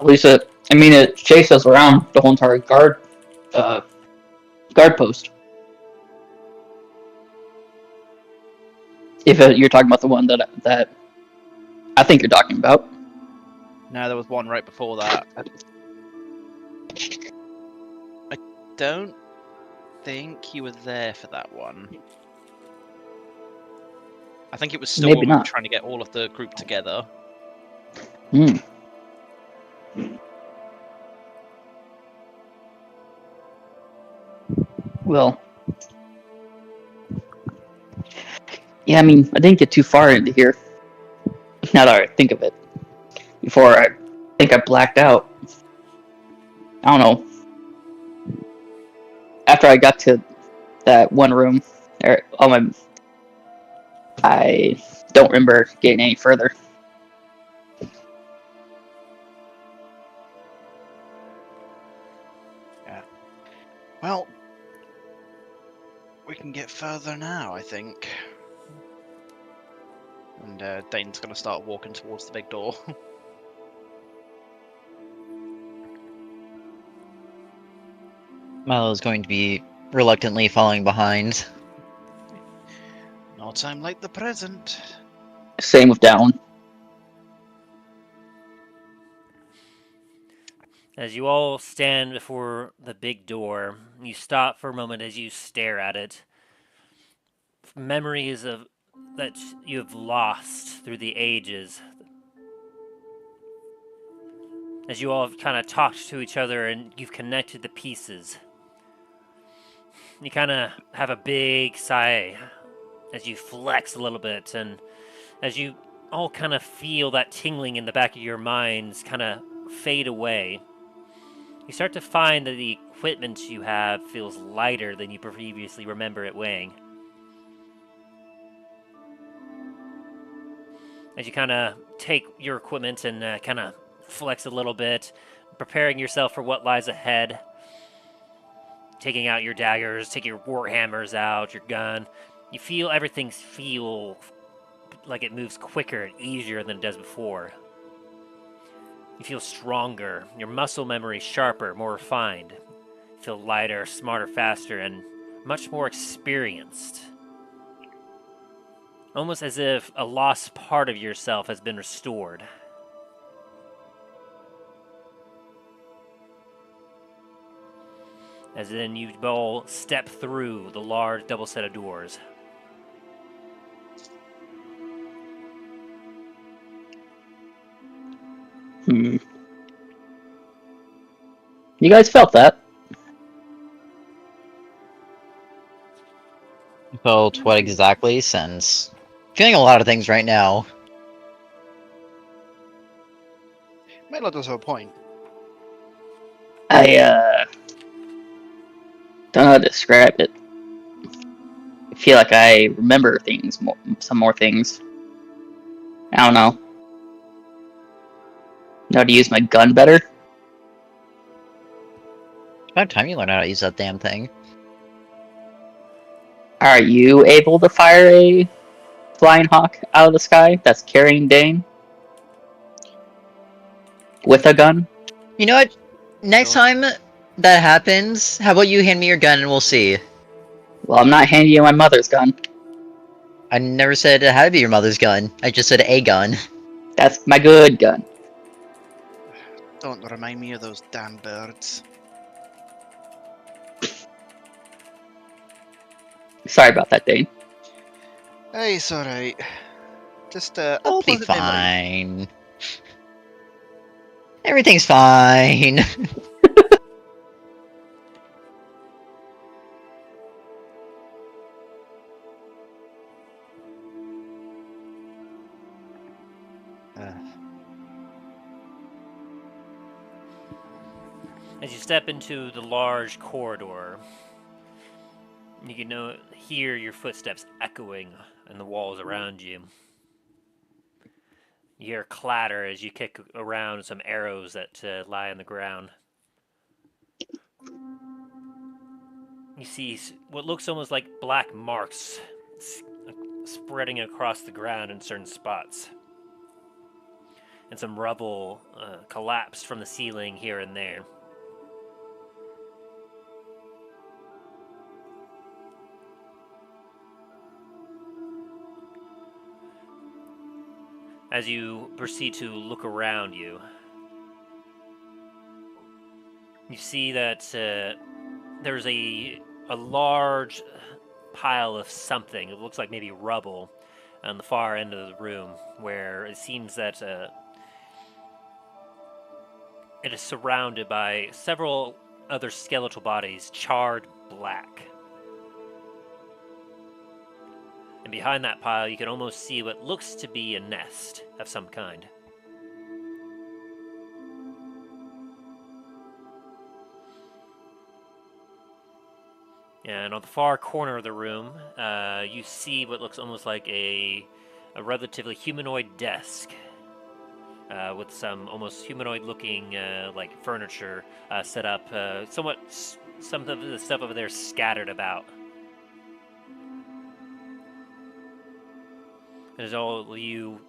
least it chased us around the whole entire guard post. If you're talking about the one that I think you're talking about. No, there was one right before that. I don't think you were there for that one. I think it was still Maybe when we were not. trying to get all of the group together. Hmm. Well, yeah, I mean, I didn't get too far into here. Now that I think of it. Before I think I blacked out. I don't know. After I got to that one room, I don't remember getting any further. Yeah. Well, we can get further now, I think. And Dane's going to start walking towards the big door. Milo's going to be reluctantly following behind. No time like the present. Same with Dallen. As you all stand before the big door, you stop for a moment as you stare at it. Memories that you have lost through the ages. As you all have kind of talked to each other and you've connected the pieces. You kind of have a big sigh as you flex a little bit, and as you all kind of feel that tingling in the back of your minds kind of fade away. You start to find that the equipment you have feels lighter than you previously remember it weighing. as you kind of take your equipment and kind of flex a little bit, preparing yourself for what lies ahead. Taking out your daggers, taking your war hammers out, your gun. You feel everything feel like it moves quicker and easier than it does before. You feel stronger, your muscle memory sharper, more refined. You feel lighter, smarter, faster, and much more experienced. Almost as if a lost part of yourself has been restored. As then you all step through the large double set of doors. You guys felt that? Felt what exactly? Since feeling a lot of things right now. Milo does have a point. I don't know how to describe it. I feel like I remember things, some more things. I don't know. Know how to use my gun better? It's about time you learn how to use that damn thing. Are you able to fire a flying hawk out of the sky that's carrying Dain? With a gun? You know what? Next time that happens, how about you hand me your gun and we'll see. Well, I'm not handing you my mother's gun. I never said it had to be your mother's gun. I just said a gun. That's my good gun. Don't remind me of those damn birds. Sorry about that, Dain. Hey, it's alright. Just I'll be unpleasant memory. fine. Everything's fine. As you step into the large corridor, you can hear your footsteps echoing in the walls around you. You hear a clatter as you kick around some arrows that lie on the ground. You see what looks almost like black marks spreading across the ground in certain spots. And some rubble collapsed from the ceiling here and there. As you proceed to look around you, you see that there's a large pile of something. It looks like maybe rubble on the far end of the room, where it seems that it is surrounded by several other skeletal bodies, charred black. And behind that pile, you can almost see what looks to be a nest of some kind. And on the far corner of the room, you see what looks almost like a relatively humanoid desk with some almost humanoid-looking like furniture set up. Some of the stuff over there scattered about. As all you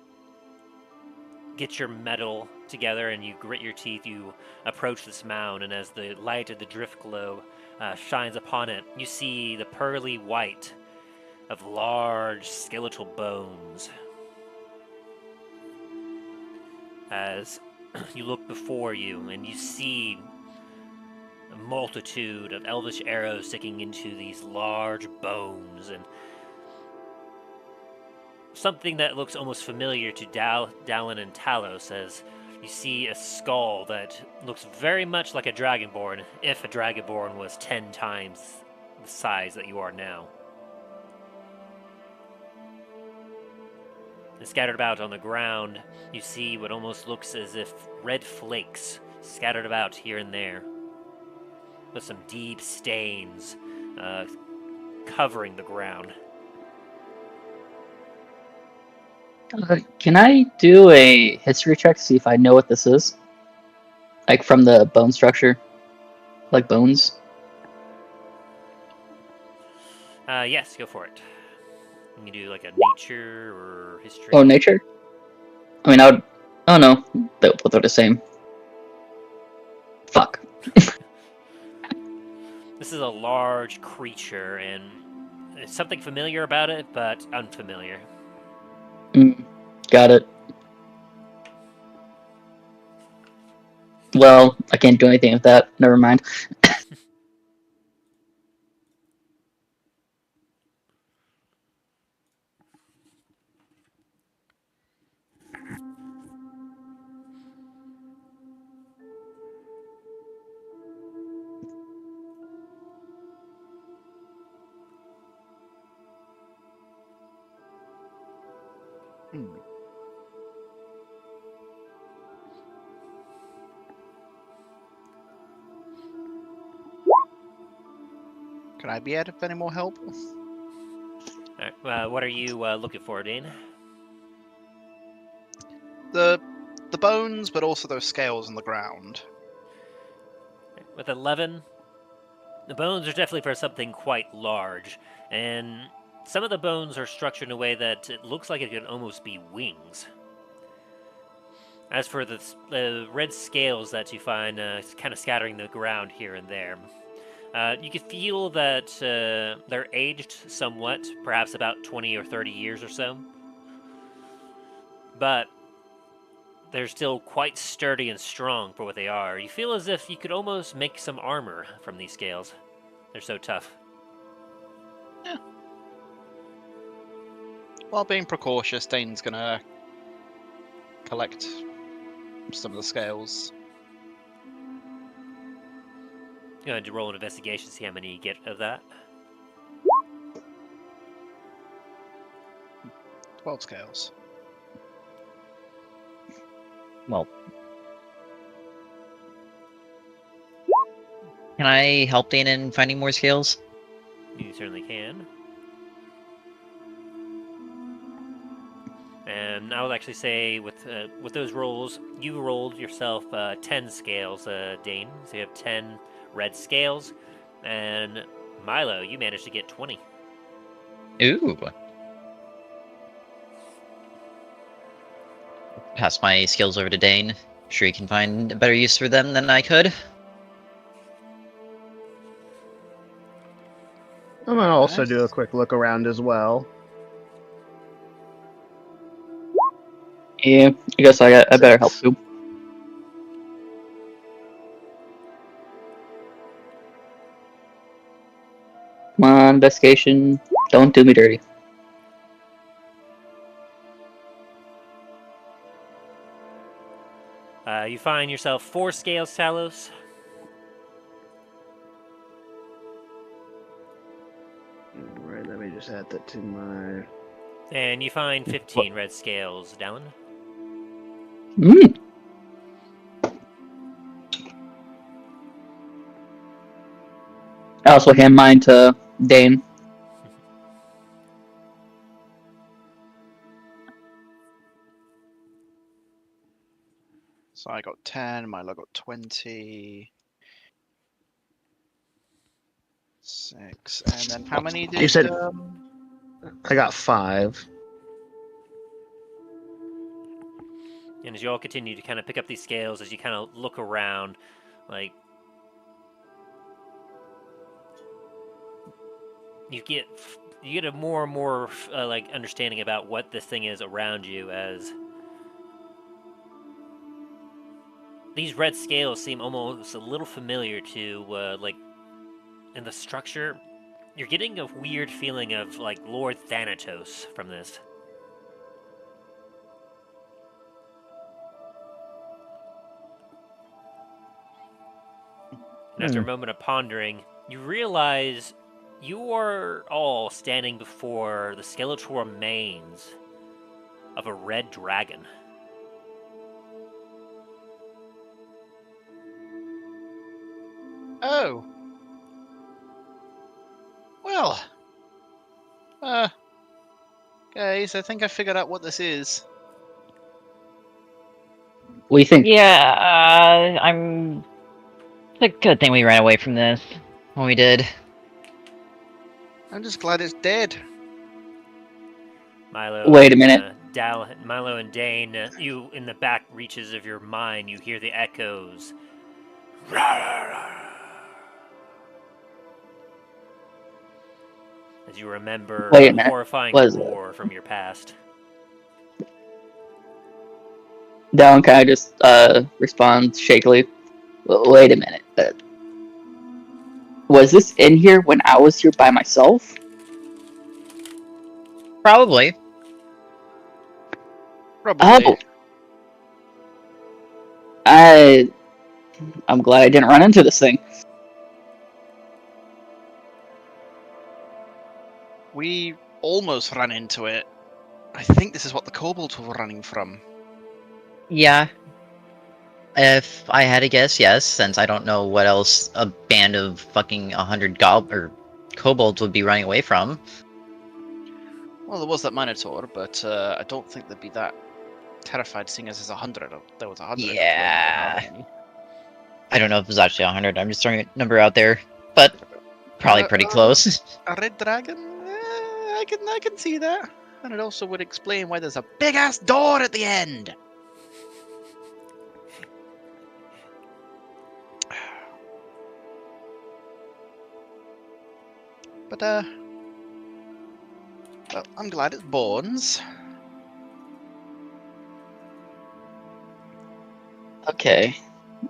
get your metal together and you grit your teeth, you approach this mound, and as the light of the drift globe shines upon it, you see the pearly white of large skeletal bones. As you look before you and you see a multitude of elvish arrows sticking into these large bones, and something that looks almost familiar to Dallen and Talos, as you see a skull that looks very much like a Dragonborn, if a Dragonborn was 10 times the size that you are now. And scattered about on the ground, you see what almost looks as if red flakes scattered about here and there, with some deep stains covering the ground. Can I do a history check to see if I know what this is? Like from the bone structure? Like bones? Yes, go for it. You can do like a nature or history. Oh, nature? I mean, I would... Oh no, both are the same. Fuck. This is a large creature, and there's something familiar about it, but unfamiliar. Got it. Well, I can't do anything with that. Never mind. Can I be of any more help? Alright, what are you looking for, Dain? The bones, but also those scales on the ground. With 11, the bones are definitely for something quite large, and some of the bones are structured in a way that it looks like it could almost be wings. As for the red scales that you find kind of scattering the ground here and there, you can feel that they're aged somewhat, perhaps about 20 or 30 years or so. But they're still quite sturdy and strong for what they are. You feel as if you could almost make some armor from these scales. They're so tough. Yeah. While being precautious, Dain's gonna collect some of the scales. You're going to roll an investigation, see how many you get of that. 12 scales. Well, can I help Dain in finding more scales? You certainly can. And I would actually say with those rolls, you rolled yourself 10 scales, Dain. So you have 10 red scales. And Milo, you managed to get 20. Ooh. Pass my skills over to Dain. Sure he can find a better use for them than I could. I'm gonna also Nice. do a quick look around as well. Yeah, I guess I better help too. Come on, investigation. Don't do me dirty. You find yourself 4 scales, Talos. Right, let me just add that to my... And you find 15 red scales, Dallen. I also hand mine to Dain. So I got 10, Milo got 20. 6. And then how many did You said I got 5. And as you all continue to kind of pick up these scales, as you kind of look around, like, you get a more and more like understanding about what this thing is around you, as these red scales seem almost a little familiar to like in the structure. You're getting a weird feeling of like Lord Thanatos from this. And after a moment of pondering, you realize you are all standing before the skeletal remains of a red dragon. Oh. Well. Guys, I think I figured out what this is. What do you think? Yeah, It's a good thing we ran away from this when we did. I'm just glad it's dead. Milo. Wait a minute. Milo and Dain, you in the back reaches of your mind, you hear the echoes. As you remember Wait a a minute. horrifying What is it? roar from your past. Dallen kind of just responds shakily. Wait a minute. Was this in here when I was here by myself? Probably. Probably. Oh. I'm glad I didn't run into this thing. We almost ran into it. I think this is what the kobolds were running from. Yeah. If I had to guess, yes, since I don't know what else a band of fucking 100 kobolds would be running away from. Well, there was that Minotaur, but I don't think they'd be that terrified seeing as there's 100. There was 100. Yeah. I don't know if it was actually 100, I'm just throwing a number out there, but probably pretty close. A red dragon? I can see that. And it also would explain why there's a big-ass door at the end. But, well, I'm glad it's bones. Okay.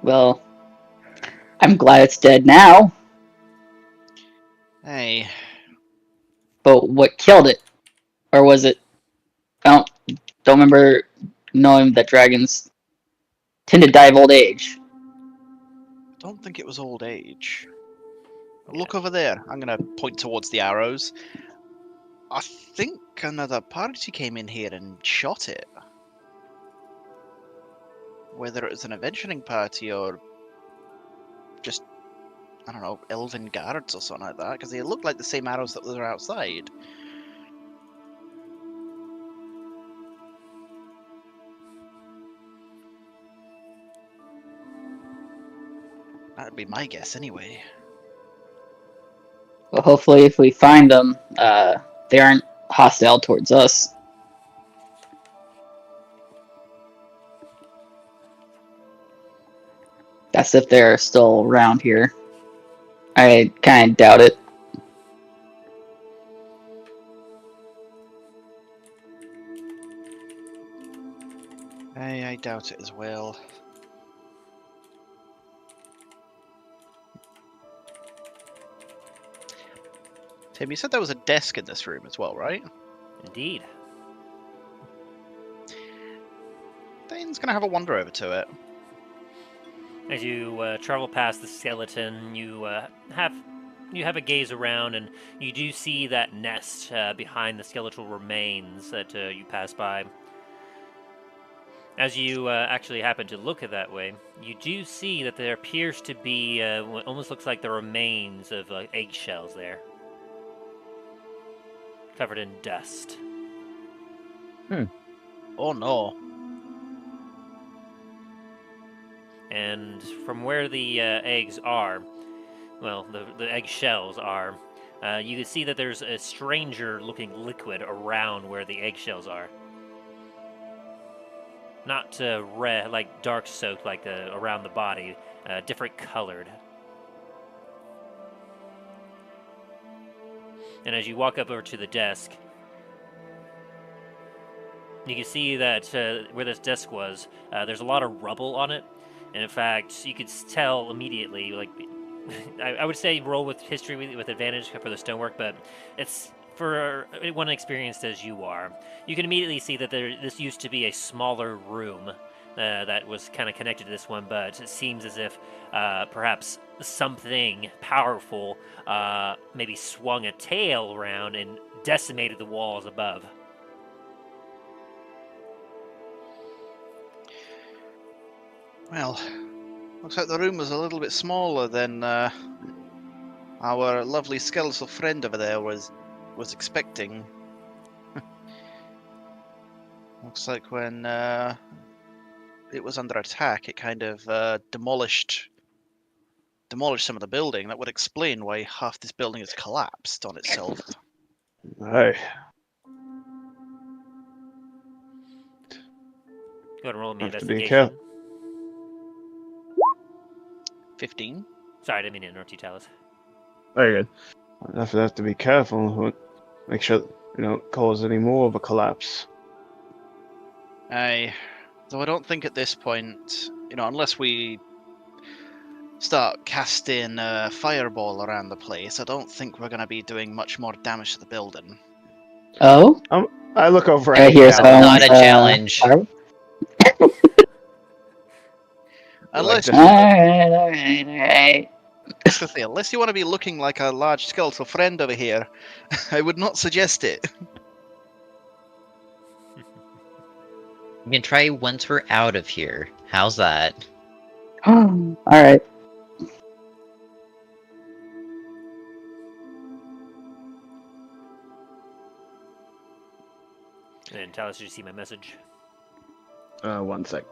Well, I'm glad it's dead now. Hey, But what killed it? Or was it... I don't remember knowing that dragons tend to die of old age. I don't think it was old age. Look over there. I'm going to point towards the arrows. I think another party came in here and shot it. Whether it was an adventuring party or just, I don't know, elven guards or something like that, because they look like the same arrows that were outside. That'd be my guess anyway. Well, hopefully if we find them, they aren't hostile towards us. That's if they're still around here. I kind of doubt it. I doubt it as well. Tim, you said there was a desk in this room as well, right? Indeed. Dane's gonna have a wander over to it. As you travel past the skeleton, you have a gaze around, and you do see that nest behind the skeletal remains that you pass by. As you actually happen to look at that way, you do see that there appears to be what almost looks like the remains of eggshells there, covered in dust. Oh no. And from where the eggs are, well, the egg shells are, you can see that there's a stranger-looking liquid around where the eggshells are. Not red, like dark soaked, like around the body, different colored. And as you walk up over to the desk, you can see that where this desk was, there's a lot of rubble on it. And in fact, you could tell immediately, like, I would say roll with history with advantage for the stonework, but it's for one experienced as you are. You can immediately see that this used to be a smaller room that was kind of connected to this one, but it seems as if perhaps something powerful maybe swung a tail around and decimated the walls above. Well, looks like the room was a little bit smaller than our lovely skeletal friend over there was expecting. Looks like when it was under attack, it kind of demolished some of the building. That would explain why half this building has collapsed on itself. Hey, Go ahead and roll me Have to be investigation. 15. Sorry, I didn't mean to interrupt you, Talos. very good. I have to be careful. Make sure we don't cause any more of a collapse. Aye. Though I don't think at this point, unless we start casting fireball around the place, I don't think we're going to be doing much more damage to the building. Oh, I look over I at hear Dallen. Not a someone's, challenge. Unless, Alright. unless you want to be looking like a large skeletal friend over here, I would not suggest it. We can try once we're out of here. How's that? Alright. And Talos, did you see my message? 1 sec.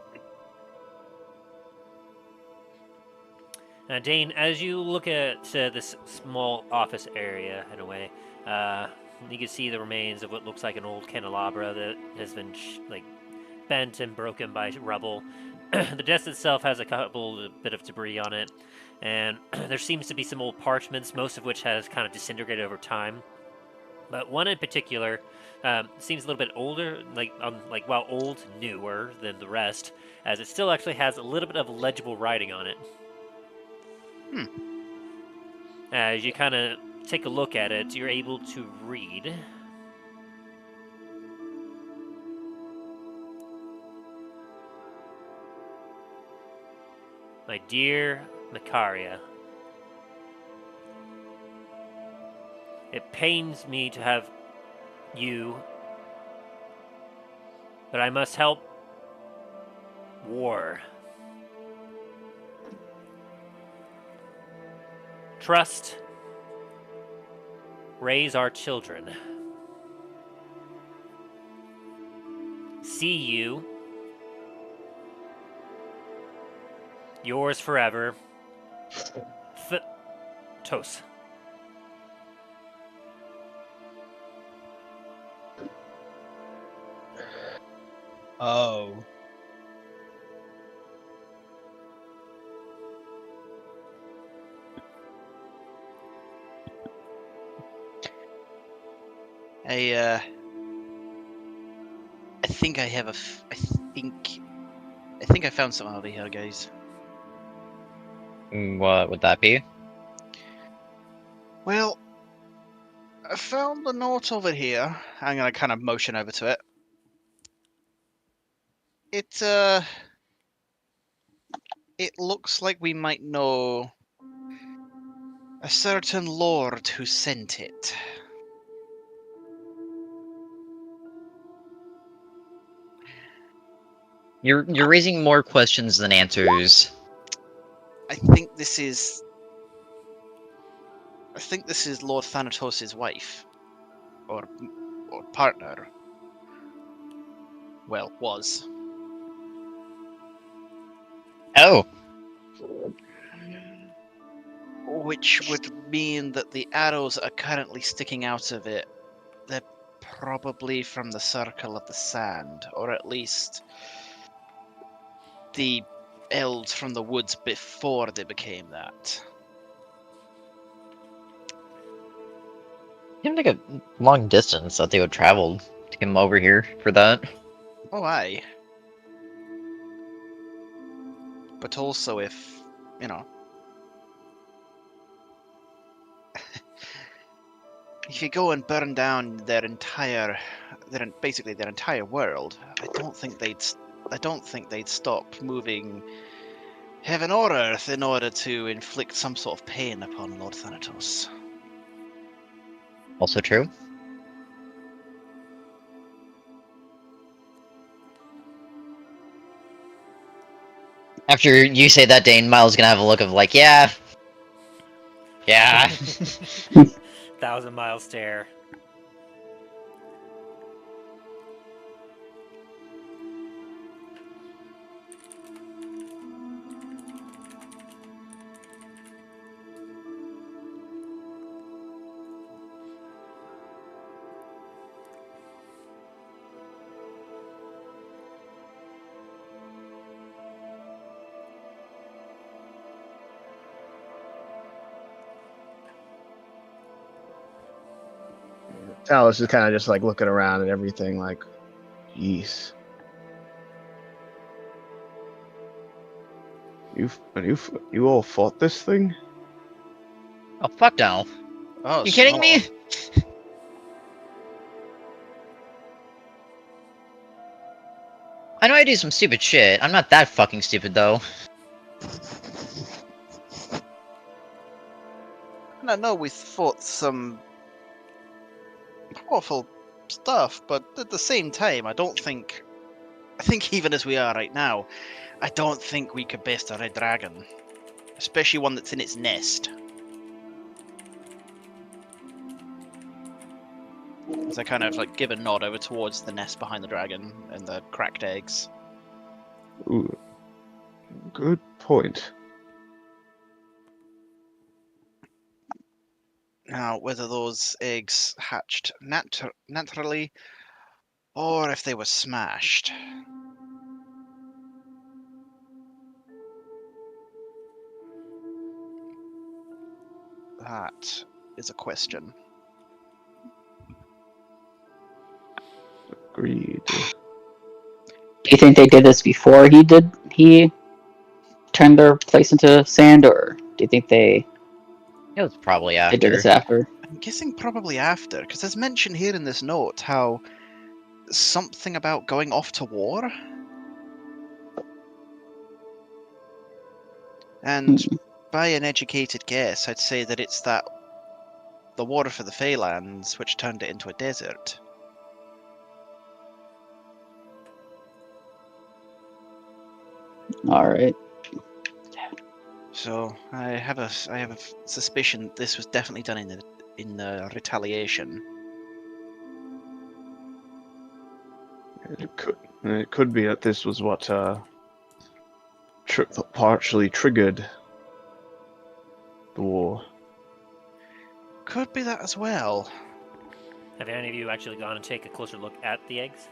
Dain, as you look at this small office area, in a way, you can see the remains of what looks like an old candelabra that has been bent and broken by rubble. The desk itself has a bit of debris on it, and there seems to be some old parchments, most of which has kind of disintegrated over time. But one in particular seems a little bit older, while old, newer than the rest, as it still actually has a little bit of legible writing on it. As you kind of take a look at it, you're able to read. My dear Macaria, it pains me to have you, but I must help war. Trust. Raise our children. See you. Yours forever. Tos. Oh. I think I have I think I found something over here, guys. What would that be? Well, I found the note over here. I'm gonna kind of motion over to it. It looks like we might know a certain lord who sent it. You're raising more questions than answers. I think this is Lord Thanatos' wife, or partner. Well, was. Oh, Which would mean that the arrows that are currently sticking out of it, they're probably from the Circle of the Sand, or at least the elves from the woods before they became that. seemed like a long distance that they would travel to come over here for that. Oh, aye. But also if, if you go and burn down their entire world, I don't think they'd stop moving heaven or earth in order to inflict some sort of pain upon Lord Thanatos. Also true. After you say that, Dain, Miles gonna have a look of like, yeah. 1,000-mile stare. Talos is kind of just like looking around at everything, like, jeez. You all fought this thing? Oh, fuck no. Oh, You kidding me? I know I do some stupid shit. I'm not that fucking stupid, though. And I know we fought some powerful stuff, but at the same time, I think even as we are right now, I don't think we could best a red dragon. Especially one that's in its nest. As I kind of like give a nod over towards the nest behind the dragon and the cracked eggs. Ooh, good point. Now, whether those eggs hatched naturally or if they were smashed. That is a question. Agreed. Do you think they did this before he turned their place into sand, or do you think they It was probably did after. this after? I'm guessing probably after, because there's mention here in this note how something about going off to war. And by an educated guess, I'd say that it's the war for the Feylands which turned it into a desert. All right. So I have a suspicion this was definitely done in the retaliation. It could be that this was what partially triggered the war. Could be that as well. Have any of you actually gone and take a closer look at the eggs?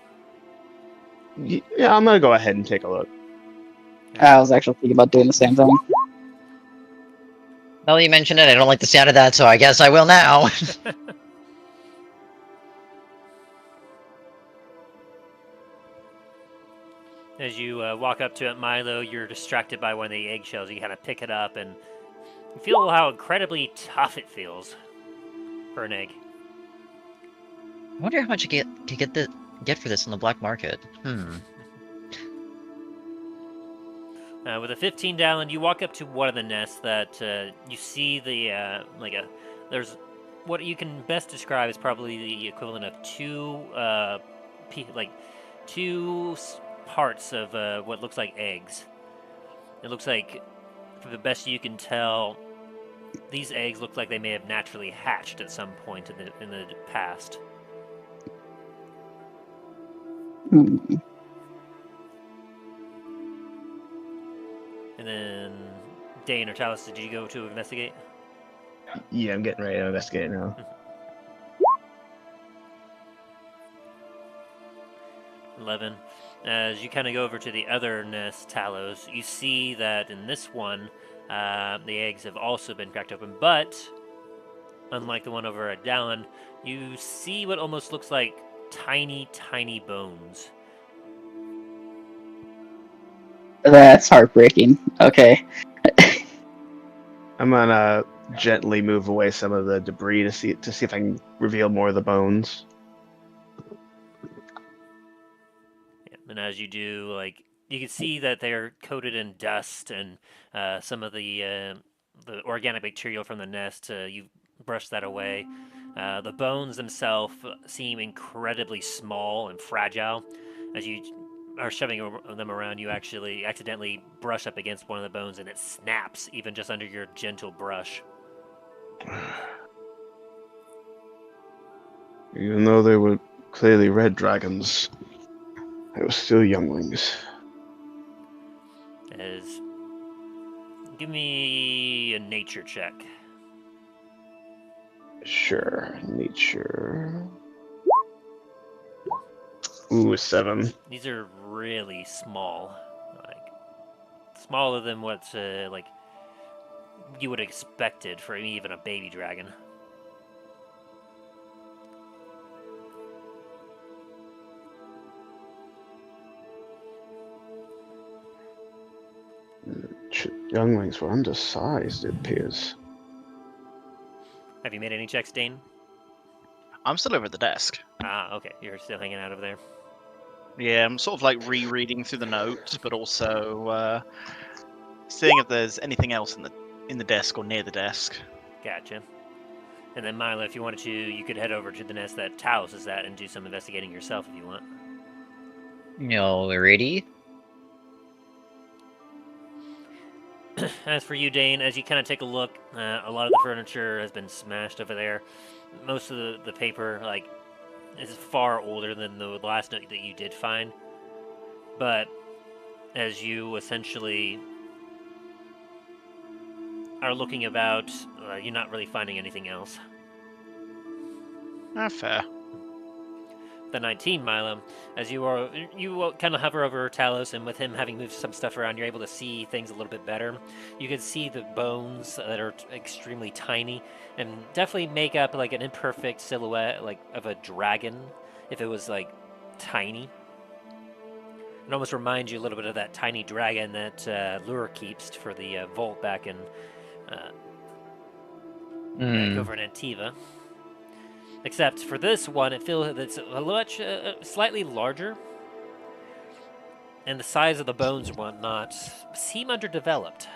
Yeah, I'm gonna go ahead and take a look. I was actually thinking about doing the same thing. Now that you mentioned it, I don't like the sound of that, so I guess I will now. As you walk up to it, Milo, you're distracted by one of the eggshells. You kind of pick it up and you feel how incredibly tough it feels for an egg. I wonder how much you get for this on the black market. With a 15 Dallen, you walk up to one of the nests that you see the there's what you can best describe as probably the equivalent of two parts of what looks like eggs. It looks like, for the best you can tell, these eggs look like they may have naturally hatched at some point in the past. Hmm. And then, Dain or Talos, did you go to investigate? Yeah, I'm getting ready to investigate now. 11. As you kind of go over to the other nest, Talos, you see that in this one, the eggs have also been cracked open, but unlike the one over at Dallen, you see what almost looks like tiny, tiny bones. That's heartbreaking. Okay. I'm gonna gently move away some of the debris to see if I can reveal more of the bones. Yeah, and as you do, you can see that they're coated in dust and some of the organic material from the nest. You brush that away. The bones themselves seem incredibly small and fragile. As you are shoving them around, you actually accidentally brush up against one of the bones and it snaps even just under your gentle brush. Even though they were clearly red dragons, they were still younglings. Give me a nature check. Sure, nature. Ooh, 7. These are really small, smaller than what you would have expected for even a baby dragon. younglings were undersized, it appears. Have you made any checks, Dain? I'm still over at the desk. Ah, okay. You're still hanging out over there. Yeah, I'm sort of like rereading through the notes, but also seeing if there's anything else in the desk or near the desk. Gotcha. And then Milo, if you wanted to, you could head over to the nest that Talos is at and do some investigating yourself if you want. Alrighty. As for you, Dain, as you kind of take a look, a lot of the furniture has been smashed over there. Most of the paper, like, is far older than the last note that you did find. But as you essentially are looking about, you're not really finding anything else. Ah, fair. The 19, Milo, as you kind of hover over Talos, and with him having moved some stuff around, you're able to see things a little bit better. You can see the bones that are extremely tiny, and definitely make up like an imperfect silhouette, like of a dragon, if it was like tiny. It almost reminds you a little bit of that tiny dragon that Lure keeps for the vault back in back over in Antiva. Except for this one, it feels that it's a much slightly larger, and the size of the bones and whatnot seem underdeveloped.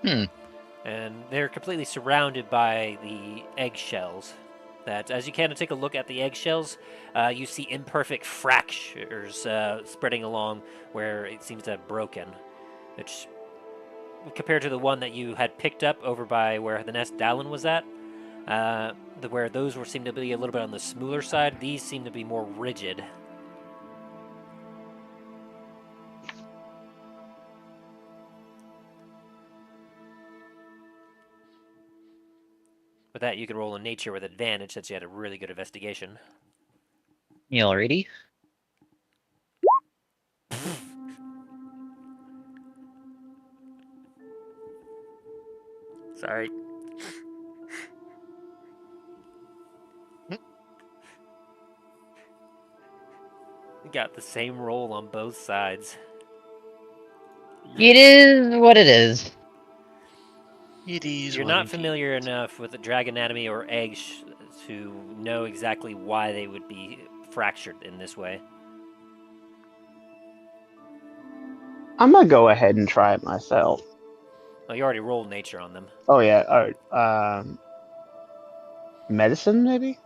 And they're completely surrounded by the eggshells. That, as you kind of take a look at the eggshells, you see imperfect fractures spreading along where it seems to have broken, which, compared to the one that you had picked up over by where the nest Dallen was at, where those seem to be a little bit on the smoother side, these seem to be more rigid. With that, you can roll in nature with advantage since you had a really good investigation. Alrighty. Sorry. You got the same roll on both sides. It is what it is. It is. You're not familiar enough with the dragon anatomy or eggs to know exactly why they would be fractured in this way. I'm gonna go ahead and try it myself. Well, you already rolled nature on them. Oh yeah. All right. Medicine maybe.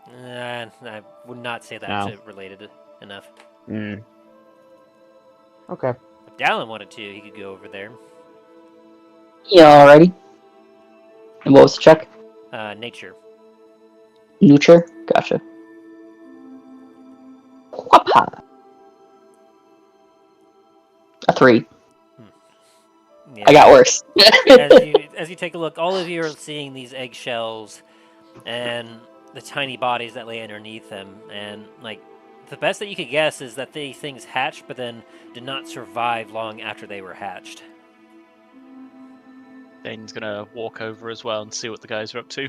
I would not say that's related enough. Okay. If Dallen wanted to, he could go over there. Yeah, alrighty. And what was the check? Nature. Neuter? Gotcha. Whoppa! A 3. Yeah. I got worse. as you take a look, all of you are seeing these eggshells and the tiny bodies that lay underneath them. And, like, the best that you could guess is that these things hatched, but then did not survive long after they were hatched. Dain's gonna walk over as well and see what the guys are up to.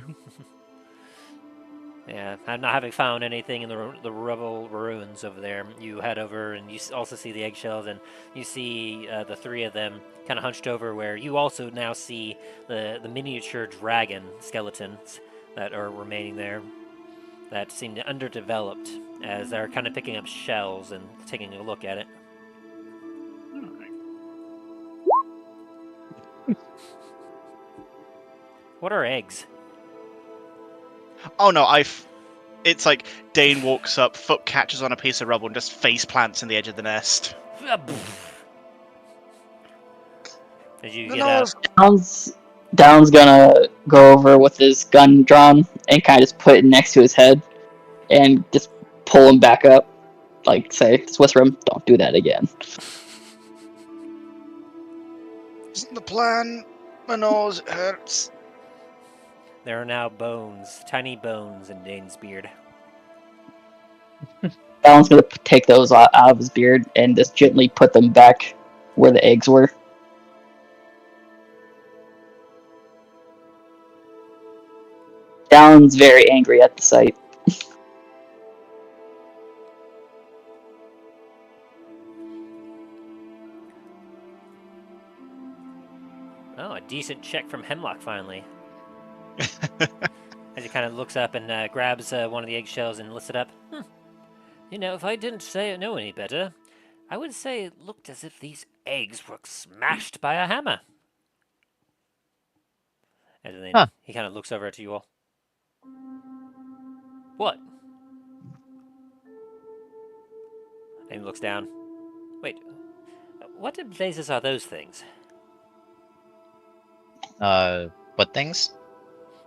Yeah, not having found anything in the rubble ruins over there, you head over and you also see the eggshells, and you see the three of them kind of hunched over, where you also now see the miniature dragon skeletons that are remaining there that seem underdeveloped, as they're kind of picking up shells and taking a look at it. What are eggs? Oh no, it's like Dain walks up, foot catches on a piece of rubble, and just face plants in the edge of the nest. As you get up, Down's gonna go over with his gun drawn and kind of just put it next to his head and just pull him back up. Like, say, just whisper him, don't do that again. Isn't the plan? My nose hurts. there are now bones, tiny bones in Dain's beard. Down's gonna take those out of his beard and just gently put them back where the eggs were. Down's very angry at the sight. decent check from Hemlock finally. As he kind of looks up and grabs one of the eggshells and lifts it up. You know, if I didn't know any better, I would say it looked as if these eggs were smashed by a hammer. And then Huh. he kind of looks over to you all. What? And he looks down. Wait, what in blazes are those things? What things?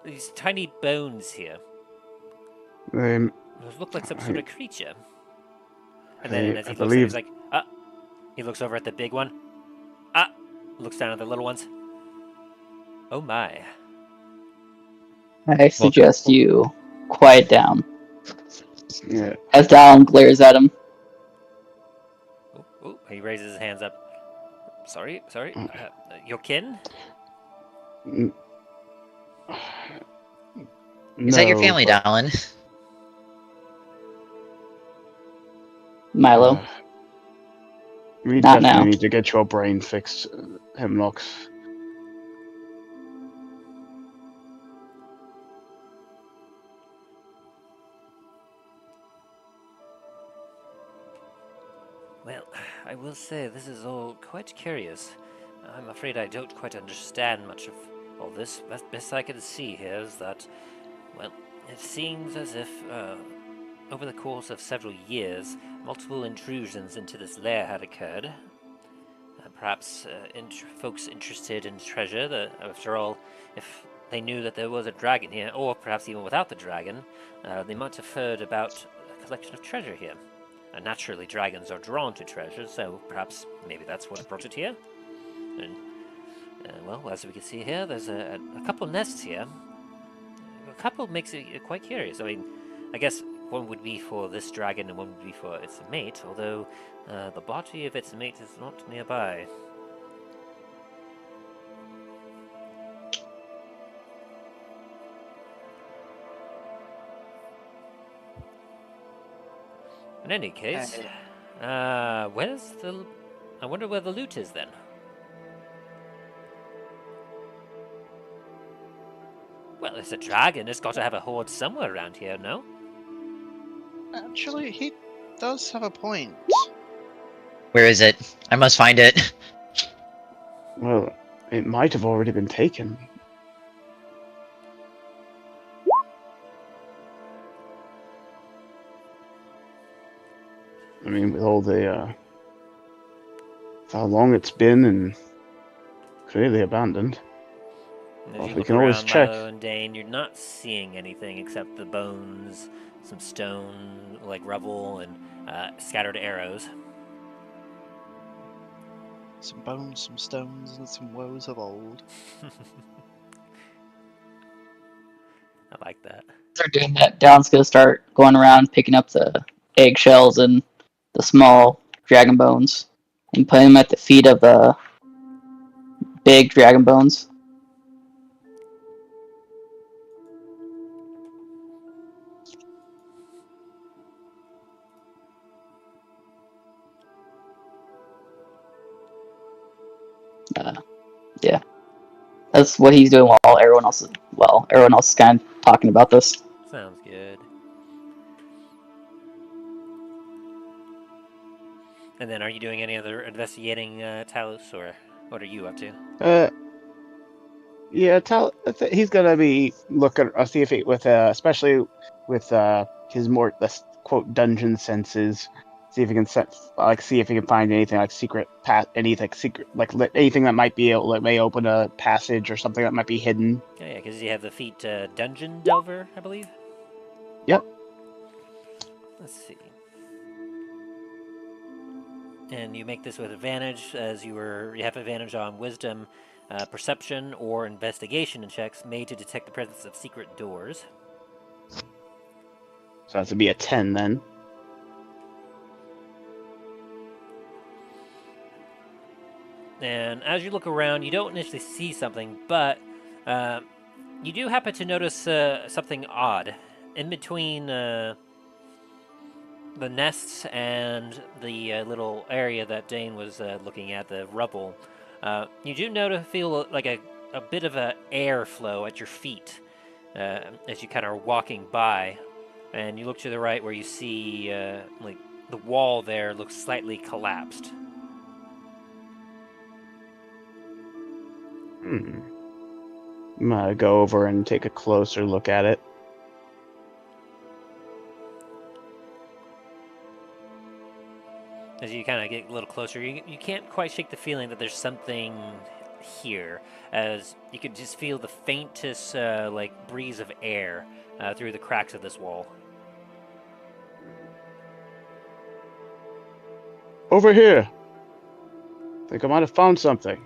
These tiny bones here. Um, Those look like some sort of creature. And then as he I looks at it, believe he's like, he looks over at the big one. Looks down at the little ones. Oh my. I suggest you quiet down. yeah, As Dallen glares at him. Oh, he raises his hands up. Sorry. Your kin? n- Is that your no, family, but, Dallen? Milo. we Not definitely now. need to get your brain fixed, Hemlocks. Well, I will say this is all quite curious. I'm afraid I don't quite understand much of all this. Best I can see here is that, well, it seems as if, over the course of several years, multiple intrusions into this lair had occurred. Perhaps folks interested in treasure, after all, if they knew that there was a dragon here, or perhaps even without the dragon, they might have heard about a collection of treasure here. Naturally, dragons are drawn to treasure, so perhaps maybe that's what brought it here. And, well, as we can see here, there's a couple nests here. A couple makes it quite curious. I mean, I guess one would be for this dragon and one would be for its mate, although the body of its mate is not nearby. In any case, where's the... I wonder where the loot is then. Well, it's a dragon. It's got to have a hoard somewhere around here, no? Actually, he does have a point. Where is it? I must find it. Well, it might have already been taken. I mean, with all the, how long it's been and clearly abandoned. And as Well, you we look can always around check. Milo and Dain, you're not seeing anything except the bones, some stone, like rubble, and scattered arrows. Some bones, some stones, and some woes of old. I like that. Start doing that. Dallen's gonna start going around picking up the eggshells and the small dragon bones and putting them at the feet of the big dragon bones. Yeah, that's what he's doing while everyone else is kind of talking about this. Sounds good. And then, are you doing any other investigating, Talos, or what are you up to? Yeah, he's gonna be looking. I'll see if he especially with his more quote dungeon senses. See if he can see if he can find anything like secret anything that might be able that may open a passage or something that might be hidden. Yeah, because you have the feat Dungeon Delver, I believe. Yep. Let's see. And you make this with advantage, as you have advantage on Wisdom, Perception, or Investigation in checks made to detect the presence of secret doors. So that would be a 10 then. And as you look around, you don't initially see something, but you do happen to notice something odd. In between the nests and the little area that Dain was looking at, the rubble, you do feel like a a bit of a airflow at your feet as you kind of are walking by, and you look to the right where you see like the wall there looks slightly collapsed. I'm gonna go over and take a closer look at it. As you kind of get a little closer, you can't quite shake the feeling that there's something here, as you can just feel the faintest like breeze of air through the cracks of this wall. Over here. Think I might have found something.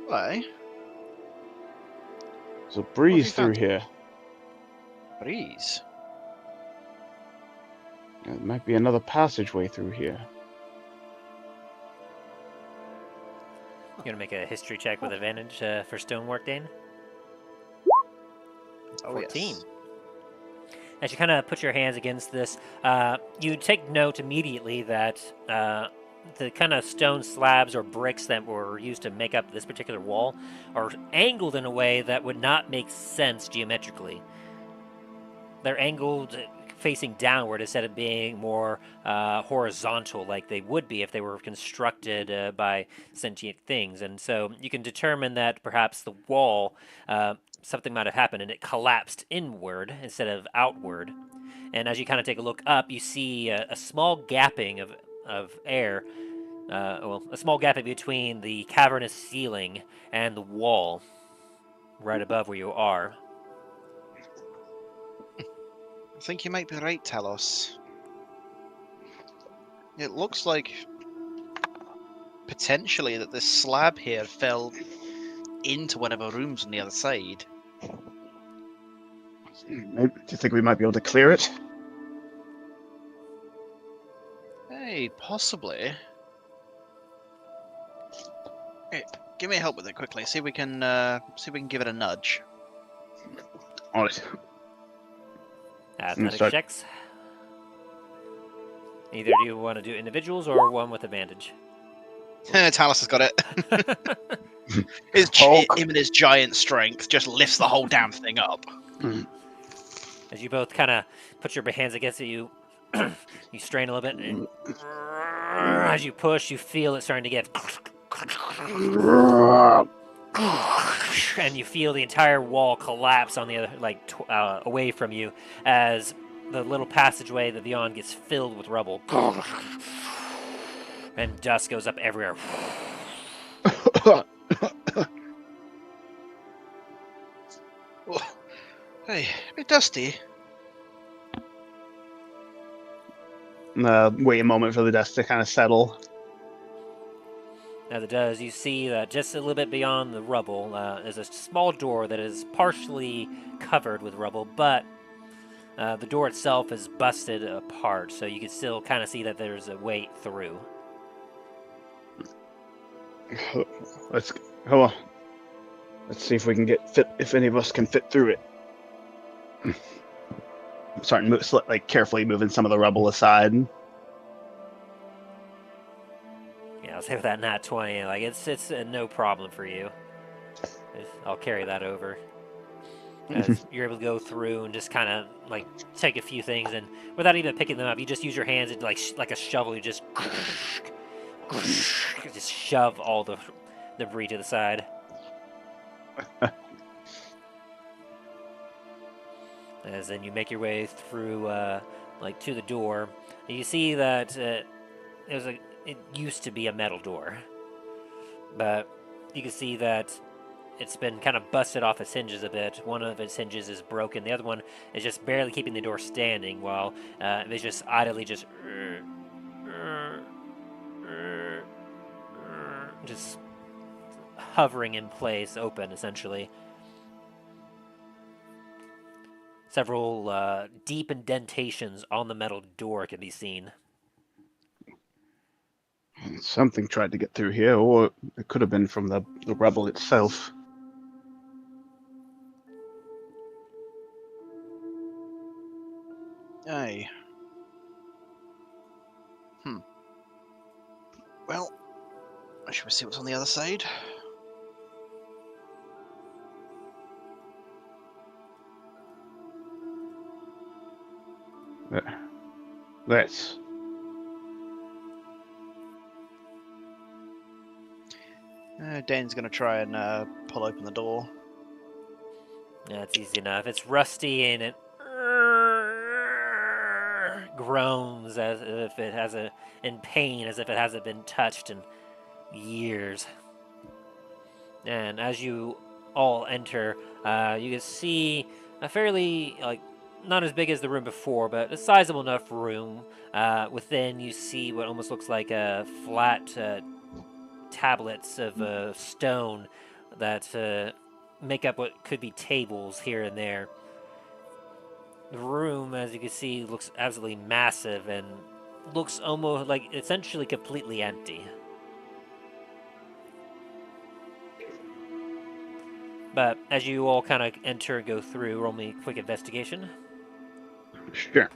Why? There's a breeze through found? here. Breeze. There might be another passageway through here. You're gonna make a history check with advantage for stonework, Dain. Oh, 14. yes. As you kind of put your hands against this, you take note immediately that the kind of stone slabs or bricks that were used to make up this particular wall are angled in a way that would not make sense geometrically. They're angled facing downward instead of being more horizontal like they would be if they were constructed by sentient things. And so you can determine that perhaps the wall, something might have happened and it collapsed inward instead of outward. And as you kind of take a look up, you see a small gapping of air, well, a small gapping between the cavernous ceiling and the wall right above where you are. I think you might be right, Talos. It looks like potentially that this slab here fell into one of our rooms on the other side. Maybe, do you think we might be able to clear it? Hey, possibly. Hey, give me a help with it quickly. See if we can give it a nudge. All right. Athletics start. checks. Either do you want to do individuals or one with advantage? Talos has got it. Hulk. Him and his giant strength just lifts the whole damn thing up. As you both kind of put your hands against it, you strain a little bit, and as you push, you feel it starting to get, and you feel the entire wall collapse on the other, away from you, as the little passageway that beyond gets filled with rubble, and dust goes up everywhere. Hey, a bit dusty. Wait a moment for the dust to kind of settle. As it does, you see that just a little bit beyond the rubble is a small door that is partially covered with rubble, but the door itself is busted apart, so you can still kind of see that there's a way through. Let's hold on. Let's see if we can if any of us can fit through it. I'm starting to move, carefully moving some of the rubble aside. Yeah, I'll say with that nat 20, it's no problem for you. I'll carry that over. As you're able to go through and just kind of take a few things, and without even picking them up, you just use your hands and like a shovel. You just shove all the debris to the side. As then you make your way through to the door, and you see that it used to be a metal door, but you can see that it's been kind of busted off its hinges a bit. One of its hinges is broken. The other one is just barely keeping the door standing, while it's just idly just hovering in place, open essentially. Several deep indentations on the metal door can be seen. Something tried to get through here, or it could have been from the rubble itself. Aye. Well, Should we see what's on the other side? Let's. Dane's going to try and pull open the door. Yeah, it's easy enough. It's rusty and it groans as if it has in pain, as if it hasn't been touched in years. And as you all enter, you can see a fairly, not as big as the room before, but a sizable enough room. Within, you see what almost looks like a flat tablets of stone that make up what could be tables here and there. The room, as you can see, looks absolutely massive and looks almost like essentially completely empty. But as you all kind of enter and go through, roll me a quick investigation. Sure.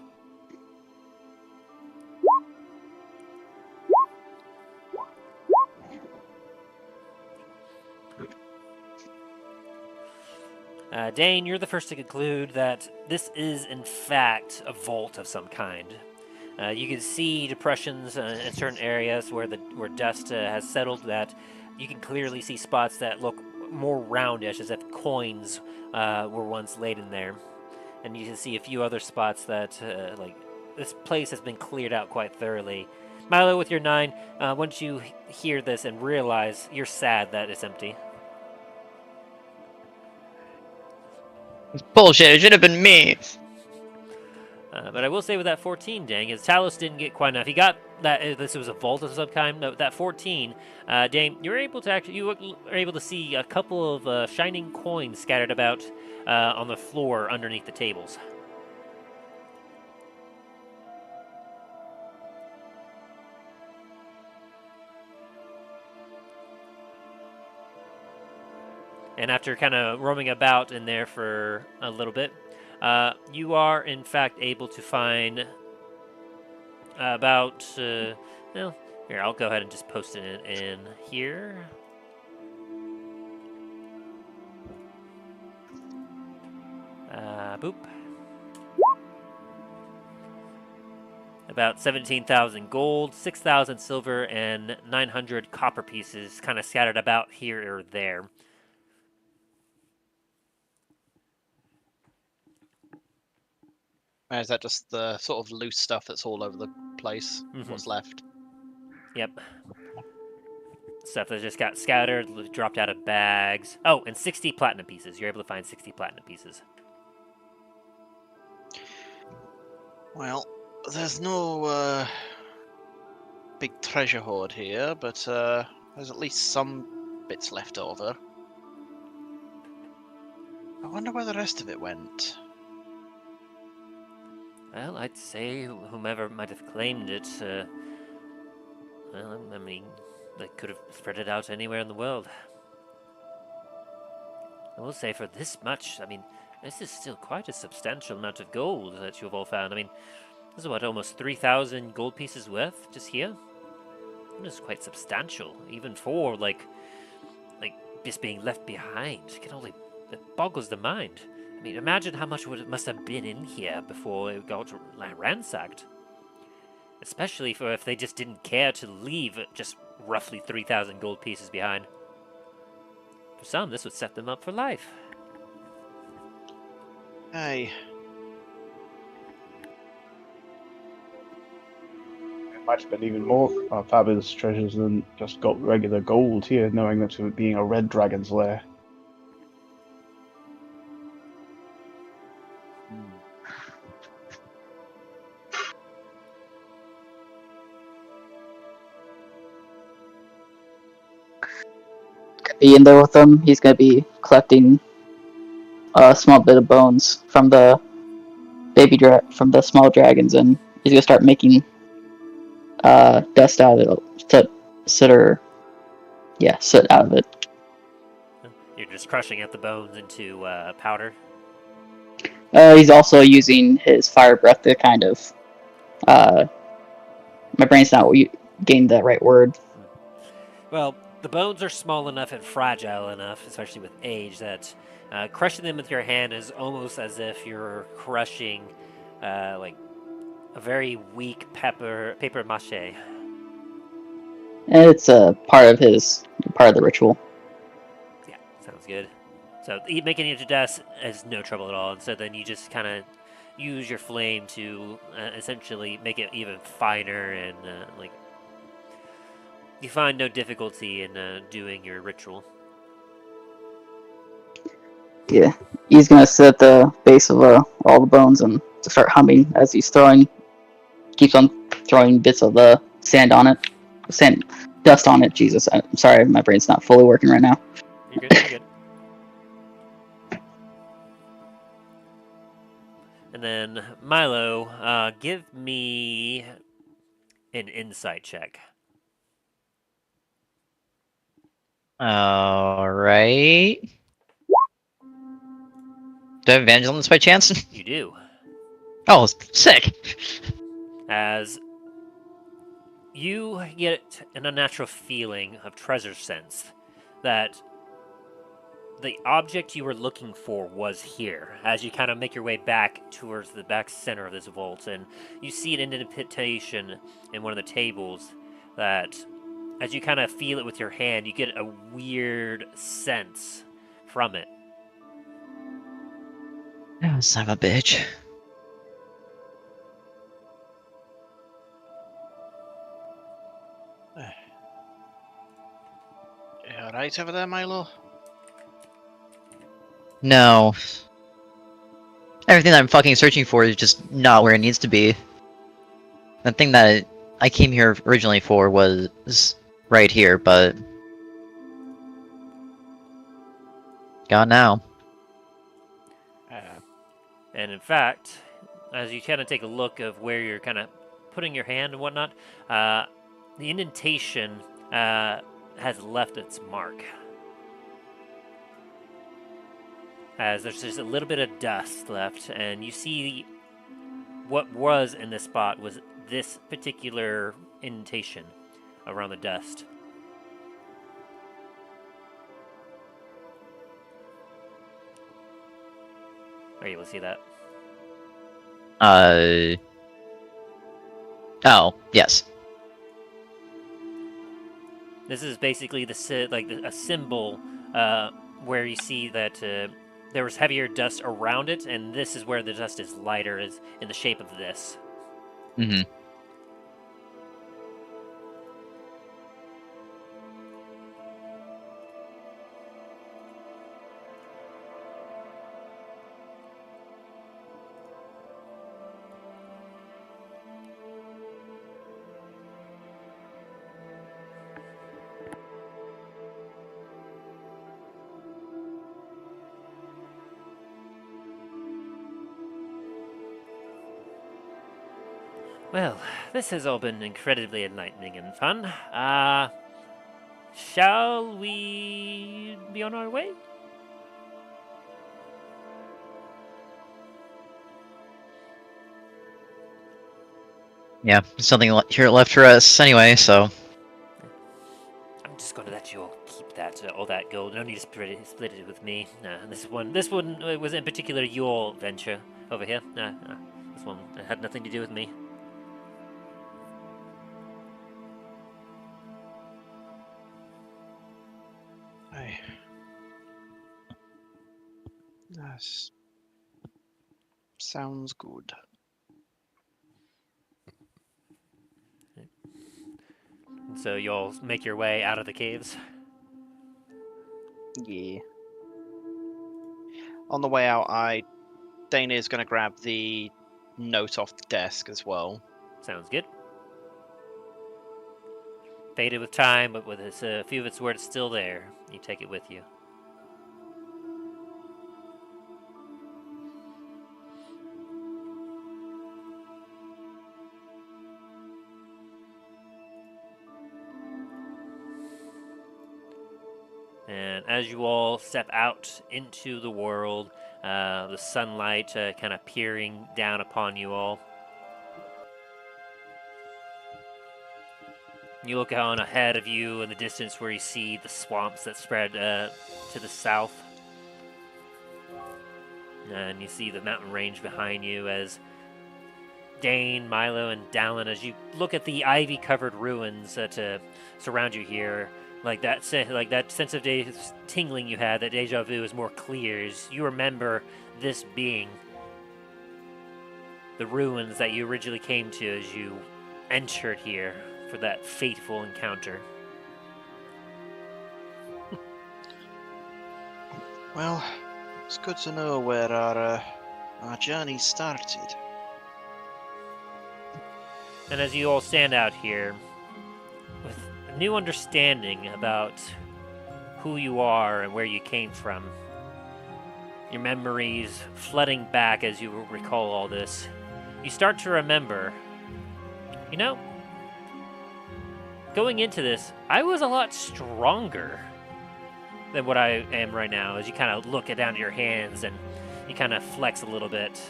Dain, you're the first to conclude that this is, in fact, a vault of some kind. You can see depressions in certain areas where dust has settled. That you can clearly see spots that look more roundish, as if coins were once laid in there. And you can see a few other spots that, this place has been cleared out quite thoroughly. Milo, with your 9, once you hear this and realize, you're sad that it's empty. It's bullshit. It should have been me. But I will say with that 14, Dain, is Talos didn't get quite enough. He got that this was a vault of some kind. No, that 14, Dain, you were able to see a couple of shining coins scattered about on the floor underneath the tables. And after kind of roaming about in there for a little bit, you are in fact able to find about, here, I'll go ahead and just post it in here. Boop. About 17,000 gold, 6,000 silver, and 900 copper pieces kind of scattered about here or there. Is that just the sort of loose stuff that's all over the place? Mhm. What's left? Yep. Stuff that just got scattered, dropped out of bags. Oh, and 60 platinum pieces. You're able to find 60 platinum pieces. Well, there's no big treasure hoard here, but there's at least some bits left over. I wonder where the rest of it went. Well, I'd say whomever might have claimed it, well, I mean, they could have spread it out anywhere in the world. I will say for this much, I mean, this is still quite a substantial amount of gold that you've all found. I mean, this is what, almost 3,000 gold pieces worth just here? This is quite substantial, even for, like just being left behind. It boggles the mind. I mean, imagine how much it must have been in here before it got ransacked. Especially for if they just didn't care to leave just roughly 3,000 gold pieces behind. For some, this would set them up for life. Hey. It might have been even more fabulous treasures than just got regular gold here, knowing that it being a red dragon's lair. Be in there with them. He's gonna be collecting a small bit of bones from the from the small dragons, and he's gonna start making dust out of it. Soot out of it. You're just crushing out the bones into powder. He's also using his fire breath to kind of. My brain's not getting the right word. Well, The bones are small enough and fragile enough, especially with age, that crushing them with your hand is almost as if you're crushing like a very weak paper mache. It's a part of the ritual. Yeah, sounds good. So making it to dust is no trouble at all, and so then you just kind of use your flame to essentially make it even finer, and like you find no difficulty in doing your ritual. Yeah, he's gonna sit at the base of all the bones and start humming as he's keeps on throwing bits of the dust on it. Jesus, I'm sorry, my brain's not fully working right now. You're good. You're good. And then Milo, give me an insight check. Alright. Do I have advantage on this by chance? You do. Oh, sick. As you get an unnatural feeling of treasure sense that the object you were looking for was here, as you kind of make your way back towards the back center of this vault, and you see an indentation in one of the tables that, as you kind of feel it with your hand, you get a weird sense from it. Oh, son of a bitch. You alright over there, Milo? No. Everything that I'm fucking searching for is just not where it needs to be. The thing that I came here originally for was right here, but... gone now. And in fact, as you kind of take a look of where you're kind of putting your hand and whatnot, the indentation has left its mark. As there's just a little bit of dust left, and you see what was in this spot was this particular indentation around the dust. Are you able to see that? Oh, yes. This is basically a symbol where you see that there was heavier dust around it, and this is where the dust is lighter, is in the shape of this. Mm-hmm. Well, this has all been incredibly enlightening and fun. Shall we be on our way? Yeah, there's something here left for us anyway, so... I'm just going to let you all keep that, all that gold. No need to split it with me. This one was in particular your venture over here. This one had nothing to do with me. Aye. That sounds good. So you all make your way out of the caves. Yeah. On the way out, Dain is going to grab the note off the desk as well. Sounds good. Faded with time, but with a few of its words still there. You take it with you. And as you all step out into the world, the sunlight kind of peering down upon you all, You look on ahead of you in the distance where you see the swamps that spread to the south. And you see the mountain range behind you as Dain, Milo, and Dallen, as you look at the ivy-covered ruins that surround you here, like that sense of tingling you had, that deja vu is more clear as you remember this being the ruins that you originally came to as you entered here for that fateful encounter. Well, it's good to know where our journey started. And as you all stand out here with a new understanding about who you are and where you came from, your memories flooding back as you recall all this, you start to remember, you know, going into this, I was a lot stronger than what I am right now. As you kind of look down at your hands and you kind of flex a little bit,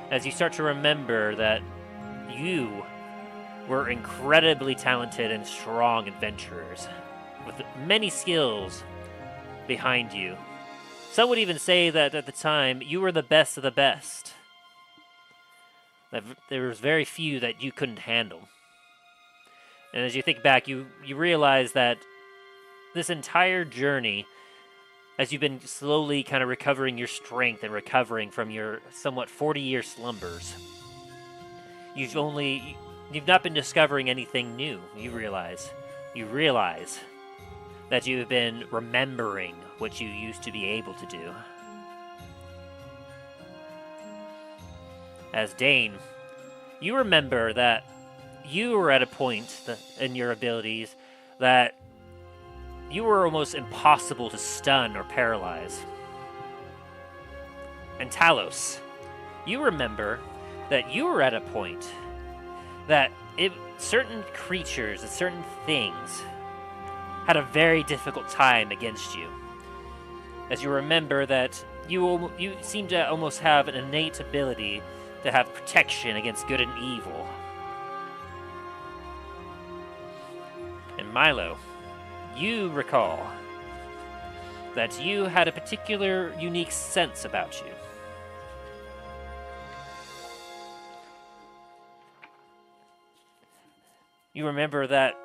as you start to remember that you were incredibly talented and strong adventurers with many skills behind you. Some would even say that at the time you were the best of the best. That there was very few that you couldn't handle. And as you think back, you realize that this entire journey, as you've been slowly kind of recovering your strength and recovering from your somewhat 40-year slumbers, you've not been discovering anything new. You realize that you've been remembering what you used to be able to do. As Dain, you remember that you were at a point in your abilities that you were almost impossible to stun or paralyze. And Talos, you remember that you were at a point that certain creatures and certain things had a very difficult time against you. As you remember that you seem to almost have an innate ability to have protection against good and evil. And Milo, you recall that you had a particular unique sense about you. You remember that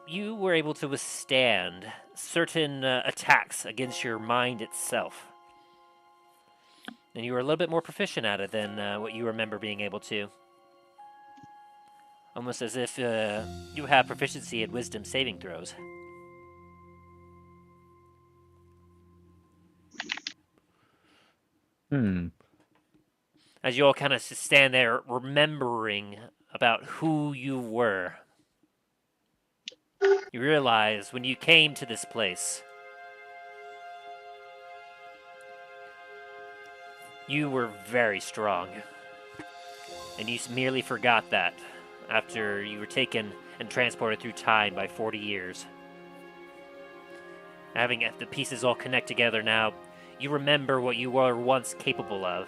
you were able to withstand certain attacks against your mind itself. And you were a little bit more proficient at it than what you remember being able to. Almost as if you have proficiency at wisdom saving throws. As you all kind of stand there remembering about who you were, you realize when you came to this place, you were very strong. And you merely forgot that after you were taken and transported through time by 40 years. Having the pieces all connect together now, you remember what you were once capable of.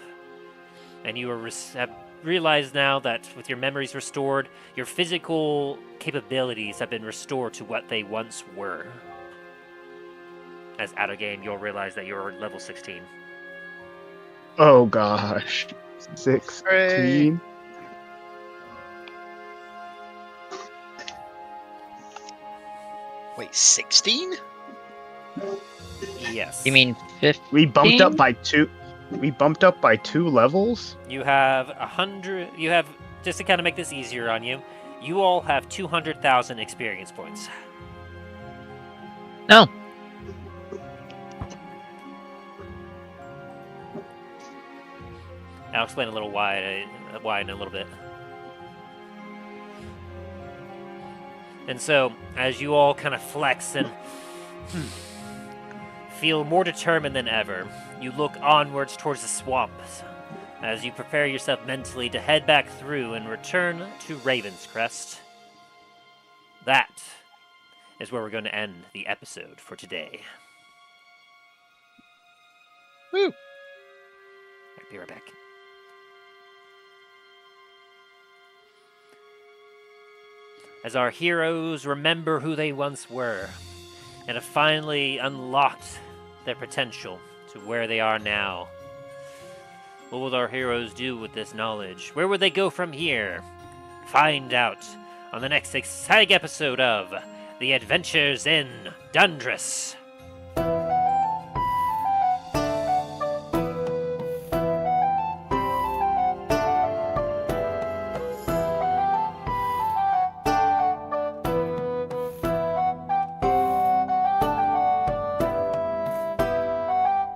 And you have realized now that with your memories restored, your physical capabilities have been restored to what they once were. As out of game, you'll realize that you're level 16. Oh gosh. 16? Hooray. Wait, 16? Yes. You mean 15? We bumped up by two. We bumped up by 2 levels? You have 100. You have, just to kind of make this easier on you, you all have 200,000 experience points. No. I'll explain a little why in a little bit. And so, as you all kind of flex and feel more determined than ever, you look onwards towards the swamps as you prepare yourself mentally to head back through and return to Raven's Crest. That is where we're going to end the episode for today. Woo! I'll be right back. as our heroes remember who they once were and have finally unlocked their potential to where they are now. What will our heroes do with this knowledge? Where would they go from here? Find out on the next exciting episode of The Adventures in Dundras.